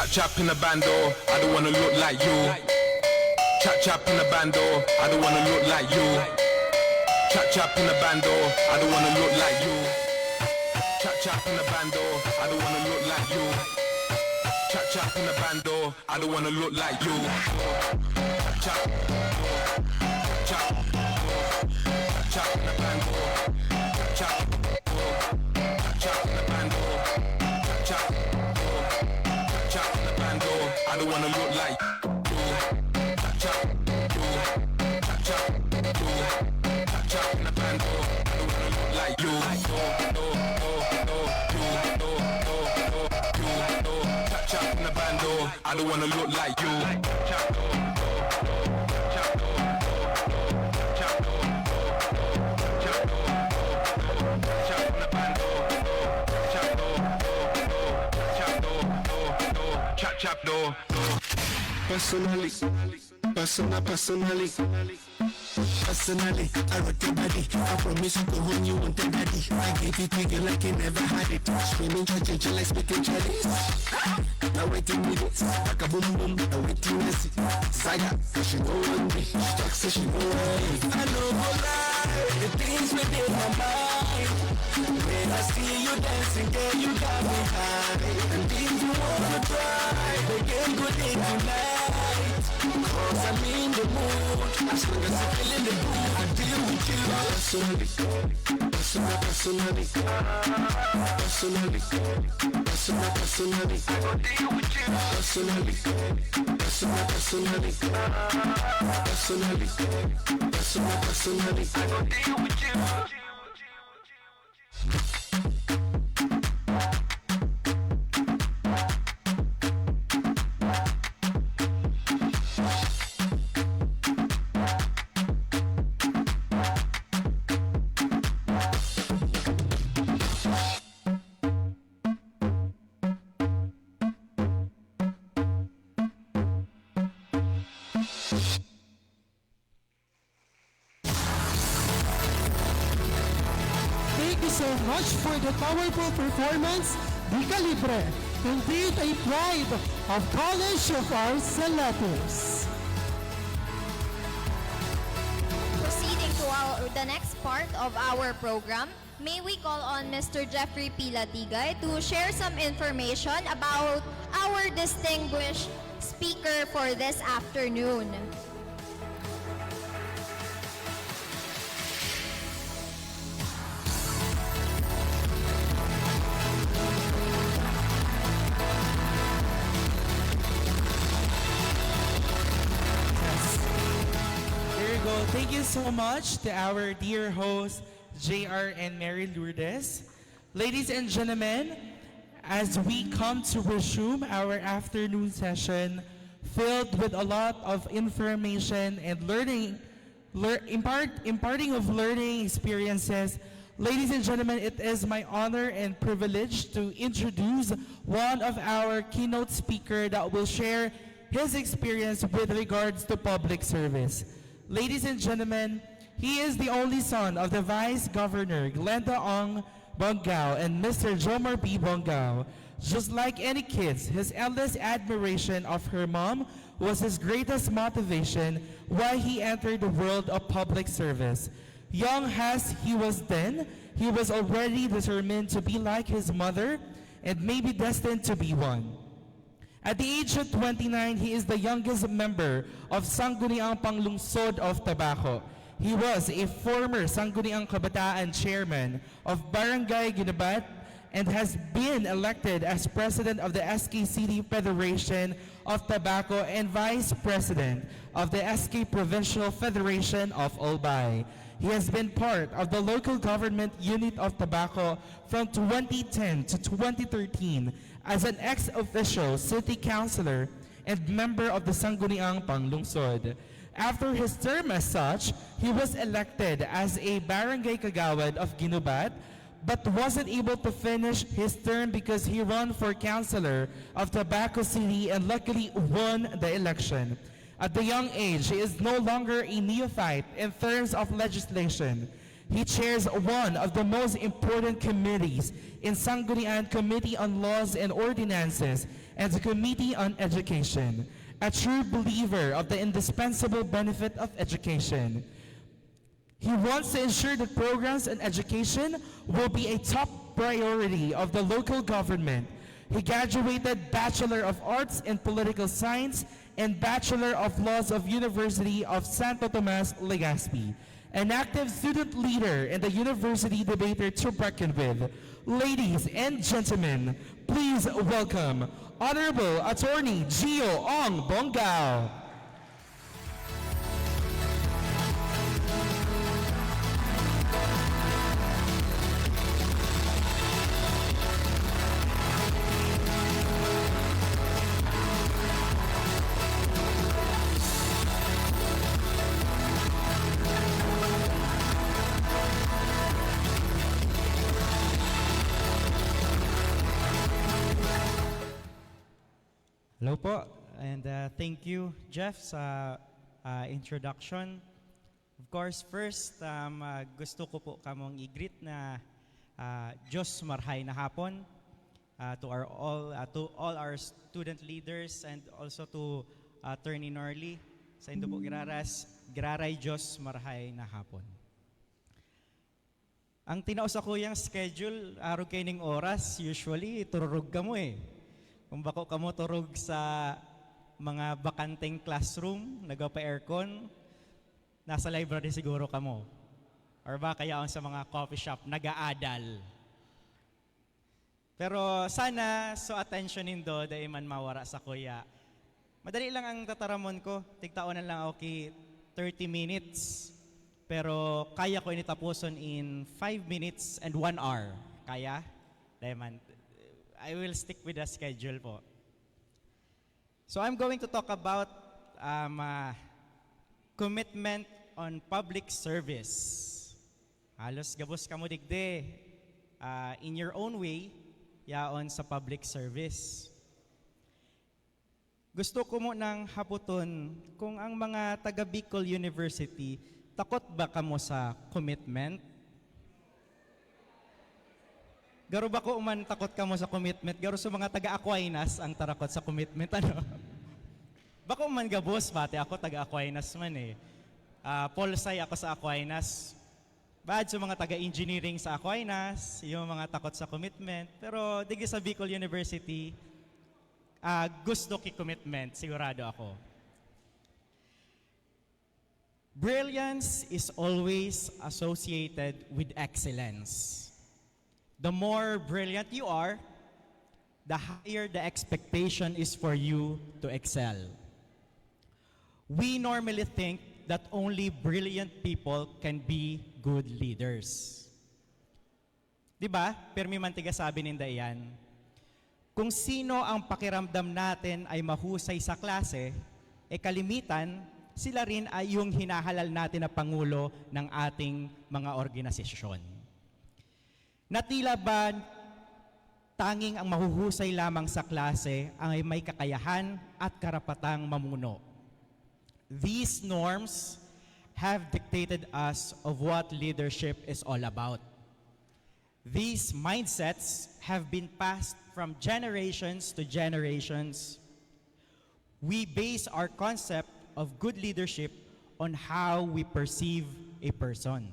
Chap chap in the bando, I don't wanna look like you. Chap chap in the bando, I don't wanna look like you. Chap chap in the bando, I don't wanna look like you. Chap chap in the bando, I don't wanna look like you. Chap chap in the bando, I don't wanna look like you. Chap chap chap in the bando, chap chap in the bando, chap chap in the bando, I don't wanna look like you. Chap chap chap in the bando, I don't wanna look like you. Chap in the bando, I don't wanna look like you. Chap do. Personally, personally, I rock your body. I promise you go home, you want the daddy. I gave it to you like you never had it. Screaming, judging, like speaking Chinese. Now waiting with it, like a boom boom. Now waiting to see. Zaga, cause she know one day. She talks so she know one. I know no lie, the things within my mind. When I see you dancing, girl, you got me high. And if you wanna try, the game good in tonight. Cause I'm in the mood. As long as I'm feeling the mood, I deal with you. Personally, I go deal with you. Personally, I go deal with you. Thank you so much for the powerful performance, Di Calibre. Indeed, a pride of College of Arts and Letters. Proceeding to the next part of our program, may we call on Mr. Jeffrey P. Latigay to share some information about our distinguished speaker for this afternoon. Thank you so much to our dear hosts, JR and Mary Lourdes. Ladies and gentlemen, as we come to resume our afternoon session filled with a lot of information and imparting of learning experiences, ladies and gentlemen, it is my honor and privilege to introduce one of our keynote speakers that will share his experience with regards to public service. Ladies and gentlemen, he is the only son of the Vice Governor Glenda Ong Bongao and Mr. Jomar B. Bongao. Just like any kids, his endless admiration of her mom was his greatest motivation why he entered the world of public service. Young as he was then, he was already determined to be like his mother and maybe destined to be one. At the age of 29, he is the youngest member of Sangguniang Panglungsod of Tabaco. He was a former Sangguniang Kabataan chairman of Barangay Guinabat and has been elected as president of the SK City Federation of Tabaco and vice president of the SK Provincial Federation of Albay. He has been part of the local government unit of Tabaco from 2010 to 2013 as an ex-official city councilor and member of the Sangguniang Panglungsod. After his term as such, he was elected as a barangay kagawad of Ginubat, but wasn't able to finish his term because he ran for councilor of Tabaco City and luckily won the election. At the young age, he is no longer a neophyte in terms of legislation. He chairs one of the most important committees in Sangguniang Committee on Laws and Ordinances and the Committee on Education, a true believer of the indispensable benefit of education. He wants to ensure that programs and education will be a top priority of the local government. He graduated Bachelor of Arts in Political Science and Bachelor of Laws of University of Santo Tomas, Legazpi. An active student leader in the university debater to reckon with. Ladies and gentlemen, please welcome Honorable Attorney Gio Ong Bongao. Hello po, and thank you, Jeff, sa introduction. Of course, first, gusto ko po kamong i-greet na Diyos marhay na hapon to all our student leaders and also to Attorney Norley. Sa indo po giraray Diyos marhay na hapon. Ang tinaos ako yung schedule, araw kayo ng oras, usually tururog ka mo eh. Kung bako kamo turog sa mga bakanteng classroom, nagpa-aircon, nasa library siguro kamo. Or baka yaon sa mga coffee shop, nag-aadal. Pero sana, so attention nindo, dahil man mawara sa kuya. Madali lang ang tataramon ko, tigtaonan lang okay 30 minutes. Pero kaya ko initapuson in 5 minutes and 1 hour. Kaya? Dahil man, I will stick with the schedule po. So I'm going to talk about commitment on public service. Halos gabos ka mo digde in your own way yaon sa public service. Gusto ko mo nang haputon kung ang mga taga Bicol University takot ba kamo sa commitment? Garo ba ko man takot ka mo sa commitment? Garo sa mga taga-Aquinas ang tarakot sa commitment, ano? Bako man gabos, bate ako taga-Aquinas man eh. Polsay ako sa Aquinas. Bad sa mga taga-engineering sa Aquinas, yung mga takot sa commitment. Pero digi sa Bicol University, gusto ki commitment, sigurado ako. Brilliance is always associated with excellence. The more brilliant you are, the higher the expectation is for you to excel. We normally think that only brilliant people can be good leaders. Diba? Permi Mantiga sabi ninda iyan. Kung sino ang pakiramdam natin ay mahusay sa klase, kalimitan, sila rin ay yung hinahalal natin na pangulo ng ating mga organisasyon. Natila ba tanging ang mahuhusay lamang sa klase ang may kakayahan at karapatang mamuno? These norms have dictated us of what leadership is all about. These mindsets have been passed from generations to generations. We base our concept of good leadership on how we perceive a person.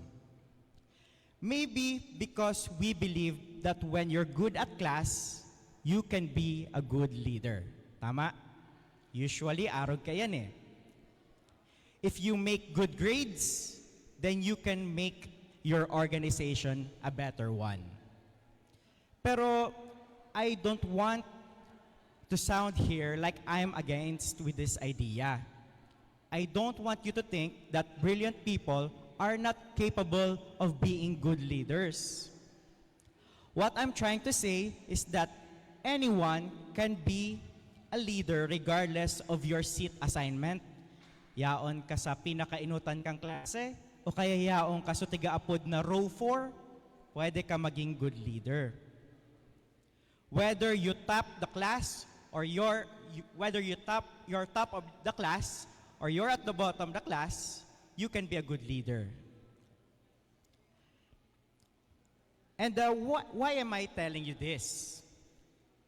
Maybe because we believe that when you're good at class, you can be a good leader. Tama? Usually, arog ka yan eh. If you make good grades, then you can make your organization a better one. Pero I don't want to sound here like I'm against with this idea. I don't want you to think that brilliant people are not capable of being good leaders. What I'm trying to say is that anyone can be a leader regardless of your seat assignment. Yaon ka sa pinakainutan kang klase o kaya yaon ka sa tiga-apod na row 4, pwede ka maging good leader. Whether you top the class or you're top of the class or you're at the bottom of the class, you can be a good leader. And why am I telling you this?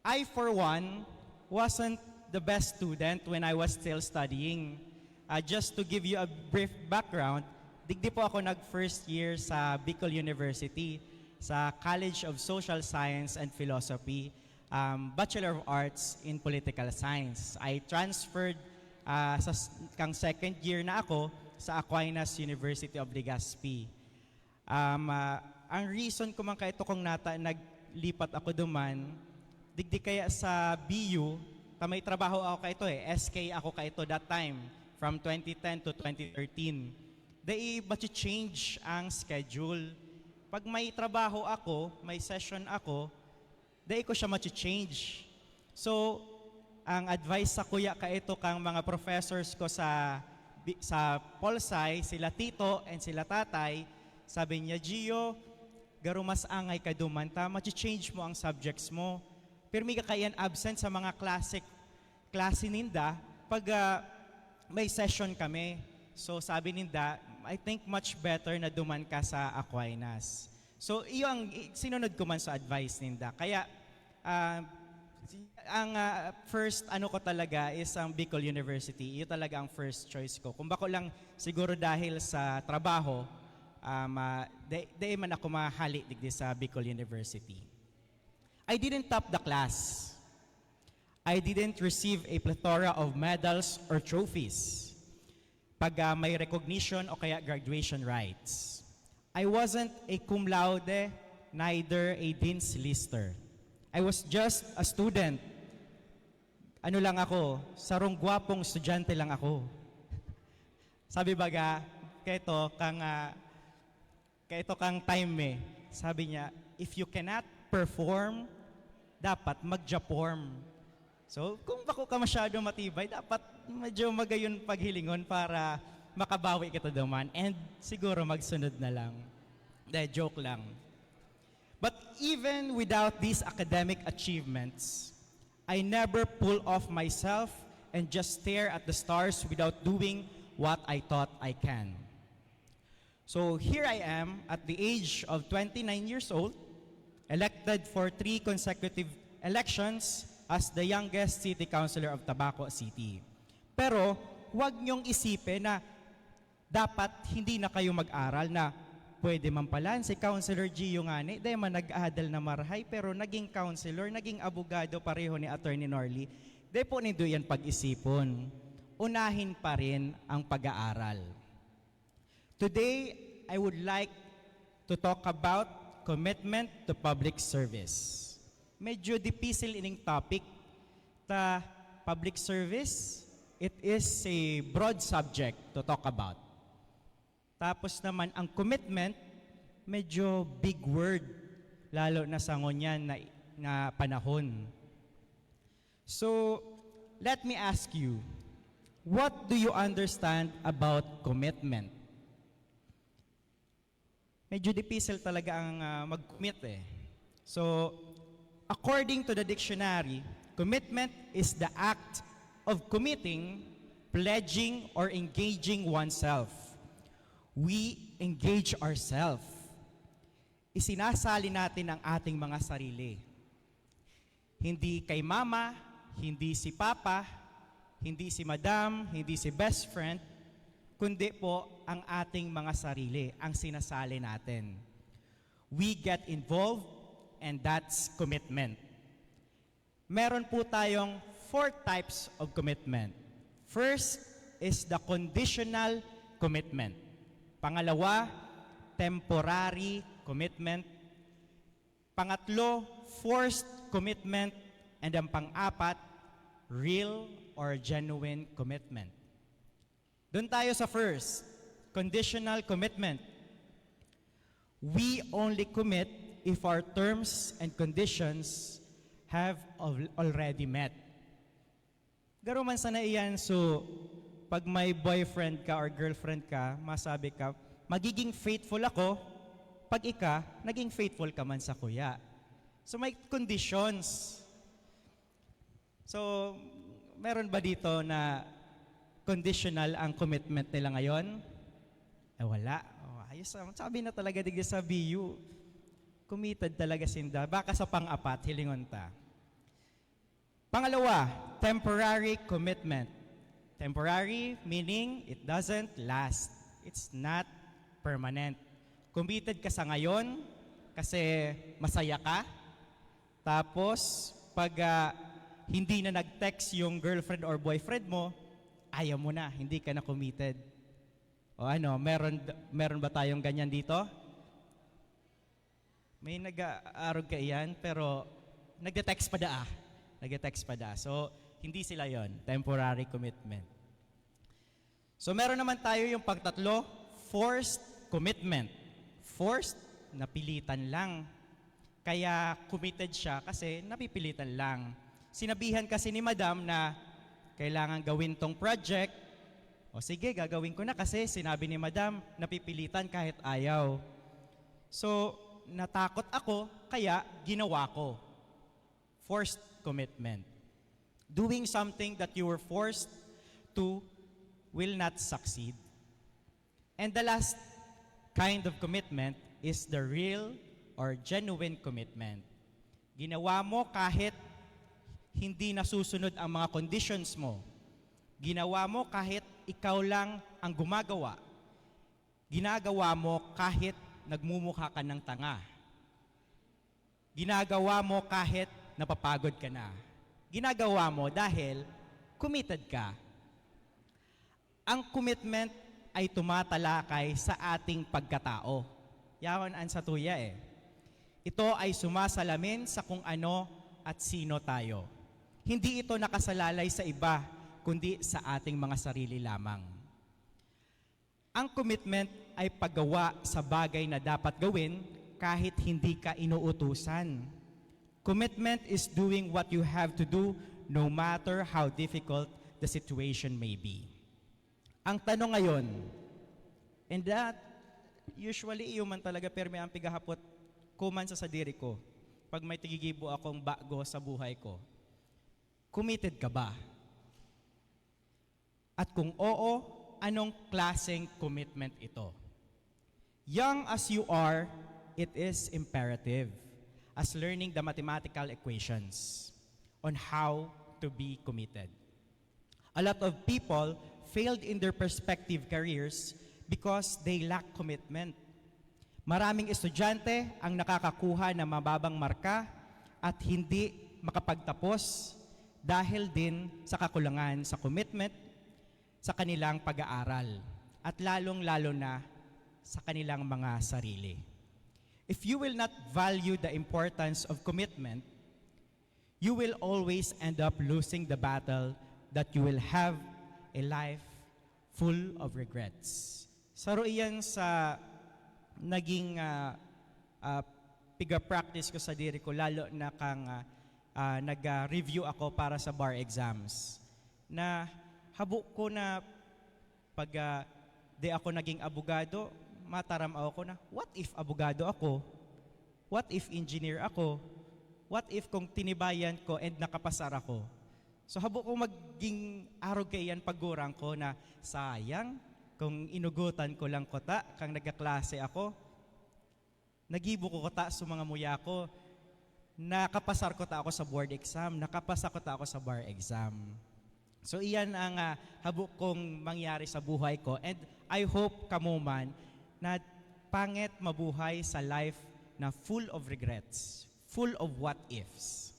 I, for one, wasn't the best student when I was still studying. Just to give you a brief background, digdi po ako nag-first year sa Bicol University sa College of Social Science and Philosophy, Bachelor of Arts in Political Science. I transferred kang second year na ako sa Aquinas University of Legazpi. Ang reason ko man kaito kung naglipat ako duman, digdi kaya sa BU, may trabaho ako kaito SK ako kaito that time, from 2010 to 2013. They change ang schedule. Pag may trabaho ako, may session ako, ko siya change. So, ang advice sa kuya kaito kang mga professors ko sa Polsci, sila tito and sila tatay, sabi niya, Gio, garo mas angay ka duman, change mo ang subjects mo. Pero may kakayan absent sa mga klase ninda pag may session kami. So sabi ninda, I think much better na duman ka sa Aquinas. So iyo ang sinunod ko man sa advice ninda. Kaya ang first ko talaga is ang Bicol University. Iyo talaga ang first choice ko. Kung bako lang siguro dahil sa trabaho, man ako mahali digdi sa Bicol University. I didn't top the class. I didn't receive a plethora of medals or trophies pag may recognition o kaya graduation rites. I wasn't a cum laude, neither a dean's lister. I was just a student. Ano lang ako, sarong gwapong estudyante lang ako. Sabi baga, kaito kang time sabi niya, if you cannot perform, dapat magja-form. So, kung bako ka masyado matibay, dapat medyo magayon paghilingon para makabawi kita duman. And siguro magsunod na lang. Joke lang. But even without these academic achievements, I never pull off myself and just stare at the stars without doing what I thought I can. So here I am at the age of 29 years old, elected for 3 consecutive elections as the youngest city councilor of Tabaco City. Pero huwag niyong isipin na dapat hindi na kayo mag-aral na pwede man pala si Councilor Gio ngani, dahil man nag-aadal na marahay pero naging councilor, naging abogado pareho ni Attorney Norly. Dahil po nindo yan pag-isipon. Unahin pa rin ang pag-aaral. Today, I would like to talk about commitment to public service. Medyo difícil ining topic ta public service. It is a broad subject to talk about. Tapos naman ang commitment, medyo big word, lalo na sa ngunyan na panahon. So, let me ask you, what do you understand about commitment? Medyo difícil talaga ang mag-commit So, according to the dictionary, commitment is the act of committing, pledging, or engaging oneself. We engage ourselves. Isinasali natin ang ating mga sarili. Hindi kay mama, hindi si papa, hindi si madam, hindi si best friend, kundi po ang ating mga sarili, ang sinasali natin. We get involved, and that's commitment. Meron po tayong 4 types of commitment. First is the conditional commitment. Pangalawa, temporary commitment. Pangatlo, forced commitment. And ang pang-apat, real or genuine commitment. Doon tayo sa first, conditional commitment. We only commit if our terms and conditions have already met. Garo man sana iyan, so pag may boyfriend ka or girlfriend ka, masabi ka, magiging faithful ako pag naging faithful ka man sa kuya. So may conditions. So, meron ba dito na conditional ang commitment nila ngayon? Wala. Ayos, sabi na talaga digdi sa BU. Committed talaga sinda. Baka sa pang-apat, hilingon ta. Pangalawa, temporary commitment. Temporary meaning it doesn't last. It's not permanent. Committed ka sa ngayon kasi masaya ka. Tapos, pag hindi na nag-text yung girlfriend or boyfriend mo, ayaw mo na, hindi ka na committed. O ano, meron ba tayong ganyan dito? May nag-aarog ka iyan, pero nag-text pa da. Nag-text pa da. So, hindi sila yon, temporary commitment. So, meron naman tayo yung pagtatlo, forced commitment. Forced, napilitan lang. Kaya committed siya kasi napipilitan lang. Sinabihan kasi ni Madam na kailangan gawin tong project. O sige, gagawin ko na kasi sinabi ni Madam, napipilitan kahit ayaw. So, natakot ako, kaya ginawa ko. Forced commitment. Doing something that you were forced to will not succeed. And the last kind of commitment is the real or genuine commitment. Ginawa mo kahit hindi nasusunod ang mga conditions mo. Ginawa mo kahit ikaw lang ang gumagawa. Ginagawa mo kahit nagmumukha ka ng tanga. Ginagawa mo kahit napapagod ka na. Ginagawa mo dahil committed ka. Ang commitment ay tumatalakay sa ating pagkatao. Yawan an sa tuya eh. Ito ay sumasalamin sa kung ano at sino tayo. Hindi ito nakasalalay sa iba, kundi sa ating mga sarili lamang. Ang commitment ay paggawa sa bagay na dapat gawin kahit hindi ka inuutusan. Commitment is doing what you have to do no matter how difficult the situation may be. Ang tanong ngayon, and that usually iuman talaga pero may ang pigahapot kuman sa sadiri ko pag may tigigibo akong bago sa buhay ko. Committed ka ba? At kung oo, anong klaseng commitment ito? Young as you are, it is imperative as learning the mathematical equations on how to be committed. A lot of people failed in their prospective careers because they lack commitment. Maraming estudyante ang nakakakuha ng mababang marka at hindi makapagtapos dahil din sa kakulangan sa commitment sa kanilang pag-aaral at lalong-lalo na sa kanilang mga sarili. If you will not value the importance of commitment, you will always end up losing the battle that you will have a life full of regrets. Saro iyan sa naging piga-practice ko sa diri ko, lalo na kang nag-review ako para sa bar exams. Na habo ko na pag di ako naging abogado, mataramaw ako na, what if abogado ako? What if engineer ako? What if kung tinibayan ko and nakapasar ako? So habo ko maging arog kayan paggurang ko na sayang, kung inugutan ko lang kota, kang nagkaklase ako, nagibo ko kota sa mga muya ko, nakapasar ko ta ako sa board exam, nakapasa ko ta ako sa bar exam. So iyan ang habok kong mangyari sa buhay ko, and I hope kamuman na pangit mabuhay sa life na full of regrets, full of what ifs.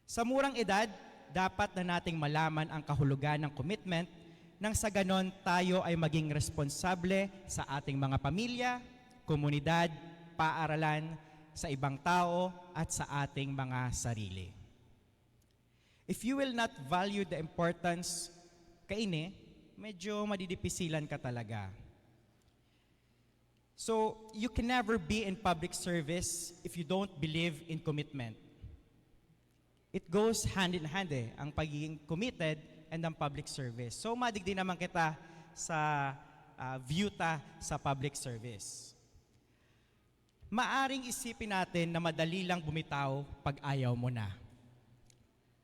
Sa murang edad, dapat na nating malaman ang kahulugan ng commitment nang sa ganon tayo ay maging responsable sa ating mga pamilya, komunidad, paaralan, sa ibang tao at sa ating mga sarili. If you will not value the importance kaini, medyo madidipisilan ka talaga. So, you can never be in public service if you don't believe in commitment. It goes hand in hand ang pagiging committed and ang public service. So, madigdi naman kita sa view ta sa public service. Maaring isipin natin na madali lang bumitaw pag ayaw mo na.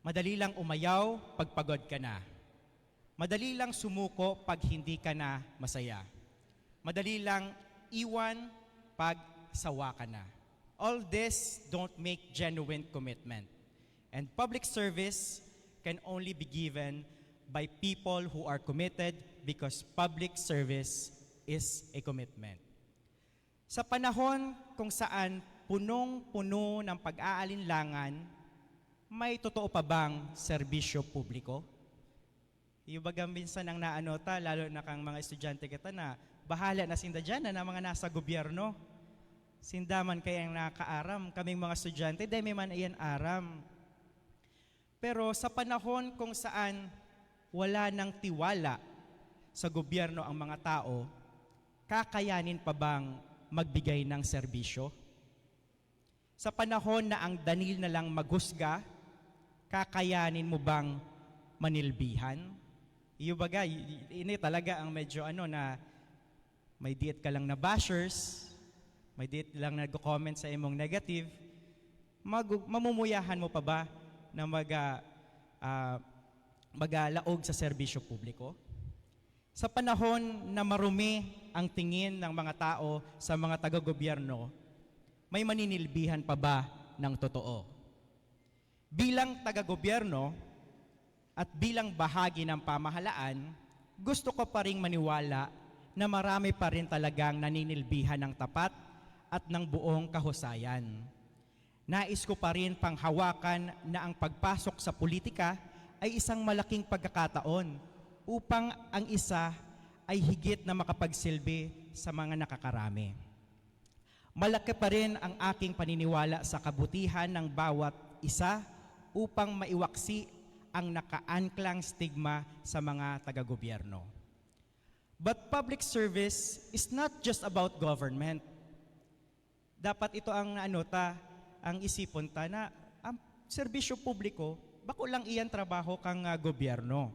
Madali lang umayaw pag pagod ka na. Madali lang sumuko pag hindi ka na masaya. Madali lang iwan pag sawa ka na. All this don't make genuine commitment. And public service can only be given by people who are committed because public service is a commitment. Sa panahon kung saan punong-puno ng pag-aalinlangan, may totoo pa bang serbisyo publiko? Yung baga minsan ang naanota, lalo na kang mga estudyante kita na bahala na sinda dyan na mga nasa gobyerno. Sindaman kayang nakaaram, kaming mga estudyante, dahil may man iyan aram. Pero sa panahon kung saan wala ng tiwala sa gobyerno ang mga tao, kakayanin pa bang magbigay ng serbisyo? Sa panahon na ang danil na lang maghusga, kakayanin mo bang manilbihan? Yung baga, ini talaga ang medyo na may diet ka lang na bashers, may diet lang nag-comment sa imong negative, mamumuyahan mo pa ba na magalaog sa serbisyo publiko? Sa panahon na marumi ang tingin ng mga tao sa mga taga-gobyerno, may maninilbihan pa ba ng totoo? Bilang taga-gobyerno at bilang bahagi ng pamahalaan, gusto ko pa ring maniwala na marami pa rin talagang naninilbihan ng tapat at ng buong kahusayan. Nais ko pa rin panghawakan na ang pagpasok sa politika ay isang malaking pagkakataon upang ang isa ay higit na makapagsilbi sa mga nakakarami. Malaki pa rin ang aking paniniwala sa kabutihan ng bawat isa upang maiwaksi ang nakaangklang stigma sa mga taga-gobyerno. But public service is not just about government. Dapat ito ang ang isipon ta na ang serbisyo publiko, bako lang iyan trabaho kang gobyerno.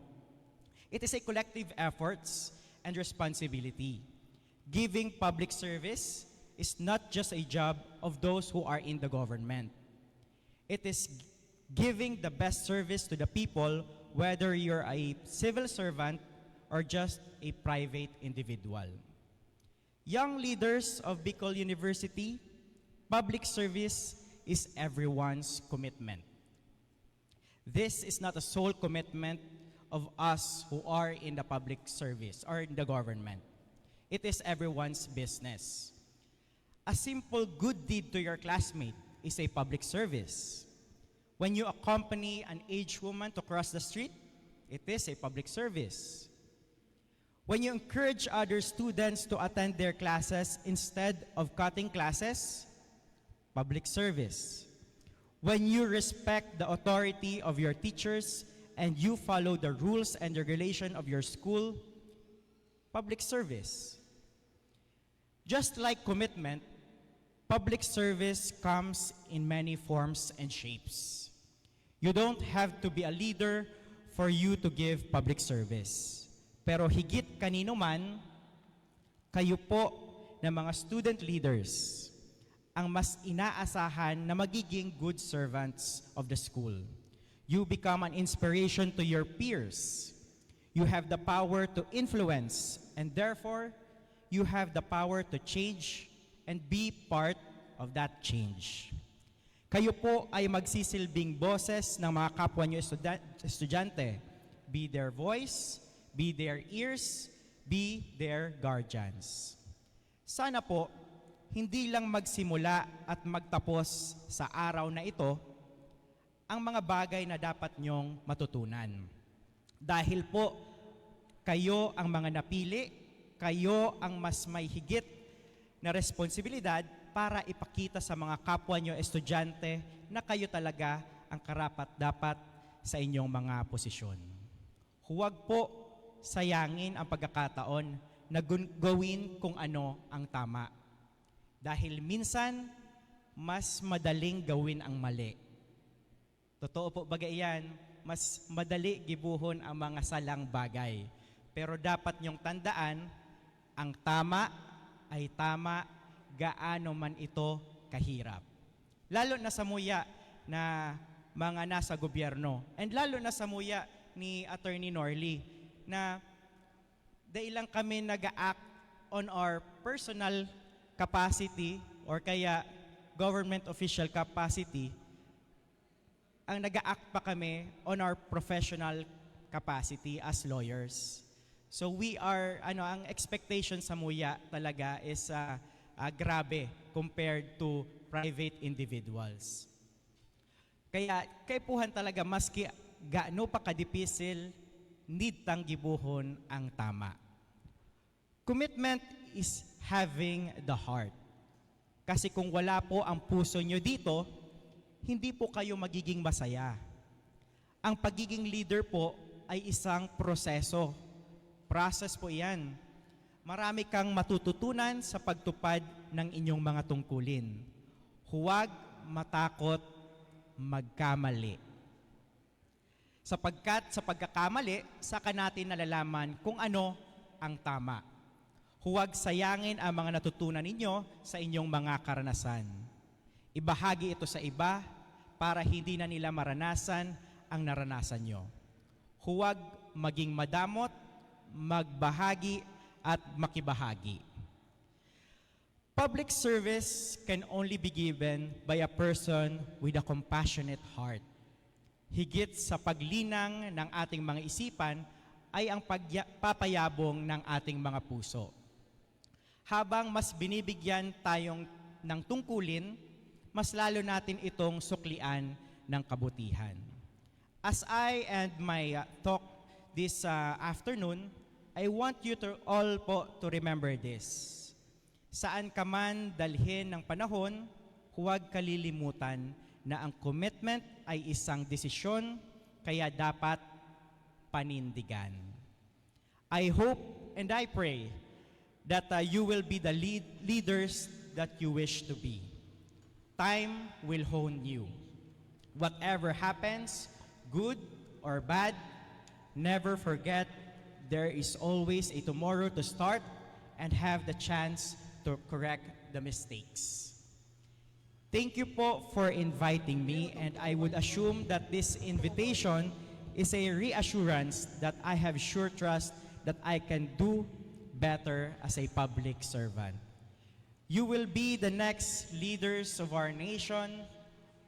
It is a collective efforts and responsibility. Giving public service is not just a job of those who are in the government. It is giving the best service to the people, whether you're a civil servant or just a private individual. Young leaders of Bicol University, public service is everyone's commitment. This is not a sole commitment of us who are in the public service or in the government. It is everyone's business. A simple good deed to your classmate is a public service. When you accompany an aged woman to cross the street, it is a public service. When you encourage other students to attend their classes instead of cutting classes, public service. When you respect the authority of your teachers and you follow the rules and regulation of your school, public service. Just like commitment, public service comes in many forms and shapes. You don't have to be a leader for you to give public service. Pero higit kanino man, kayo po na mga student leaders ang mas inaasahan na magiging good servants of the school. You become an inspiration to your peers. You have the power to influence, and therefore, you have the power to change and be part of that change. Kayo po ay magsisilbing boses ng mga kapwa nyo estudyante. Be their voice, be their ears, be their guardians. Sana po, hindi lang magsimula at magtapos sa araw na ito ang mga bagay na dapat nyong matutunan. Dahil po, kayo ang mga napili, kayo ang mas may higit na responsibilidad para ipakita sa mga kapwa nyo estudyante na kayo talaga ang karapat-dapat sa inyong mga posisyon. Huwag po sayangin ang pagkakataon na gawin kung ano ang tama. Dahil minsan, mas madaling gawin ang mali. Totoo po bagay yan, mas madali gibuhon ang mga salang bagay. Pero dapat niyong tandaan, ang tama ay tama gaano man ito kahirap. Lalo na sa muya na mga nasa gobyerno. And lalo na sa muya ni Attorney Norly na dailang kami nag-act on our personal capacity or kaya government official capacity, ang nag-act pa kami on our professional capacity as lawyers. So we are, ang expectation sa MUYA talaga is grabe compared to private individuals. Kaya kaipuhan talaga maski gaano pa kadipisil, need tang gibuhon ang tama. Commitment is having the heart. Kasi kung wala po ang puso nyo dito, hindi po kayo magiging masaya. Ang pagiging leader po ay isang proseso. Process po yan. Marami kang matututunan sa pagtupad ng inyong mga tungkulin. Huwag matakot magkamali. Sapagkat sa pagkakamali, saka natin nalalaman kung ano ang tama. Huwag sayangin ang mga natutunan ninyo sa inyong mga karanasan. Ibahagi ito sa iba para hindi na nila maranasan ang naranasan nyo. Huwag maging madamot, magbahagi at makibahagi. Public service can only be given by a person with a compassionate heart. Higit sa paglinang ng ating mga isipan ay ang pagpapayabong ng ating mga puso. Habang mas binibigyan tayong ng tungkulin, mas lalo natin itong suklian ng kabutihan. As I end my talk this afternoon, I want you to all po to remember this. Saan ka man dalhin ng panahon, huwag kalilimutan na ang commitment ay isang desisyon, kaya dapat panindigan. I hope and I pray that you will be the leaders that you wish to be. Time will hone you. Whatever happens, good or bad, never forget there is always a tomorrow to start and have the chance to correct the mistakes. Thank you po for inviting me, and I would assume that this invitation is a reassurance that I have sure trust that I can do better as a public servant. You will be the next leaders of our nation,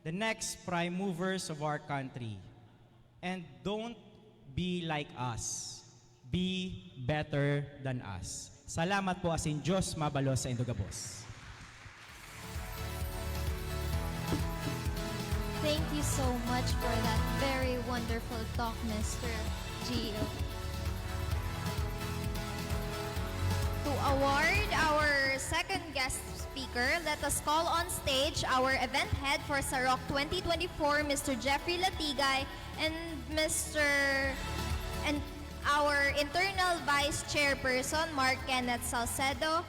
the next prime movers of our country. And don't be like us. Be better than us. Salamat po asin Diyos mabalo sa Indogabos. Thank you so much for that very wonderful talk, Mr. Gio. To award our second guest speaker, let us call on stage our event head for Sarok 2024, Mr. Jeffrey Latigay, and our internal vice chairperson, Mark Kenneth Salcedo.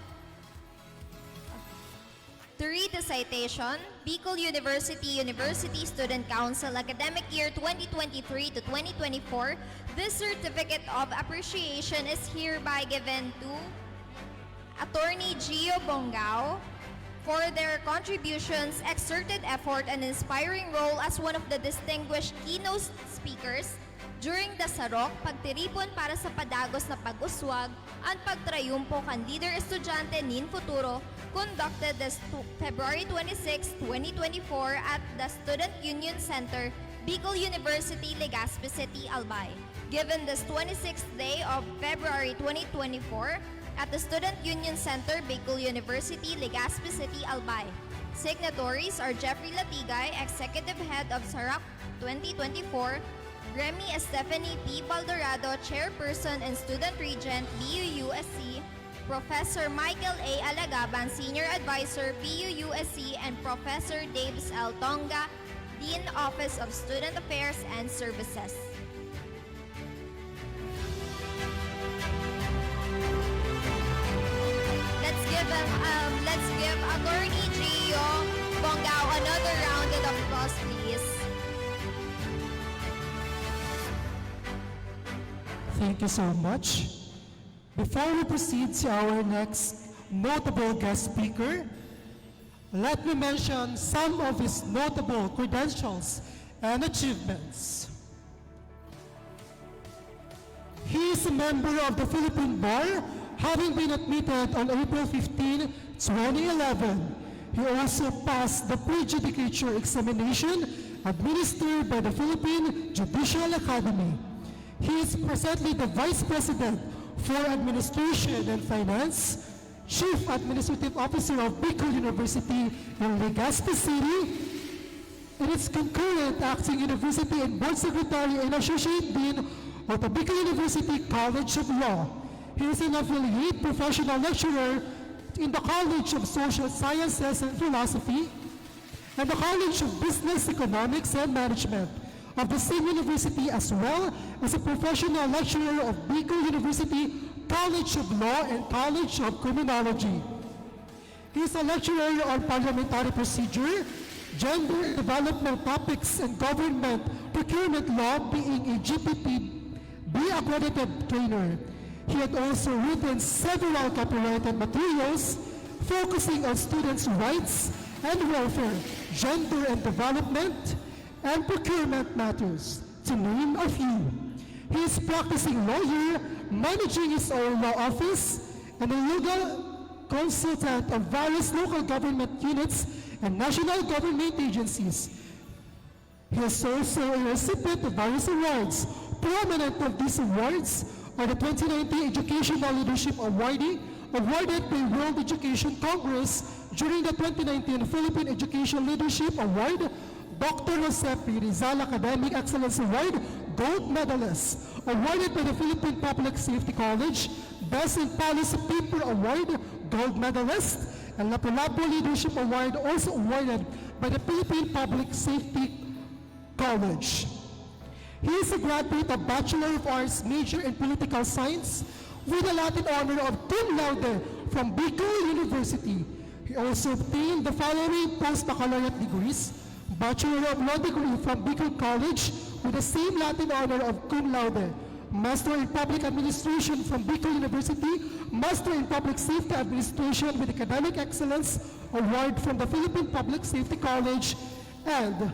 To read the citation, Bicol University Student Council Academic Year 2023 to 2024, this certificate of appreciation is hereby given to Attorney Gio Bongao for their contributions, exerted effort, and inspiring role as one of the distinguished keynote speakers during the Sarok, pagtiripon para sa padagos na pag-uswag, ang pagtrayumpo kan Leader Estudyante nin Futuro, conducted this February 26, 2024 at the Student Union Center, Bicol University, Legazpi City, Albay. Given this 26th day of February 2024 at the Student Union Center, Bicol University, Legazpi City, Albay. Signatories are Jeffrey Latigay, Executive Head of SARAC 2024, Remy Stephanie P. Baldorado, Chairperson and Student Regent, BUUSC, Professor Michael A. Alagaban, Senior Advisor, BUUSC, and Professor Davis L. Tonga, Dean Office of Student Affairs and Services. Let's give Attorney Gio Bongao another round of applause, please. Thank you so much. Before we proceed to our next notable guest speaker, let me mention some of his notable credentials and achievements. He is a member of the Philippine Bar, having been admitted on April 15, 2011. He also passed the pre-judicature examination administered by the Philippine Judicial Academy. He is presently the Vice President for Administration and Finance, Chief Administrative Officer of Bicol University in Legazpi City, and its concurrent acting university and board secretary and associate dean of the Bicol University College of Law. He is an affiliate professional lecturer in the College of Social Sciences and Philosophy and the College of Business, Economics, and Management of the same university, as well as a professional lecturer of Bicol University College of Law and College of Criminology. He is a lecturer on parliamentary procedure, gender development topics, and government procurement law, being a GPP-B accredited trainer. He had also written several copyrighted materials focusing on students' rights and welfare, gender and development, and procurement matters, to name a few. He is practicing lawyer, managing his own law office, and a legal consultant of various local government units and national government agencies. He is also a recipient of various awards. Prominent of these awards are the 2019 Educational Leadership Awardee, awarded by World Education Congress during the 2019 Philippine Education Leadership Award, Dr. Jose P. Rizal Academic Excellence Award, Gold Medalist, awarded by the Philippine Public Safety College, Best in Policy Paper Award, Gold Medalist, and Lapu-Lapu Leadership Award, also awarded by the Philippine Public Safety College. He is a graduate of Bachelor of Arts major in Political Science with a Latin honor of cum laude from Bicol University. He also obtained the following post-baccalaureate degrees: Bachelor of Law degree from Bicol College with the same Latin honor of cum laude, Master in Public Administration from Bicol University, Master in Public Safety Administration with Academic Excellence Award from the Philippine Public Safety College, and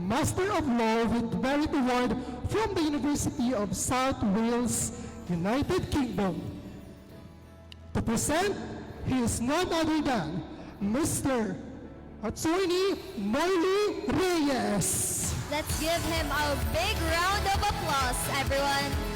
Master of Law with Merit Award from the University of South Wales, United Kingdom. To present, he is none other than Mr. Attorney Marley Reyes. Let's give him a big round of applause, everyone.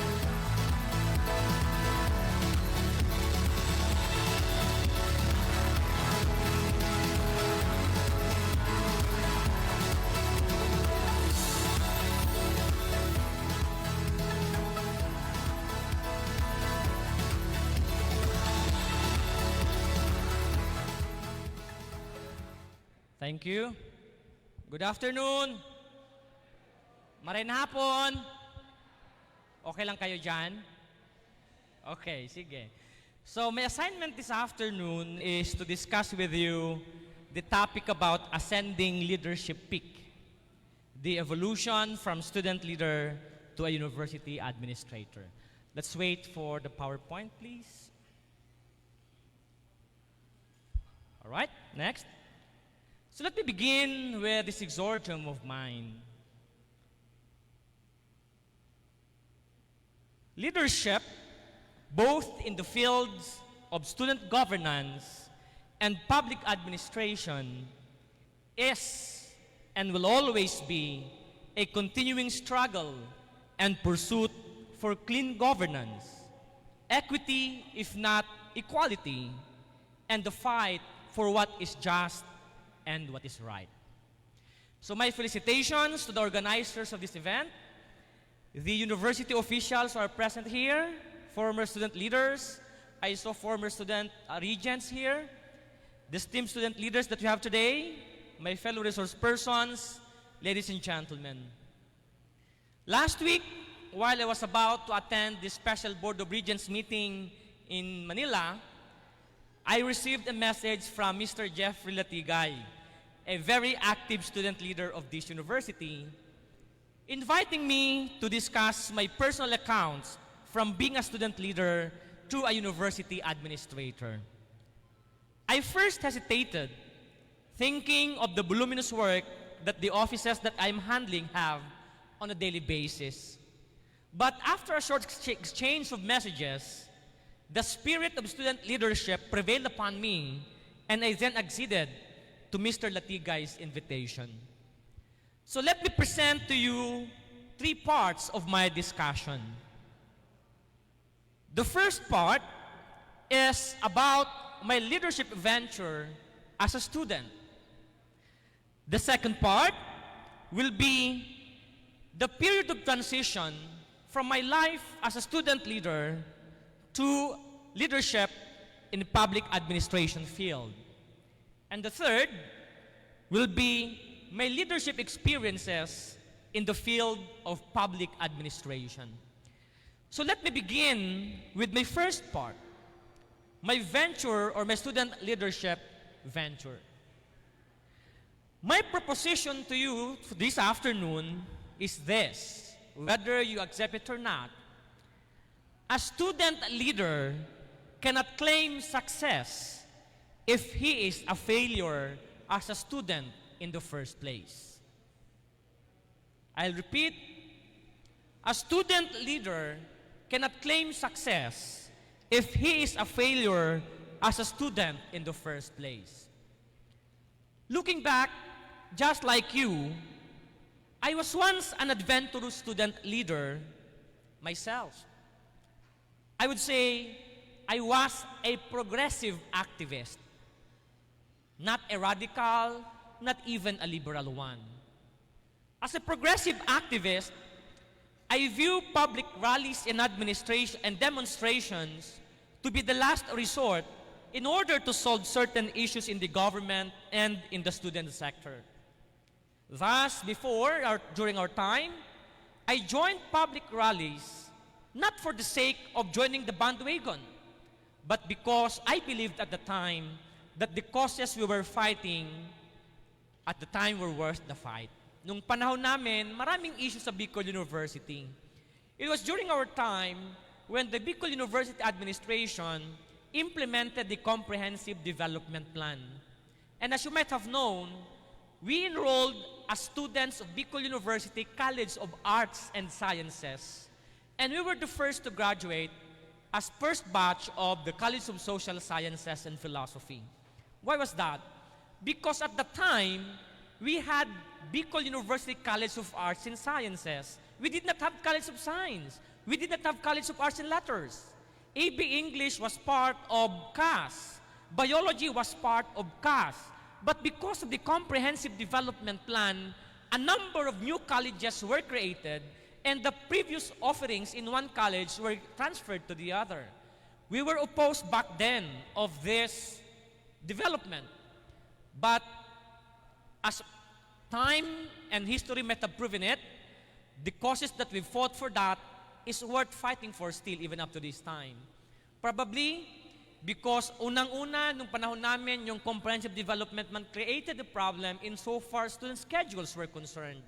Thank you. Good afternoon. Marin hapon. Okay lang kayo dyan? Okay, sige. So my assignment this afternoon is to discuss with you the topic about ascending leadership peak, the evolution from student leader to a university administrator. Let's wait for the PowerPoint, please. All right, next. So let me begin with this exhortum of mine. Leadership, both in the fields of student governance and public administration, is and will always be a continuing struggle and pursuit for clean governance, equity, if not equality, and the fight for what is just and what is right. So my felicitations to the organizers of this event, the university officials who are present here, former student leaders. I saw former student regents here, the esteemed student leaders that we have today, my fellow resource persons, ladies and gentlemen. Last week, while I was about to attend the special Board of Regents meeting in Manila, I received a message from Mr. Jeffrey Latigay, a very active student leader of this university, inviting me to discuss my personal accounts from being a student leader to a university administrator. I first hesitated, thinking of the voluminous work that the offices that I'm handling have on a daily basis. But after a short exchange of messages, the spirit of student leadership prevailed upon me, and I then acceded to Mr. Latigay's invitation. So let me present to you 3 parts of my discussion. The first part is about my leadership venture as a student. The second part will be the period of transition from my life as a student leader to leadership in the public administration field. And the third will be my leadership experiences in the field of public administration. So let me begin with my first part, my venture or my student leadership venture. My proposition to you this afternoon is this, whether you accept it or not. A student leader cannot claim success if he is a failure as a student in the first place. I'll repeat, a student leader cannot claim success if he is a failure as a student in the first place. Looking back, just like you, I was once an adventurous student leader myself. I would say I was a progressive activist, not a radical, not even a liberal one. As a progressive activist, I view public rallies and administration and demonstrations to be the last resort in order to solve certain issues in the government and in the student sector. Thus, during our time, I joined public rallies not for the sake of joining the bandwagon, but because I believed at the time that the causes we were fighting at the time were worth the fight. Nung panahon namin, maraming issues sa Bicol University. It was during our time when the Bicol University administration implemented the Comprehensive Development Plan. And as you might have known, we enrolled as students of Bicol University College of Arts and Sciences. And we were the first to graduate as first batch of the College of Social Sciences and Philosophy. Why was that? Because at the time, we had Bicol University College of Arts and Sciences. We did not have College of Science. We did not have College of Arts and Letters. AB English was part of CAS. Biology was part of CAS. But because of the Comprehensive Development Plan, a number of new colleges were created and the previous offerings in one college were transferred to the other. We were opposed back then of this development. But as time and history might have proven it, the causes that we fought for that is worth fighting for still even up to this time. Probably because unang-una, nung panahon namin, yung Comprehensive Development Plan created a problem insofar student schedules were concerned.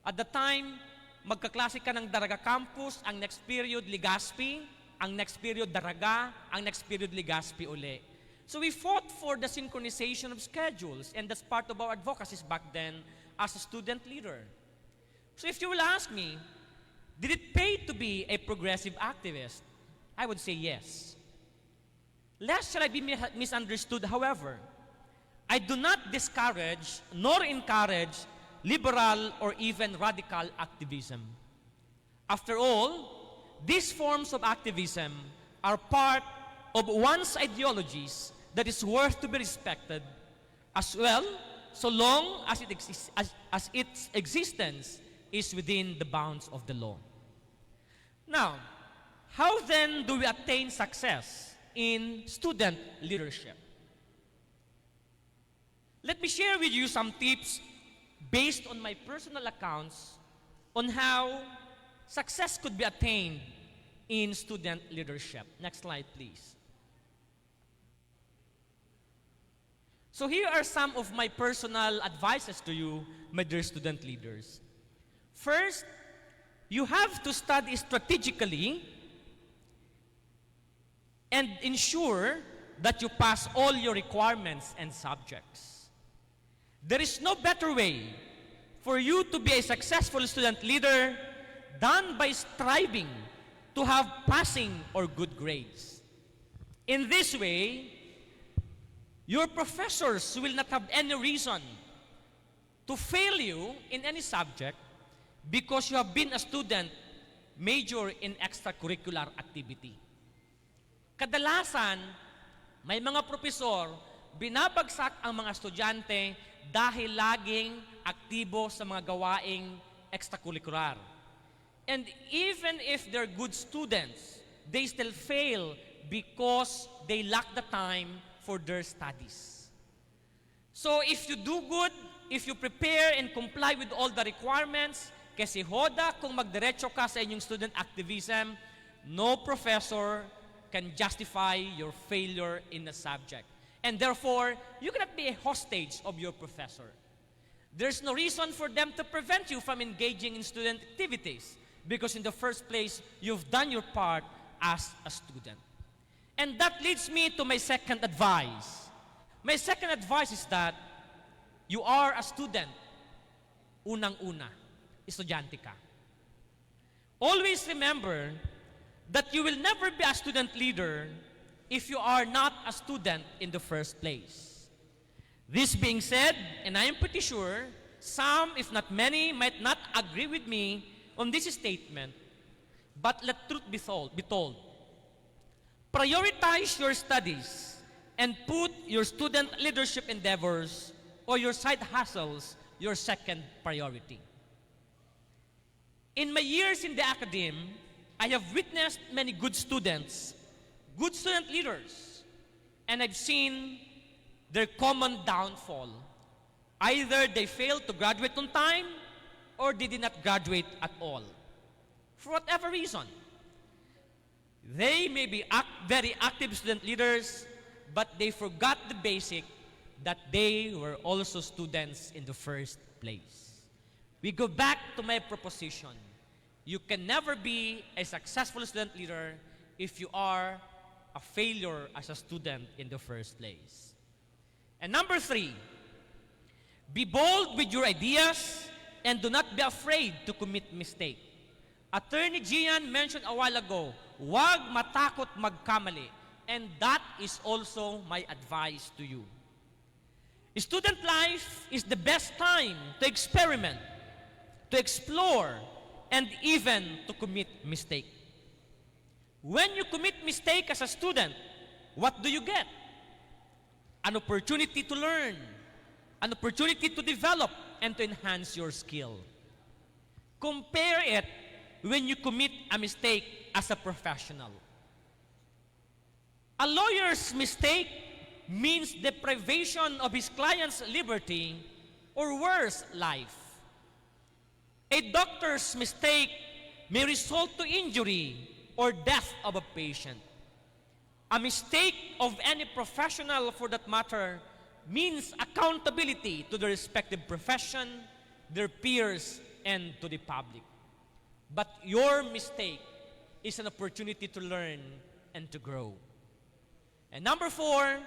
At the time, magkaklase ka ng Daraga Campus, ang next period Legazpi, ang next period Daraga, ang next period Legazpi uli. So we fought for the synchronization of schedules, and that's part of our advocacies back then as a student leader. So if you will ask me, did it pay to be a progressive activist? I would say yes. Lest shall I be misunderstood, however, I do not discourage nor encourage liberal or even radical activism. After all, these forms of activism are part of one's ideologies that is worth to be respected as well, so long as, as its existence is within the bounds of the law. Now, how then do we attain success in student leadership? Let me share with you some tips based on my personal accounts on how success could be attained in student leadership. Next slide, please. So here are some of my personal advices to you, my dear student leaders. First, you have to study strategically and ensure that you pass all your requirements and subjects. There is no better way for you to be a successful student leader than by striving to have passing or good grades. In this way, your professors will not have any reason to fail you in any subject because you have been a student major in extracurricular activity. Kadalasan, may mga propesor, binabagsak ang mga estudyante dahil laging aktibo sa mga gawaing extracurricular. And even if they're good students, they still fail because they lack the time for their studies. So if you do good, if you prepare and comply with all the requirements, kasi hoda kung magdiretso ka sa inyong student activism, no professor can justify your failure in a subject. And therefore, you cannot be a hostage of your professor. There's no reason for them to prevent you from engaging in student activities because in the first place, you've done your part as a student. And that leads me to my second advice. My second advice is that you are a student. Unang-una, estudyante ka. Always remember that you will never be a student leader if you are not a student in the first place. This being said, and I am pretty sure some, if not many, might not agree with me on this statement, but let truth be told. Prioritize your studies and put your student leadership endeavors or your side hustles your second priority. In my years in the academe, I have witnessed many good students, good student leaders, and I've seen their common downfall. Either they failed to graduate on time or they did not graduate at all. For whatever reason. They may be very active student leaders, but they forgot the basic that they were also students in the first place. We go back to my proposition. You can never be a successful student leader if you are a failure as a student in the first place. And number 3, be bold with your ideas and do not be afraid to commit mistake. Attorney Gian mentioned a while ago, huwag matakot magkamali. And that is also my advice to you. Student life is the best time to experiment, to explore, and even to commit mistake. When you commit mistake as a student, what do you get? An opportunity to learn, an opportunity to develop and to enhance your skill. Compare it when you commit a mistake as a professional. A lawyer's mistake means deprivation of his client's liberty or worse, life. A doctor's mistake may result to injury or death of a patient. A mistake of any professional, for that matter, means accountability to the respective profession, their peers, and to the public. But your mistake is an opportunity to learn and to grow. And number 4,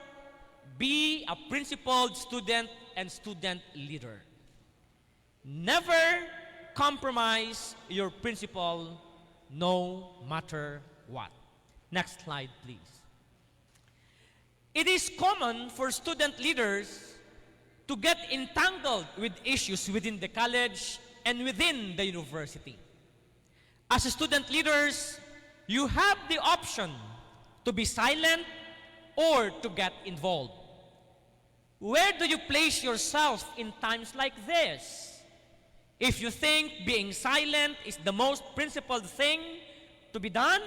be a principled student and student leader. Never compromise your principle no matter what. Next slide, please. It is common for student leaders to get entangled with issues within the college and within the university. As student leaders, you have the option to be silent or to get involved. Where do you place yourself in times like this? If you think being silent is the most principled thing to be done,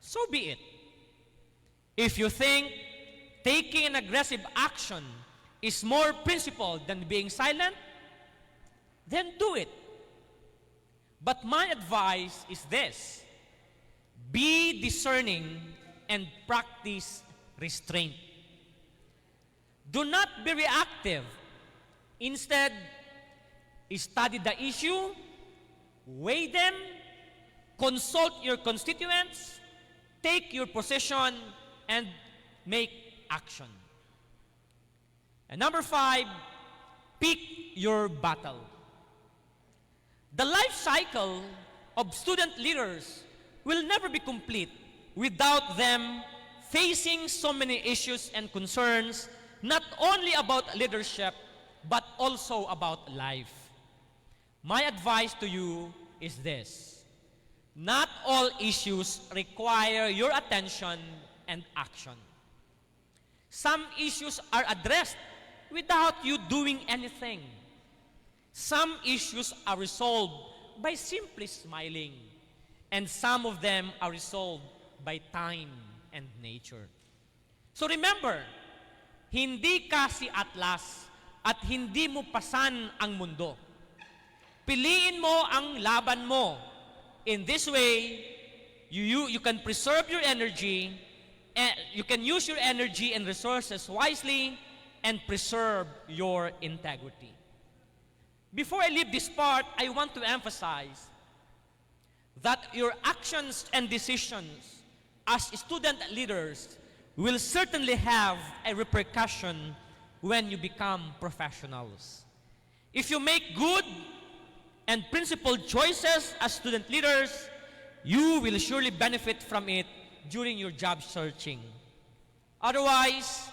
so be it. If you think taking an aggressive action is more principled than being silent, then do it. But my advice is this: be discerning and practice restraint. Do not be reactive. Instead, study the issue, weigh them, consult your constituents, take your position, and make action. And number 5, pick your battle. The life cycle of student leaders will never be complete without them facing so many issues and concerns, not only about leadership, but also about life. My advice to you is this: not all issues require your attention and action. Some issues are addressed without you doing anything. Some issues are resolved by simply smiling, and some of them are resolved by time and nature. So remember, hindi ka si Atlas at hindi mo pasan ang mundo. Piliin mo ang laban mo. In this way, you can preserve your energy, and you can use your energy and resources wisely and preserve your integrity. Before I leave this part, I want to emphasize that your actions and decisions as student leaders will certainly have a repercussion when you become professionals. If you make good and principled choices as student leaders, you will surely benefit from it during your job searching. Otherwise,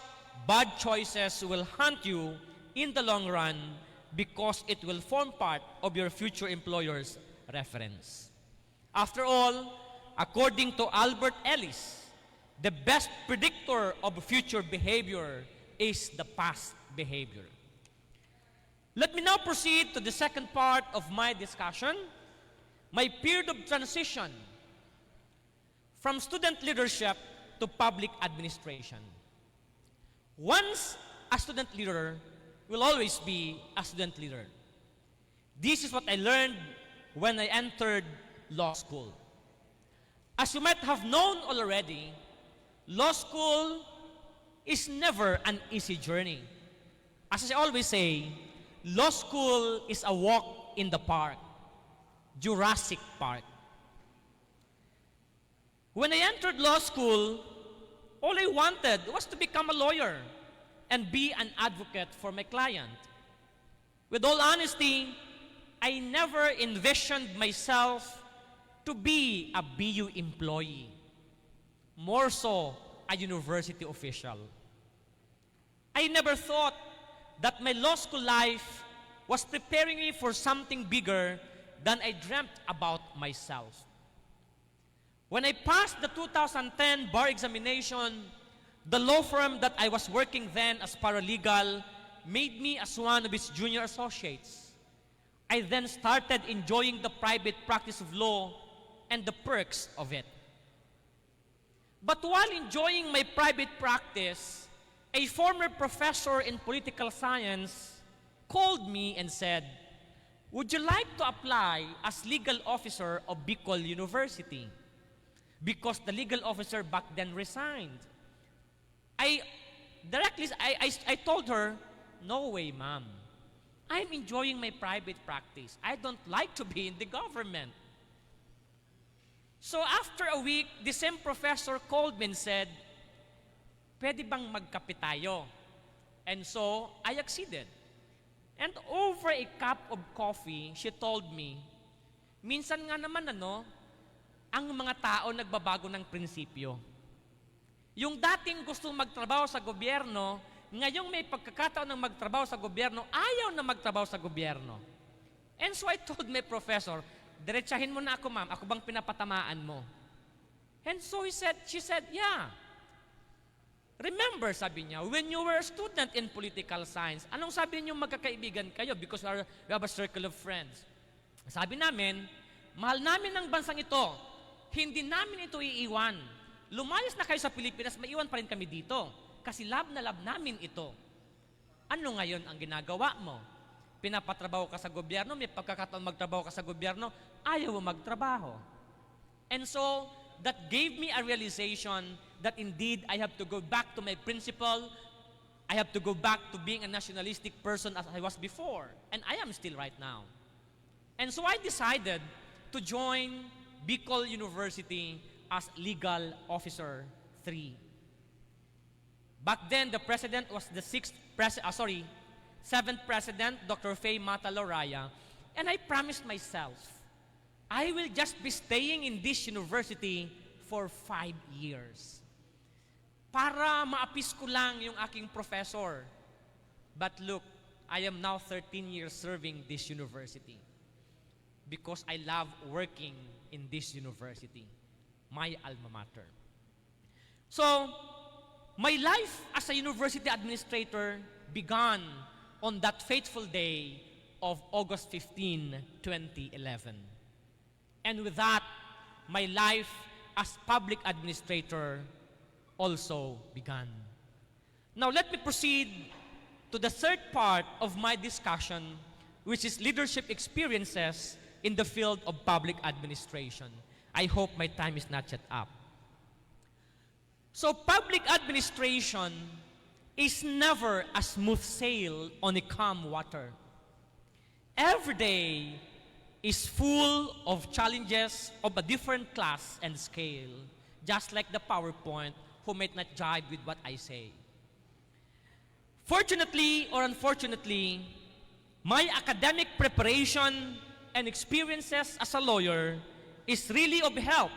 bad choices will haunt you in the long run because it will form part of your future employer's reference. After all, according to Albert Ellis, the best predictor of future behavior is the past behavior. Let me now proceed to the second part of my discussion, my period of transition from student leadership to public administration. Once a student leader will always be a student leader. This is what I learned when I entered law school. As you might have known already, law school is never an easy journey. As I always say, law school is a walk in the park, Jurassic Park. When I entered law school, all I wanted was to become a lawyer and be an advocate for my client. With all honesty, I never envisioned myself to be a BU employee, more so a university official. I never thought that my law school life was preparing me for something bigger than I dreamt about myself. When I passed the 2010 bar examination, the law firm that I was working then as paralegal made me as one of its junior associates. I then started enjoying the private practice of law and the perks of it. But while enjoying my private practice, a former professor in political science called me and said, "Would you like to apply as legal officer of Bicol University?" Because the legal officer back then resigned. I told her, "No way, ma'am. I'm enjoying my private practice. I don't like to be in the government." So after a week, the same professor called me and said, "Pwede bang magkape tayo?" And so I acceded. And over a cup of coffee, she told me, "Minsan nga naman ang mga tao nagbabago ng prinsipyo. Yung dating gustong magtrabaho sa gobyerno, ngayong may pagkakataon ng magtrabaho sa gobyerno, ayaw na magtrabaho sa gobyerno." And so I told my professor, "Diretsahin mo na ako, ma'am. Ako bang pinapatamaan mo?" And so she said, "Yeah. Remember," sabi niya, "when you were a student in political science, anong sabi niyo magkakaibigan kayo because we have a circle of friends?" Sabi namin, "Mahal namin ang bansang ito. Hindi namin ito iiwan. Lumayas na kayo sa Pilipinas, maiwan pa rin kami dito. Kasi love na love namin ito. Ano ngayon ang ginagawa mo? Pinapatrabaho ka sa gobyerno, may pagkakataon magtrabaho ka sa gobyerno, ayaw mo magtrabaho." And so, that gave me a realization that indeed I have to go back to my principle. I have to go back to being a nationalistic person as I was before. And I am still right now. And so I decided to join Bicol University as Legal Officer 3. Back then, the president was the seventh president, Dr. Faye Mata Loraya, and I promised myself, I will just be staying in this university for 5 years. Para maapis ko lang yung aking professor. But look, I am now 13 years serving this university because I love working in this university, my alma mater. So, my life as a university administrator began on that fateful day of August 15, 2011. And with that, my life as public administrator also began. Now let me proceed to the third part of my discussion, which is leadership experiences in the field of public administration. I hope my time is not yet up. So public administration is never a smooth sail on a calm water. Every day is full of challenges of a different class and scale, just like the PowerPoint who might not jive with what I say. Fortunately or unfortunately, my academic preparation and experiences as a lawyer is really of help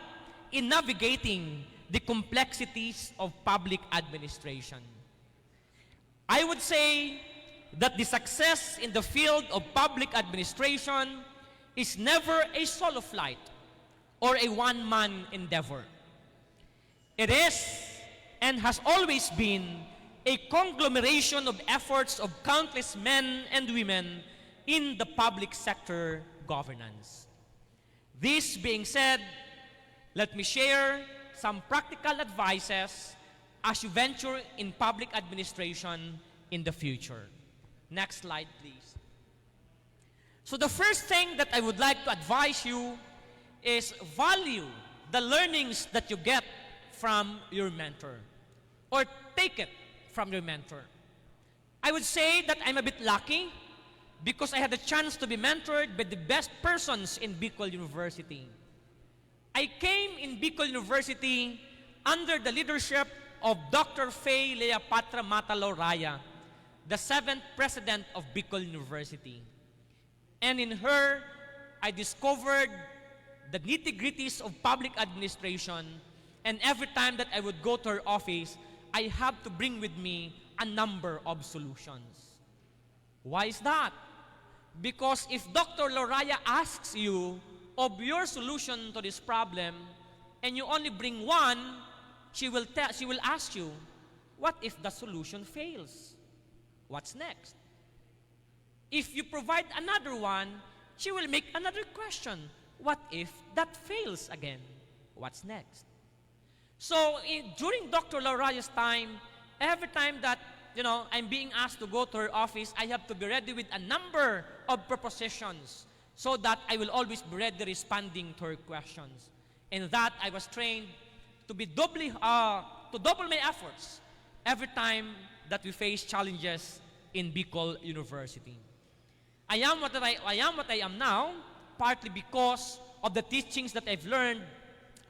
in navigating the complexities of public administration. I would say that the success in the field of public administration is never a solo flight or a one-man endeavor. It is and has always been a conglomeration of efforts of countless men and women in the public sector governance. This being said, let me share some practical advices as you venture in public administration in the future. Next slide, please. So the first thing that I would like to advise you is value the learnings that you get from your mentor, or take it from your mentor. I would say that I'm a bit lucky because I had the chance to be mentored by the best persons in Bicol University. I came in Bicol University under the leadership of Dr. Faye Leopatra Mata-Loraya, the 7th president of Bicol University. And in her, I discovered the nitty-gritties of public administration, and every time that I would go to her office, I have to bring with me a number of solutions. Why is that? Because if Dr. Loraya asks you of your solution to this problem, and you only bring one, she will ask you, what if the solution fails? What's next? If you provide another one, she will make another question. What if that fails again? What's next? So during Dr. Loraya's time, every time that I'm being asked to go to her office, I have to be ready with a number of propositions so that I will always be ready responding to her questions. And that I was trained to be double my efforts every time that we face challenges in Bicol University. I am what I am now, partly because of the teachings that I've learned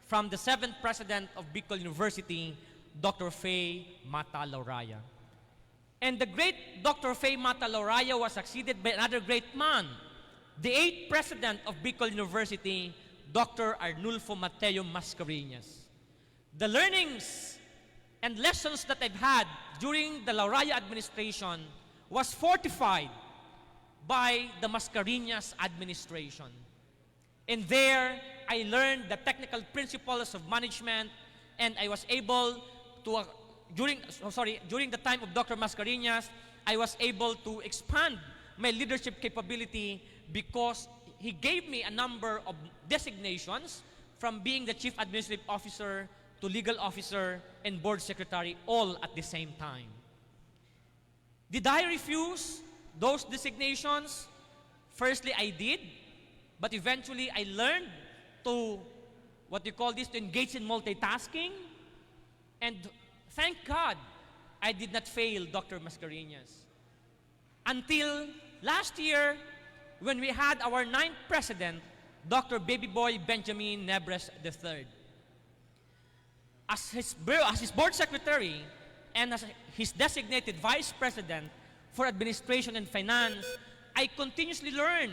from the 7th president of Bicol University, Dr. Faye Mata-Loraya. And the great Dr. Faye Mata-Loraya was succeeded by another great man, the 8th president of Bicol University, Dr. Arnulfo Mateo Mascareñas. The learnings and lessons that I've had during the Loraya administration was fortified by the Mascareñas administration. And there, I learned the technical principles of management, and I was able to, during the time of Dr. Mascareñas, I was able to expand my leadership capability because he gave me a number of designations from being the Chief Administrative Officer to Legal Officer and Board Secretary all at the same time. Did I refuse those designations? Firstly, I did, but eventually I learned to, to engage in multitasking, and thank God I did not fail Dr. Mascareñas. Until last year, when we had our 9th president, Dr. Baby Boy Benjamin Nebres III. As his board secretary and as his designated vice president for administration and finance, I continuously learn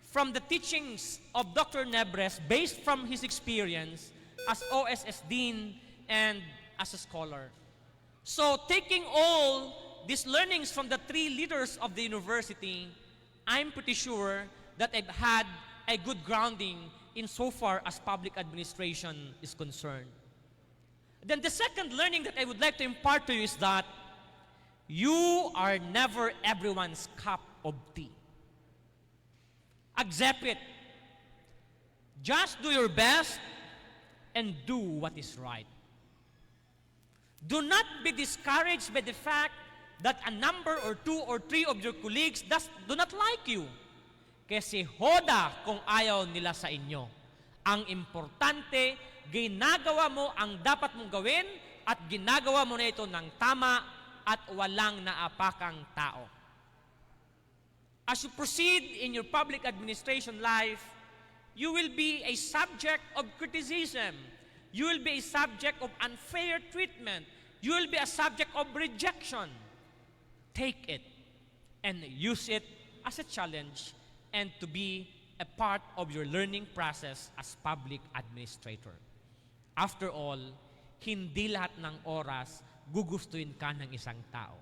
from the teachings of Dr. Nebres based from his experience as OSS Dean and as a scholar. So taking all these learnings from the 3 leaders of the university, I'm pretty sure that I've had a good grounding in so far as public administration is concerned. Then the second learning that I would like to impart to you is that you are never everyone's cup of tea. Accept it. Just do your best and do what is right. Do not be discouraged by the fact that a number or 2 or 3 of your colleagues do not like you. Kasi hoda kung ayaw nila sa inyo. Ang importante, ginagawa mo ang dapat mong gawin at ginagawa mo na ito ng tama at walang naapakang tao. As you proceed in your public administration life, you will be a subject of criticism. You will be a subject of unfair treatment. You will be a subject of rejection. Take it and use it as a challenge and to be a part of your learning process as public administrator. After all, hindi lahat ng oras gugustuhin ka ng isang tao.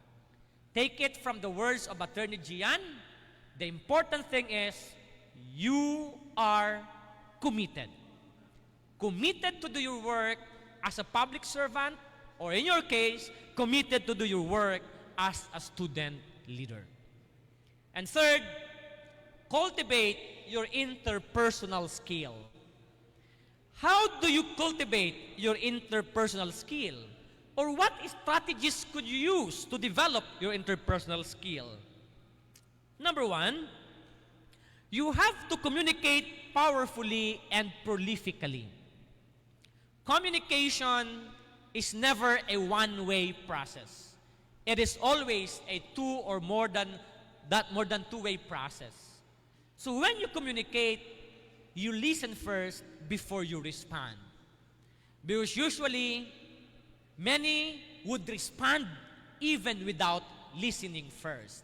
Take it from the words of Attorney Gian, the important thing is you are committed. Committed to do your work as a public servant, or in your case, committed to do your work as a student leader. And third, cultivate your interpersonal skill. How do you cultivate your interpersonal skill? Or what strategies could you use to develop your interpersonal skill? Number 1, you have to communicate powerfully and prolifically. Communication is never a one-way process. It is always a more than two-way process. So when you communicate, you listen first before you respond. Because usually, many would respond even without listening first.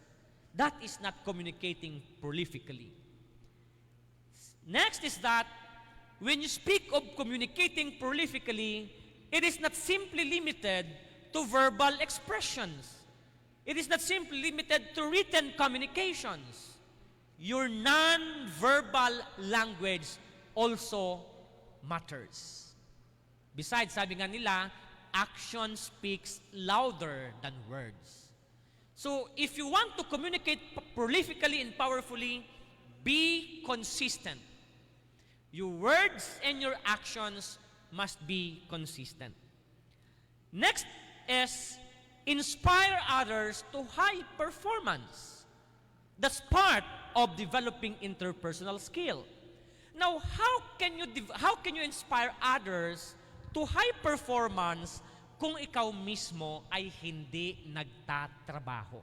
That is not communicating prolifically. Next is that when you speak of communicating prolifically, it is not simply limited to verbal expressions. It is not simply limited to written communications. Your non-verbal language also matters. Besides, sabi nga nila, action speaks louder than words. So, if you want to communicate prolifically and powerfully, be consistent. Your words and your actions must be consistent. Next is inspire others to high performance. That's part of developing interpersonal skill. Now, how can you inspire others to high performance kung ikaw mismo ay hindi nagtatrabaho?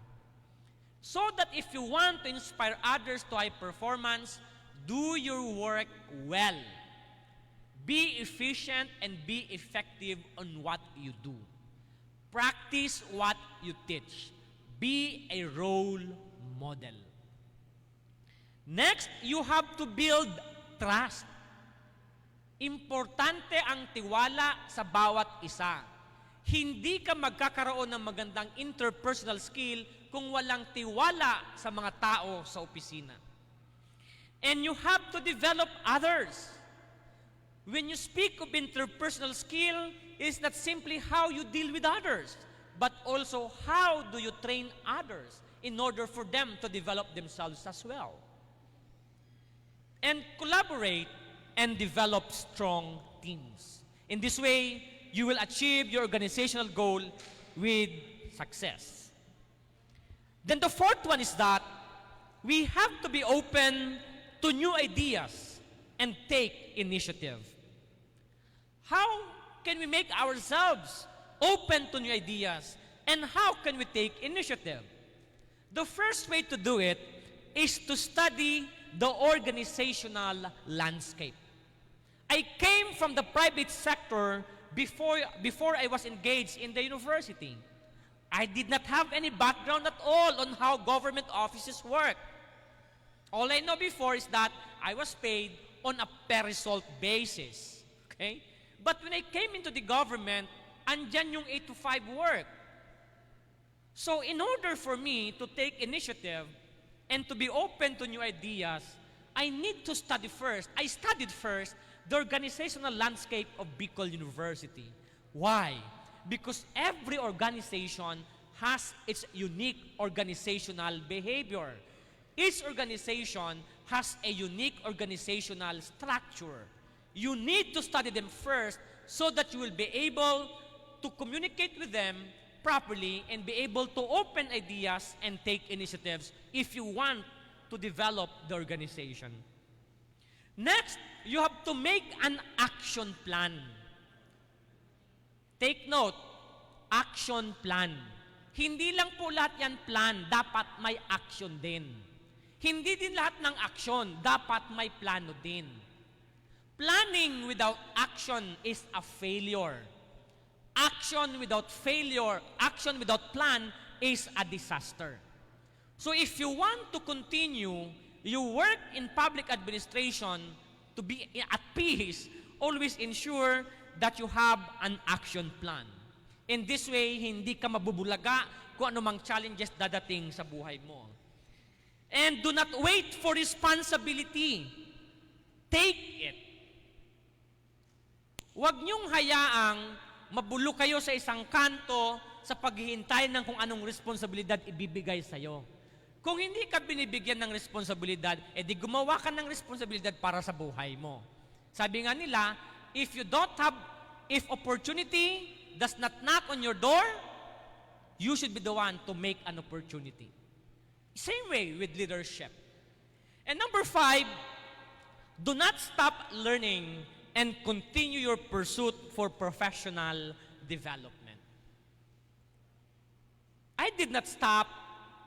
So that if you want to inspire others to high performance, do your work well. Be efficient and be effective on what you do. Practice what you teach. Be a role model. Next, you have to build trust. Importante ang tiwala sa bawat isa. Hindi ka magkakaroon ng magandang interpersonal skill kung walang tiwala sa mga tao sa opisina. And you have to develop others. When you speak of interpersonal skill, it is not simply how you deal with others, but also how do you train others in order for them to develop themselves as well. And collaborate and develop strong teams. In this way, you will achieve your organizational goal with success. Then the fourth one is that we have to be open to new ideas and take initiative. How can we make ourselves open to new ideas and how can we take initiative? The first way to do it is to study the organizational landscape. I came from the private sector before I was engaged in the university. I did not have any background at all on how government offices work. All I know before is that I was paid on a per result basis. Okay? But when I came into the government, andyan yung 8 to 5 work. So in order for me to take initiative and to be open to new ideas, I need to study first. I studied first the organizational landscape of Bicol University. Why? Because every organization has its unique organizational behavior. Each organization has a unique organizational structure. You need to study them first so that you will be able to communicate with them properly and be able to open ideas and take initiatives if you want to develop the organization. Next, you have to make an action plan. Take note, action plan. Hindi lang po lahat yan plan, dapat may action din. Hindi din lahat ng action, dapat may plano din. Planning without action is a failure. Action without failure, action without plan is a disaster. So if you want to continue, you work in public administration to be at peace, always ensure that you have an action plan. In this way, hindi ka mabubulaga kung anumang challenges dadating sa buhay mo. And do not wait for responsibility. Take it. Huwag niyong hayaang mabulok kayo sa isang kanto sa paghihintay ng kung anong responsibilidad ibibigay sa'yo. Kung hindi ka binibigyan ng responsibilidad, edi gumawa ka ng responsibilidad para sa buhay mo. Sabi nga nila, if opportunity does not knock on your door, you should be the one to make an opportunity. Same way with leadership. And number 5, do not stop learning and continue your pursuit for professional development. I did not stop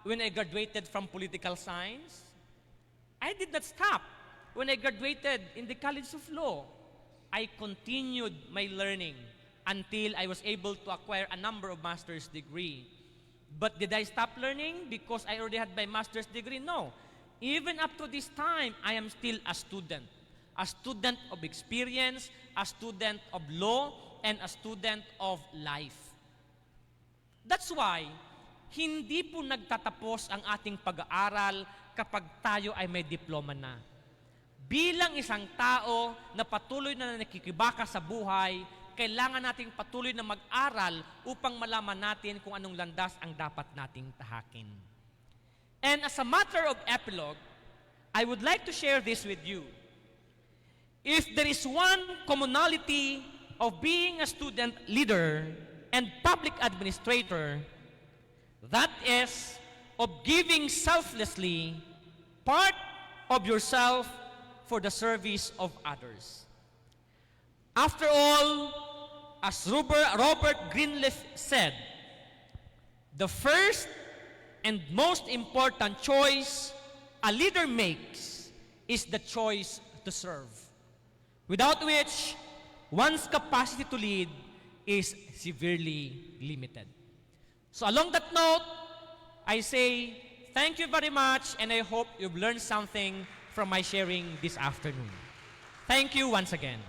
when I graduated from political science. I did not stop when I graduated in the College of Law. I continued my learning until I was able to acquire a number of master's degree. But did I stop learning because I already had my master's degree? No. Even up to this time, I am still a student of experience, a student of law, and a student of life. That's why, hindi po nagtatapos ang ating pag-aaral kapag tayo ay may diploma na. Bilang isang tao na patuloy na nakikibaka sa buhay, kailangan nating patuloy na mag-aral upang malaman natin kung anong landas ang dapat nating tahakin. And as a matter of epilogue, I would like to share this with you. If there is one commonality of being a student leader and public administrator, that is of giving selflessly part of yourself for the service of others. After all, as Robert Greenleaf said, the first and most important choice a leader makes is the choice to serve, without which one's capacity to lead is severely limited. So along that note, I say thank you very much, and I hope you've learned something from my sharing this afternoon. Thank you once again.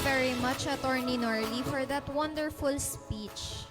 Very much, Attorney Norly, for that wonderful speech.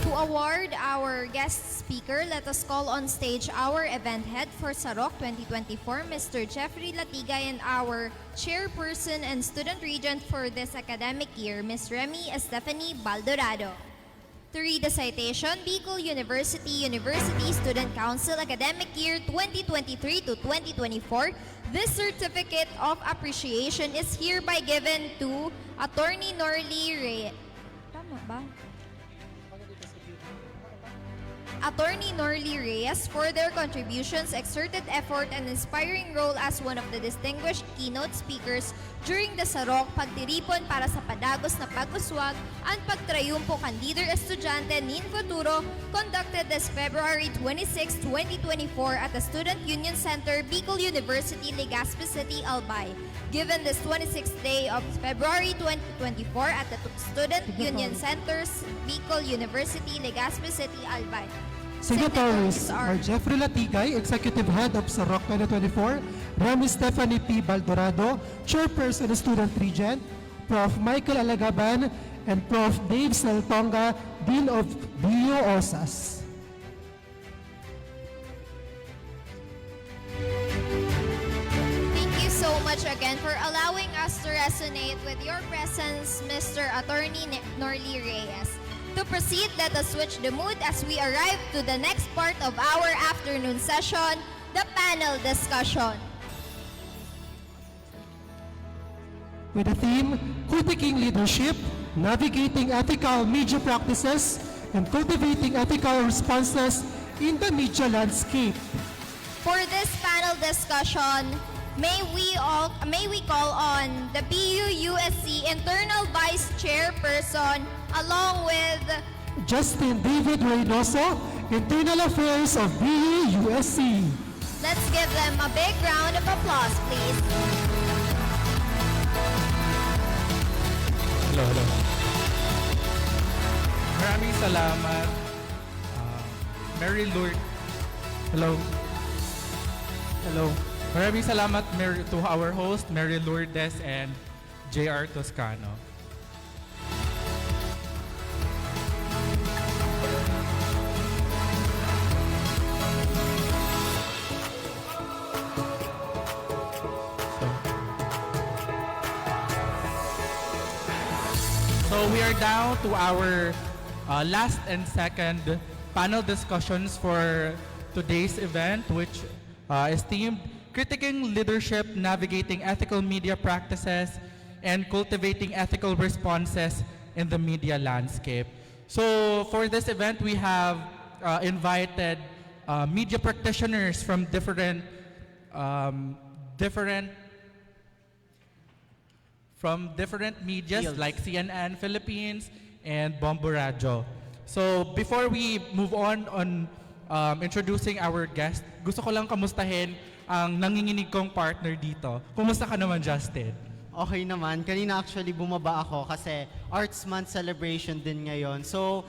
To award our guest speaker, let us call on stage our event head for Sarok 2024, Mr. Jeffrey Latigay, and our chairperson and student regent for this academic year, Ms. Remy Estefany Baldorado. To read the citation, Bicol University Student Council Academic Year 2023 to 2024, this certificate of appreciation is hereby given to Attorney Norly Reyes. Tama ba? Attorney Norly Reyes for their contributions, exerted effort, and inspiring role as one of the distinguished keynote speakers during the Sarong Pagtiripon para sa Padagos na Pag-uswag ang Pagtrayumpo kan Leader Estudyante nin Futuro conducted this February 26, 2024 at the Student Union Center, Bicol University, Legazpi City, Albay. Given this 26th day of February 2024 at the Student Union Centers, Bicol University, Legazpi City, Albay. Signatories are Jeffrey Latigay, Executive Head of Sarok 2024, Rami Stephanie P. Baldorado, Chairperson of Student Regent, Prof. Michael Alagaban, and Prof. Dave Saltonga, Dean of BU OSAS. Thank you so much again for allowing us to resonate with your presence, Mr. Attorney Norly Reyes. To proceed, let us switch the mood as we arrive to the next part of our afternoon session, the panel discussion. With the theme, Critiquing Leadership, Navigating Ethical Media Practices, and Cultivating Ethical Responses in the Media Landscape. For this panel discussion, may we call on the BU-USC Internal Vice Chairperson along with Justin David Reynoso, Internal Affairs of BU-USC. Let's give them a big round of applause, please. Hello. Maraming salamat. Mary Lourdes. Hello. Maraming salamat to our host, Mary Lourdes and JR Toscano. So we are down to our last and second panel discussions for today's event, which is themed Critiquing Leadership, Navigating Ethical Media Practices, and Cultivating Ethical Responses in the Media Landscape. So for this event, we have invited media practitioners from different medias like CNN Philippines and Bombo Radio. So before we move on introducing our guest, gusto ko lang kamustahin ang nanginginig kong partner dito. Kumusta ka naman, Justin? Okay naman. Kanina actually bumaba ako kasi Arts Month celebration din ngayon. So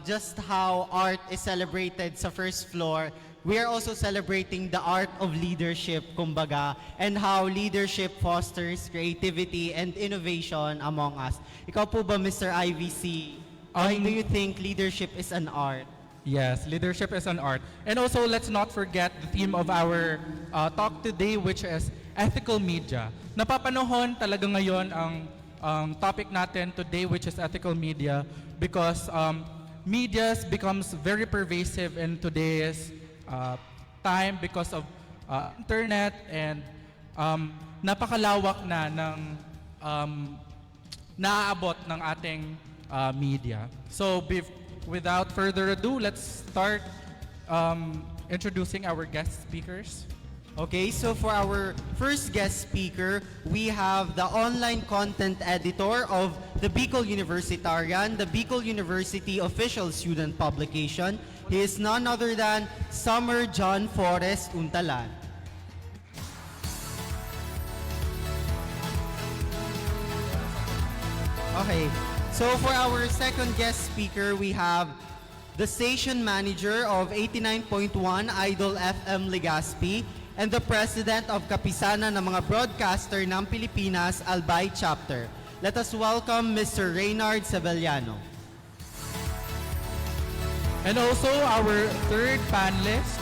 just how art is celebrated sa first floor, we are also celebrating the art of leadership, kumbaga, and how leadership fosters creativity and innovation among us. Ikaw po ba, Mr. IVC? Why do you think leadership is an art? Yes, leadership is an art. And also, let's not forget the theme of our talk today, which is ethical media. Napapanahon talaga ngayon ang topic natin today, which is ethical media, because media becomes very pervasive in today's time because of internet, and napakalawak na ng naaabot ng ating media. So without further ado, let's start introducing our guest speakers. Okay, so for our first guest speaker, we have the online content editor of the Bicol Universitarian, the Bicol University official student publication. He is none other than Summer John Forrest Untalan. Okay, so for our second guest speaker, we have the station manager of 89.1 Idol FM Legazpi and the president of Kapisanan ng mga broadcaster ng Pilipinas, Albay Chapter. Let us welcome Mr. Reynard Sabellano. And also our third panelist,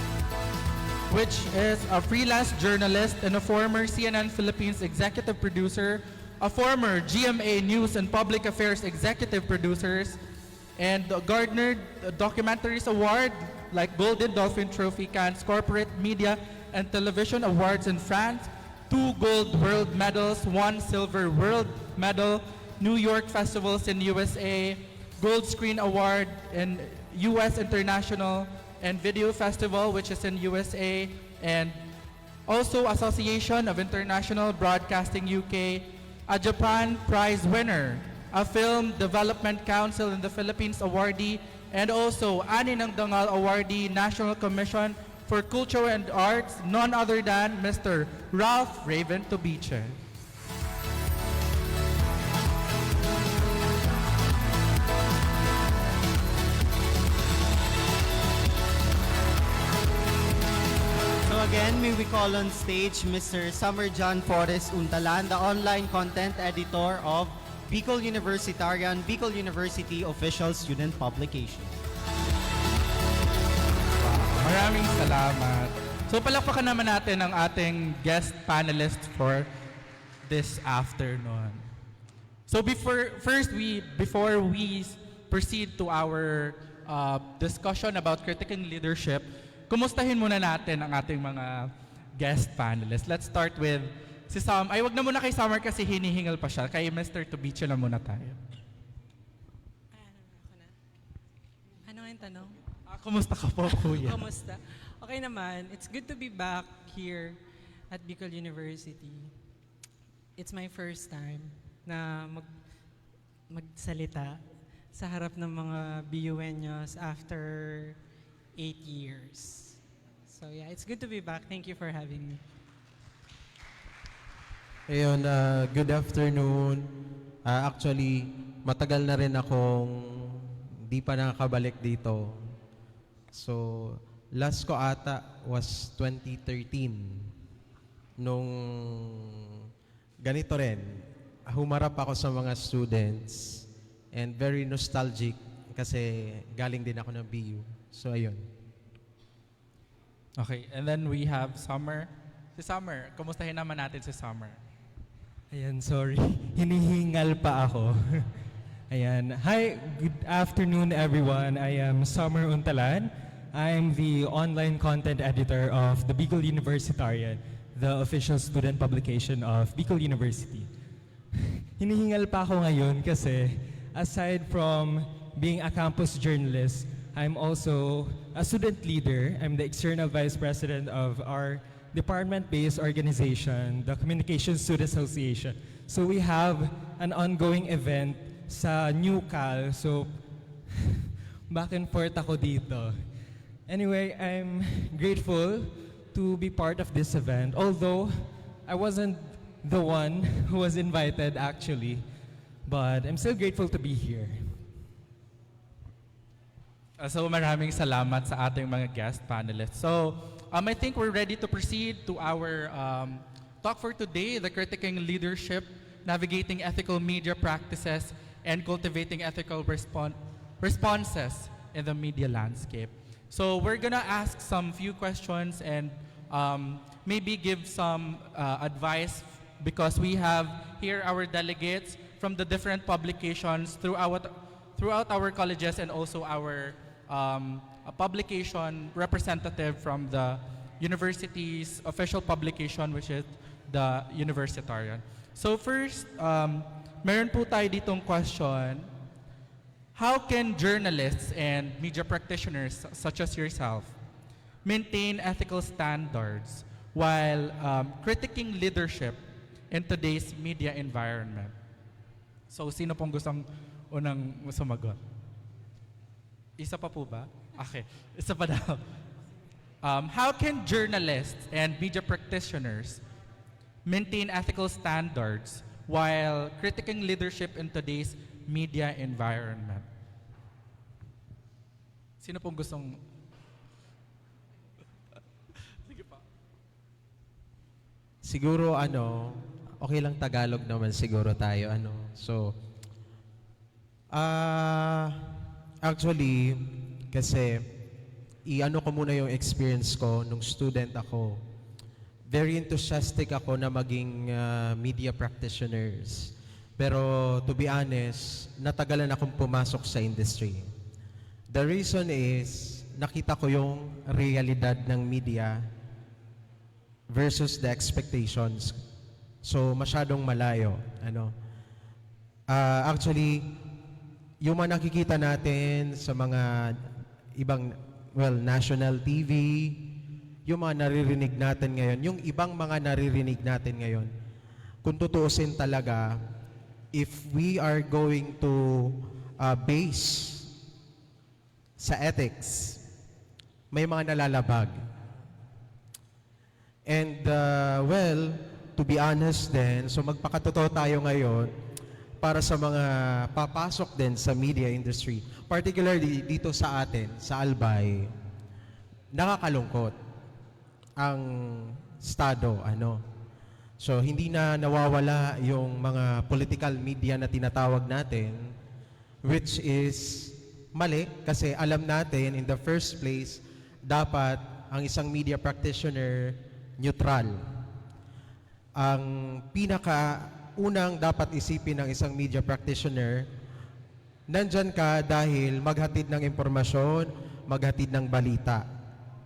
which is a freelance journalist and a former CNN Philippines executive producer, a former GMA News and Public Affairs executive producers, and garnered documentaries award like Golden Dolphin Trophy, Cannes Corporate Media and Television Awards in France, 2 gold world medals, 1 silver world medal, New York festivals in USA, Gold Screen Award in U.S. International and Video Festival, which is in USA, and also Association of International Broadcasting UK, a Japan Prize winner, a Film Development Council in the Philippines awardee, and also Ani ng Dangal awardee, National Commission for Culture and Arts, none other than Mr. Ralph Raven Tobiche. So again, may we call on stage Mr. Summer John Forrest Untalan, the online content editor of Bicol Universitarian, Bicol University official student publication. Maraming salamat. So palakpakan naman natin ang ating guest panelist for this afternoon. So before we proceed to our discussion about critiquing leadership, kumustahin muna natin ang ating mga guest panelists. Let's start with si Sam. Ay, wag na muna kay Summer kasi hinihingal pa siya. Kay Mr. Tobiche na muna tayo. Ano ang tanong? Kumusta ka po, kuya? Kumusta? Okay naman. It's good to be back here at Bicol University. It's my first time na magsalita sa harap ng mga BUNyos after 8 years. So yeah, it's good to be back. Thank you for having me. Ayun, good afternoon. Actually, matagal na rin akong di pa nakakabalik dito. So, last ko ata was 2013. Nung ganito rin, humarap ako sa mga students and very nostalgic kasi galing din ako ng BU. So, ayun. Okay, and then we have Summer. Si Summer, kumustahin naman natin si Summer. Ayan, sorry. Hinihingal pa ako. Ayan. Hi, good afternoon everyone. I am Summer Untalan. I'm the online content editor of the Bicol Universitarian, the official student publication of Bicol University. Hinihingal pa ako ngayon kasi aside from being a campus journalist, I'm also a student leader. I'm the external vice president of our department-based organization, the Communication Student Association. So we have an ongoing event sa New Cal. So back and forth ako dito. Anyway, I'm grateful to be part of this event, although I wasn't the one who was invited actually, but I'm still grateful to be here. So maraming salamat sa ating mga guest panelists. So I think we're ready to proceed to our talk for today, the critiquing leadership, navigating ethical media practices, and cultivating ethical responses in the media landscape. So we're gonna ask some few questions and maybe give some advice because we have here our delegates from the different publications throughout our colleges and also our a publication representative from the university's official publication, which is the Universitarian. So first, meron po tayo ditong question. How can journalists and media practitioners such as yourself maintain ethical standards while critiquing leadership in today's media environment? So sino pong gustong unang sumagot? Isa pa po ba? Okay, isa pa daw. How can journalists and media practitioners maintain ethical standards while critiquing leadership in today's media environment? Sino pong gustong... Sige pa. Siguro okay lang Tagalog naman siguro tayo. So, actually, kasi ko muna yung experience ko nung student ako. Very enthusiastic ako na maging media practitioners. Pero to be honest, natagalan akong pumasok sa industry. The reason is, nakita ko yung realidad ng media versus the expectations. So masyadong malayo. Actually, yung mga nakikita natin sa mga ibang, well, national TV, yung mga naririnig natin ngayon, yung ibang mga naririnig natin ngayon, kung tutuusin talaga, if we are going to base sa ethics, may mga nalalabag. And well, to be honest then, so magpakatotoo tayo ngayon para sa mga papasok din sa media industry, particularly dito sa atin, sa Albay, nakakalungkot ang estado, So, hindi na nawawala yung mga political media na tinatawag natin, which is mali kasi alam natin in the first place, dapat ang isang media practitioner neutral. Ang pinakaunang dapat isipin ng isang media practitioner, nandyan ka dahil maghatid ng impormasyon, maghatid ng balita,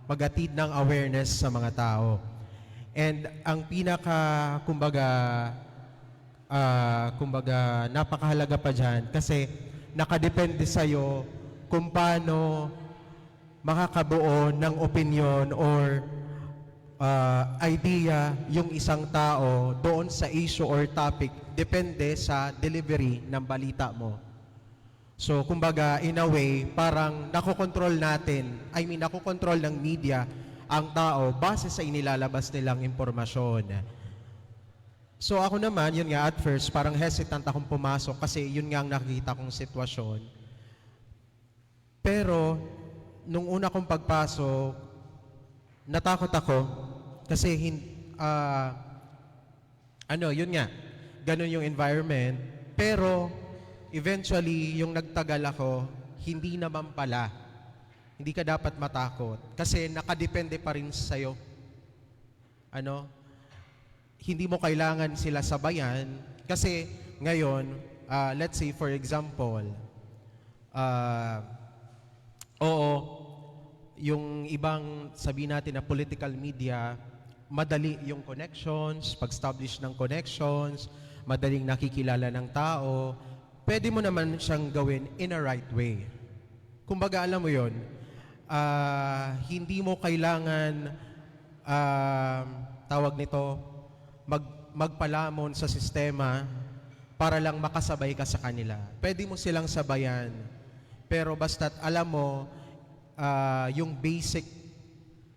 maghatid ng awareness sa mga tao. And ang kumbaga, napakahalaga pa dyan kasi nakadepende sa'yo kung paano makakabuo ng opinion or idea yung isang tao doon sa issue or topic, depende sa delivery ng balita mo. So, kumbaga, in a way, parang nakokontrol nakokontrol ng media ang tao base sa inilalabas nilang impormasyon. So, ako naman, yun nga, at first, parang hesitant akong pumasok kasi yun nga ang nakikita kong sitwasyon. Pero, nung una kong pagpasok, natakot ako kasi yun nga, ganun yung environment. Pero, eventually, yung nagtagal ako, hindi naman pala. Hindi ka dapat matakot kasi nakadepende pa rin sa'yo. Hindi mo kailangan sila sabayan kasi ngayon, let's say for example, yung ibang sabihin natin na political media, madali yung connections, pag-establish ng connections, madaling nakikilala ng tao, pwede mo naman siyang gawin in a right way. Kumbaga, alam mo yon, hindi mo kailangan, tawag nito, magpalamon sa sistema para lang makasabay ka sa kanila. Pwede mo silang sabayan, pero basta't alam mo, yung basic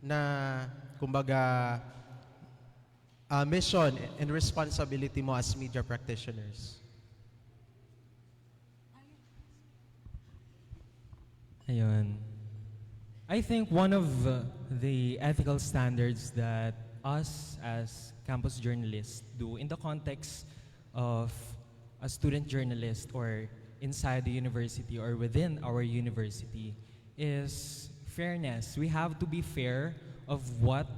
na, kumbaga, mission and responsibility mo as media practitioners. Ayun. I think one of the ethical standards that us as campus journalists do in the context of a student journalist or inside the university or within our university is fairness. We have to be fair of what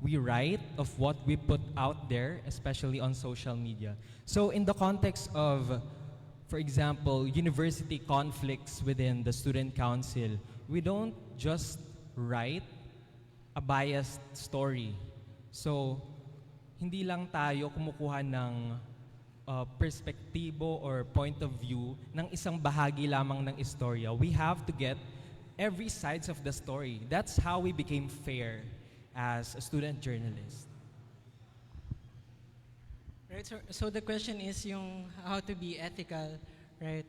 we write, of what we put out there, especially on social media. So in the context of, for example, university conflicts within the student council, we don't just write a biased story. So, hindi lang tayo kumukuha ng perspektibo or point of view ng isang bahagi lamang ng istorya. We have to get every sides of the story. That's how we became fair as a student journalist. Right, so the question is yung how to be ethical, right?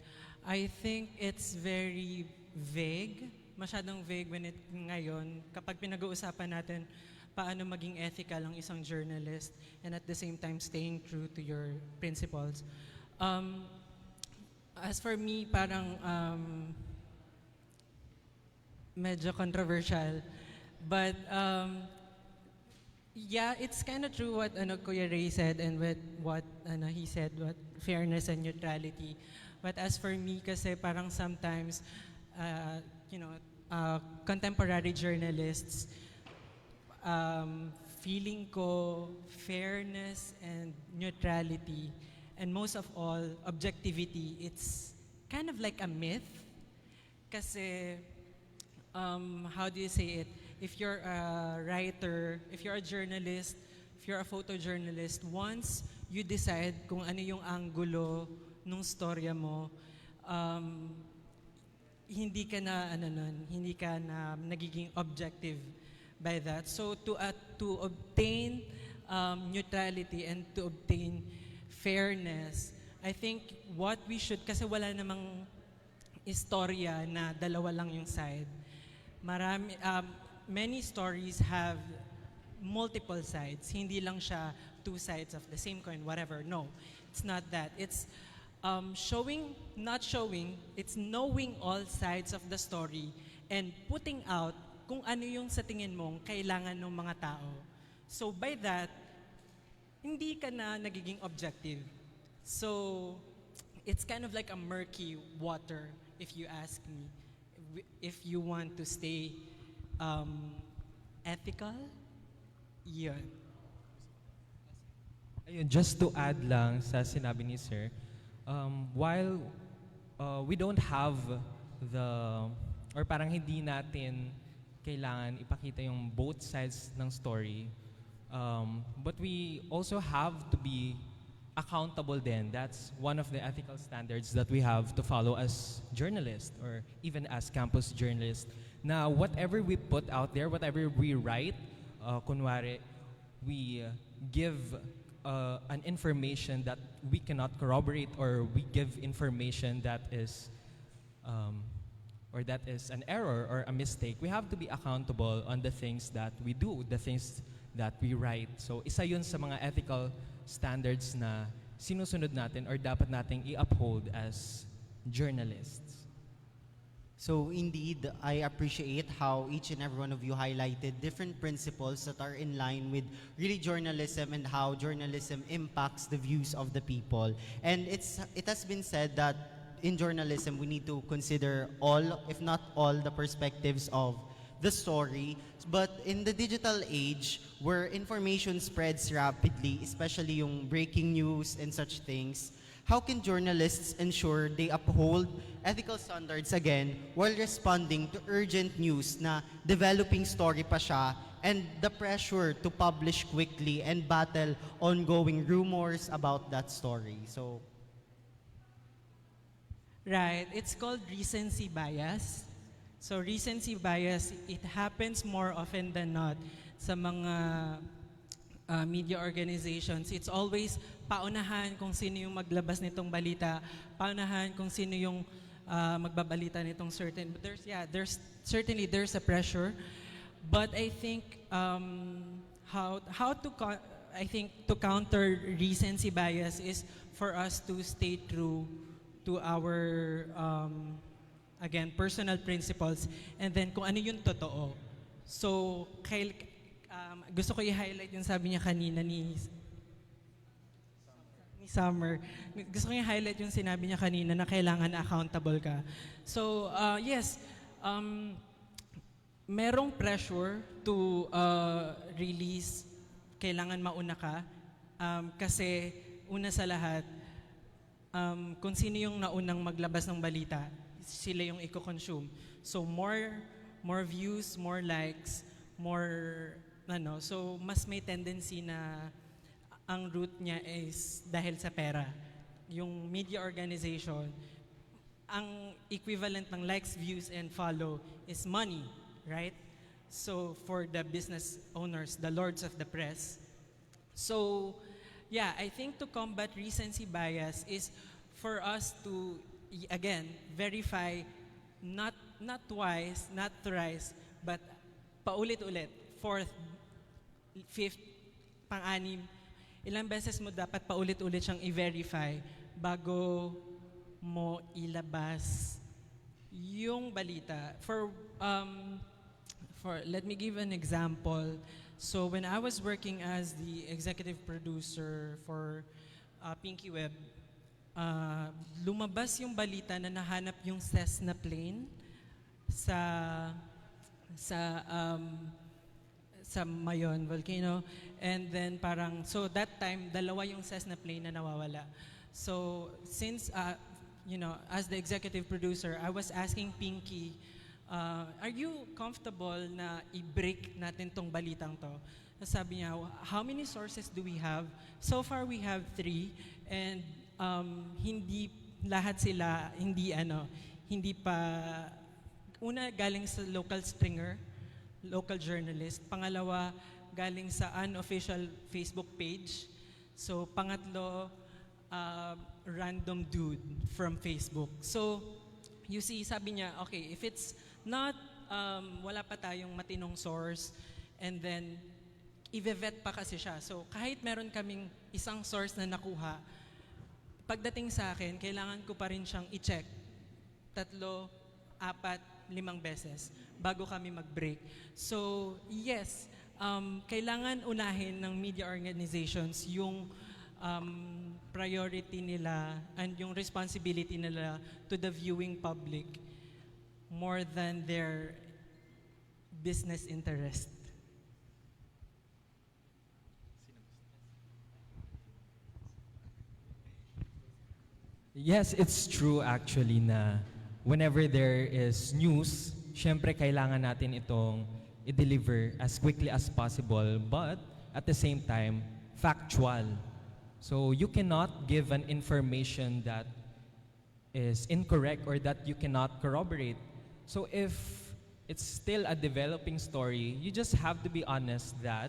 I think it's very vague, masyadong vague ngayon kapag pinag-uusapan natin paano maging ethical ang isang journalist and at the same time staying true to your principles. As for me, parang medyo controversial, but yeah, it's kind of true what Kuya Ray said and with what he said, what fairness and neutrality. But as for me, kasi parang sometimes, contemporary journalists, feeling ko fairness and neutrality, and most of all, objectivity, it's kind of like a myth. Kasi, how do you say it? If you're a writer, if you're a journalist, if you're a photojournalist, once you decide kung ano yung angulo nung storya mo, hindi ka na hindi ka na nagiging objective by that. So to obtain neutrality and to obtain fairness, I think what we should, kasi wala namang istorya na dalawa lang yung side. Many stories have multiple sides. Hindi lang siya two sides of the same coin, whatever. No, it's not that. It's it's knowing all sides of the story and putting out kung ano yung sa tingin mong kailangan ng mga tao. So by that, hindi ka na nagiging objective. So it's kind of like a murky water, if you ask me. If you want to stay ethical, yun. Ayun, just to add lang sa sinabi ni Sir, while we don't have or parang hindi natin kailangan ipakita yung both sides ng story, but we also have to be accountable then. That's one of the ethical standards that we have to follow as journalists or even as campus journalists. Now, whatever we put out there, whatever we write, kunwari, we give an information that we cannot corroborate, or we give information that is an error or a mistake, we have to be accountable on the things that we do, the things that we write. So isa yun sa mga ethical standards na sinusunod natin or dapat nating i-uphold as journalists. So indeed, I appreciate how each and every one of you highlighted different principles that are in line with really journalism and how journalism impacts the views of the people. And it has been said that in journalism, we need to consider all, if not all, the perspectives of the story. But in the digital age, where information spreads rapidly, especially yung breaking news and such things, how can journalists ensure they uphold ethical standards again while responding to urgent news na developing story pa siya and the pressure to publish quickly and battle ongoing rumors about that story? So, right, it's called recency bias. So recency bias, it happens more often than not sa mga media organizations. It's always paunahan kung sino yung maglabas nitong balita, paunahan kung sino yung magbabalita nitong certain. But there's certainly a pressure, but I think to counter recency bias is for us to stay true to our again, personal principles, and then kung ano yung totoo. So, gusto ko i-highlight yung sabi niya kanina ni Summer. Gusto ko i-highlight yung sinabi niya kanina na kailangan accountable ka. So, yes, merong pressure to release, kailangan mauna ka, kasi una sa lahat, kung sino yung naunang maglabas ng balita, sila yung i-consume. So more views, more likes, more so mas may tendency na ang root niya is dahil sa pera. Yung media organization, ang equivalent ng likes, views, and follow is money, right? So for the business owners, the lords of the press. So yeah, I think to combat recency bias is for us to again verify not twice, not thrice, but paulit-ulit, fourth, fifth, pang-anim, ilang beses mo dapat paulit-ulit siyang i-verify bago mo ilabas yung balita. Let me give an example. So when I was working as the executive producer for Pinky Web, lumabas yung balita na nahanap yung Cessna plane sa Mayon volcano, and then so that time dalawa yung Cessna plane na nawawala. So since as the executive producer, I was asking Pinky, are you comfortable na i-break natin tong balitang to? Sabi niya, how many sources do we have? So far we have 3, and hindi lahat sila hindi pa una, galing sa local stringer, local journalist. Pangalawa, galing sa unofficial Facebook page. So, pangatlo, random dude from Facebook. So, you see, sabi niya, okay, if it's not, wala pa tayong matinong source, and then, i-vet pa kasi siya. So, kahit meron kaming isang source na nakuha, pagdating sa akin, kailangan ko pa rin siyang i-check 3, 4, 5 beses bago kami mag-break. So, yes, kailangan unahin ng media organizations yung priority nila and yung responsibility nila to the viewing public more than their business interest. Yes, it's true actually na whenever there is news, syempre kailangan natin itong i-deliver as quickly as possible, but at the same time, factual. So you cannot give an information that is incorrect or that you cannot corroborate. So if it's still a developing story, you just have to be honest that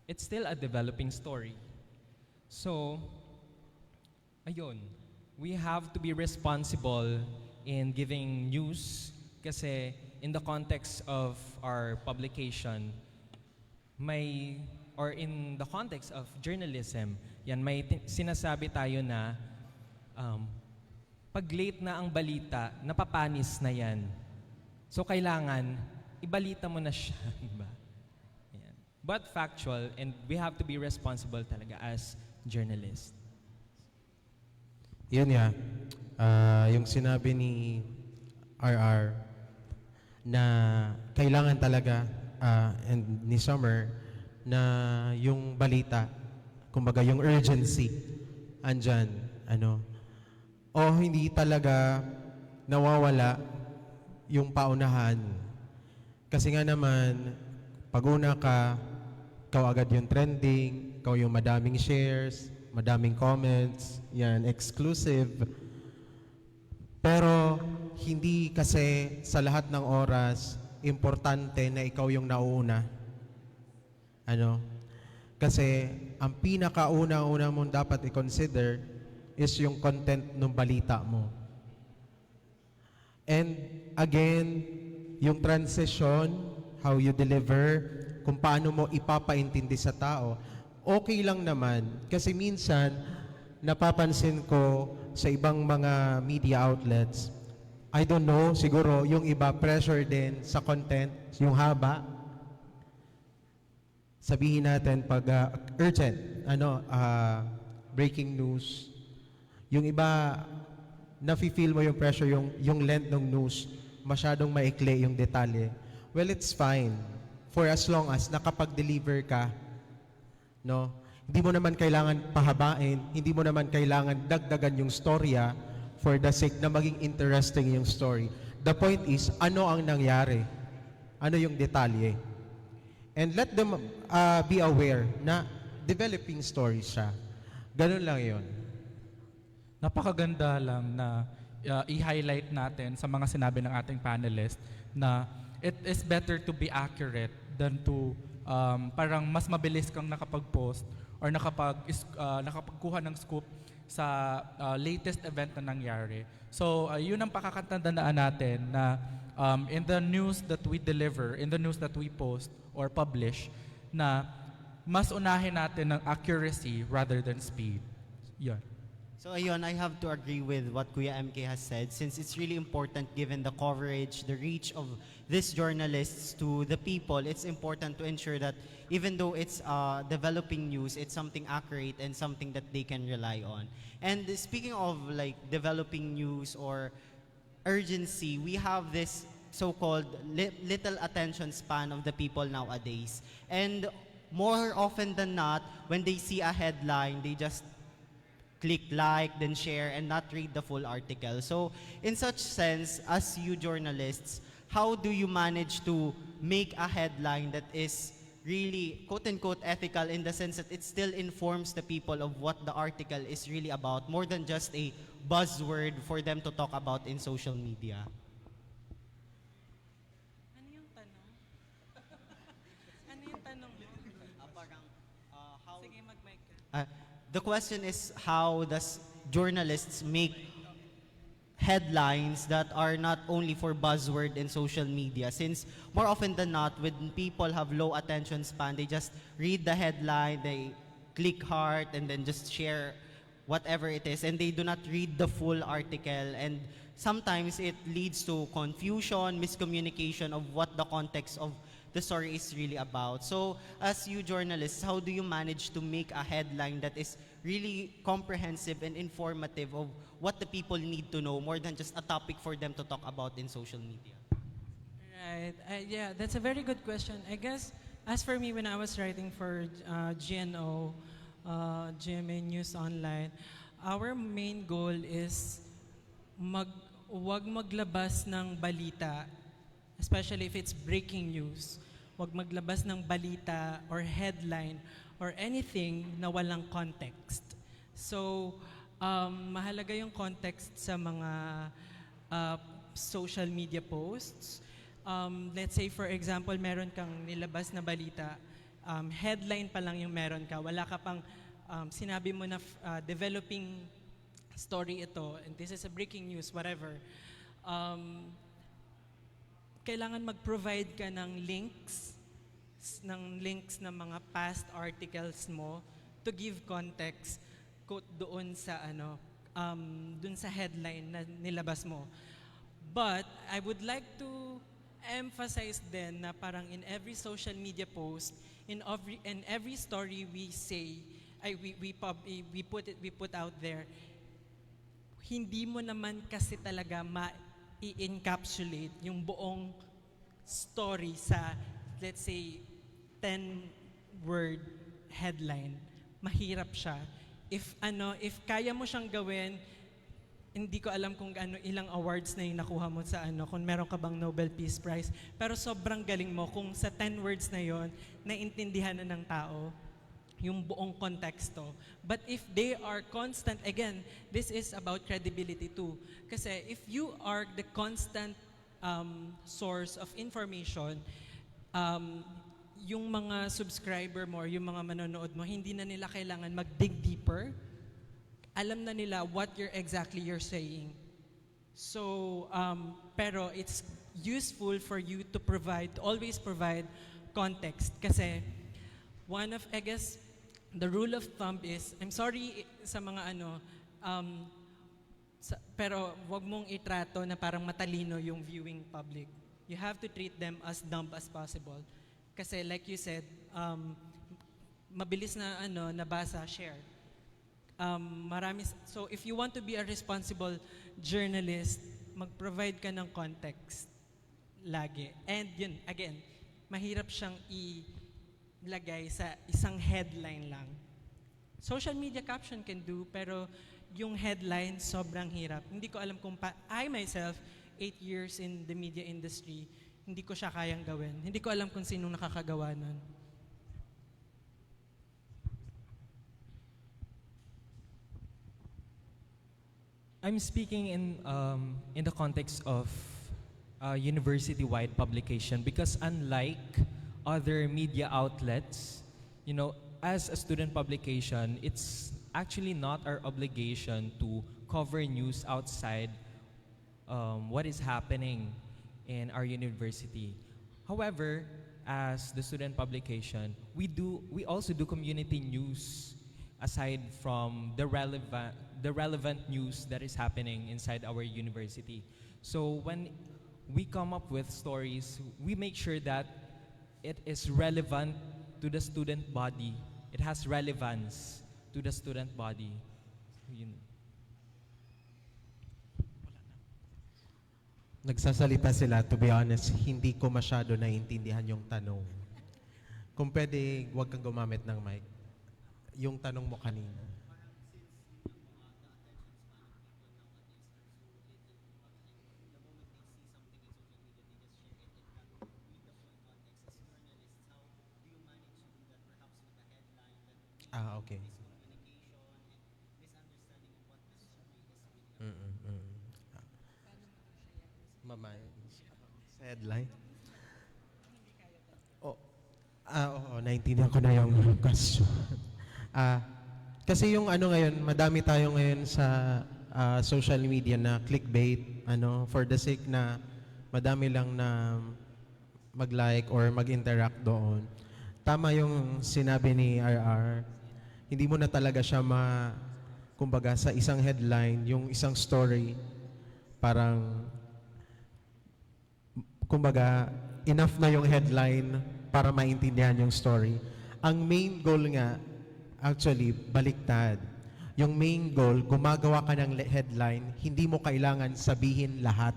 it's still a developing story. So, ayun, we have to be responsible in giving news kasi in the context of our publication, or in the context of journalism, may sinasabi tayo na pag late na ang balita, napapanis na yan. So kailangan, ibalita mo na siya. Diba? Yan. But factual, and we have to be responsible talaga as journalists. Yun nga, yung sinabi ni RR na kailangan talaga and ni Summer na yung balita, kumbaga yung urgency andyan, o hindi talaga nawawala yung paunahan. Kasi nga naman, pag una ka, ikaw agad yung trending, ikaw yung madaming shares, madaming comments, yan, exclusive. Pero hindi kasi sa lahat ng oras, importante na ikaw yung nauuna. Kasi ang pinakauna-una mong dapat i-consider is yung content ng balita mo. And again, yung transition, how you deliver, kung paano mo ipapaintindi sa tao, okay lang naman. Kasi minsan, napapansin ko sa ibang mga media outlets, I don't know, siguro yung iba pressure din sa content, yung haba. Sabihin natin pag urgent, breaking news. Yung iba, nafe-feel mo yung pressure, yung length ng news, masyadong maikli yung detalye. Well, it's fine. For as long as nakapag-deliver ka, hindi mo naman kailangan pahabain, hindi mo naman kailangan dagdagan yung storya for the sake na maging interesting yung story. The point is, ano ang nangyari? Ano yung detalye? And let them be aware na developing story siya. Ganun lang yun. Napakaganda lang na i-highlight natin sa mga sinabi ng ating panelist na it is better to be accurate than to parang mas mabilis kang nakapag-post or nakapagkuha ng scoop sa latest event na nangyari. So, yun ang pakakatandaan natin na in the news that we deliver, in the news that we post or publish, na mas unahin natin ng accuracy rather than speed. Yun. So ayun, I have to agree with what Kuya MK has said since it's really important given the coverage, the reach of these journalists to the people. It's important to ensure that even though it's developing news, it's something accurate and something that they can rely on. And speaking of like developing news or urgency, we have this so-called little attention span of the people nowadays. And more often than not, when they see a headline, they just click like, then share, and not read the full article. So, in such sense, as you journalists, how do you manage to make a headline that is really, quote-unquote, ethical in the sense that it still informs the people of what the article is really about, more than just a buzzword for them to talk about in social media? The question is, how does journalists make headlines that are not only for buzzword in social media? Since more often than not, when people have low attention span, they just read the headline, they click heart, and then just share whatever it is, and they do not read the full article. And sometimes it leads to confusion, miscommunication of what the context of the story is really about. So as you journalists, how do you manage to make a headline that is really comprehensive and informative of what the people need to know, more than just a topic for them to talk about in social media? Right. Yeah, that's a very good question. I guess, as for me, when I was writing for GNO, GMA News Online, our main goal is wag maglabas ng balita, especially if it's breaking news. Wag maglabas ng balita or headline or anything na walang context. So, mahalaga yung context sa mga social media posts. Let's say, for example, meron kang nilabas na balita, headline pa lang yung meron ka, wala ka pang sinabi mo na developing story ito, and this is a breaking news, whatever. Kailangan mag-provide ka ng links ng mga past articles mo to give context doon sa doon sa headline na nilabas mo. But I would like to emphasize din na parang in every social media post, in every story we say, we put out there, hindi mo naman kasi talaga i-encapsulate yung buong story sa, let's say, 10-word headline. Mahirap siya. If kaya mo siyang gawin, hindi ko alam kung ilang awards na yung nakuha mo sa kung meron ka bang Nobel Peace Prize, pero sobrang galing mo kung sa 10 words na yon naintindihan na ng tao yung buong konteksto. But if they are constant, again, this is about credibility too. Kasi if you are the constant source of information, yung mga subscriber mo or yung mga manonood mo, hindi na nila kailangan mag-dig deeper. Alam na nila what you're saying. So, pero it's useful for you to always provide context. Kasi I guess, the rule of thumb is, I'm sorry sa mga pero wag mong itrato na parang matalino yung viewing public. You have to treat them as dumb as possible. Kasi like you said, mabilis na nabasa, share. So if you want to be a responsible journalist, mag-provide ka ng context lagi. And yun, again, mahirap siyang lagay sa isang headline lang. Social media caption can do, pero yung headline sobrang hirap. Hindi ko alam kung I myself, 8 years in the media industry, hindi ko siya kayang gawin. Hindi ko alam kung sinong nakakagawa nun. I'm speaking in the context of university-wide publication, because unlike other media outlets, as a student publication, it's actually not our obligation to cover news outside what is happening in our university. However, as the student publication, we also do community news aside from the relevant news that is happening inside our university. So when we come up with stories, we make sure that it is relevant to the student body. It has relevance to the student body. Nagsasalita sila, to be honest, hindi ko masyado naiintindihan yung tanong. Kung pwede, huwag kang gumamit ng mic. Yung tanong mo kanina. Okay. Sa headline? Oo, naintindihan ko na yung question. Kasi yung ano ngayon, madami tayo ngayon sa social media na clickbait, for the sake na madami lang na mag-like or mag-interact doon. Tama yung sinabi ni RR, hindi mo na talaga siya kumbaga sa isang headline, yung isang story, parang, kumbaga, enough na yung headline para maintindihan yung story. Ang main goal nga, actually, baliktad. Yung main goal, gumagawa ka ng headline, hindi mo kailangan sabihin lahat.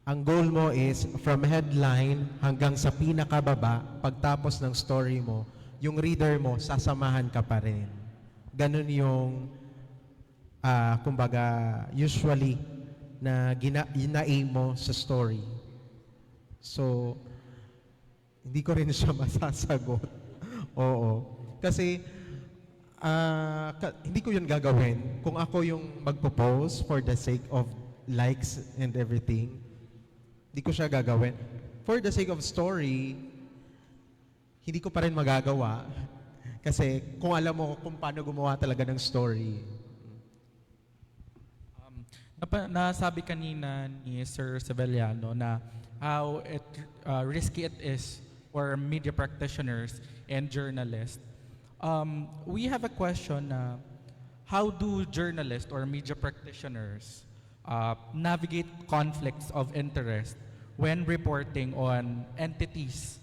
Ang goal mo is, from headline hanggang sa pinakababa, pagtapos ng story mo, yung reader mo, sasamahan ka pa rin. Ganun yung, kumbaga, usually, na gina-aim mo sa story. So, hindi ko rin siya masasagot. Oo. Kasi, hindi ko yun gagawin. Kung ako yung magpo-post for the sake of likes and everything, hindi ko siya gagawin. For the sake of story, hindi ko pa rin magagawa. Kasi kung alam mo kung paano gumawa talaga ng story. Nasabi kanina ni Sir Seveliano na how risky it is for media practitioners and journalists. We have a question na how do journalists or media practitioners navigate conflicts of interest when reporting on entities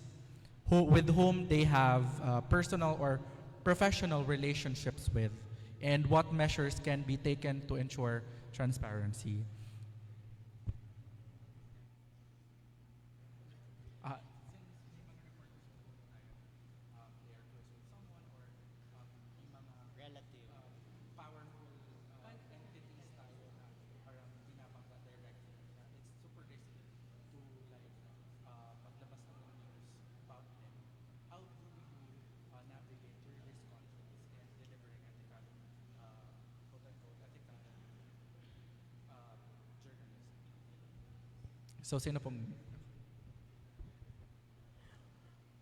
with whom they have personal or professional relationships with, and what measures can be taken to ensure transparency? So, sino pong...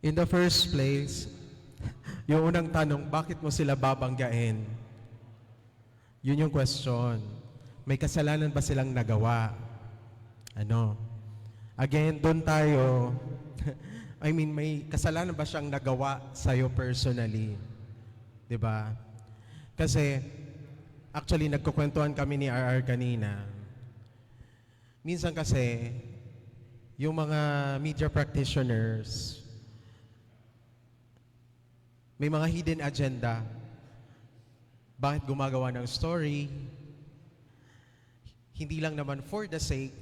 In the first place, yung unang tanong, bakit mo sila babanggain? Yun yung question. May kasalanan ba silang nagawa? Again, doon tayo, may kasalanan ba siyang nagawa sa'yo personally? 'Di ba? Kasi, actually, nagkukwentuhan kami ni RR kanina. Minsan kasi, yung mga media practitioners, may mga hidden agenda. Bakit gumagawa ng story? Hindi lang naman for the sake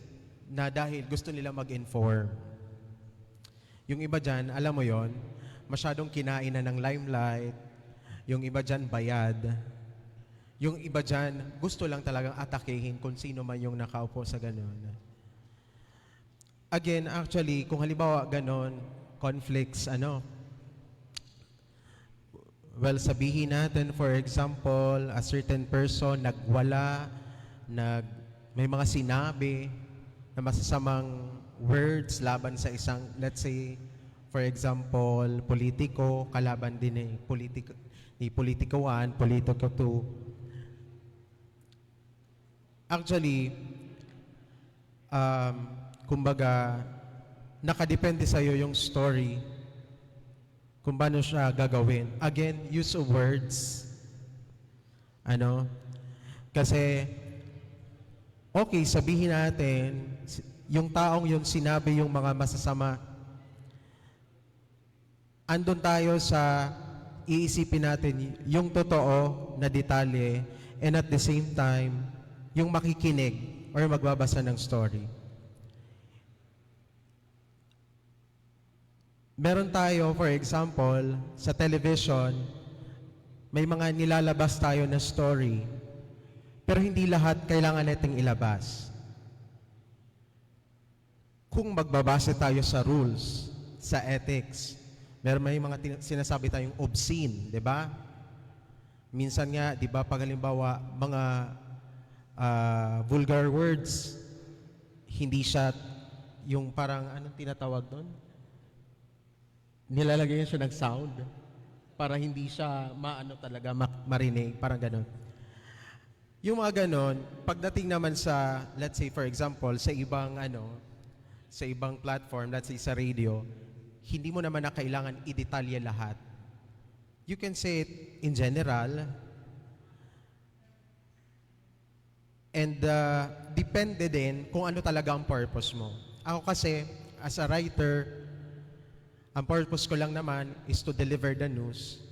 na dahil gusto nila mag-inform. Yung iba dyan, alam mo yon, masyadong kinain na ng limelight. Yung iba dyan, bayad. Yung iba dyan, gusto lang talagang atakehin kung sino man yung nakaupo sa ganun. Again, actually, kung halimbawa ganon, conflicts, well, sabihin natin, for example, a certain person nagwala, may mga sinabi na masasamang words laban sa isang, let's say, for example, politiko, kalaban din ni politiko 1, politiko 2. Actually, kumbaga, nakadepende sa'yo yung story kung paano siya gagawin. Again, use of words. Kasi, okay, sabihin natin, yung taong yun sinabi yung mga masasama, andun tayo sa iisipin natin yung totoo na detalye, and at the same time, yung makikinig or magbabasa ng story. Meron tayo, for example, sa television, may mga nilalabas tayo na story, pero hindi lahat kailangan nating ilabas. Kung magbabase tayo sa rules, sa ethics, may mga sinasabi tayong obscene, di ba? Minsan nga, di ba, pag halimbawa, mga vulgar words, hindi siya yung parang, anong tinatawag doon? Nilalagay siya ng sound. para hindi siya maano talaga marinig, parang ganon. Yung mga ganon, pagdating naman sa, let's say for example, sa ibang platform, let's say sa radio, hindi mo naman na kailangan i-detalye lahat. You can say it in general, and depende din kung ano talaga ang purpose mo. Ako kasi, as a writer, ang purpose ko lang naman is to deliver the news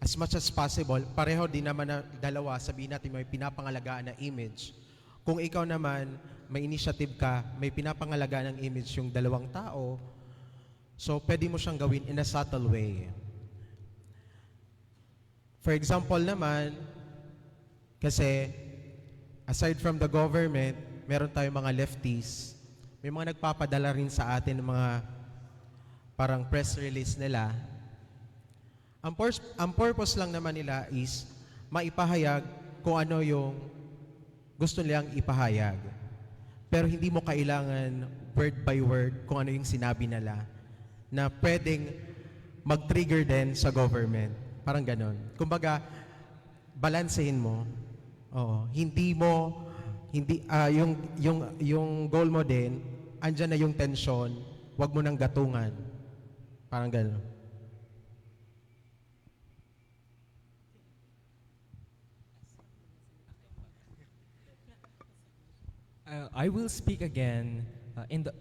as much as possible. Pareho din naman na dalawa, sabihin natin may pinapangalagaan na image. Kung ikaw naman, may initiative ka, may pinapangalagaan ng image yung dalawang tao, so pwede mo siyang gawin in a subtle way. For example naman, kasi aside from the government, meron tayong mga lefties, may mga nagpapadala rin sa atin ng mga parang press release nila. Ang purpose lang naman nila is maipahayag kung ano yung gusto nilang ipahayag. Pero hindi mo kailangan word by word kung ano yung sinabi nila na pwedeng mag-trigger din sa government. Parang ganon. Kumbaga, balansehin mo. Oo. Yung goal mo din, andyan na yung tension, wag mo nang gatungan. Parang gano'n. I will speak again in the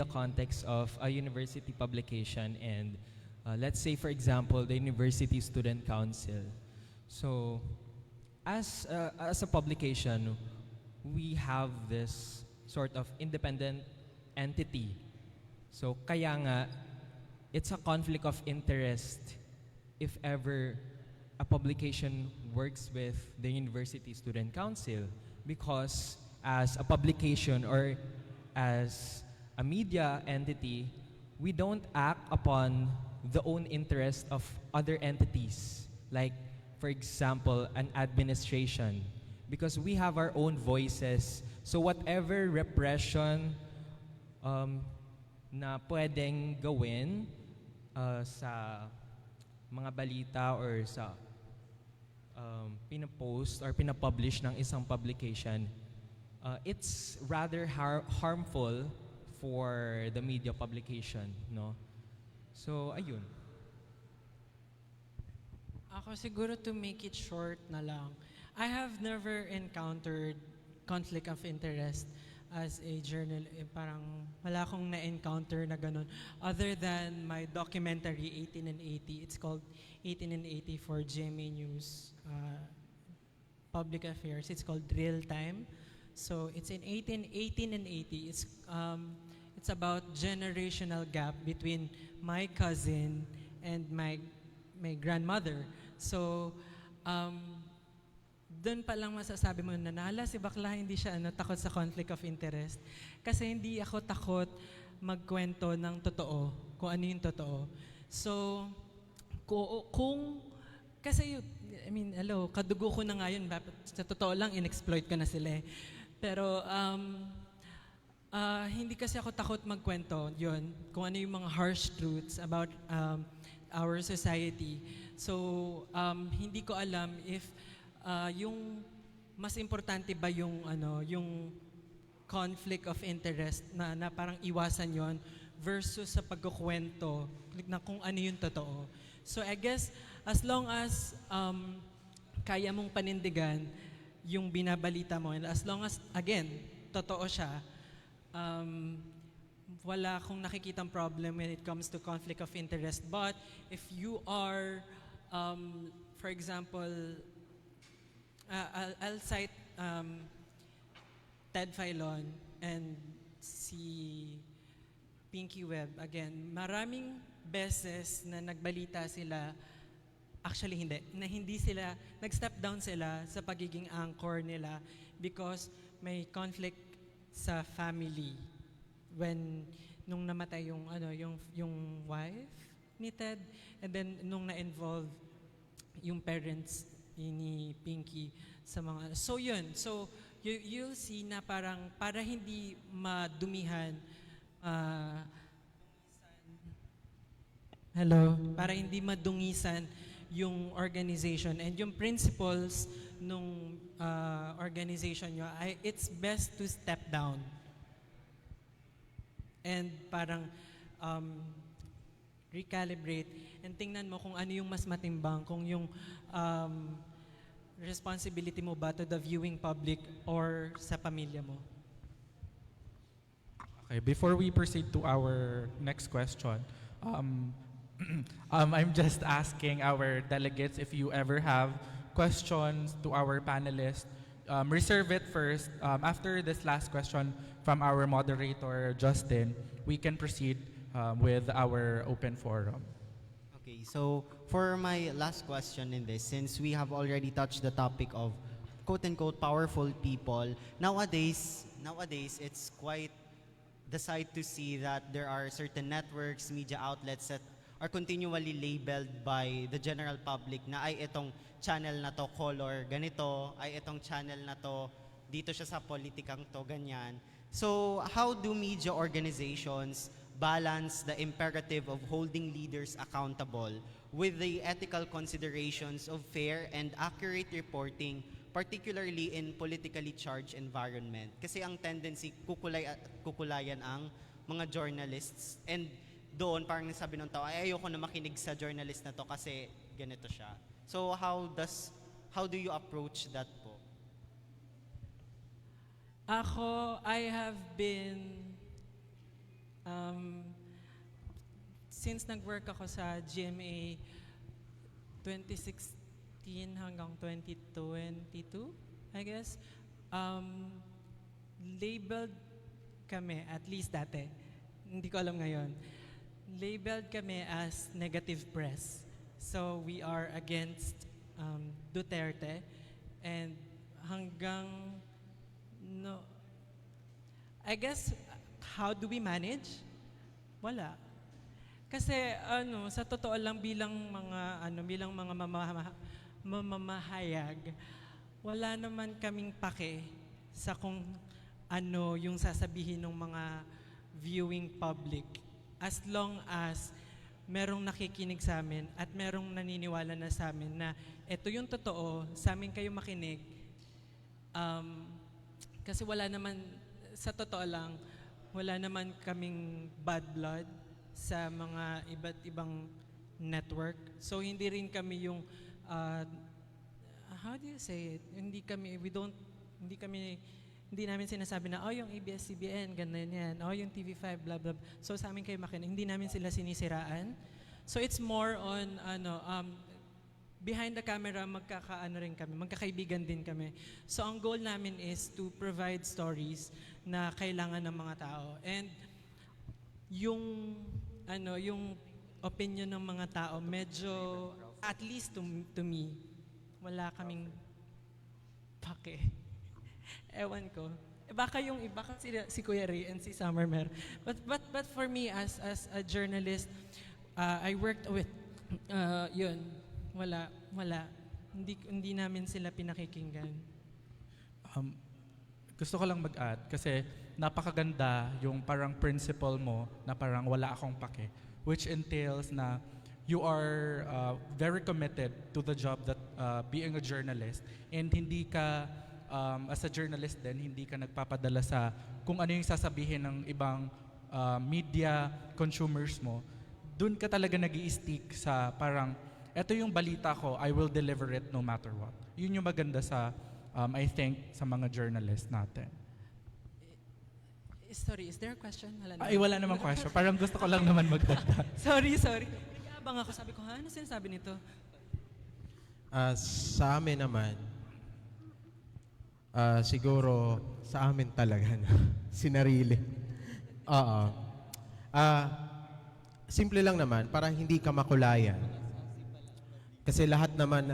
context of a university publication and let's say for example the University Student Council. So as a publication, we have this sort of independent entity. So kaya nga, it's a conflict of interest if ever a publication works with the University Student Council, because as a publication or as a media entity, we don't act upon the own interest of other entities, like for example, an administration, because we have our own voices. So whatever repression na pwedeng gawin sa mga balita or sa pinapost or pinapublish ng isang publication, it's rather harmful for the media publication, no? So, ayun. Ako siguro, to make it short na lang, I have never encountered conflict of interest as a journal. Parang wala akong na-encounter na ganun. Other than my documentary, 18 and 80. It's called 18 and 80 for GMA News Public Affairs. It's called Real Time. So it's in 18 and 80. It's about generational gap between my cousin and my grandmother. So, doon pa lang masasabi mo, nanala si bakla, hindi siya takot sa conflict of interest. Kasi hindi ako takot magkwento ng totoo, kung ano yung totoo. So, kasi, kadugo ko na nga yun, sa totoo lang, in-exploit ko na sila eh. Pero, hindi kasi ako takot magkwento yun, kung ano yung mga harsh truths about our society. So, hindi ko alam if yung mas importante ba yung conflict of interest na parang iwasan yon versus sa pagkukwento na kung ano yung totoo. So, I guess, as long as kaya mong panindigan yung binabalita mo, and as long as, again, totoo siya, wala akong nakikitang problem when it comes to conflict of interest. But if you are, for example, I'll cite Ted Filon and si Pinky Webb. Again, maraming beses na nagbalita sila, actually hindi sila, nag-step down sila sa pagiging anchor nila because may conflict sa family. Nung namatay yung wife ni Ted, and then nung na-involve yung parents ni Pinky sa mga, so yun, so you'll see na parang para hindi madumihan Hello. Para hindi madungisan yung organization and yung principles nung organization nyo, it's best to step down. And parang recalibrate and tingnan mo kung ano yung mas matimbang, kung yung responsibility mo ba to the viewing public or sa pamilya mo. Okay, before we proceed to our next question, I'm just asking our delegates if you ever have questions to our panelists. Reserve it first. After this last question from our moderator, Justin, we can proceed with our open forum. Okay, so for my last question in this, since we have already touched the topic of quote-unquote powerful people, nowadays it's quite the sight to see that there are certain networks, media outlets that are continually labeled by the general public na ay itong channel na to color ganito, ay itong channel na to dito siya sa politikang to ganyan. So how do media organizations balance the imperative of holding leaders accountable with the ethical considerations of fair and accurate reporting, particularly in politically charged environment? Kasi ang tendency, kukulayan ang mga journalists, and doon parang nasabi ng tao, ay ayoko na makinig sa journalist na to kasi ganito siya. So how do you approach that po? Ako, I have been, since nag-work ako sa GMA 2016 hanggang 2022, I guess, labeled kami, at least dati, hindi ko alam ngayon, labeled kami as negative press. So we are against Duterte, and hanggang, no, I guess, how do we manage? Wala. Kasi sa totoo lang bilang mga mamamahayag, wala naman kaming pake sa kung ano yung sasabihin ng mga viewing public, as long as merong nakikinig sa amin at merong naniniwala na sa amin na ito yung totoo, sa amin kayo makinig. Kasi wala naman, sa totoo lang, wala naman kaming bad blood sa mga iba't ibang network. So hindi rin kami yung how do you say it? Hindi namin sinasabi na yung ABS-CBN ganyan yan, yung TV5 blah blah. So sa amin kayo makinig, hindi namin sila sinisiraan. So it's more on behind the camera, magkakaibigan din kami. So ang goal namin is to provide stories na kailangan ng mga tao. And yung opinion ng mga tao, medyo, at least to me, wala kaming pake. Ewan ko. Baka yung iba, si Kuya Ray and si Summer. But for me, as a journalist, I worked with, wala. Hindi namin sila pinakikinggan. Gusto ko lang mag-add kasi napakaganda yung parang principle mo na parang wala akong pake, which entails na you are very committed to the job that being a journalist, and hindi ka as a journalist din, hindi ka nagpapadala sa kung ano yung sasabihin ng ibang media consumers mo. Doon ka talaga nag-i-stick sa parang eto yung balita ko, I will deliver it no matter what. Yun yung maganda sa I think sa mga journalists natin. Sorry, is there a question? Ay, wala namang question. Parang gusto ko lang naman magdagdag. Sorry. Nagabang ako, sabi ko, ano sinasabi nito? Sa amin naman, siguro sa amin talaga na sinarili. Simple lang naman, para hindi ka makulayan. Kasi lahat naman,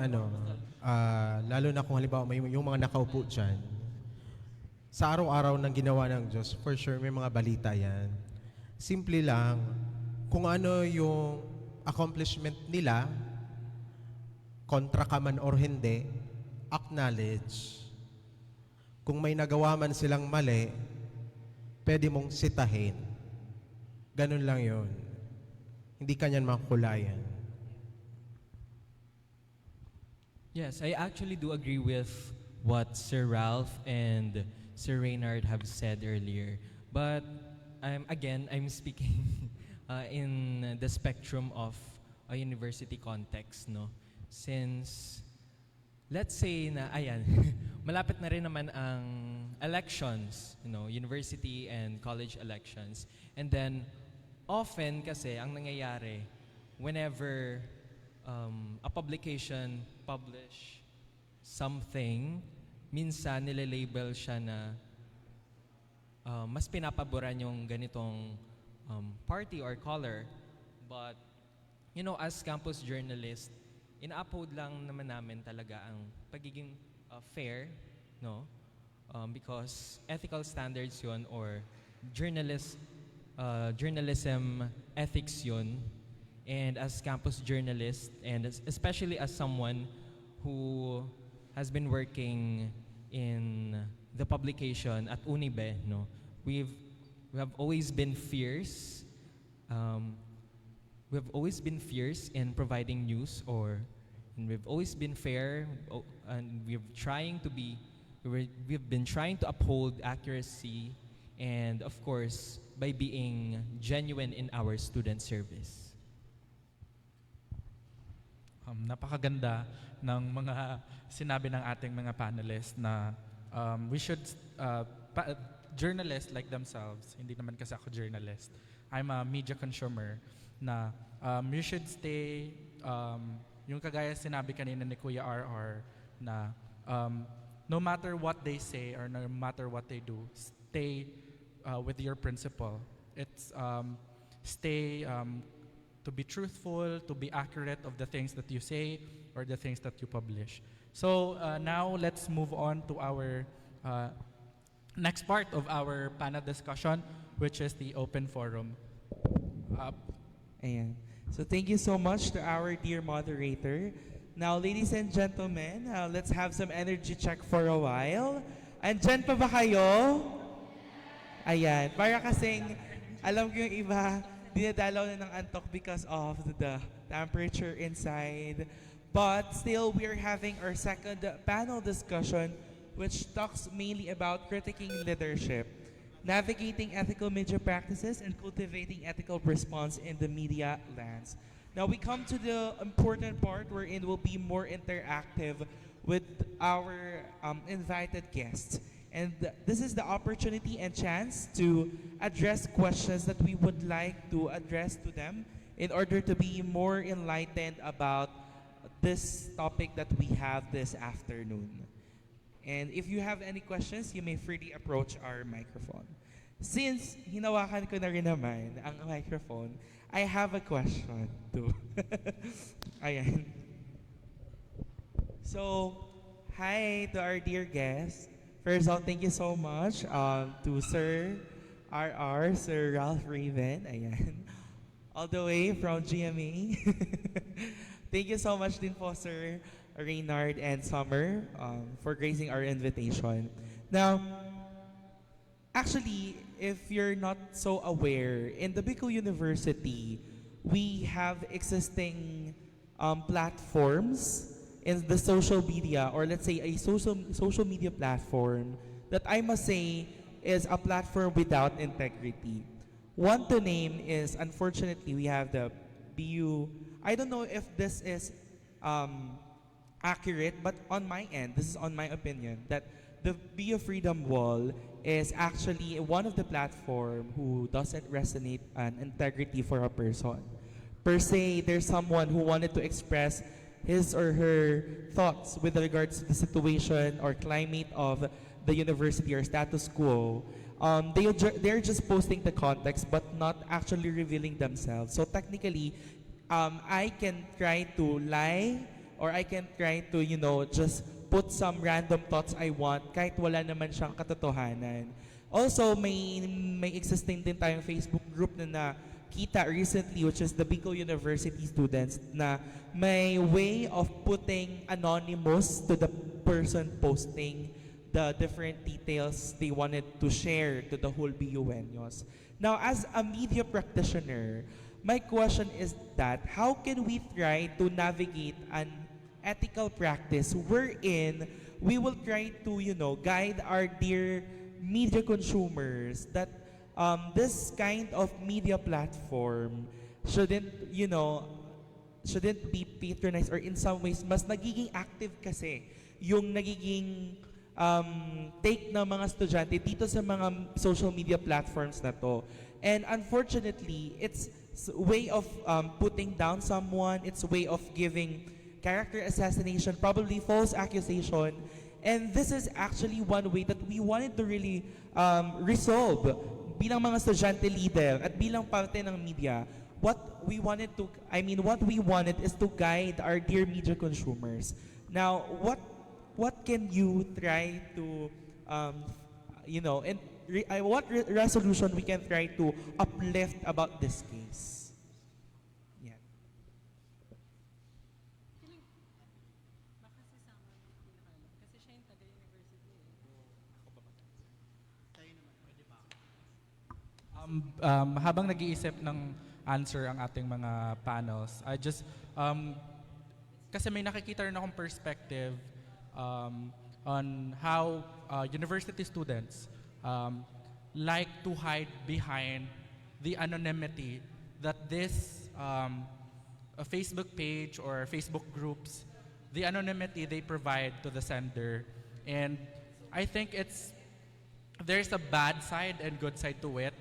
lalo na kung halimbawa may yung mga nakaupo dyan, sa araw-araw ng ginawa ng Diyos, for sure may mga balita yan. Simple lang, kung ano yung accomplishment nila, kontra ka man or hindi, acknowledge. Kung may nagawa man silang mali, pwede mong sitahin. Ganun lang yun. hindi kanyan makukulayan. Yes, I actually do agree with what Sir Ralph and Sir Reynard have said earlier. But I'm speaking in the spectrum of a university context, no? Since, let's say na, ayan, malapit na rin naman ang elections, university and college elections. And then, often kasi, ang nangyayari, whenever a publication publish something, minsan nilelabel siya na mas pinapaboran yung ganitong party or color. But, as campus journalist, ina-upload lang naman namin talaga ang pagiging fair, no? Because ethical standards yun or journalism ethics yun. And as campus journalist, and especially as someone who has been working in the publication at Unibe, no, we have always been fierce. We have always been fierce in providing news, and we've always been fair, and we've been trying to uphold accuracy, and of course, by being genuine in our student service. Napakaganda ng mga sinabi ng ating mga panelists na we should, journalists like themselves, hindi naman kasi ako journalist, I'm a media consumer, na you should stay, yung kagaya sinabi kanina ni Kuya RR, na no matter what they say or no matter what they do, stay with your principle. It's stay to be truthful, to be accurate of the things that you say or the things that you publish. So now let's move on to our next part of our panel discussion, which is the open forum. Ayan. So thank you so much to our dear moderator. Now, ladies and gentlemen, let's have some energy check for a while. Andyan pa ba kayo? Ayan. Para kasing, alam ko yung iba, dinadalaw na ng antok because of the temperature inside. But still, we're having our second panel discussion, which talks mainly about critiquing leadership, navigating ethical media practices, and cultivating ethical response in the media lands. Now we come to the important part wherein we'll be more interactive with our invited guests. And this is the opportunity and chance to address questions that we would like to address to them in order to be more enlightened about this topic that we have this afternoon. And if you have any questions, you may freely approach our microphone. Since hinawakan ko na rin naman ang microphone, I have a question too. Ayan. So, hi to our dear guests. First of all, thank you so much to Sir RR, Sir Ralph Raven, ayan. All the way from GMA. Thank you so much din po, Sir Reynard and Summer, for gracing our invitation. Now, actually, if you're not so aware, in the Bicol University, we have existing platforms in the social media, or let's say a social media platform that I must say is a platform without integrity. One to name is, unfortunately, we have the BU. I don't know if this is accurate, but on my end, this is on my opinion, that the BU Freedom Wall is actually one of the platform who doesn't resonate an integrity for a person. Per se, there's someone who wanted to express his or her thoughts with regards to the situation or climate of the university or status quo. They're just posting the context but not actually revealing themselves. So technically, I can try to lie or I can try to, just put some random thoughts I want kahit wala naman siyang katotohanan. Also, may existing din tayong Facebook group na kita recently, which is the Bicol University students, na may way of putting anonymous to the person posting the different details they wanted to share to the whole BUenos. Now, as a media practitioner, my question is that how can we try to navigate an ethical practice wherein we will try to, guide our dear media consumers that this kind of media platform shouldn't, shouldn't be patronized, or in some ways, mas nagiging active kasi yung nagiging take ng mga estudyante dito sa mga social media platforms na to. And unfortunately, it's way of putting down someone, it's way of giving character assassination, probably false accusation. And this is actually one way that we wanted to really resolve bilang mga estudyante leader at bilang parte ng media. What we wanted is to guide our dear media consumers. Now, what can you try to, and what resolution we can try to uplift about this case? Yeah. Habang nag-iisip ng answer ang ating mga panels, I just, kasi may nakikita rin akong perspective on how university students like to hide behind the anonymity that this a Facebook page or Facebook groups, the anonymity they provide to the sender. And I think there's a bad side and good side to it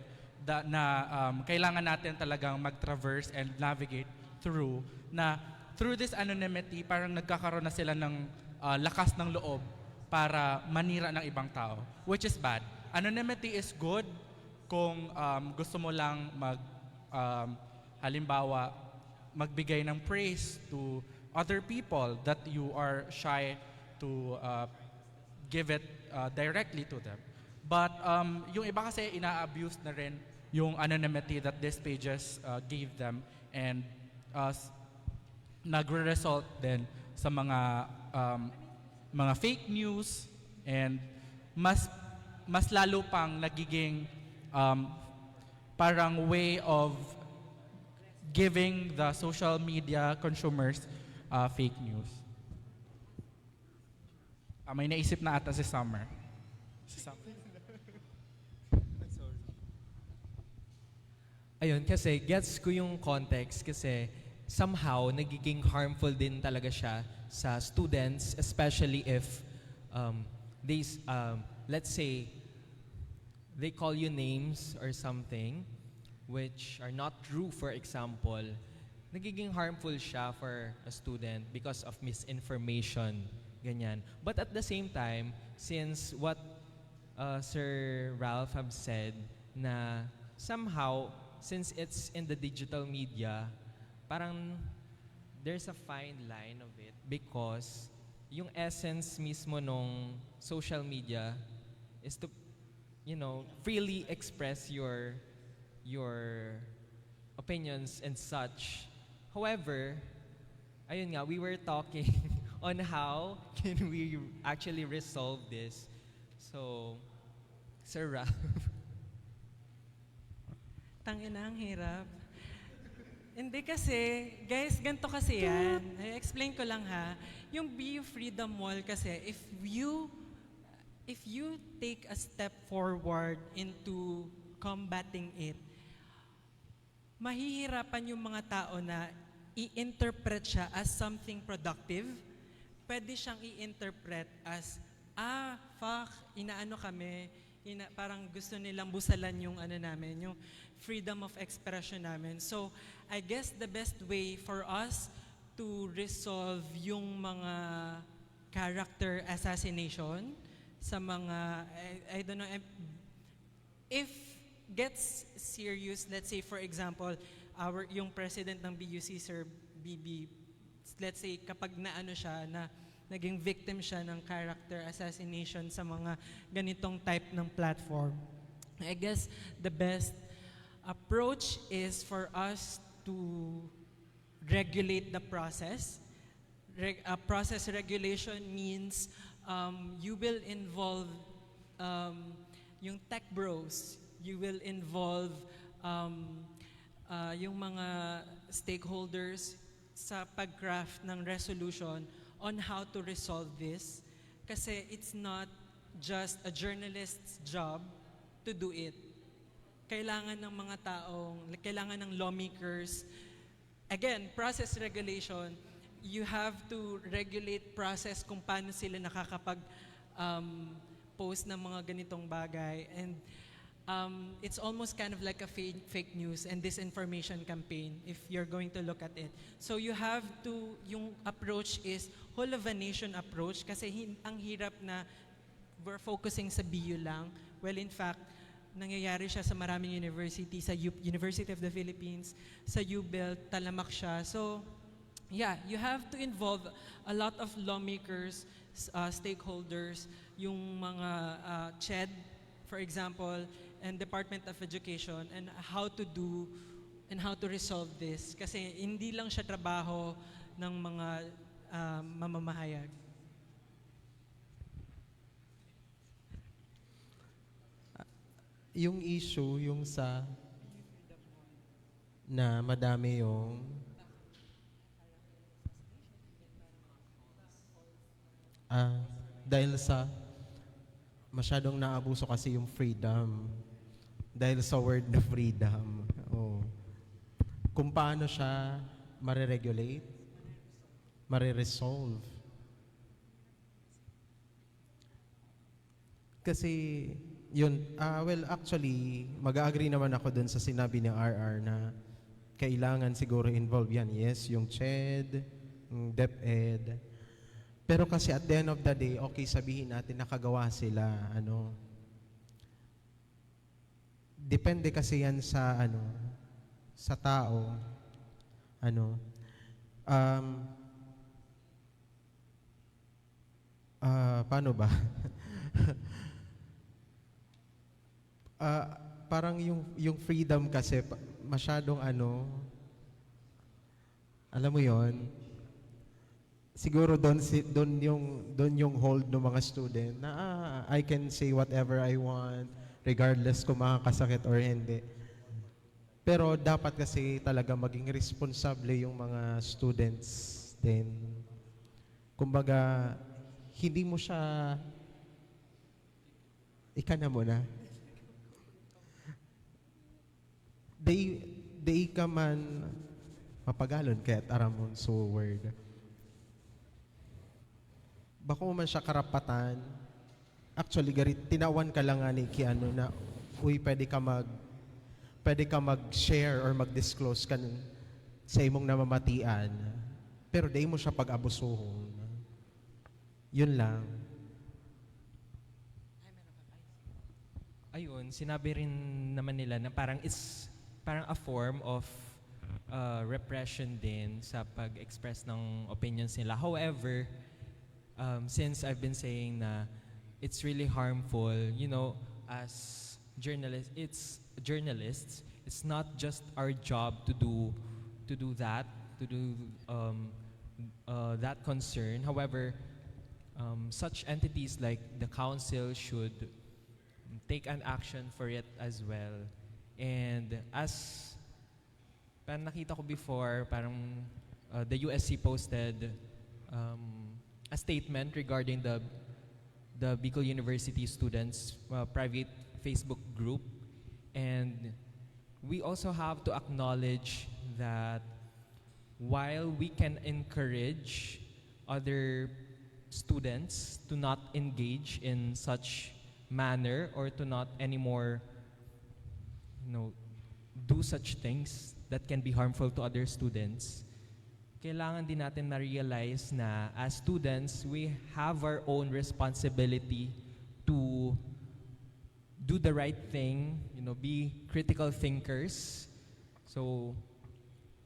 na kailangan natin talagang mag-traverse and navigate through this anonymity, parang nagkakaroon na sila ng lakas ng loob para manira ng ibang tao, which is bad. Anonymity is good kung gusto mo lang halimbawa, magbigay ng praise to other people that you are shy to give it directly to them. But yung iba kasi ina-abuse na rin yung anonymity that these pages gave them, and nagre-result din sa mga fake news, and mas lalo pang nagiging parang way of giving the social media consumers fake news. May naisip na ata si Summer. Ayun, kasi gets ko yung context kasi somehow nagiging harmful din talaga siya sa students, especially if let's say they call you names or something which are not true, for example. Nagiging harmful siya for a student because of misinformation, ganyan. But at the same time, since what Sir Ralph have said, na somehow, since it's in the digital media, parang there's a fine line of it because yung essence mismo nung social media is to, freely express your opinions and such. However, ayun nga, we were talking on how can we actually resolve this. So, Sir Ralph. Tangina, ang hirap. Hindi kasi, guys, ganito kasi yan. I-explain ko lang ha. Yung BU Freedom Wall kasi, if you take a step forward into combating it, mahihirapan yung mga tao na i-interpret siya as something productive. Pwede siyang i-interpret as, inaano kami, parang gusto nilang busalan yung namin, yung freedom of expression namin. So, I guess the best way for us to resolve yung mga character assassination sa mga, I don't know, if gets serious, let's say for example, yung president ng BUC, Sir BB, let's say kapag naging victim siya ng character assassination sa mga ganitong type ng platform, I guess the best approach is for us to regulate the process. Process regulation means you will involve yung tech bros, you will involve yung mga stakeholders sa pag-craft ng resolution on how to resolve this. Kasi it's not just a journalist's job to do it. Kailangan ng mga kailangan ng lawmakers. Again, process regulation, you have to regulate process kung paano sila post ng mga ganitong bagay. And it's almost kind of like a fake news and disinformation campaign if you're going to look at it. So you have to, yung approach is whole of a nation approach kasi ang hirap na we're focusing sa BU lang. Well, in fact, nangyayari siya sa maraming university, sa University of the Philippines, sa UBEL, talamak siya. So, yeah, you have to involve a lot of lawmakers, stakeholders, yung mga CHED, for example, and Department of Education, and how to do and how to resolve this. Kasi hindi lang siya trabaho ng mga mamamahayag. Yung issue, yung sa na madami yung dahil sa masyadong naabuso kasi yung freedom. Dahil sa word na freedom. Oh. Kung paano siya mariregulate, mariresolve. Kasi yun, well actually, mag-agree naman ako dun sa sinabi ni RR na kailangan siguro involve yan. Yes, yung CHED, yung DepEd. Pero kasi at the end of the day, okay sabihin natin nakagawa sila, depende kasi yan sa sa tao. Paano ba? Parang yung freedom kasi masyadong alam mo yon, siguro doon yung hold ng mga student na I can say whatever I want regardless kung makakasakit or hindi. Pero dapat kasi talaga maging responsable yung mga students din. Kumbaga, hindi mo siya ika na muna. They ka man mapagalon kaya't aramon so word. Bako man siya karapatan. Actually, tinawan ka lang nga ni Kiano na uy, pwede ka mag-share or mag-disclose ka sa imong namamatian. Pero di mo siya pag-abusuhon. Yun lang. Ayun, sinabi rin naman nila na parang parang a form of repression din sa pag-express ng opinions nila. However, since I've been saying na it's really harmful, as journalists, it's not just our job to do that concern. However, such entities like the council should take an action for it as well. And as parang nakita ko before, parang the USC posted a statement regarding the Bicol University students private Facebook group, and we also have to acknowledge that while we can encourage other students to not engage in such manner or to not anymore do such things that can be harmful to other students, kailangan din natin na-realize na as students, we have our own responsibility to do the right thing, be critical thinkers. So,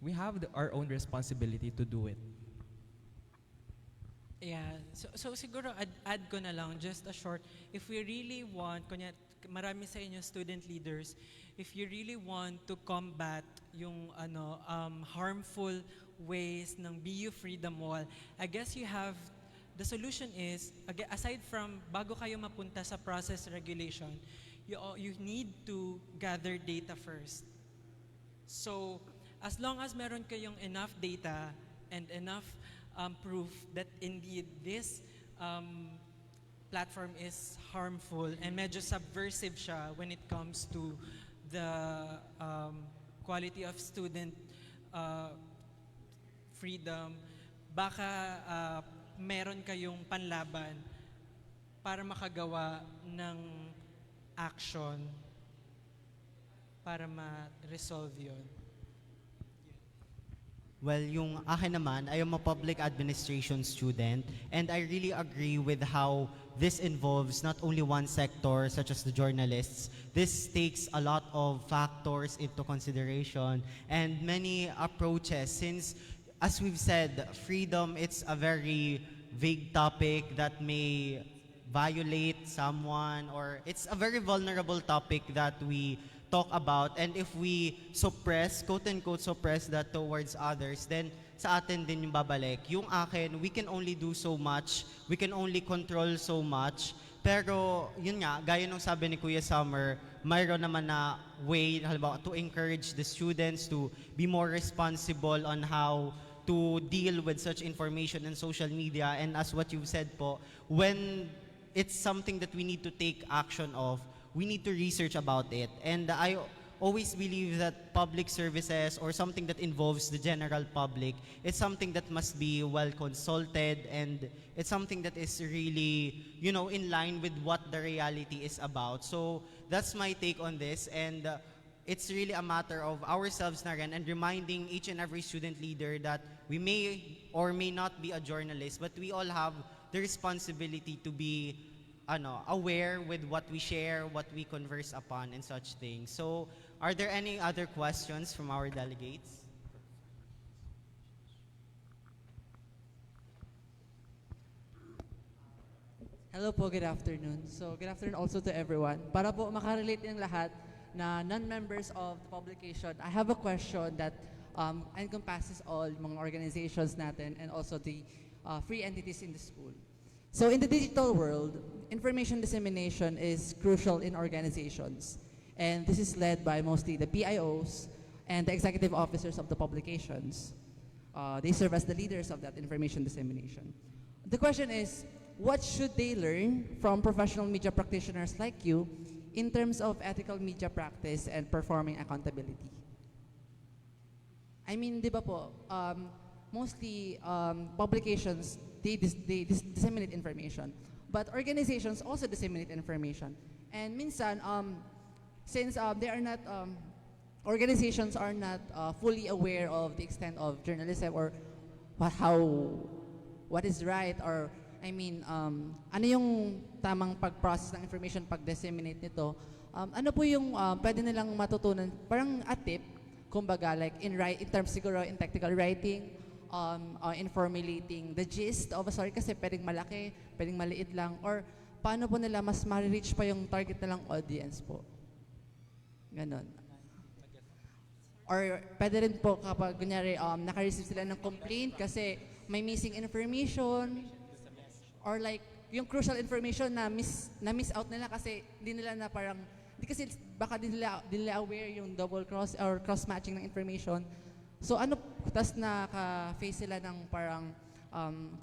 we have our own responsibility to do it. Yeah, so siguro add ko na lang, just a short, if we really want, marami sa inyo student leaders, if you really want to combat yung harmful ways ng BU Freedom Wall, I guess the solution is, aside from bago kayo mapunta sa process regulation, you need to gather data first. So, as long as meron kayong enough data and enough proof that indeed this platform is harmful and medyo subversive siya when it comes to the quality of student freedom, baka meron kayong panlaban para makagawa ng action para ma-resolve yun. Well, yung akin naman, I am a public administration student, and I really agree with how this involves not only one sector, such as the journalists. This takes a lot of factors into consideration and many approaches, since, as we've said, freedom, it's a very vague topic that may violate someone, or it's a very vulnerable topic that we talk about, and if we suppress, quote-unquote suppress that towards others, then sa atin din yung babalik. Yung akin, we can only do so much, we can only control so much, pero yun nga, gaya nung sabi ni Kuya Summer, mayroon naman na way, halimbawa, to encourage the students to be more responsible on how to deal with such information in social media, and as what you've said po, when it's something that we need to take action of, we need to research about it. And I always believe that public services or something that involves the general public, it's something that must be well consulted, and it's something that is really, you know, in line with what the reality is about. So that's my take on this, and it's really a matter of ourselves na rin, and reminding each and every student leader that we may or may not be a journalist, but we all have the responsibility to be aware with what we share, what we converse upon, and such things. So, are there any other questions from our delegates? Hello po, good afternoon. So, good afternoon also to everyone. Para po makarelate yung lahat na non-members of the publication, I have a question that encompasses all mga organizations natin and also the free entities in the school. So in the digital world, information dissemination is crucial in organizations. And this is led by mostly the PIOs and the executive officers of the publications. They serve as the leaders of that information dissemination. The question is, what should they learn from professional media practitioners like you in terms of ethical media practice and performing accountability? I mean, di ba po, mostly publications, they disseminate information. But organizations also disseminate information. And minsan, since they are not, organizations are not fully aware of the extent of journalism or what is right, or I mean, ano yung tamang pag-process ng information, pag-disseminate nito. Ano po yung pwede nilang matutunan, parang a tip, kumbaga, like in terms siguro in technical writing, in formulating the gist of a story, kasi pwedeng malaki, pwedeng maliit lang, or paano po nila mas ma-reach pa yung target nilang audience po. Ganon. Or pwede rin po kapag kunyari naka-receive sila ng complaint kasi may missing information, or like yung crucial information na miss out nila kasi di nila na parang, di kasi baka di nila aware yung double cross or cross matching ng information. So ano, tas naka-face sila ng parang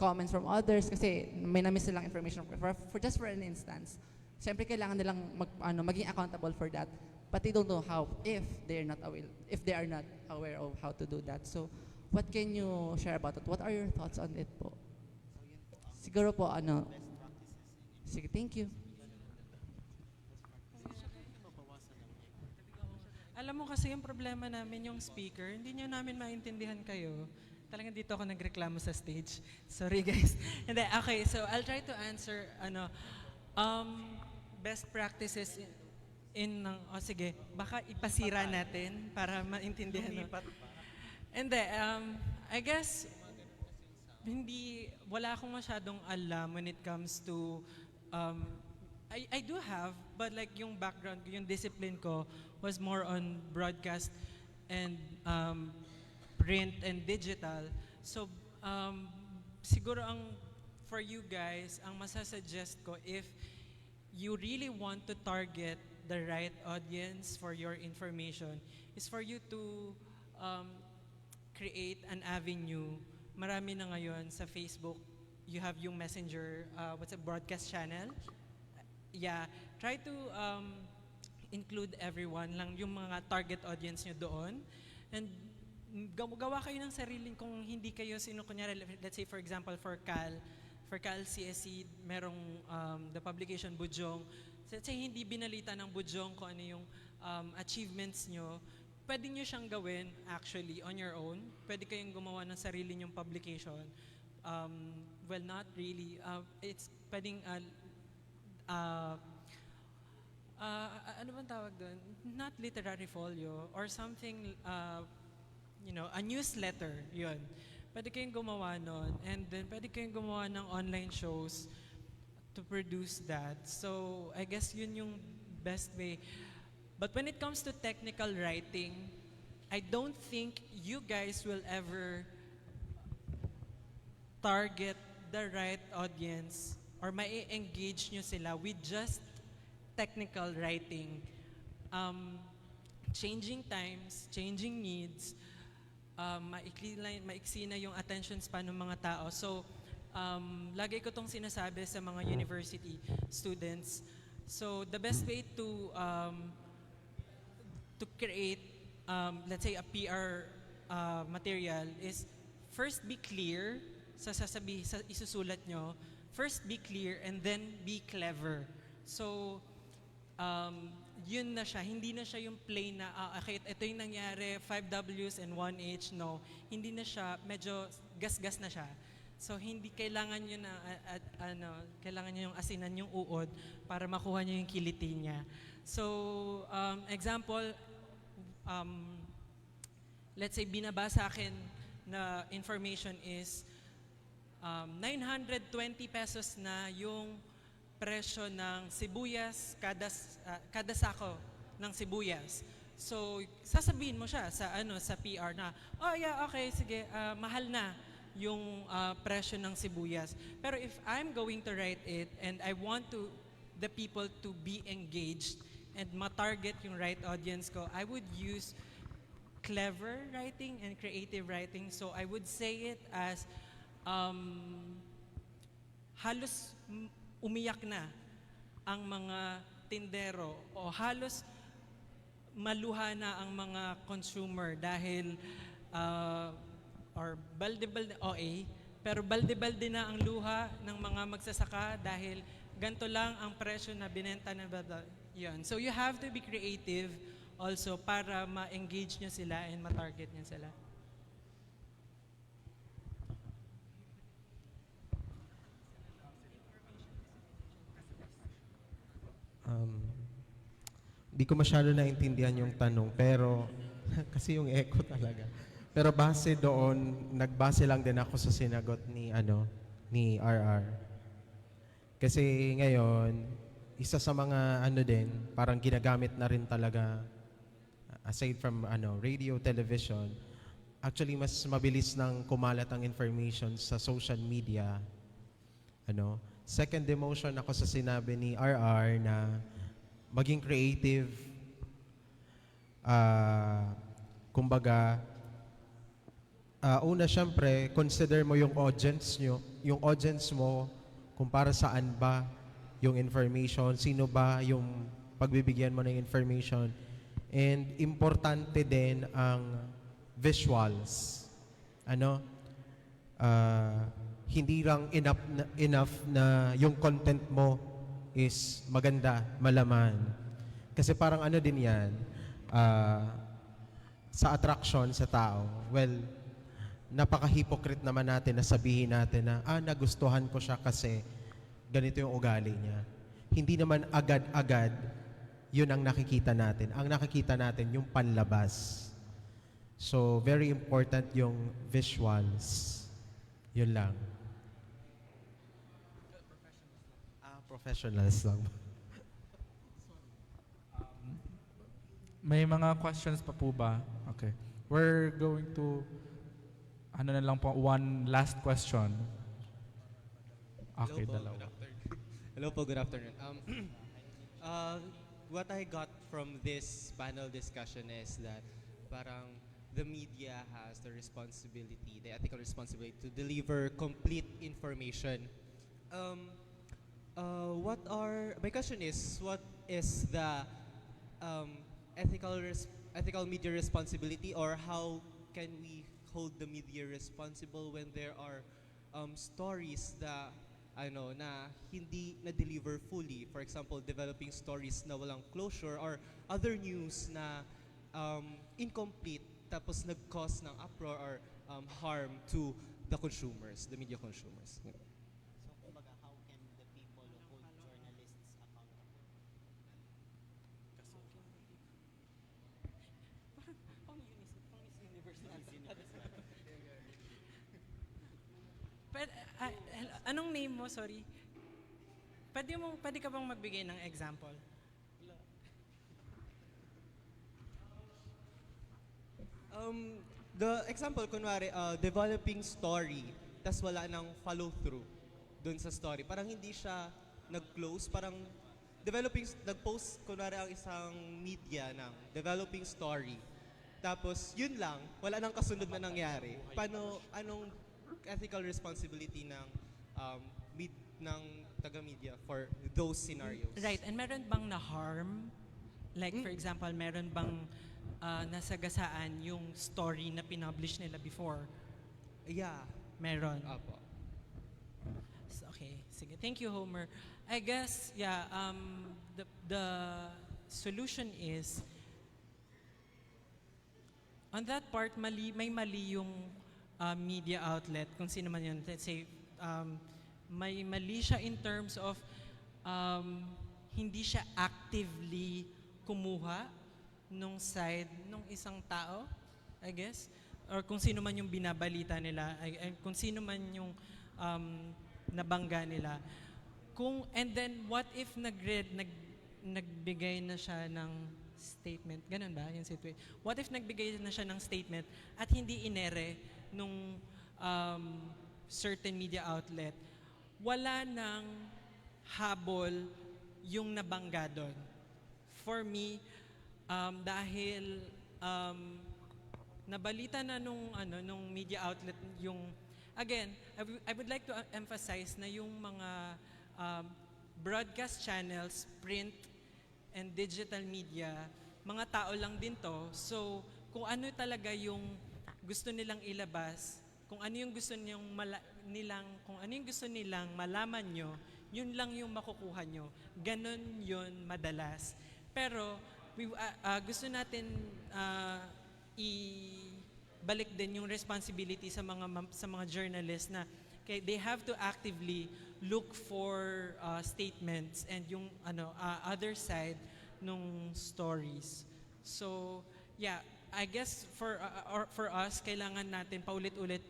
comments from others kasi may na-miss silang information for just for an instance. Siyempre kailangan nilang maging accountable for that, but they don't know how if they are not aware of how to do that. So what can you share about it? What are your thoughts on it po? Siguro po sige, thank you. Alam mo kasi yung problema namin yung speaker, hindi nyo namin maintindihan kayo. Talagang dito ako nagreklamo sa stage. Sorry guys. Hindi, okay, so I'll try to answer best practices sige, baka ipasira natin para maintindihan. Hindi, I guess wala akong masyadong alam when it comes to I do have, but like yung background, yung discipline ko was more on broadcast and print and digital. So siguro for you guys, ang masasuggest ko, if you really want to target the right audience for your information is for you to create an avenue. Marami na ngayon sa Facebook. You have yung messenger, what's a broadcast channel? Yeah, try to include everyone lang, yung mga target audience nyo doon. And gawa kayo ng sariling, kung hindi kayo kunyari, let's say for example for Cal CSC, merong the publication Budyong. Let's say hindi binalita ng Budyong kung ano yung achievements nyo, pwede nyo siyang gawin actually on your own. Pwede kayong gumawa ng sarili nyong publication. Well, not really. It's pwedeng ano bang tawag doon? Not literary folio or something, a newsletter, yun. Pwede kayong gumawa nun, and then pwede kayong gumawa ng online shows to produce that. So, I guess yun yung best way. But when it comes to technical writing, I don't think you guys will ever target the right audience or mai-engage nyo sila with just technical writing. Changing times, changing needs, maiksi na yung attention span ng mga tao. So, lagi ko tong sinasabi sa mga university students. So, the best way to create, let's say, a PR material is first be clear sa isusulat nyo. First be clear and then be clever. So, yun na siya. Hindi na siya yung plain na, okay, ito yung nangyari, 5 Ws and 1 H. No, hindi na siya, medyo gas-gas na siya. So, hindi kailangan nyo na, kailangan nyo yung asinan yung uod para makuha nyo yung kiliti niya. So, example, let's say, binabasa akin na information is 920 pesos na yung presyo ng sibuyas, kada sako ng sibuyas. So, sasabihin mo siya sa PR na, oh yeah, okay, sige, mahal na yung presyo ng sibuyas. Pero if I'm going to write it and I want the people to be engaged and ma-target yung right audience ko, I would use clever writing and creative writing. So, I would say it as halos umiyak na ang mga tindero o halos maluha na ang mga consumer dahil or balde-balde pero balde-balde na ang luha ng mga magsasaka dahil ganito lang ang presyo na binenta na yun. So you have to be creative also para ma-engage nyo sila and ma-target nyo sila. Di ko masyado naintindihan yung tanong, pero kasi yung echo talaga. Pero base doon, nagbase lang din ako sa sinagot ni RR. Kasi ngayon, isa sa mga parang ginagamit na rin talaga, aside from radio, television, actually mas mabilis nang kumalat ang information sa social media. Second emotion ako sa sinabi ni RR na maging creative, kumbaga, una syempre, consider mo yung audience mo, kung para saan ba yung information, sino ba yung pagbibigyan mo ng information, and importante din ang visuals. Hindi lang enough na yung content mo is maganda, malaman. Kasi parang din yan, sa attraction sa tao. Well, napaka-hypocrite naman natin na sabihin natin na, nagustuhan ko siya kasi ganito yung ugali niya. Hindi naman agad-agad yun ang nakikita natin. Ang nakikita natin yung panlabas. So, very important yung visuals. Yun lang. Professionals lang. May mga questions pa po ba? Okay. We're going to, na lang po, one last question. Okay, Hello po, dalawa. Hello po, good afternoon. what I got from this panel discussion is that parang the media has the responsibility, the ethical responsibility to deliver complete information. My question is, what is the ethical media responsibility, or how can we hold the media responsible when there are stories na na hindi na-deliver fully? For example, developing stories na walang closure, or other news na incomplete tapos nag-cause ng uproar or harm to the consumers, the media consumers. So, kumbaga, how can the people hold journalists accountable? Anong name mo? Sorry. Pwede ka bang magbigay ng example? The example, kunwari, developing story, tas wala nang follow-through dun sa story. Parang hindi siya nag-close, parang nag-post, kunwari, ang isang media ng developing story. Tapos, yun lang, wala nang kasunod na nangyari. Anong ethical responsibility ng taga-media for those scenarios? Right, and meron bang na-harm? Like, for example, meron bang nasagasaan yung story na pinublish nila before? Yeah. Meron? Apo. Okay, sige. Thank you, Homer. I guess, the solution is, on that part, may mali yung media outlet, kung sino man yun. Let's say, may mali siya in terms of hindi siya actively kumuha nung side nung isang tao, I guess, or kung sino man yung binabalita nila, kung sino man yung nabangga nila. And then, what if nagbigay na siya ng statement? Ganun ba yung situation? What if nagbigay na siya ng statement at hindi inere nung certain media outlet? Wala nang habol yung nabangga doon. For me, dahil nabalita na nung media outlet yung, again, I would like to emphasize na yung mga broadcast channels, print, and digital media, mga tao lang din to. So, kung ano talaga yung gusto nilang ilabas, kung ano yung gusto nilang malaman nyo, yun lang yung makukuha nyo. Ganon yun madalas. Pero, gusto natin ibalik din yung responsibility sa mga journalists na they have to actively look for statements and yung other side nung stories. So, yeah, I guess for us, kailangan natin paulit-ulit,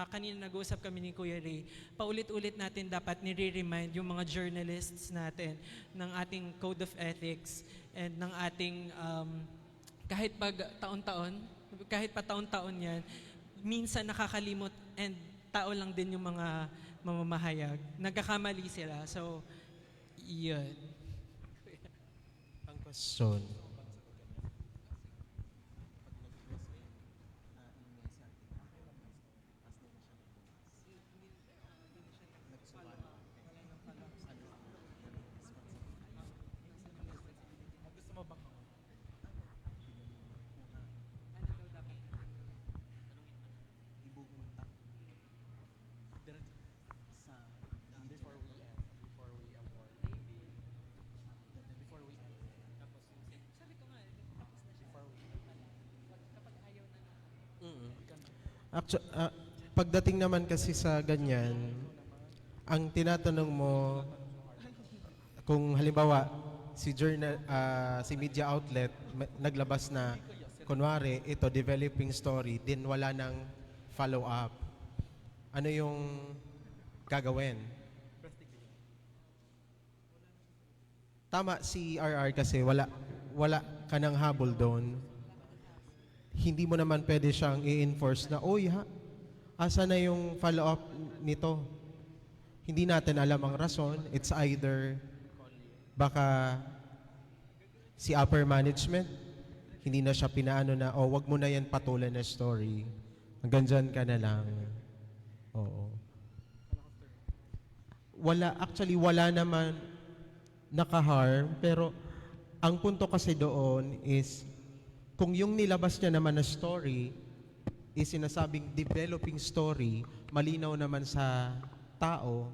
kanina nag-uusap kami ni Kuya Ray, paulit-ulit natin dapat nire-remind yung mga journalists natin ng ating code of ethics and ng ating, kahit pa taon-taon yan, minsan nakakalimot and tao lang din yung mga mamamahayag. Nagkakamali sila. So, yun. Ang question. Pagdating naman kasi sa ganyan, ang tinatanong mo, kung halimbawa si media outlet naglabas na kunwari ito developing story, din wala nang follow up, ano yung gagawin? Tama si RR kasi wala ka nang habol doon. Hindi mo naman pwede siyang i-enforce na, asa na yung follow-up nito? Hindi natin alam ang rason. It's either baka si upper management, hindi na siya pinaano na, oh, wag mo na yan patulan na story. Hanggang dyan ka na lang. Oo. Wala naman naka-harm, pero ang punto kasi doon is, kung yung nilabas niya naman na story, is sinasabing developing story, malinaw naman sa tao,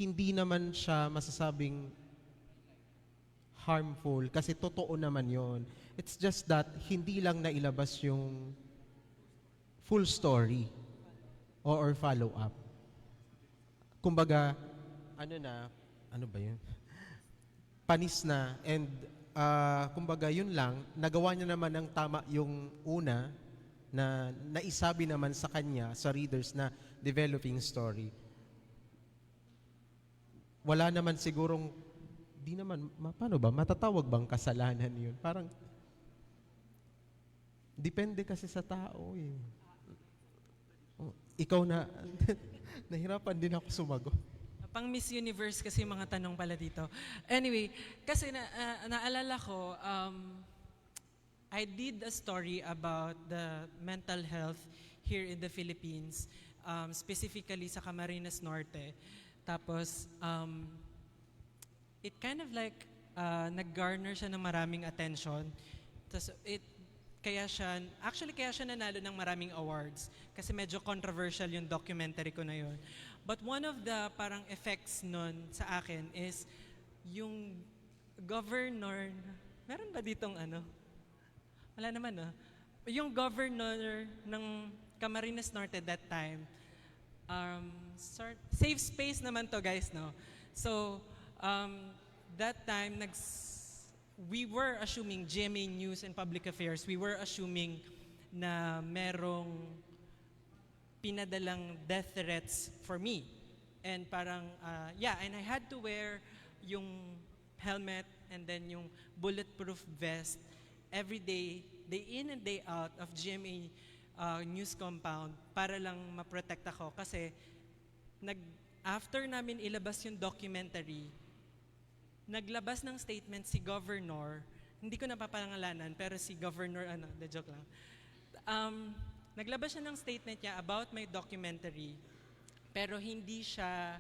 hindi naman siya masasabing harmful kasi totoo naman yon. It's just that hindi lang nailabas yung full story or follow-up. Kumbaga, ano ba yun? Panis na, and kumbaga yun lang, nagawa niya naman ng tama yung una na naisabi naman sa kanya, sa readers, na developing story. Wala naman sigurong, di naman, paano ba, matatawag bang kasalanan yun? Parang, depende kasi sa tao eh. Ikaw na, nahirapan din ako sumagot. Pang Miss Universe kasi mga tanong pala dito. Anyway, kasi naalala ko, I did a story about the mental health here in the Philippines, specifically sa Camarines Norte. Tapos, it kind of like, nag-garner siya ng maraming attention. Tapos, kaya siya nanalo ng maraming awards kasi medyo controversial yung documentary ko na yun. But one of the parang effects nun sa akin is yung governor, meron ba ditong ano? Wala naman yung governor ng Camarines Norte that time, safe space naman to guys, no? So, that time, we were assuming, GMA News and Public Affairs, we were assuming na merong pinadalang death threats for me. And parang, and I had to wear yung helmet and then yung bulletproof vest every day in and day out of GMA News Compound para lang ma-protect ako. Kasi after namin ilabas yung documentary, naglabas ng statement si Governor, hindi ko napapangalanan, pero si Governor, joke lang. Naglabas siya ng statement niya about my documentary, pero hindi siya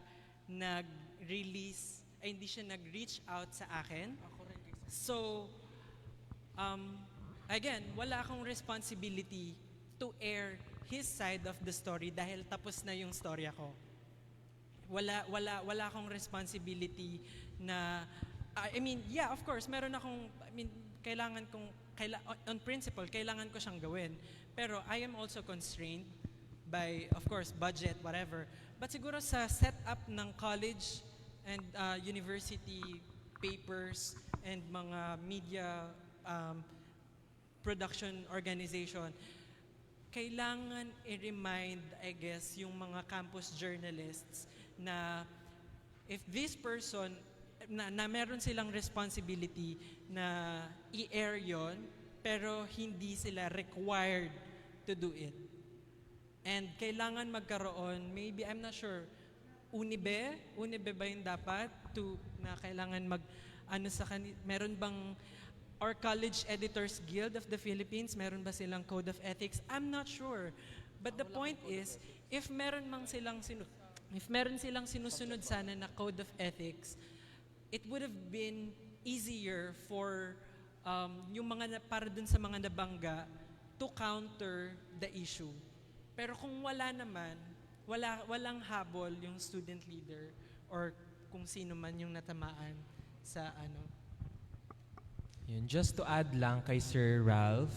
nag-release, hindi siya nag-reach out sa akin. So, again, wala akong responsibility to air his side of the story dahil tapos na yung storya ko. Wala akong responsibility na, of course, meron akong, on principle, kailangan ko siyang gawin. Pero I am also constrained by, of course, budget, whatever. But siguro sa setup ng college and university papers and mga media production organization, kailangan i-remind, I guess, yung mga campus journalists na if this person, na meron silang responsibility na i-air yon, pero hindi sila required to do it. And kailangan magkaroon, maybe, I'm not sure, Unibe ba yung dapat na kailangan meron bang, or College Editors Guild of the Philippines, meron ba silang Code of Ethics? I'm not sure. But the point is, if meron silang sinusunod sana na Code of Ethics, it would have been easier for yung para dun sa mga nabangga to counter the issue. Pero kung wala naman, walang habol yung student leader or kung sino man yung natamaan sa Yun, just to add lang kay Sir Ralph,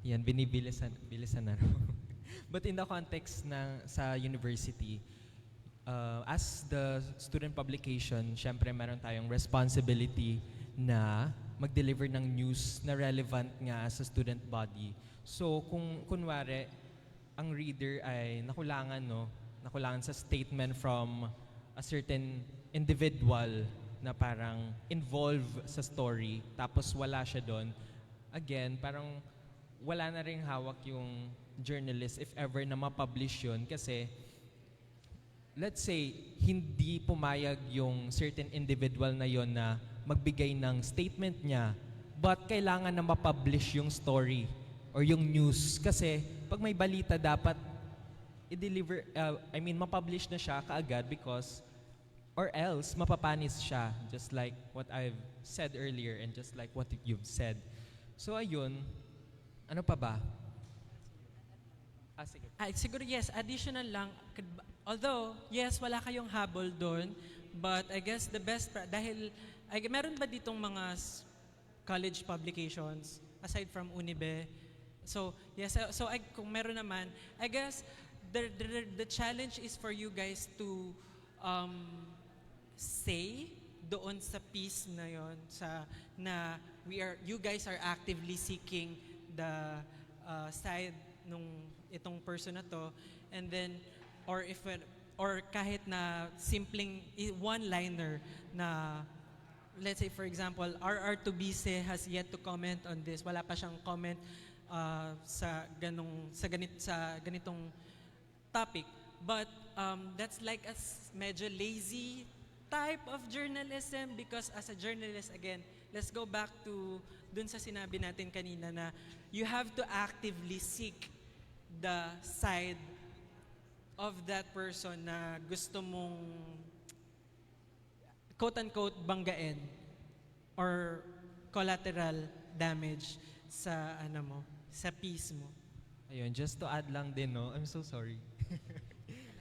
yan, bilisan na raw. But in the context sa university, as the student publication, syempre meron tayong responsibility na mag-deliver ng news na relevant nga sa student body. So kung kunwari, ang reader ay nakulangan sa statement from a certain individual na parang involved sa story, tapos wala siya doon, again, parang wala na rin hawak yung journalist if ever na ma-publish yun kasi let's say, hindi pumayag yung certain individual na yon na magbigay ng statement niya, but kailangan na ma-publish yung story or yung news. Kasi pag may balita, dapat i-deliver, ma-publish na siya kaagad because or else mapapanis siya, just like what I've said earlier and just like what you've said. So ayun, ano pa ba? Sige. Siguro yes, additional lang. Although, yes, wala kayong habol doon, but I guess the best, dahil, meron ba ditong mga college publications aside from Unibe? So, yes, kung meron naman, I guess the challenge is for you guys to say doon sa piece na yon na you guys are actively seeking the side nung itong person na to, and then or kahit na simpleng one-liner na, let's say for example, RR Tubise has yet to comment on this, wala pa siyang comment sa ganitong topic, but that's like a medyo lazy type of journalism, because as a journalist, again, let's go back to dun sa sinabi natin kanina na you have to actively seek the side of that person na gusto mong quote-unquote banggain or collateral damage sa sa piece mo. Ayun, just to add lang din, no? I'm so sorry.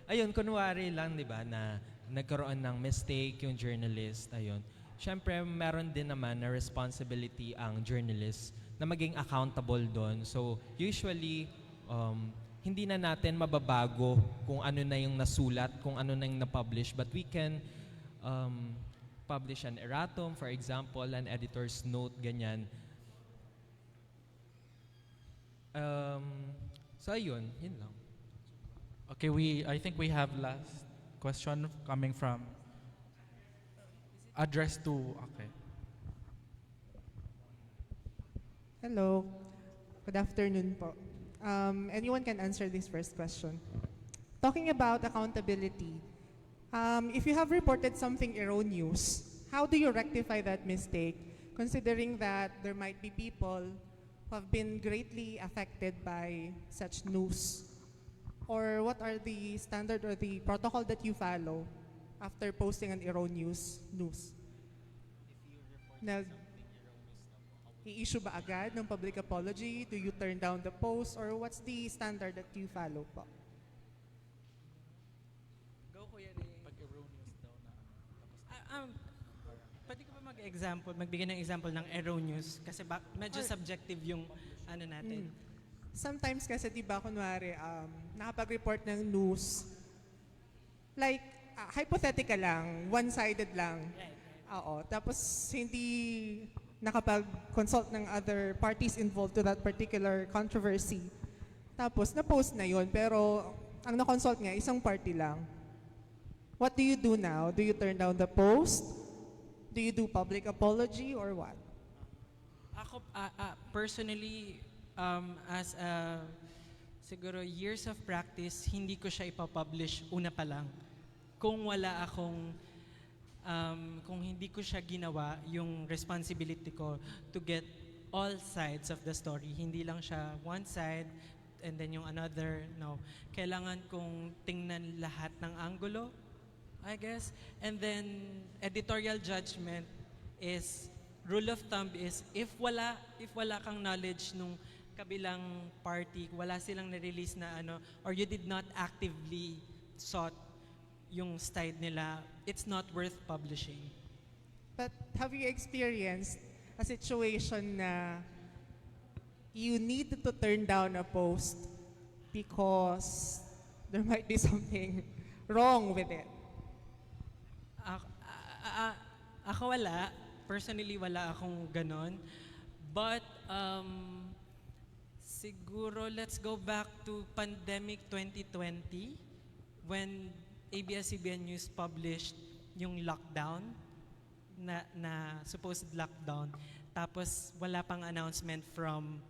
Ayun, kunwari lang, di ba, na nagkaroon ng mistake yung journalist, ayun. Siyempre, meron din naman na responsibility ang journalist na maging accountable doon. So, usually, hindi na natin mababago kung ano na yung nasulat, kung ano na yung na-publish, but we can publish an erratum, for example, an editor's note, ganyan. So, ayun, yun lang. Okay, I think we have last question coming from address to, okay. Hello. Good afternoon po. Anyone can answer this first question. Talking about accountability, if you have reported something erroneous, how do you rectify that mistake, considering that there might be people who have been greatly affected by such news? Or what are the standard or the protocol that you follow after posting an erroneous news? I-issue ba agad ng public apology? Do you turn down the post? Or what's the standard that you follow po? Go, Kuya Ray. Pag erroneous daw na pwede ko ba magbigay ng example ng erroneous? Kasi medyo subjective yung natin. Sometimes kasi, di ba, kunwari, nakapag-report ng news, like, hypothetical lang, one-sided lang. Oo. Tapos, hindi nakapag-consult ng other parties involved to that particular controversy. Tapos, na-post na yon, pero ang na-consult nga, isang party lang. What do you do now? Do you turn down the post? Do you do public apology or what? Ako, personally, as siguro years of practice, hindi ko siya ipapublish una pa lang. Kung wala akong, kung hindi ko siya ginawa, yung responsibility ko to get all sides of the story. Hindi lang siya one side and then yung another, no. Kailangan kong tingnan lahat ng anggulo, I guess. And then editorial judgment is, rule of thumb is, if wala kang knowledge nung kabilang party, wala silang na-release na or you did not actively sought yung side nila, it's not worth publishing. But have you experienced a situation na you need to turn down a post because there might be something wrong with it? Ako wala. Personally, wala akong ganon. But, siguro, let's go back to pandemic 2020 when ABS-CBN News published yung lockdown, na supposed lockdown. Tapos wala pang announcement from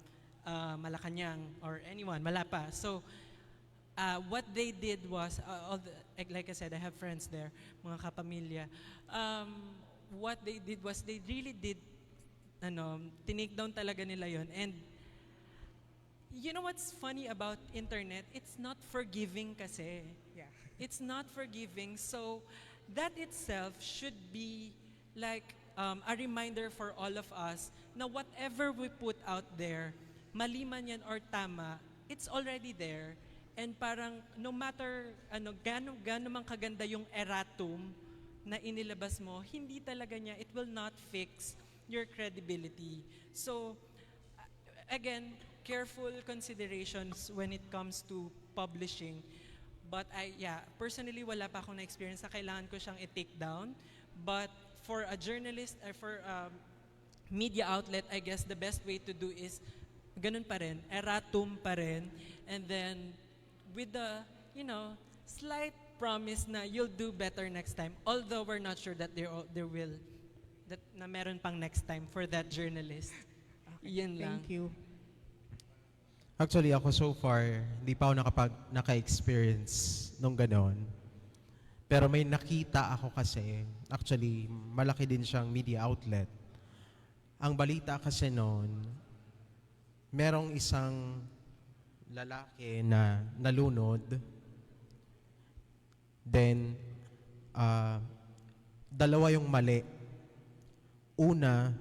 Malacanang or anyone, wala pa. So what they did was, like I said, I have friends there, mga kapamilya. what they did was they really did, tinake down talaga nila yon. And you know what's funny about internet? It's not forgiving kasi. Yeah. It's not forgiving. So that itself should be like a reminder for all of us na whatever we put out there, mali man yan or tama, it's already there. And parang no matter gaano man kaganda yung erratum na inilabas mo, hindi talaga niya, it will not fix your credibility. So again, careful considerations when it comes to publishing. But personally, wala pa akong na-experience na kailangan ko siyang i-take down. But for a journalist or for a media outlet, I guess the best way to do is ganun pa rin, erratum pa rin, and then with the, slight promise na you'll do better next time. Although we're not sure that na meron pang next time for that journalist. Yan lang. Thank you. Actually, ako so far, hindi pa ako naka-experience nung ganon. Pero may nakita ako kasi, actually, malaki din siyang media outlet. Ang balita kasi noon, merong isang lalaki na nalunod, then, dalawa yung mali. Una,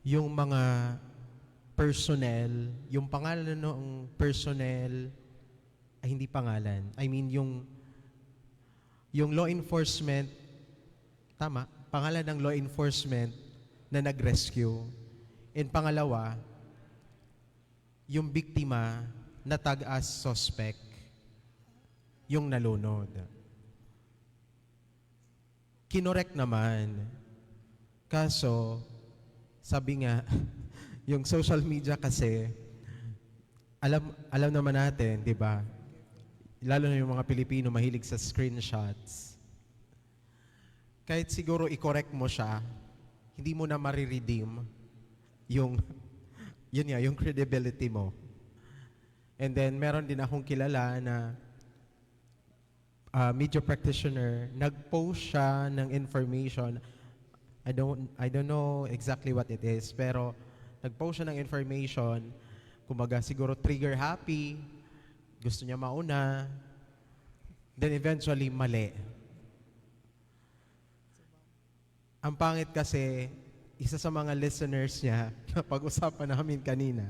yung mga personnel, yung pangalan ng personnel, ay hindi pangalan. I mean, yung law enforcement, tama, pangalan ng law enforcement na nag-rescue. And pangalawa, yung biktima na tag as suspect, yung nalunod. Kinorek naman. Kaso, sabi nga, yung social media kasi, alam naman natin, di ba? Lalo na yung mga Pilipino mahilig sa screenshots. Kahit siguro i-correct mo siya, hindi mo na mariredeem yung credibility mo. And then, meron din akong kilala na media practitioner, nag-post siya ng information. I don't know exactly what it is, pero nag-post siya ng information, kumbaga siguro trigger happy, gusto niya mauna, then eventually mali. Ang pangit kasi, isa sa mga listeners niya, na pag-usapan namin kanina,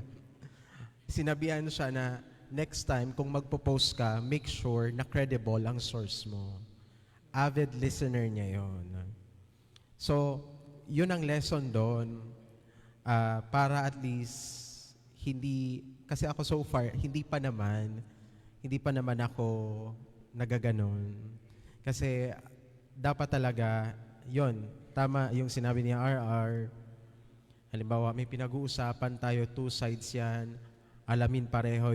sinabihan siya na next time kung magpo-post ka, make sure na credible ang source mo. Avid listener niya yon. So, yun ang lesson doon. Para at least kasi ako so far, hindi pa naman ako nagaganon. Kasi dapat talaga, yon, tama yung sinabi niya RR, halimbawa may pinag-uusapan tayo, two sides yan, alamin pareho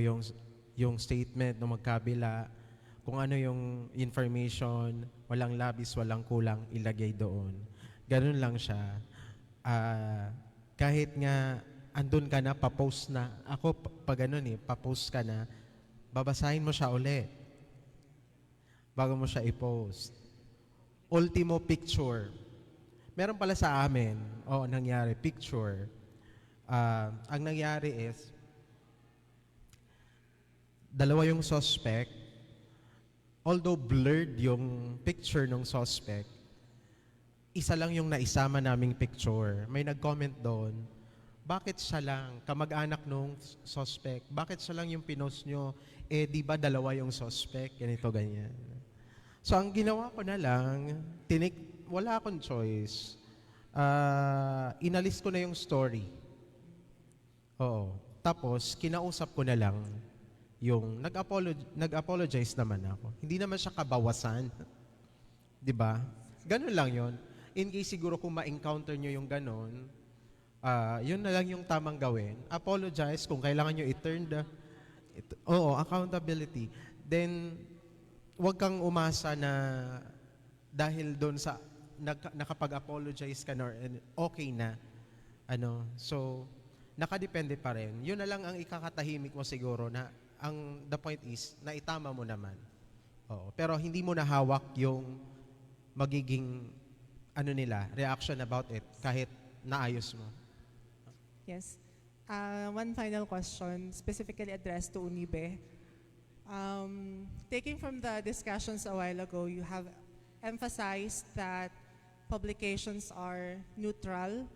yung statement ng magkabila, kung ano yung information, walang labis, walang kulang, ilagay doon. Ganun lang siya. Kahit nga andun ka na, papost na. Ako, pag ganun papost ka na, babasahin mo siya ulit bago mo siya i-post. Ultimo picture. Meron pala sa amin, nangyari, picture. Ang nangyari is, dalawa yung suspect. Although blurred yung picture ng suspect, isa lang yung naisama naming picture. May nag-comment doon, bakit siya lang, kamag-anak nung suspect, bakit siya lang yung pinost nyo? Di ba dalawa yung suspect? Ganito, ganyan. So, ang ginawa ko na lang, wala akong choice. Inalis ko na yung story. Oo. Tapos, kinausap ko na lang yung nag-apologize naman ako. Hindi naman siya kabawasan. 'Di ba? Ganun lang 'yon. In case siguro kung ma-encounter nyo yung ganun, yun na lang yung tamang gawin. Apologize kung kailangan nyo i-turn accountability. Then, huwag kang umasa na dahil doon sa nakapag-apologize ka na okay na. So, nakadepende pa rin. Yun na lang ang ikakatahimik mo siguro na the point is, na itama mo naman. Oo. Pero hindi mo na hawak yung magiging ano nila, reaction about it kahit naayos mo? Yes. One final question, specifically addressed to Unibe. Taking from the discussions a while ago, you have emphasized that publications are neutral,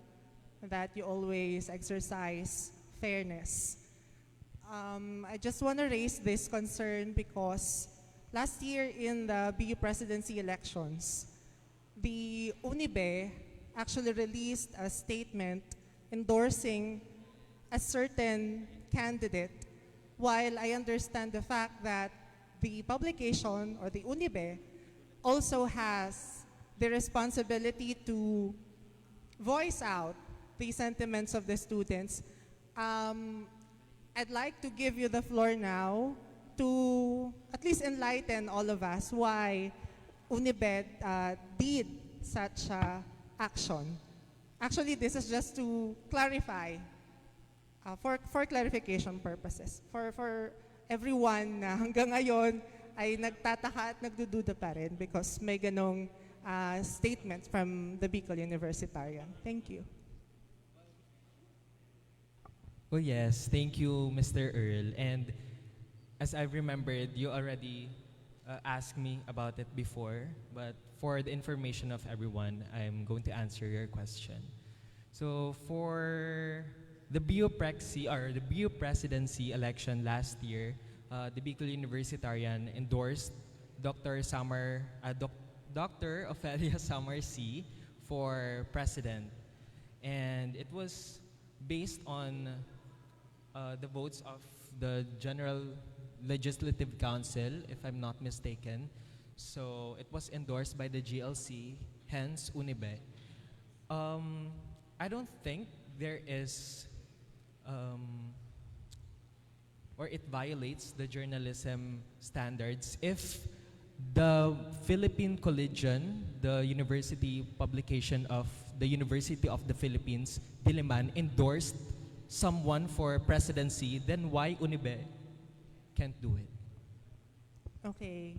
that you always exercise fairness. I just want to raise this concern because last year in the BU presidency elections, the Unibe actually released a statement endorsing a certain candidate, while I understand the fact that the publication or the Unibe also has the responsibility to voice out the sentiments of the students. I'd like to give you the floor now to at least enlighten all of us why Unibe did such action. Actually, this is just to clarify, for clarification purposes. For everyone na hanggang ngayon ay nagtataka at nagdududa pa rin because may ganong statements from the Bicol Universitarian. Thank you. Well, yes, thank you, Mr. Earl. And as I remembered, you already asked me about it before, but for the information of everyone, I'm going to answer your question. So for the BU presidency election last year, the Bicol Universitarian endorsed Dr. Ophelia Samar C. for president. And it was based on the votes of the General Legislative Council, if I'm not mistaken. So it was endorsed by the GLC, hence Unibe. I don't think there is, or it violates the journalism standards if the Philippine Collegian, the university publication of the University of the Philippines, Diliman, endorsed someone for presidency, then why Unibe can't do it? Okay.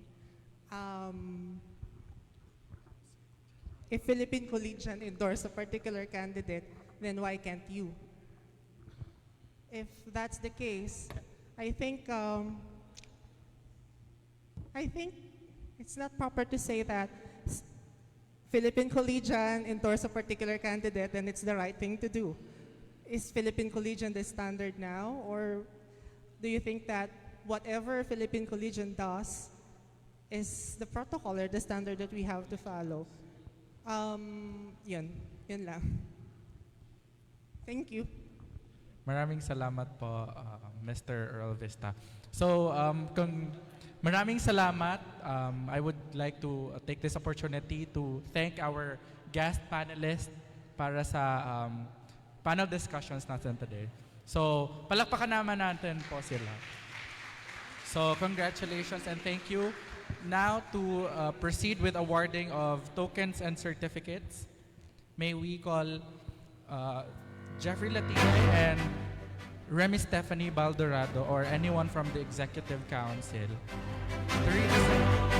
If Philippine Collegian endorse a particular candidate, then why can't you? If that's the case, I think it's not proper to say that Philippine Collegian endorse a particular candidate and it's the right thing to do. Is Philippine Collegian the standard now, or do you think that whatever Philippine Collegian does is the protocol or the standard that we have to follow? Yun lang. Thank you. Maraming salamat po, Mr. Earl Vista. So, maraming salamat. I would like to take this opportunity to thank our guest panelists para sa panel discussions natin today. So, palakpakan naman natin po sila. So, congratulations and thank you. Now, to proceed with awarding of tokens and certificates, may we call Jeffrey Latine and Remy Stephanie Baldorado or anyone from the Executive Council. To read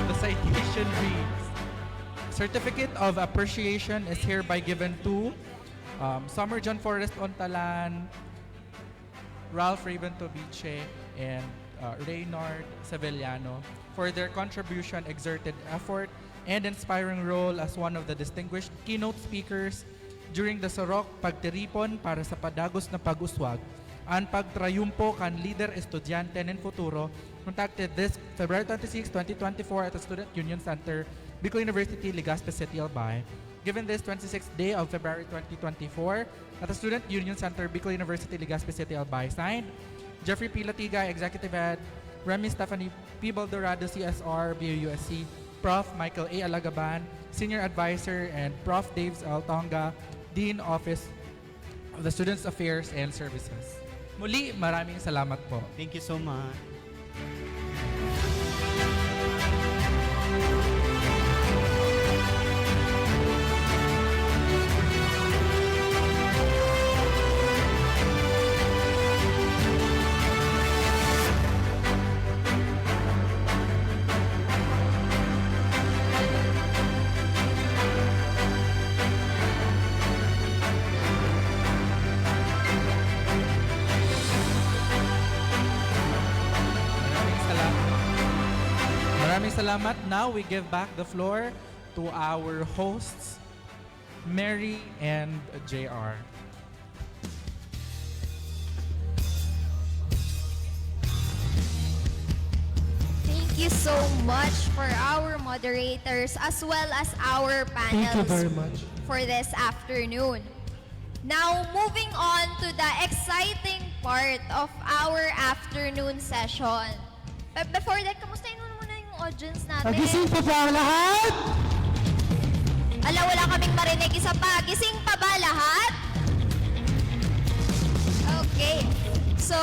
the citation reads, Certificate of Appreciation is hereby given to Summer John Forrest Ontalan, Ralph Raven Tobiche, and Reynard Sevillano for their contribution, exerted effort, and inspiring role as one of the distinguished keynote speakers during the Sorok Pagtiripon para sa Padagos na Pag-uswag ang pagtrayumpo kan Lider Estudyante ng Futuro, contacted this February 26, 2024 at the Student Union Center, Bicol University, Legazpi City, Albay. Given this 26th day of February 2024 at the Student Union Center, Bicol University, Legazpi City, Albay. Signed, Jeffrey P. Latiga, Executive Head, Remy Stephanie P. Baldorado, CSR, BUUSC, Prof. Michael A. Alagaban, Senior Advisor, and Prof. Dave L. Tonga, Dean Office of the Students' Affairs and Services. Muli, maraming salamat po. Thank you so much. Maraming salamat. Now we give back the floor to our hosts, Mary and JR. Thank you so much for our moderators as well as our panels. Thank you very much. For this afternoon. Now, moving on to the exciting part of our afternoon session. But before that, kamustahin mo muna yung audience natin. Nagising pa ba ang lahat? Ala, wala kaming marinig isa pa. Gising pa ba lahat? Okay. So,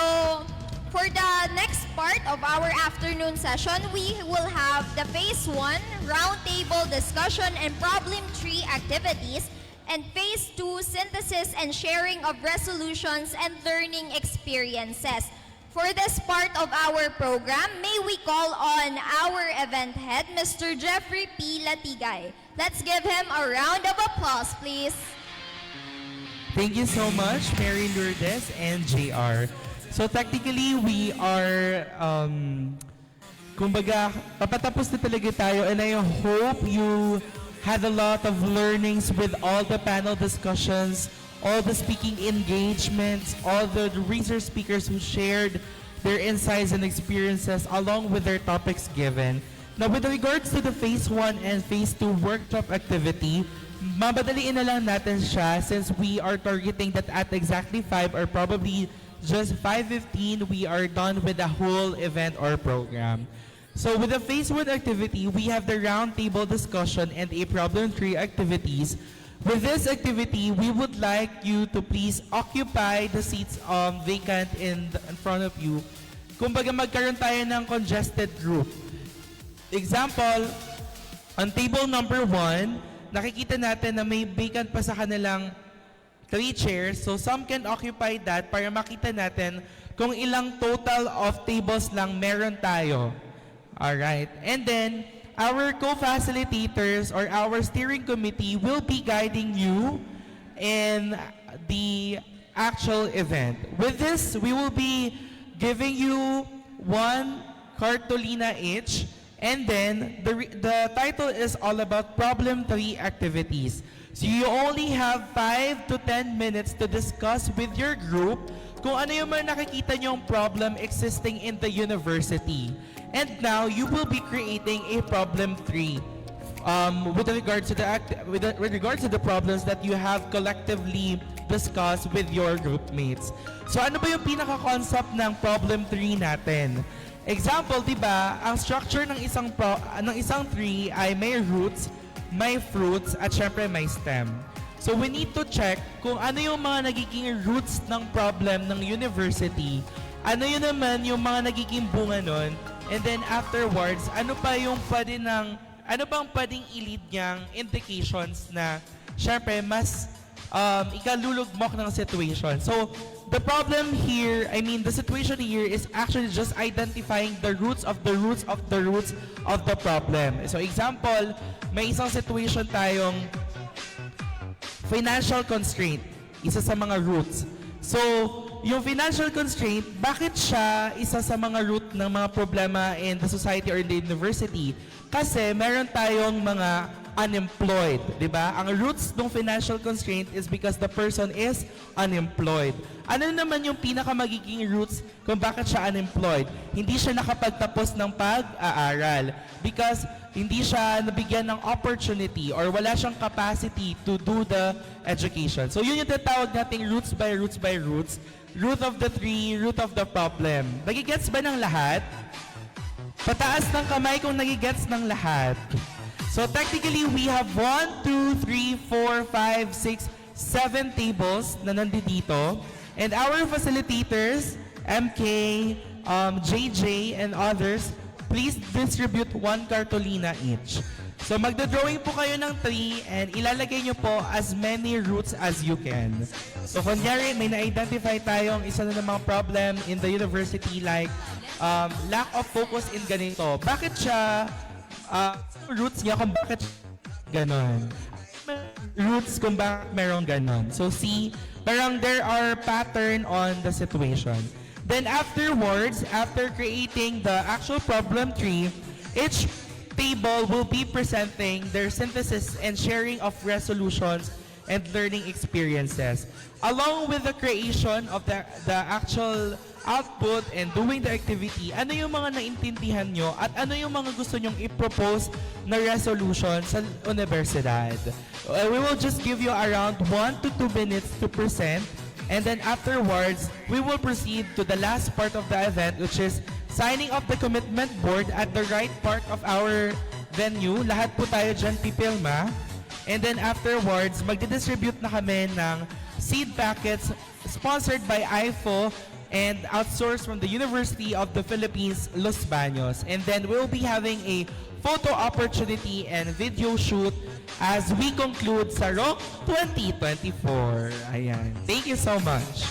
for the next part of our afternoon session, we will have the Phase 1 Roundtable Discussion and Problem Tree activities and Phase 2 Synthesis and Sharing of Resolutions and Learning Experiences. For this part of our program, may we call on our event head, Mr. Jeffrey P. Latigay. Let's give him a round of applause, please. Thank you so much, Mary Lourdes and JR. So technically, we are, kumbaga, papatapos na talaga tayo, and I hope you had a lot of learnings with all the panel discussions, all the speaking engagements, all the research speakers who shared their insights and experiences along with their topics given. Now, with regards to the Phase 1 and Phase 2 workshop activity, mabadaliin na lang natin siya since we are targeting that at exactly 5 or probably just 5:15, we are done with the whole event or program. So with the Phase 1 activity, we have the roundtable discussion and a problem tree activities. With this activity, we would like you to please occupy the seats vacant in front of you. Kumbaga magkaroon tayo ng congested group. Example, on table number 1, nakikita natin na may vacant pa sa kanilang 3 chairs. So some can occupy that para makita natin kung ilang total of tables lang meron tayo. Alright. And then, our co-facilitators or our steering committee will be guiding you in the actual event. With this, we will be giving you 1 cartolina each. And then, the title is all about Problem 3 activities. So you only have 5 to 10 minutes to discuss with your group kung ano yung mga nakikita nyong problem existing in the university. And now, you will be creating a problem 3 with regards to the problems that you have collectively discussed with your group mates. So ano ba yung pinaka-concept ng problem 3 natin? Example, di ba, ang structure ng isang tree ay may roots, may fruits, at syempre may stem. So we need to check kung ano yung mga nagiging roots ng problem ng university, ano yun naman yung mga nagiging bunga nun, and then afterwards, ano bang pwedeng i-lead niyang indications na syempre mas ikalulugmok ng situation. So the problem here, the situation here is actually just identifying the roots of the roots of the roots of the problem. So example, may isang situation tayong financial constraint, isa sa mga roots. So, yung financial constraint, bakit siya isa sa mga root ng mga problema in the society or in the university? Kasi meron tayong mga unemployed, di ba? Ang roots ng financial constraint is because the person is unemployed. Ano naman yung pinakamagiging roots kung bakit siya unemployed? Hindi siya nakapagtapos ng pag-aaral because hindi siya nabigyan ng opportunity or wala siyang capacity to do the education. So yun yung tatawag nating roots by roots by roots. Root of the tree, root of the problem. Nagigets ba ng lahat? Pataas ng kamay kung nagigets ng lahat. So technically, we have 1, 2, 3, 4, 5, 6, 7 tables na nandito. And our facilitators, MK, JJ, and others, please distribute 1 cartolina each. So magdodrawing po kayo ng 3 and ilalagay nyo po as many roots as you can. So kunyari, may na-identify tayong isa na mga problem in the university like lack of focus in ganito. Bakit siya, roots niya kung bakit ganon. Roots kung bakit merong ganon. So see, parang there are pattern on the situation. Then afterwards, after creating the actual problem tree, each table will be presenting their synthesis and sharing of resolutions and learning experiences. Along with the creation of the actual output and doing the activity, ano yung mga naintindihan nyo at ano yung mga gusto nyong i-propose na resolution sa universidad. We will just give you around 1 to 2 minutes to present, and then afterwards, we will proceed to the last part of the event, which is signing of the commitment board at the right part of our venue. Lahat po tayo dyan pipilma. And then afterwards, magdidistribute na kami ng seed packets sponsored by IFO and outsourced from the University of the Philippines, Los Baños. And then we'll be having a photo opportunity and video shoot as we conclude sa ROC 2024. Ayan. Thank you so much.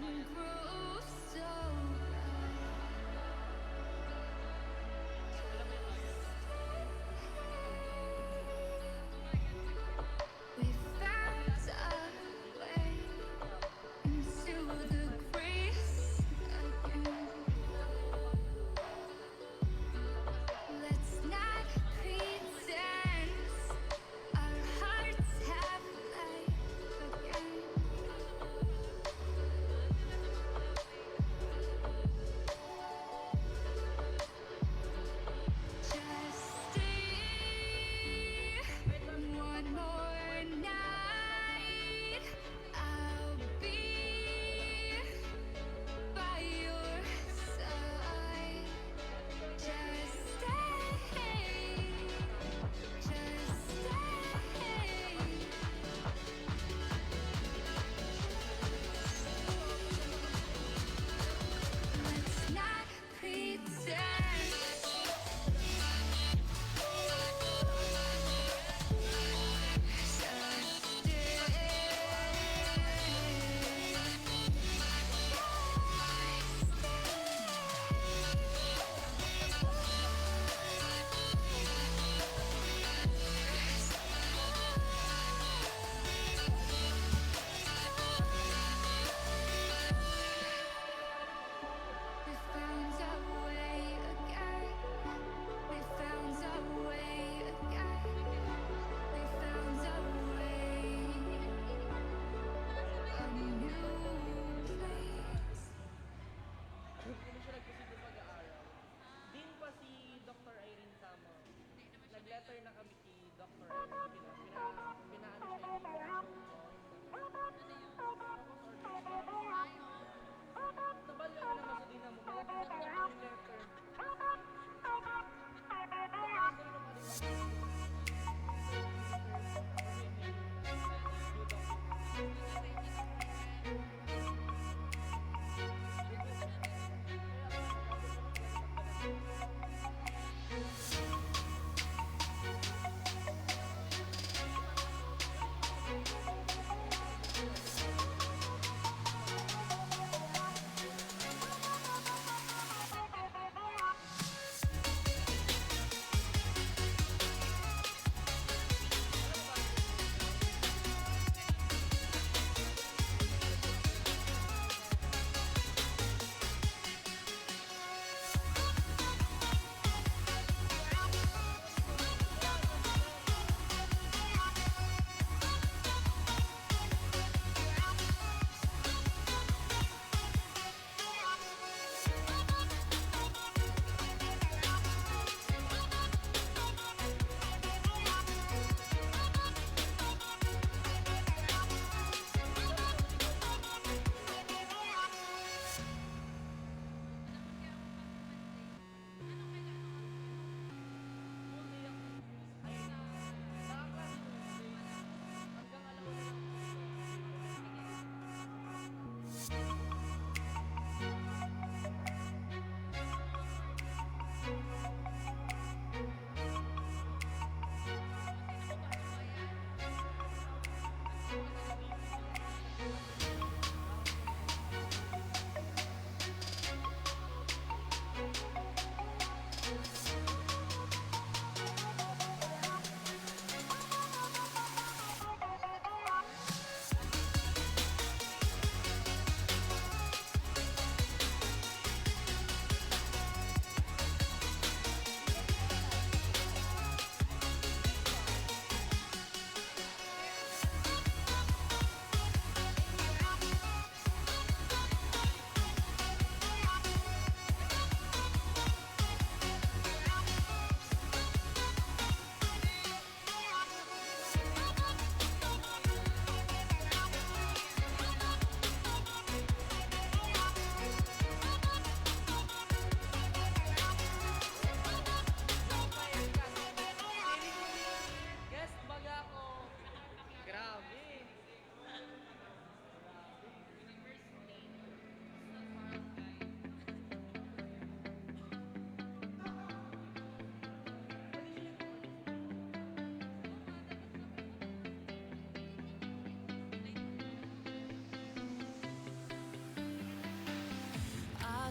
can groove so we found a way into the grace again. Let's not pretend our hearts have life again.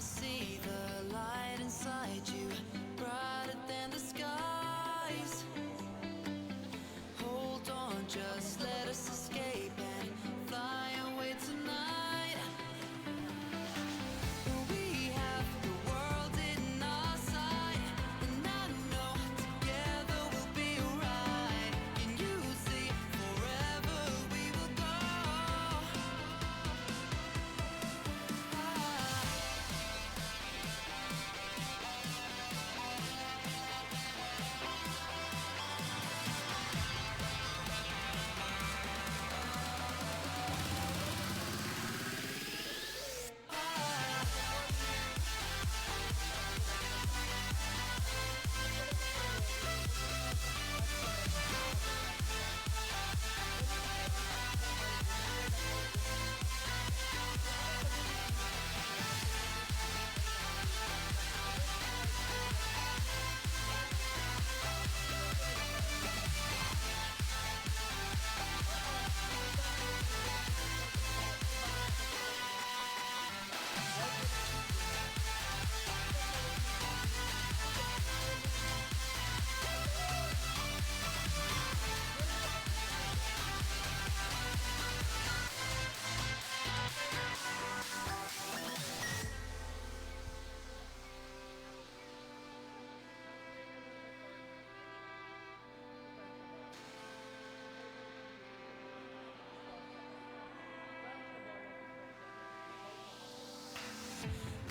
see the light inside you, brighter than the skies. Hold on, just let us escape and fly away tonight. We have the world in our sight, and I know together we'll be alright. Can you see forever we will go?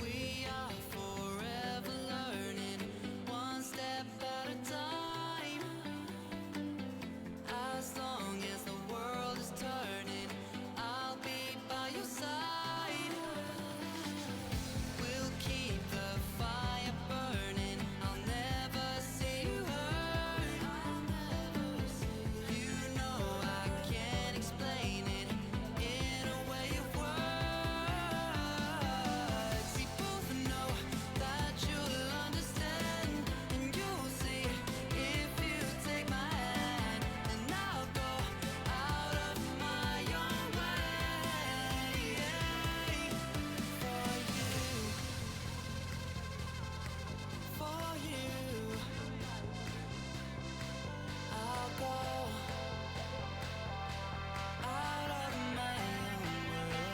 We are forever learning, one step at a time. As long as the world is turning, I'll be by your side. We'll keep the fire burning, I'll never see you hurt. You know I can't explain it in a way of words. We both know that you'll understand, and you'll see if you take my hand, and I'll go out of my own way for you. I'll go out of my own way.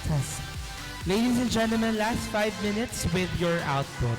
Test. Ladies and gentlemen, last 5 minutes with your output.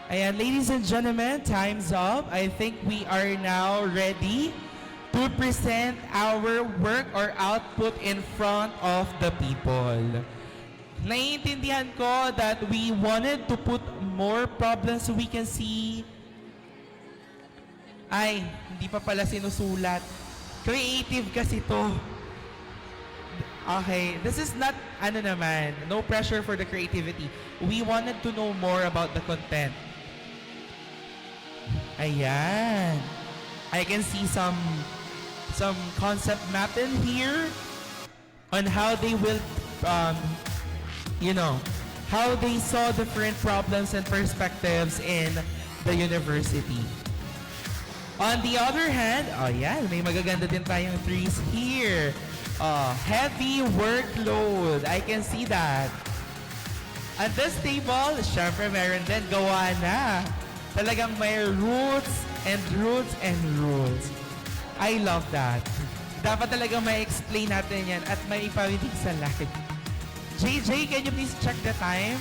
Ayan, ladies and gentlemen, time's up. I think we are now ready to present our work or output in front of the people. Naiintindihan ko that we wanted to put more problems so we can see. Ay, hindi pa pala sinusulat. Creative kasi to. Okay, this is not, no pressure for the creativity. We wanted to know more about the content. Ayan. I can see some concept map in here on how they will, how they saw different problems and perspectives in the university. On the other hand, may magaganda din tayong trees here. Heavy workload. I can see that. At this table, syempre meron din gawa na. Talagang may roots and roots and roots. I love that. Dapat talagang may explain natin yan at may ipawitig sa live. JJ, can you please check the time?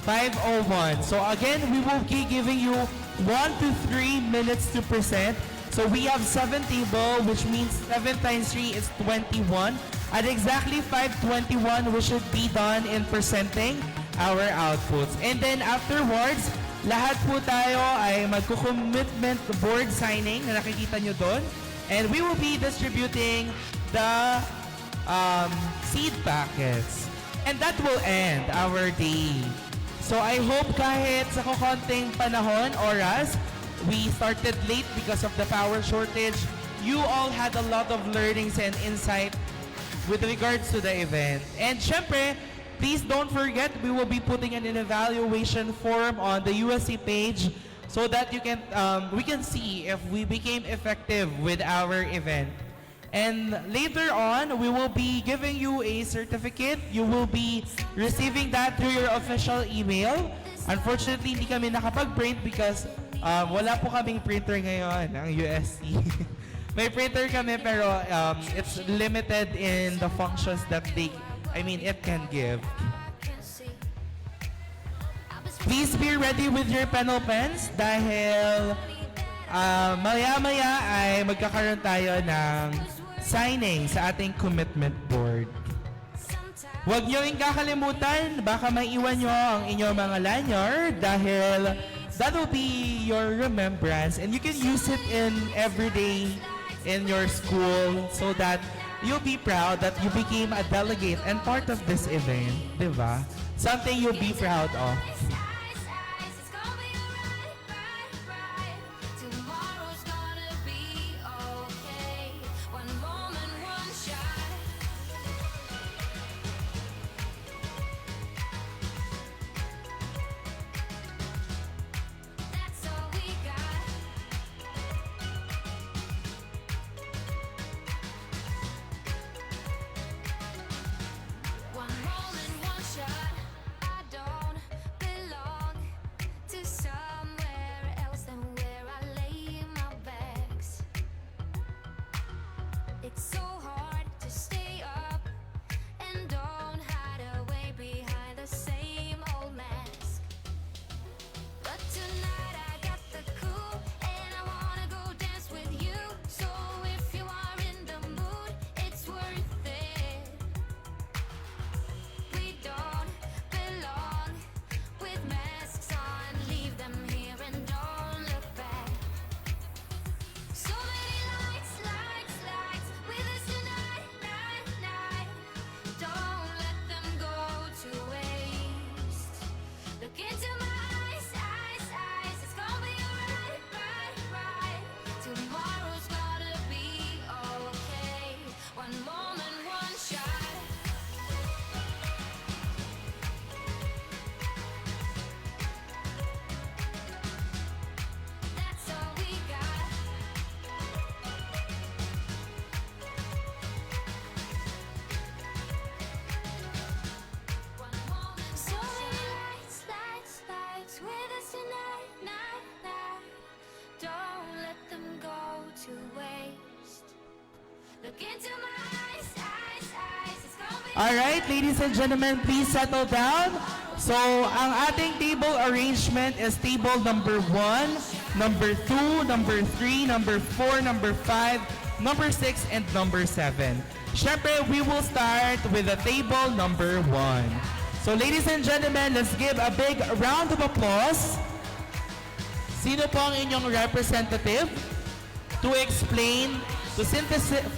5:01. So again, we will be giving you 1 to 3 minutes to present. So we have 7 table, which means 7 times 3 is 21. At exactly 5:21, we should be done in presenting our outputs. And then afterwards, lahat po tayo ay magko-commitment board signing na nakikita nyo doon. And we will be distributing the seed packets. And that will end our day. So I hope kahit sa konting panahon, oras, we started late because of the power shortage, you all had a lot of learnings and insight with regards to the event. And syempre, please don't forget, we will be putting an evaluation form on the USC page so that you can we can see if we became effective with our event. And later on, we will be giving you a certificate. You will be receiving that through your official email. Unfortunately, hindi kami nakapag-print because wala po kaming printer ngayon, ang USC. May printer kami pero it's limited in the functions that it can give. Please be ready with your pen or pens dahil maya-maya ay magkakaroon tayo ng signing sa ating commitment board. Huwag nyo rin kakalimutan, baka maiwan nyo ang inyong mga lanyard dahil that will be your remembrance and you can use it in every day in your school so that you'll be proud that you became a delegate and part of this event, di ba? Something you'll be proud of. Alright, ladies and gentlemen, please settle down. So, ang ating table arrangement is table number 1, number 2, number 3, number 4, number 5, number 6, and number 7. Syempre, we will start with the table number 1. So, ladies and gentlemen, let's give a big round of applause. Sino po ang inyong representative to explain, to synthesize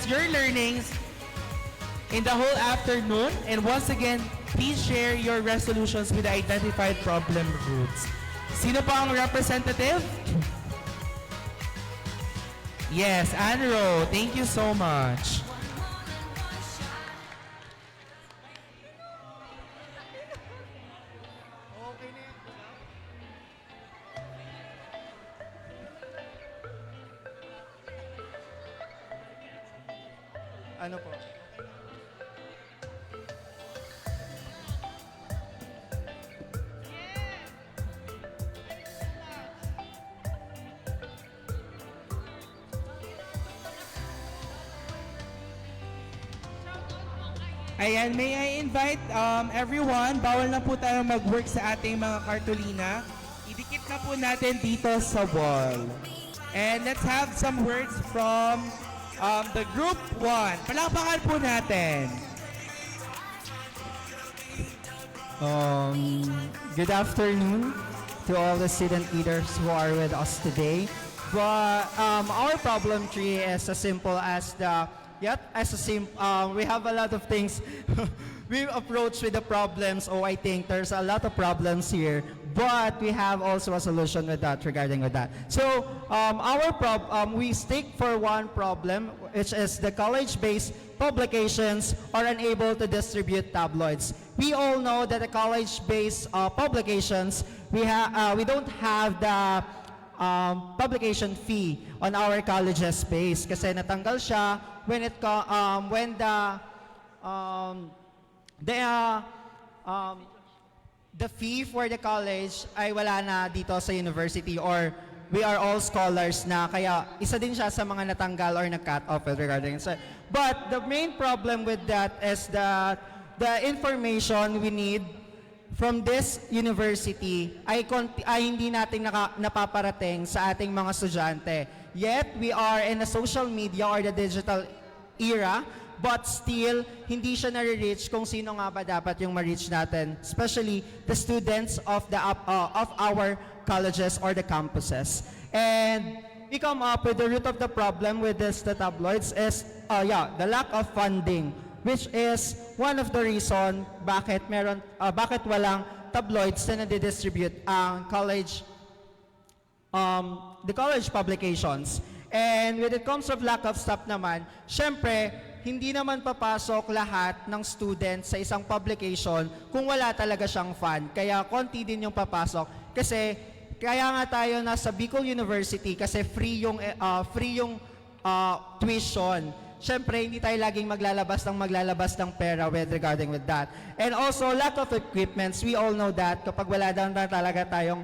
your learnings in the whole afternoon? And once again, please share your resolutions with the identified problem roots. Sino po ang representative? Yes, Anro. Thank you so much. Ano po? Ayan, may I invite everyone, bawal na po tayo mag-work sa ating mga kartolina. Idikit na po natin dito sa wall. And let's have some words from the group 1. Palakpakan po natin. Good afternoon to all the student leaders who are with us today. But our problem tree is as simple as we have a lot of things we approach with the problems. I think there's a lot of problems here, but we have also a solution with that regarding with that. So we stick for one problem, which is the college-based publications are unable to distribute tabloids. We all know that the college-based publications, we don't have the publication fee on our college's space kasi natanggal siya when the fee for the college ay wala na dito sa university, or we are all scholars na, kaya isa din siya sa mga natanggal or na-cut off regarding it. But the main problem with that is that the information we need from this university ay hindi natin napaparating sa ating mga estudyante. Yet, we are in a social media or the digital era, but still, hindi siya nare-reach kung sino nga ba dapat yung ma-reach natin, especially the students of our colleges or the campuses. And we come up with the root of the problem with the tabloids is the lack of funding, which is one of the reason bakit walang tabloids na nadidistribute ang the college publications. And when it comes of lack of staff naman, syempre, hindi naman papasok lahat ng students sa isang publication kung wala talaga siyang fund. Kaya konti din yung papasok. Kasi kaya nga tayo nasa Bicol University kasi free yung tuition. Syempre, hindi tayo laging maglalabas ng pera regarding with that. And also, lack of equipments. We all know that kapag wala din talaga tayong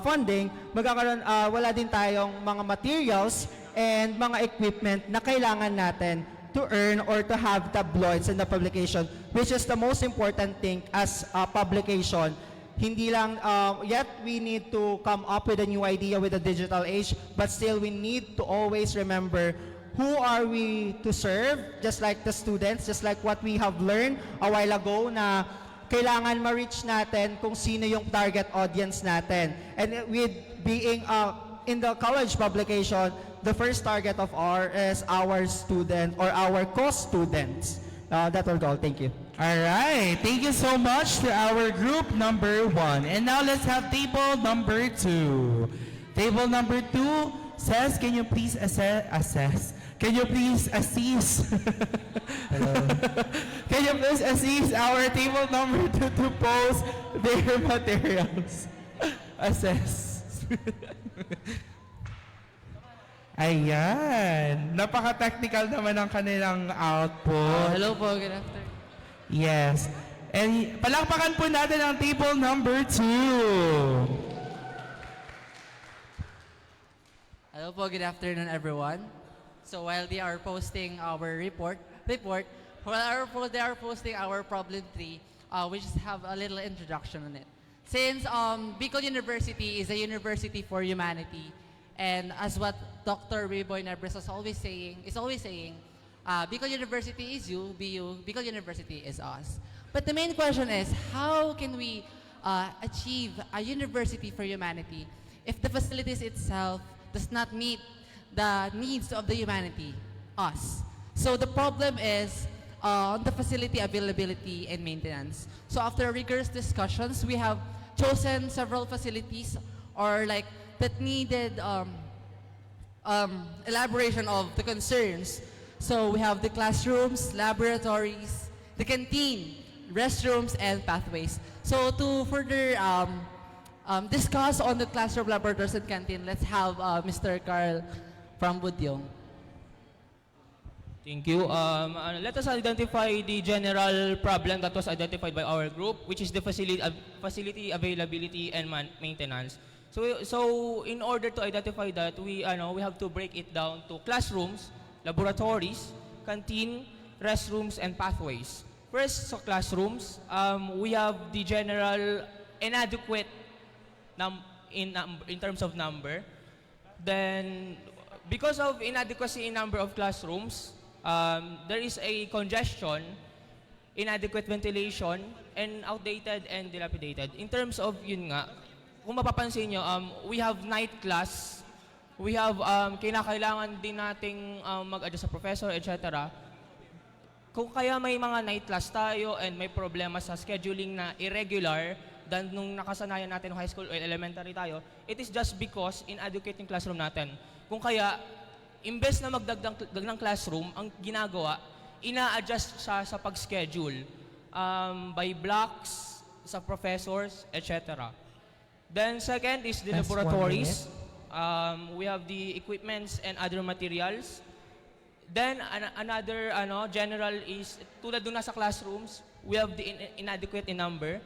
funding, wala din tayong mga materials and mga equipment na kailangan natin to earn or to have tabloids in the publication, which is the most important thing as a publication. Hindi lang, yet we need to come up with a new idea with the digital age, but still we need to always remember who are we to serve, just like the students, just like what we have learned a while ago na kailangan ma-reach natin kung sino yung target audience natin. And with being in the college publication, the first target of is our student or our co-students. That will go. Thank you. All right. Thank you so much to our group number 1. And now let's have table number 2. Table number 2 says, can you please assess? Can you please assist? Hello. Can you please assist our table number 2 to post their materials? Assess. Ayan. Napaka-technical naman ang kanilang output. Hello po, good afternoon. Yes. And palakpakan po natin ang table number 2. Hello po, good afternoon everyone. So while they are posting our report, while they are posting our problem tree, we just have a little introduction on it. Since Bicol University is a university for humanity, and as what Dr. Riboy Nebres is always saying, Bicol University is you, BU, Bicol University is us. But the main question is, how can we achieve a university for humanity if the facilities itself does not meet the needs of the humanity, us? So the problem is on the facility availability and maintenance. So after rigorous discussions, we have chosen several facilities or like that needed elaboration of the concerns. So we have the classrooms, laboratories, the canteen, restrooms, and pathways. So to further discuss on the classroom, laboratories, and canteen, let's have Mr. Carl from Budyong. Thank you. Let us identify the general problem that was identified by our group, which is the facility availability and maintenance. So in order to identify that, we have to break it down to classrooms, laboratories, canteen, restrooms, and pathways. First, so classrooms, we have the general inadequate in terms of number. Then, because of inadequacy in number of classrooms, there is a congestion, inadequate ventilation, and outdated and dilapidated. In terms of yun nga, kung mapapansin nyo, we have night class, we have kinakailangan din nating mag-adjust sa professor, etc. Kung kaya may mga night class tayo and may problema sa scheduling na irregular than nung nakasanayan natin ng high school o elementary tayo, it is just because inadequate yung classroom natin. Kung kaya, imbes na magdagdag ng classroom, ang ginagawa, ina-adjust siya sa pag-schedule by blocks, sa professors, etc. Then second is the Last laboratories. We have the equipments and other materials. Then another general is tulad doon sa classrooms, we have the inadequate in number.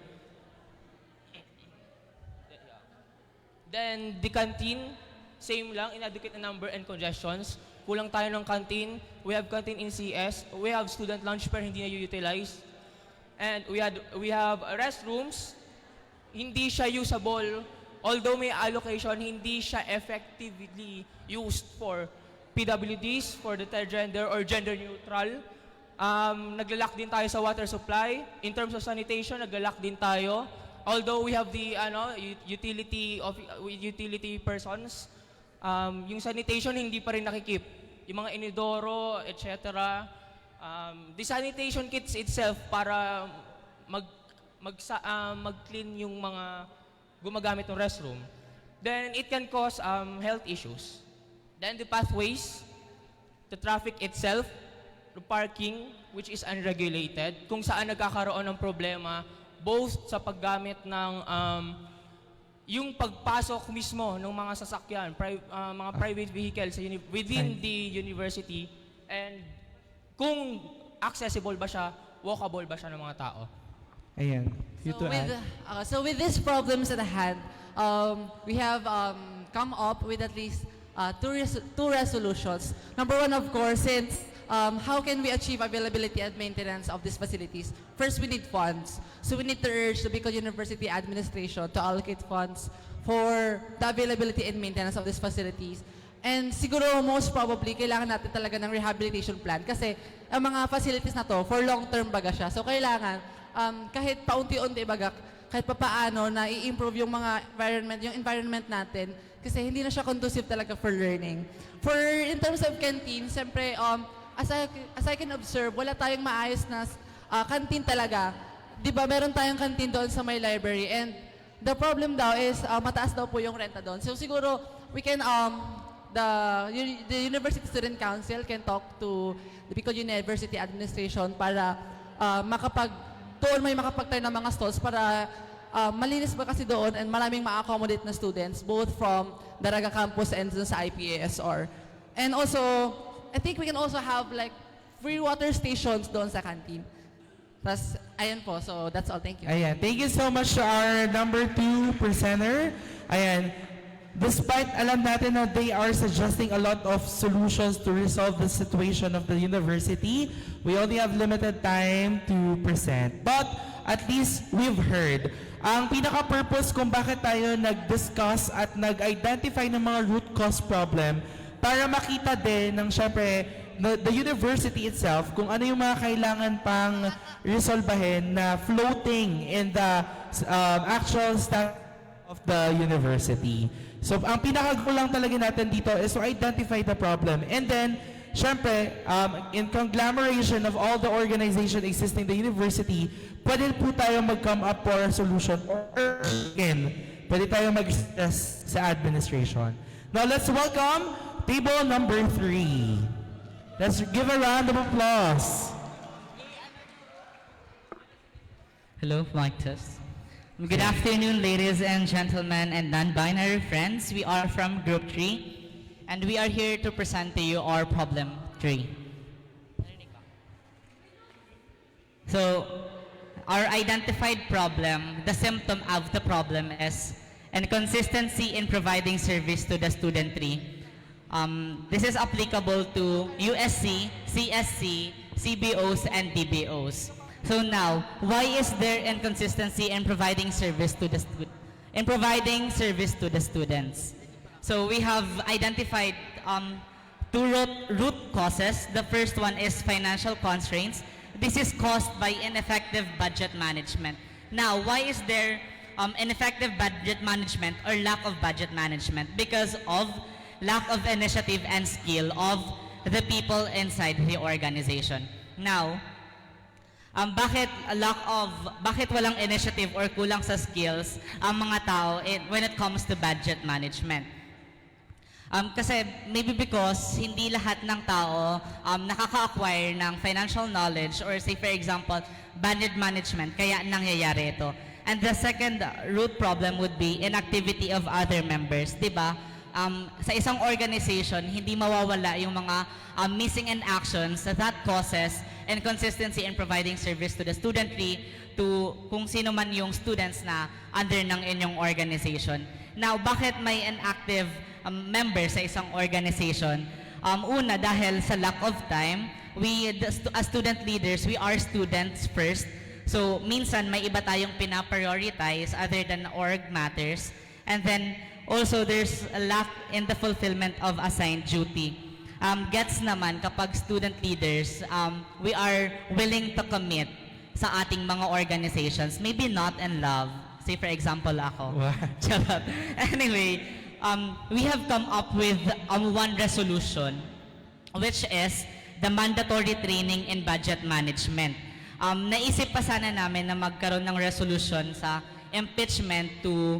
Then the canteen, same lang, inadequate in number and congestions. Kulang tayo ng canteen. We have canteen in CS. We have student lunch pero hindi na utilize. And we have restrooms. Hindi siya usable. Although may allocation, hindi siya effectively used for PWDs, for the third gender or gender neutral. Naglalak din tayo sa water supply. In terms of sanitation, naglalak din tayo. Although we have the utility persons, yung sanitation hindi pa rin nakikip. Yung mga inidoro, etc. The sanitation kits itself para mag-clean yung mga gumagamit ng restroom. Then it can cause health issues. Then the pathways, the traffic itself, the parking, which is unregulated, kung saan nagkakaroon ng problema, both sa paggamit ng yung pagpasok mismo ng mga sasakyan, mga private vehicles within the university, and kung accessible ba siya, walkable ba siya ng mga tao. Ayan. So with these problems at hand, we have come up with at least two resolutions. Number one, of course, since how can we achieve availability and maintenance of these facilities? First, we need funds. So we need to urge the Bicol University administration to allocate funds for the availability and maintenance of these facilities. And siguro most probably, kailangan natin talaga ng rehabilitation plan kasi ang mga facilities na to, for long-term baga siya. So kailangan, kahit paunti-unti baga, kahit papaano na i-improve yung mga environment natin kasi hindi na siya conducive talaga for learning. In terms of canteen, siyempre, as I can observe, wala tayong maayos na canteen talaga. Di ba, meron tayong canteen doon sa may library and the problem daw is mataas daw po yung renta doon. So siguro, we can, the University Student Council can talk to the Bicol University Administration para doon may makapagtayo ng mga stalls para malinis ba kasi doon and maraming ma-accommodate na students both from Daraga Campus and sa IPASR. And also, I think we can also have like free water stations doon sa canteen. Tapos, ayan po. So, that's all. Thank you. Ayan. Thank you so much to our number 2 presenter. Ayan. despite alam natin na they are suggesting a lot of solutions to resolve the situation of the university, we only have limited time to present. But at least we've heard. Ang pinaka-purpose kung bakit tayo nag-discuss at nag-identify ng mga root cause problem para makita din ng syempre the university itself kung ano yung mga kailangan pang resolbahin na floating in the actual staff of the university. So, ang pinaka-goal lang talaga natin dito is to identify the problem. And then, syempre, in conglomeration of all the organization existing in the university, pwede po tayo mag-come up for a solution or again, pwede tayo mag-stress sa administration. Now, let's welcome table number 3. Let's give a round of applause. Hello, mic test. Good afternoon, ladies and gentlemen and non-binary friends. We are from Group 3, and we are here to present to you our problem 3. So, our identified problem, the symptom of the problem is inconsistency in providing service to the student 3. This is applicable to USC, CSC, CBOs, and DBOs. So now, why is there inconsistency in providing service to the students? So we have identified two root causes. The first one is financial constraints. This is caused by ineffective budget management. Now, why is there ineffective budget management or lack of budget management? Because of lack of initiative and skill of the people inside the organization. Now, bakit walang initiative or kulang sa skills ang mga tao when it comes to budget management? Kasi maybe because hindi lahat ng tao nakaka-acquire ng financial knowledge or say for example, budget management, kaya nangyayari ito. And the second root problem would be inactivity of other members, diba? Sa isang organization, hindi mawawala yung mga missing in actions that causes inconsistency in providing service to the studentry, to kung sino man yung students na under ng inyong organization. Now, bakit may inactive member sa isang organization? Una, dahil sa lack of time, as student leaders, we are students first. So, minsan may iba tayong pinaprioritize other than org matters. And then, also, there's a lack in the fulfillment of assigned duty. Gets naman kapag student leaders, we are willing to commit sa ating mga organizations. Maybe not in love. Say for example ako. Charot. Anyway, we have come up with one resolution, which is the mandatory training in budget management. Naisip pa sana namin na magkaroon ng resolution sa impeachment to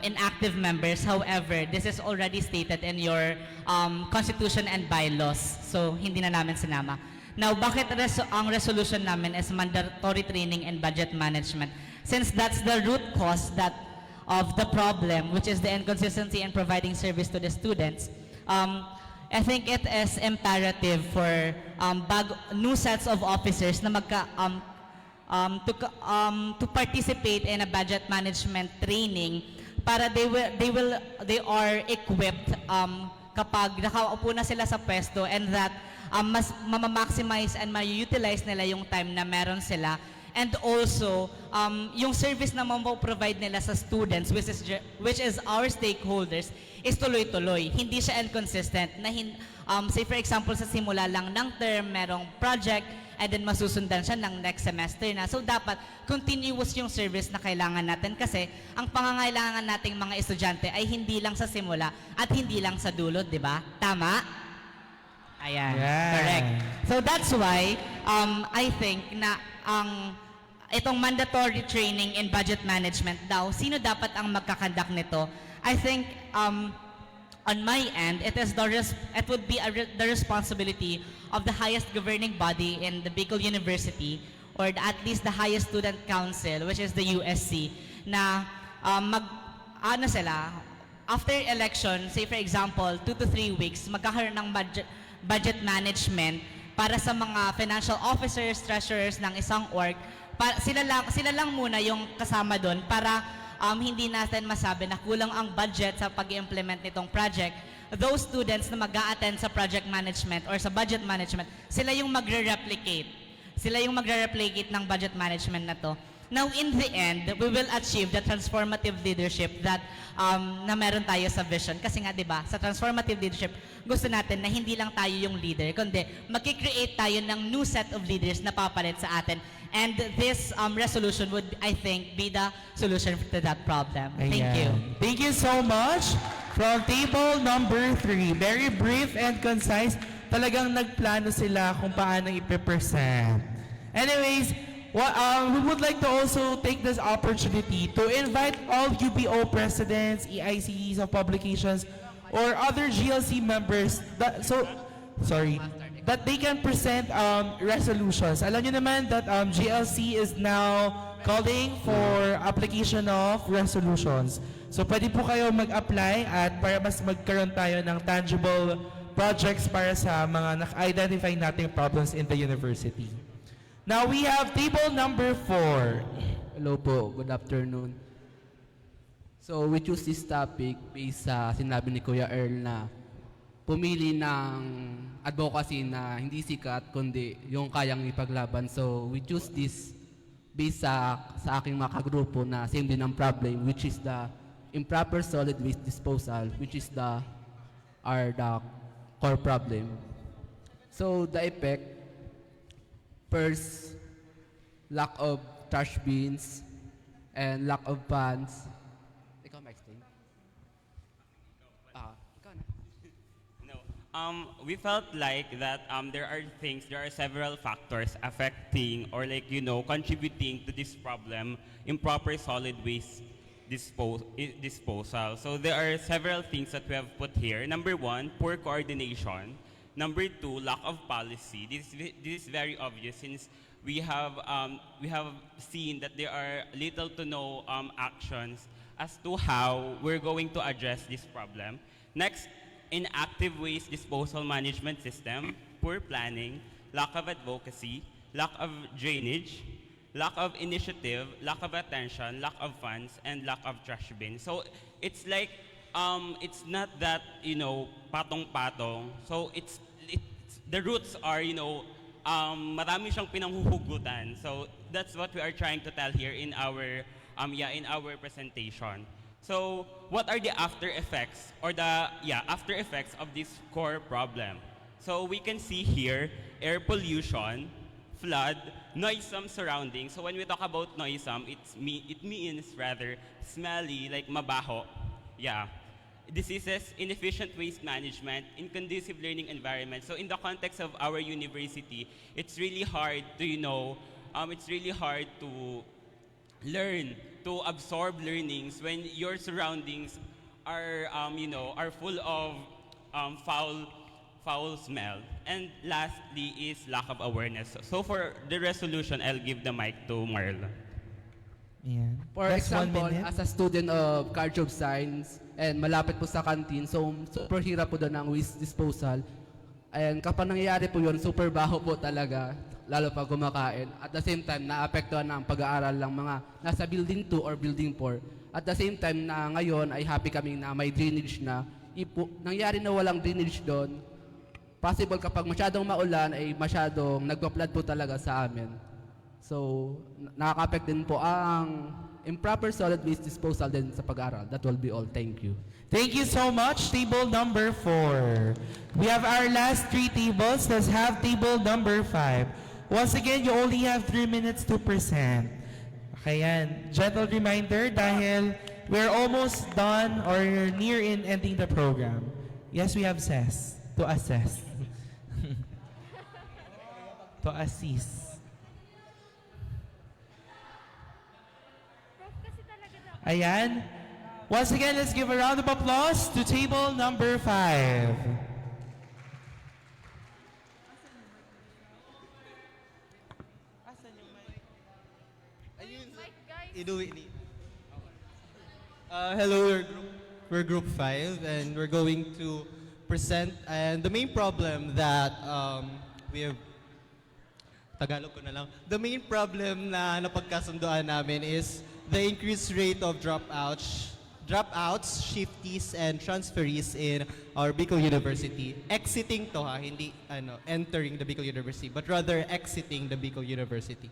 inactive members. However, this is already stated in your constitution and bylaws. So, hindi na namin sinama. Now, bakit ang resolution namin is mandatory training and budget management? Since that's the root cause of the problem, which is the inconsistency in providing service to the students, I think it is imperative for new sets of officers na to participate in a budget management training para they are equipped kapag nakaupo na sila sa pwesto, and that mas mamamaximize and ma-utilize nila yung time na meron sila, and also yung service na provide nila sa students, which is our stakeholders, is tuloy-tuloy. Hindi siya inconsistent na say for example sa simula lang ng term merong project and then masusundan siya ng next semester na. So dapat continuous yung service na kailangan natin kasi ang pangangailangan nating mga estudyante ay hindi lang sa simula at hindi lang sa dulo, di ba? Tama? Ayan, correct. So that's why I think na itong mandatory training in budget management daw, sino dapat ang magkakandak nito? I think on my end, it would be the responsibility of the highest governing body in the Bicol University, or at least the highest student council, which is the USC, na after election, say for example, 2 to 3 weeks, magkakaroon ng budget management para sa mga financial officers, treasurers ng isang org. Sila lang muna yung kasama doon para hindi natin masabi na kulang ang budget sa pag-implement nitong project, those students na mag-a-attend sa project management or sa budget management, sila yung magre-replicate. Sila yung magre-replicate ng budget management na to. Now, in the end, we will achieve the transformative leadership that na meron tayo sa vision. Kasi nga, di ba, sa transformative leadership, gusto natin na hindi lang tayo yung leader, kundi mag-create tayo ng new set of leaders na papalit sa atin. And this resolution would, I think, be the solution to that problem. Thank you. Thank you so much. From table number 3, very brief and concise. Talagang nagplano sila kung paano i-present. Anyways, we would like to also take this opportunity to invite all UPO presidents, EICs of publications, or other GLC members that they can present resolutions. Alam nyo naman that GLC is now calling for application of resolutions. So pwede po kayo mag-apply at para mas magkaroon tayo ng tangible projects para sa mga na-identify nating problems in the university. Now we have table number 4. Hello po, good afternoon. So we choose this topic based sa sinabi ni Kuya Earl na pumili ng advocacy na hindi sikat kundi yung kayang ipaglaban. So we choose this based sa aking mga kagrupo na same din ang problem, which is the improper solid waste disposal, which is the core problem. So the effect, first, lack of trash bins and lack of funds. Ikaw ma-explain? Ikaw na. No. We felt like that there are several factors affecting or contributing to this problem, improper solid waste disposal. So there are several things that we have put here. Number 1, poor coordination. Number 2, lack of policy. This is very obvious since we have seen that there are little to no actions as to how we're going to address this problem. Next, inactive waste disposal management system, poor planning, lack of advocacy, lack of drainage, lack of initiative, lack of attention, lack of funds, and lack of trash bin. So it's like it's not that patong-patong. So the roots are marami siyang pinanghuhugutan. So that's what we are trying to tell here in our presentation. So what are the after effects or after effects of this core problem? So we can see here air pollution, flood, noisome surroundings. So when we talk about noisome, it means rather smelly, like mabaho. Yeah. Diseases, inefficient waste management, inconducive learning environment. So in the context of our university, it's really hard to learn, to absorb learnings when your surroundings are full of foul smell. And lastly is lack of awareness. So for the resolution, I'll give the mic to Marla. Yeah. For example, as a student of Culture of Science and malapit po sa canteen, so super hirap po doon ang waste disposal. And kapag nangyayari po yun, super baho po talaga, lalo pag kumakain. At the same time, naapektuhan ang pag-aaral ng mga nasa building 2 or building 4. At the same time na ngayon ay happy kami na may drainage na. Nangyari na walang drainage doon, possible kapag masyadong maulan ay masyadong nagpa-flood po talaga sa amin. So, nakaka-affect din po ang improper solid waste disposal din sa pag-aaral. That will be all. Thank you. Thank you so much, table number 4. We have our last 3 tables. Let's have table number 5. Once again, you only have 3 minutes to present. Okay, yan. Gentle reminder dahil we're almost done or near in ending the program. Yes, we have SES to assess. To assist. Ayan. Once again, let's give a round of applause to table number 5. Hello, we're group 5 and we're going to present. And the main problem that we have Tagalog ko na lang. The main problem na napagkasunduan namin is the increased rate of dropouts, shifties, and transferees in our Bicol University. Exiting to ha, hindi entering the Bicol University, but rather exiting the Bicol University.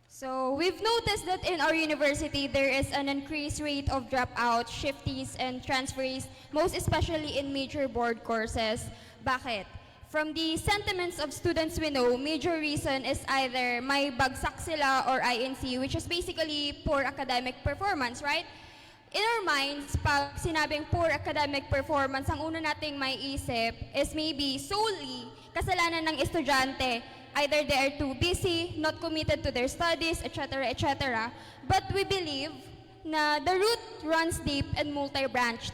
So we've noticed that in our university there is an increased rate of dropouts, shifties, and transferees, most especially in major board courses. Bakit? From the sentiments of students we know, major reason is either may bagsak sila or INC, which is basically poor academic performance, right? In our minds, pag sinabing poor academic performance, ang una nating may isip is maybe solely kasalanan ng estudyante. Either they are too busy, not committed to their studies, etc., etc. But we believe na the root runs deep and multi-branched.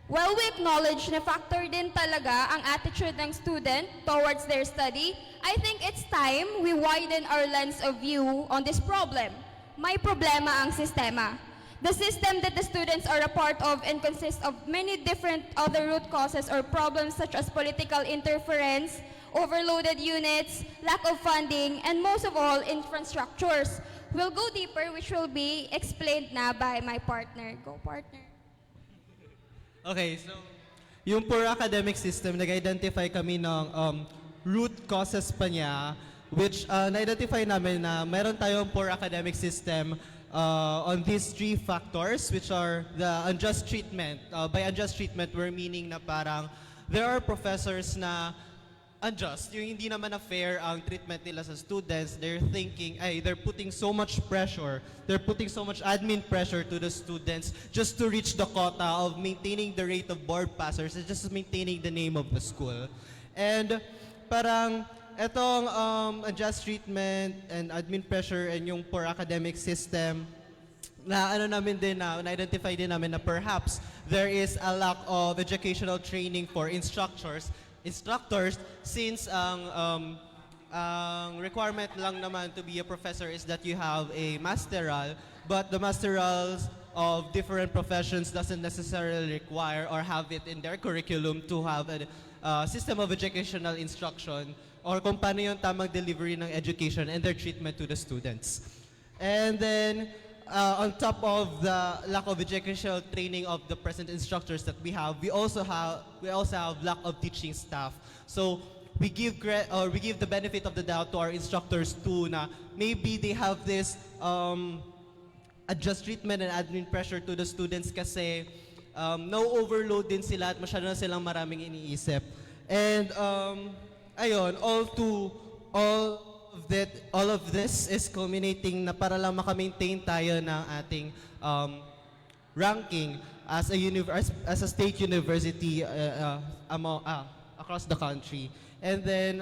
While we acknowledge na factor din talaga ang attitude ng student towards their study, I think it's time we widen our lens of view on this problem. May problema ang sistema. The system that the students are a part of and consists of many different other root causes or problems such as political interference, overloaded units, lack of funding, and most of all, infrastructures. We'll go deeper, which will be explained na by my partner. Go, partner. Okay, so yung poor academic system, nag-identify kami ng root causes pa niya, which na-identify namin na meron tayong poor academic system on these three factors, which are the unjust treatment. By unjust treatment, we're meaning na parang there are professors na unjust, yung hindi naman na fair ang treatment nila sa students. They're thinking, they're putting so much pressure, they're putting so much admin pressure to the students just to reach the quota of maintaining the rate of board passers and just maintaining the name of the school. And parang etong unjust treatment and admin pressure and yung poor academic system, na namin din na-identify din namin na perhaps there is a lack of educational training for instructors since ang requirement lang naman to be a professor is that you have a masteral, but the masterals of different professions doesn't necessarily require or have it in their curriculum to have a system of educational instruction or kung paano yung tamang delivery ng education and their treatment to the students. And then on top of the lack of educational training of the present instructors that we also have lack of teaching staff. So we give the benefit of the doubt to our instructors too na maybe they have this adjust treatment and admin pressure to the students kasi no overload din sila at masyado na silang maraming iniisip. And ayun, all of this is culminating na para lang maka-maintain tayo ng ating ranking as a state university across the country. And then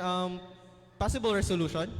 possible resolution.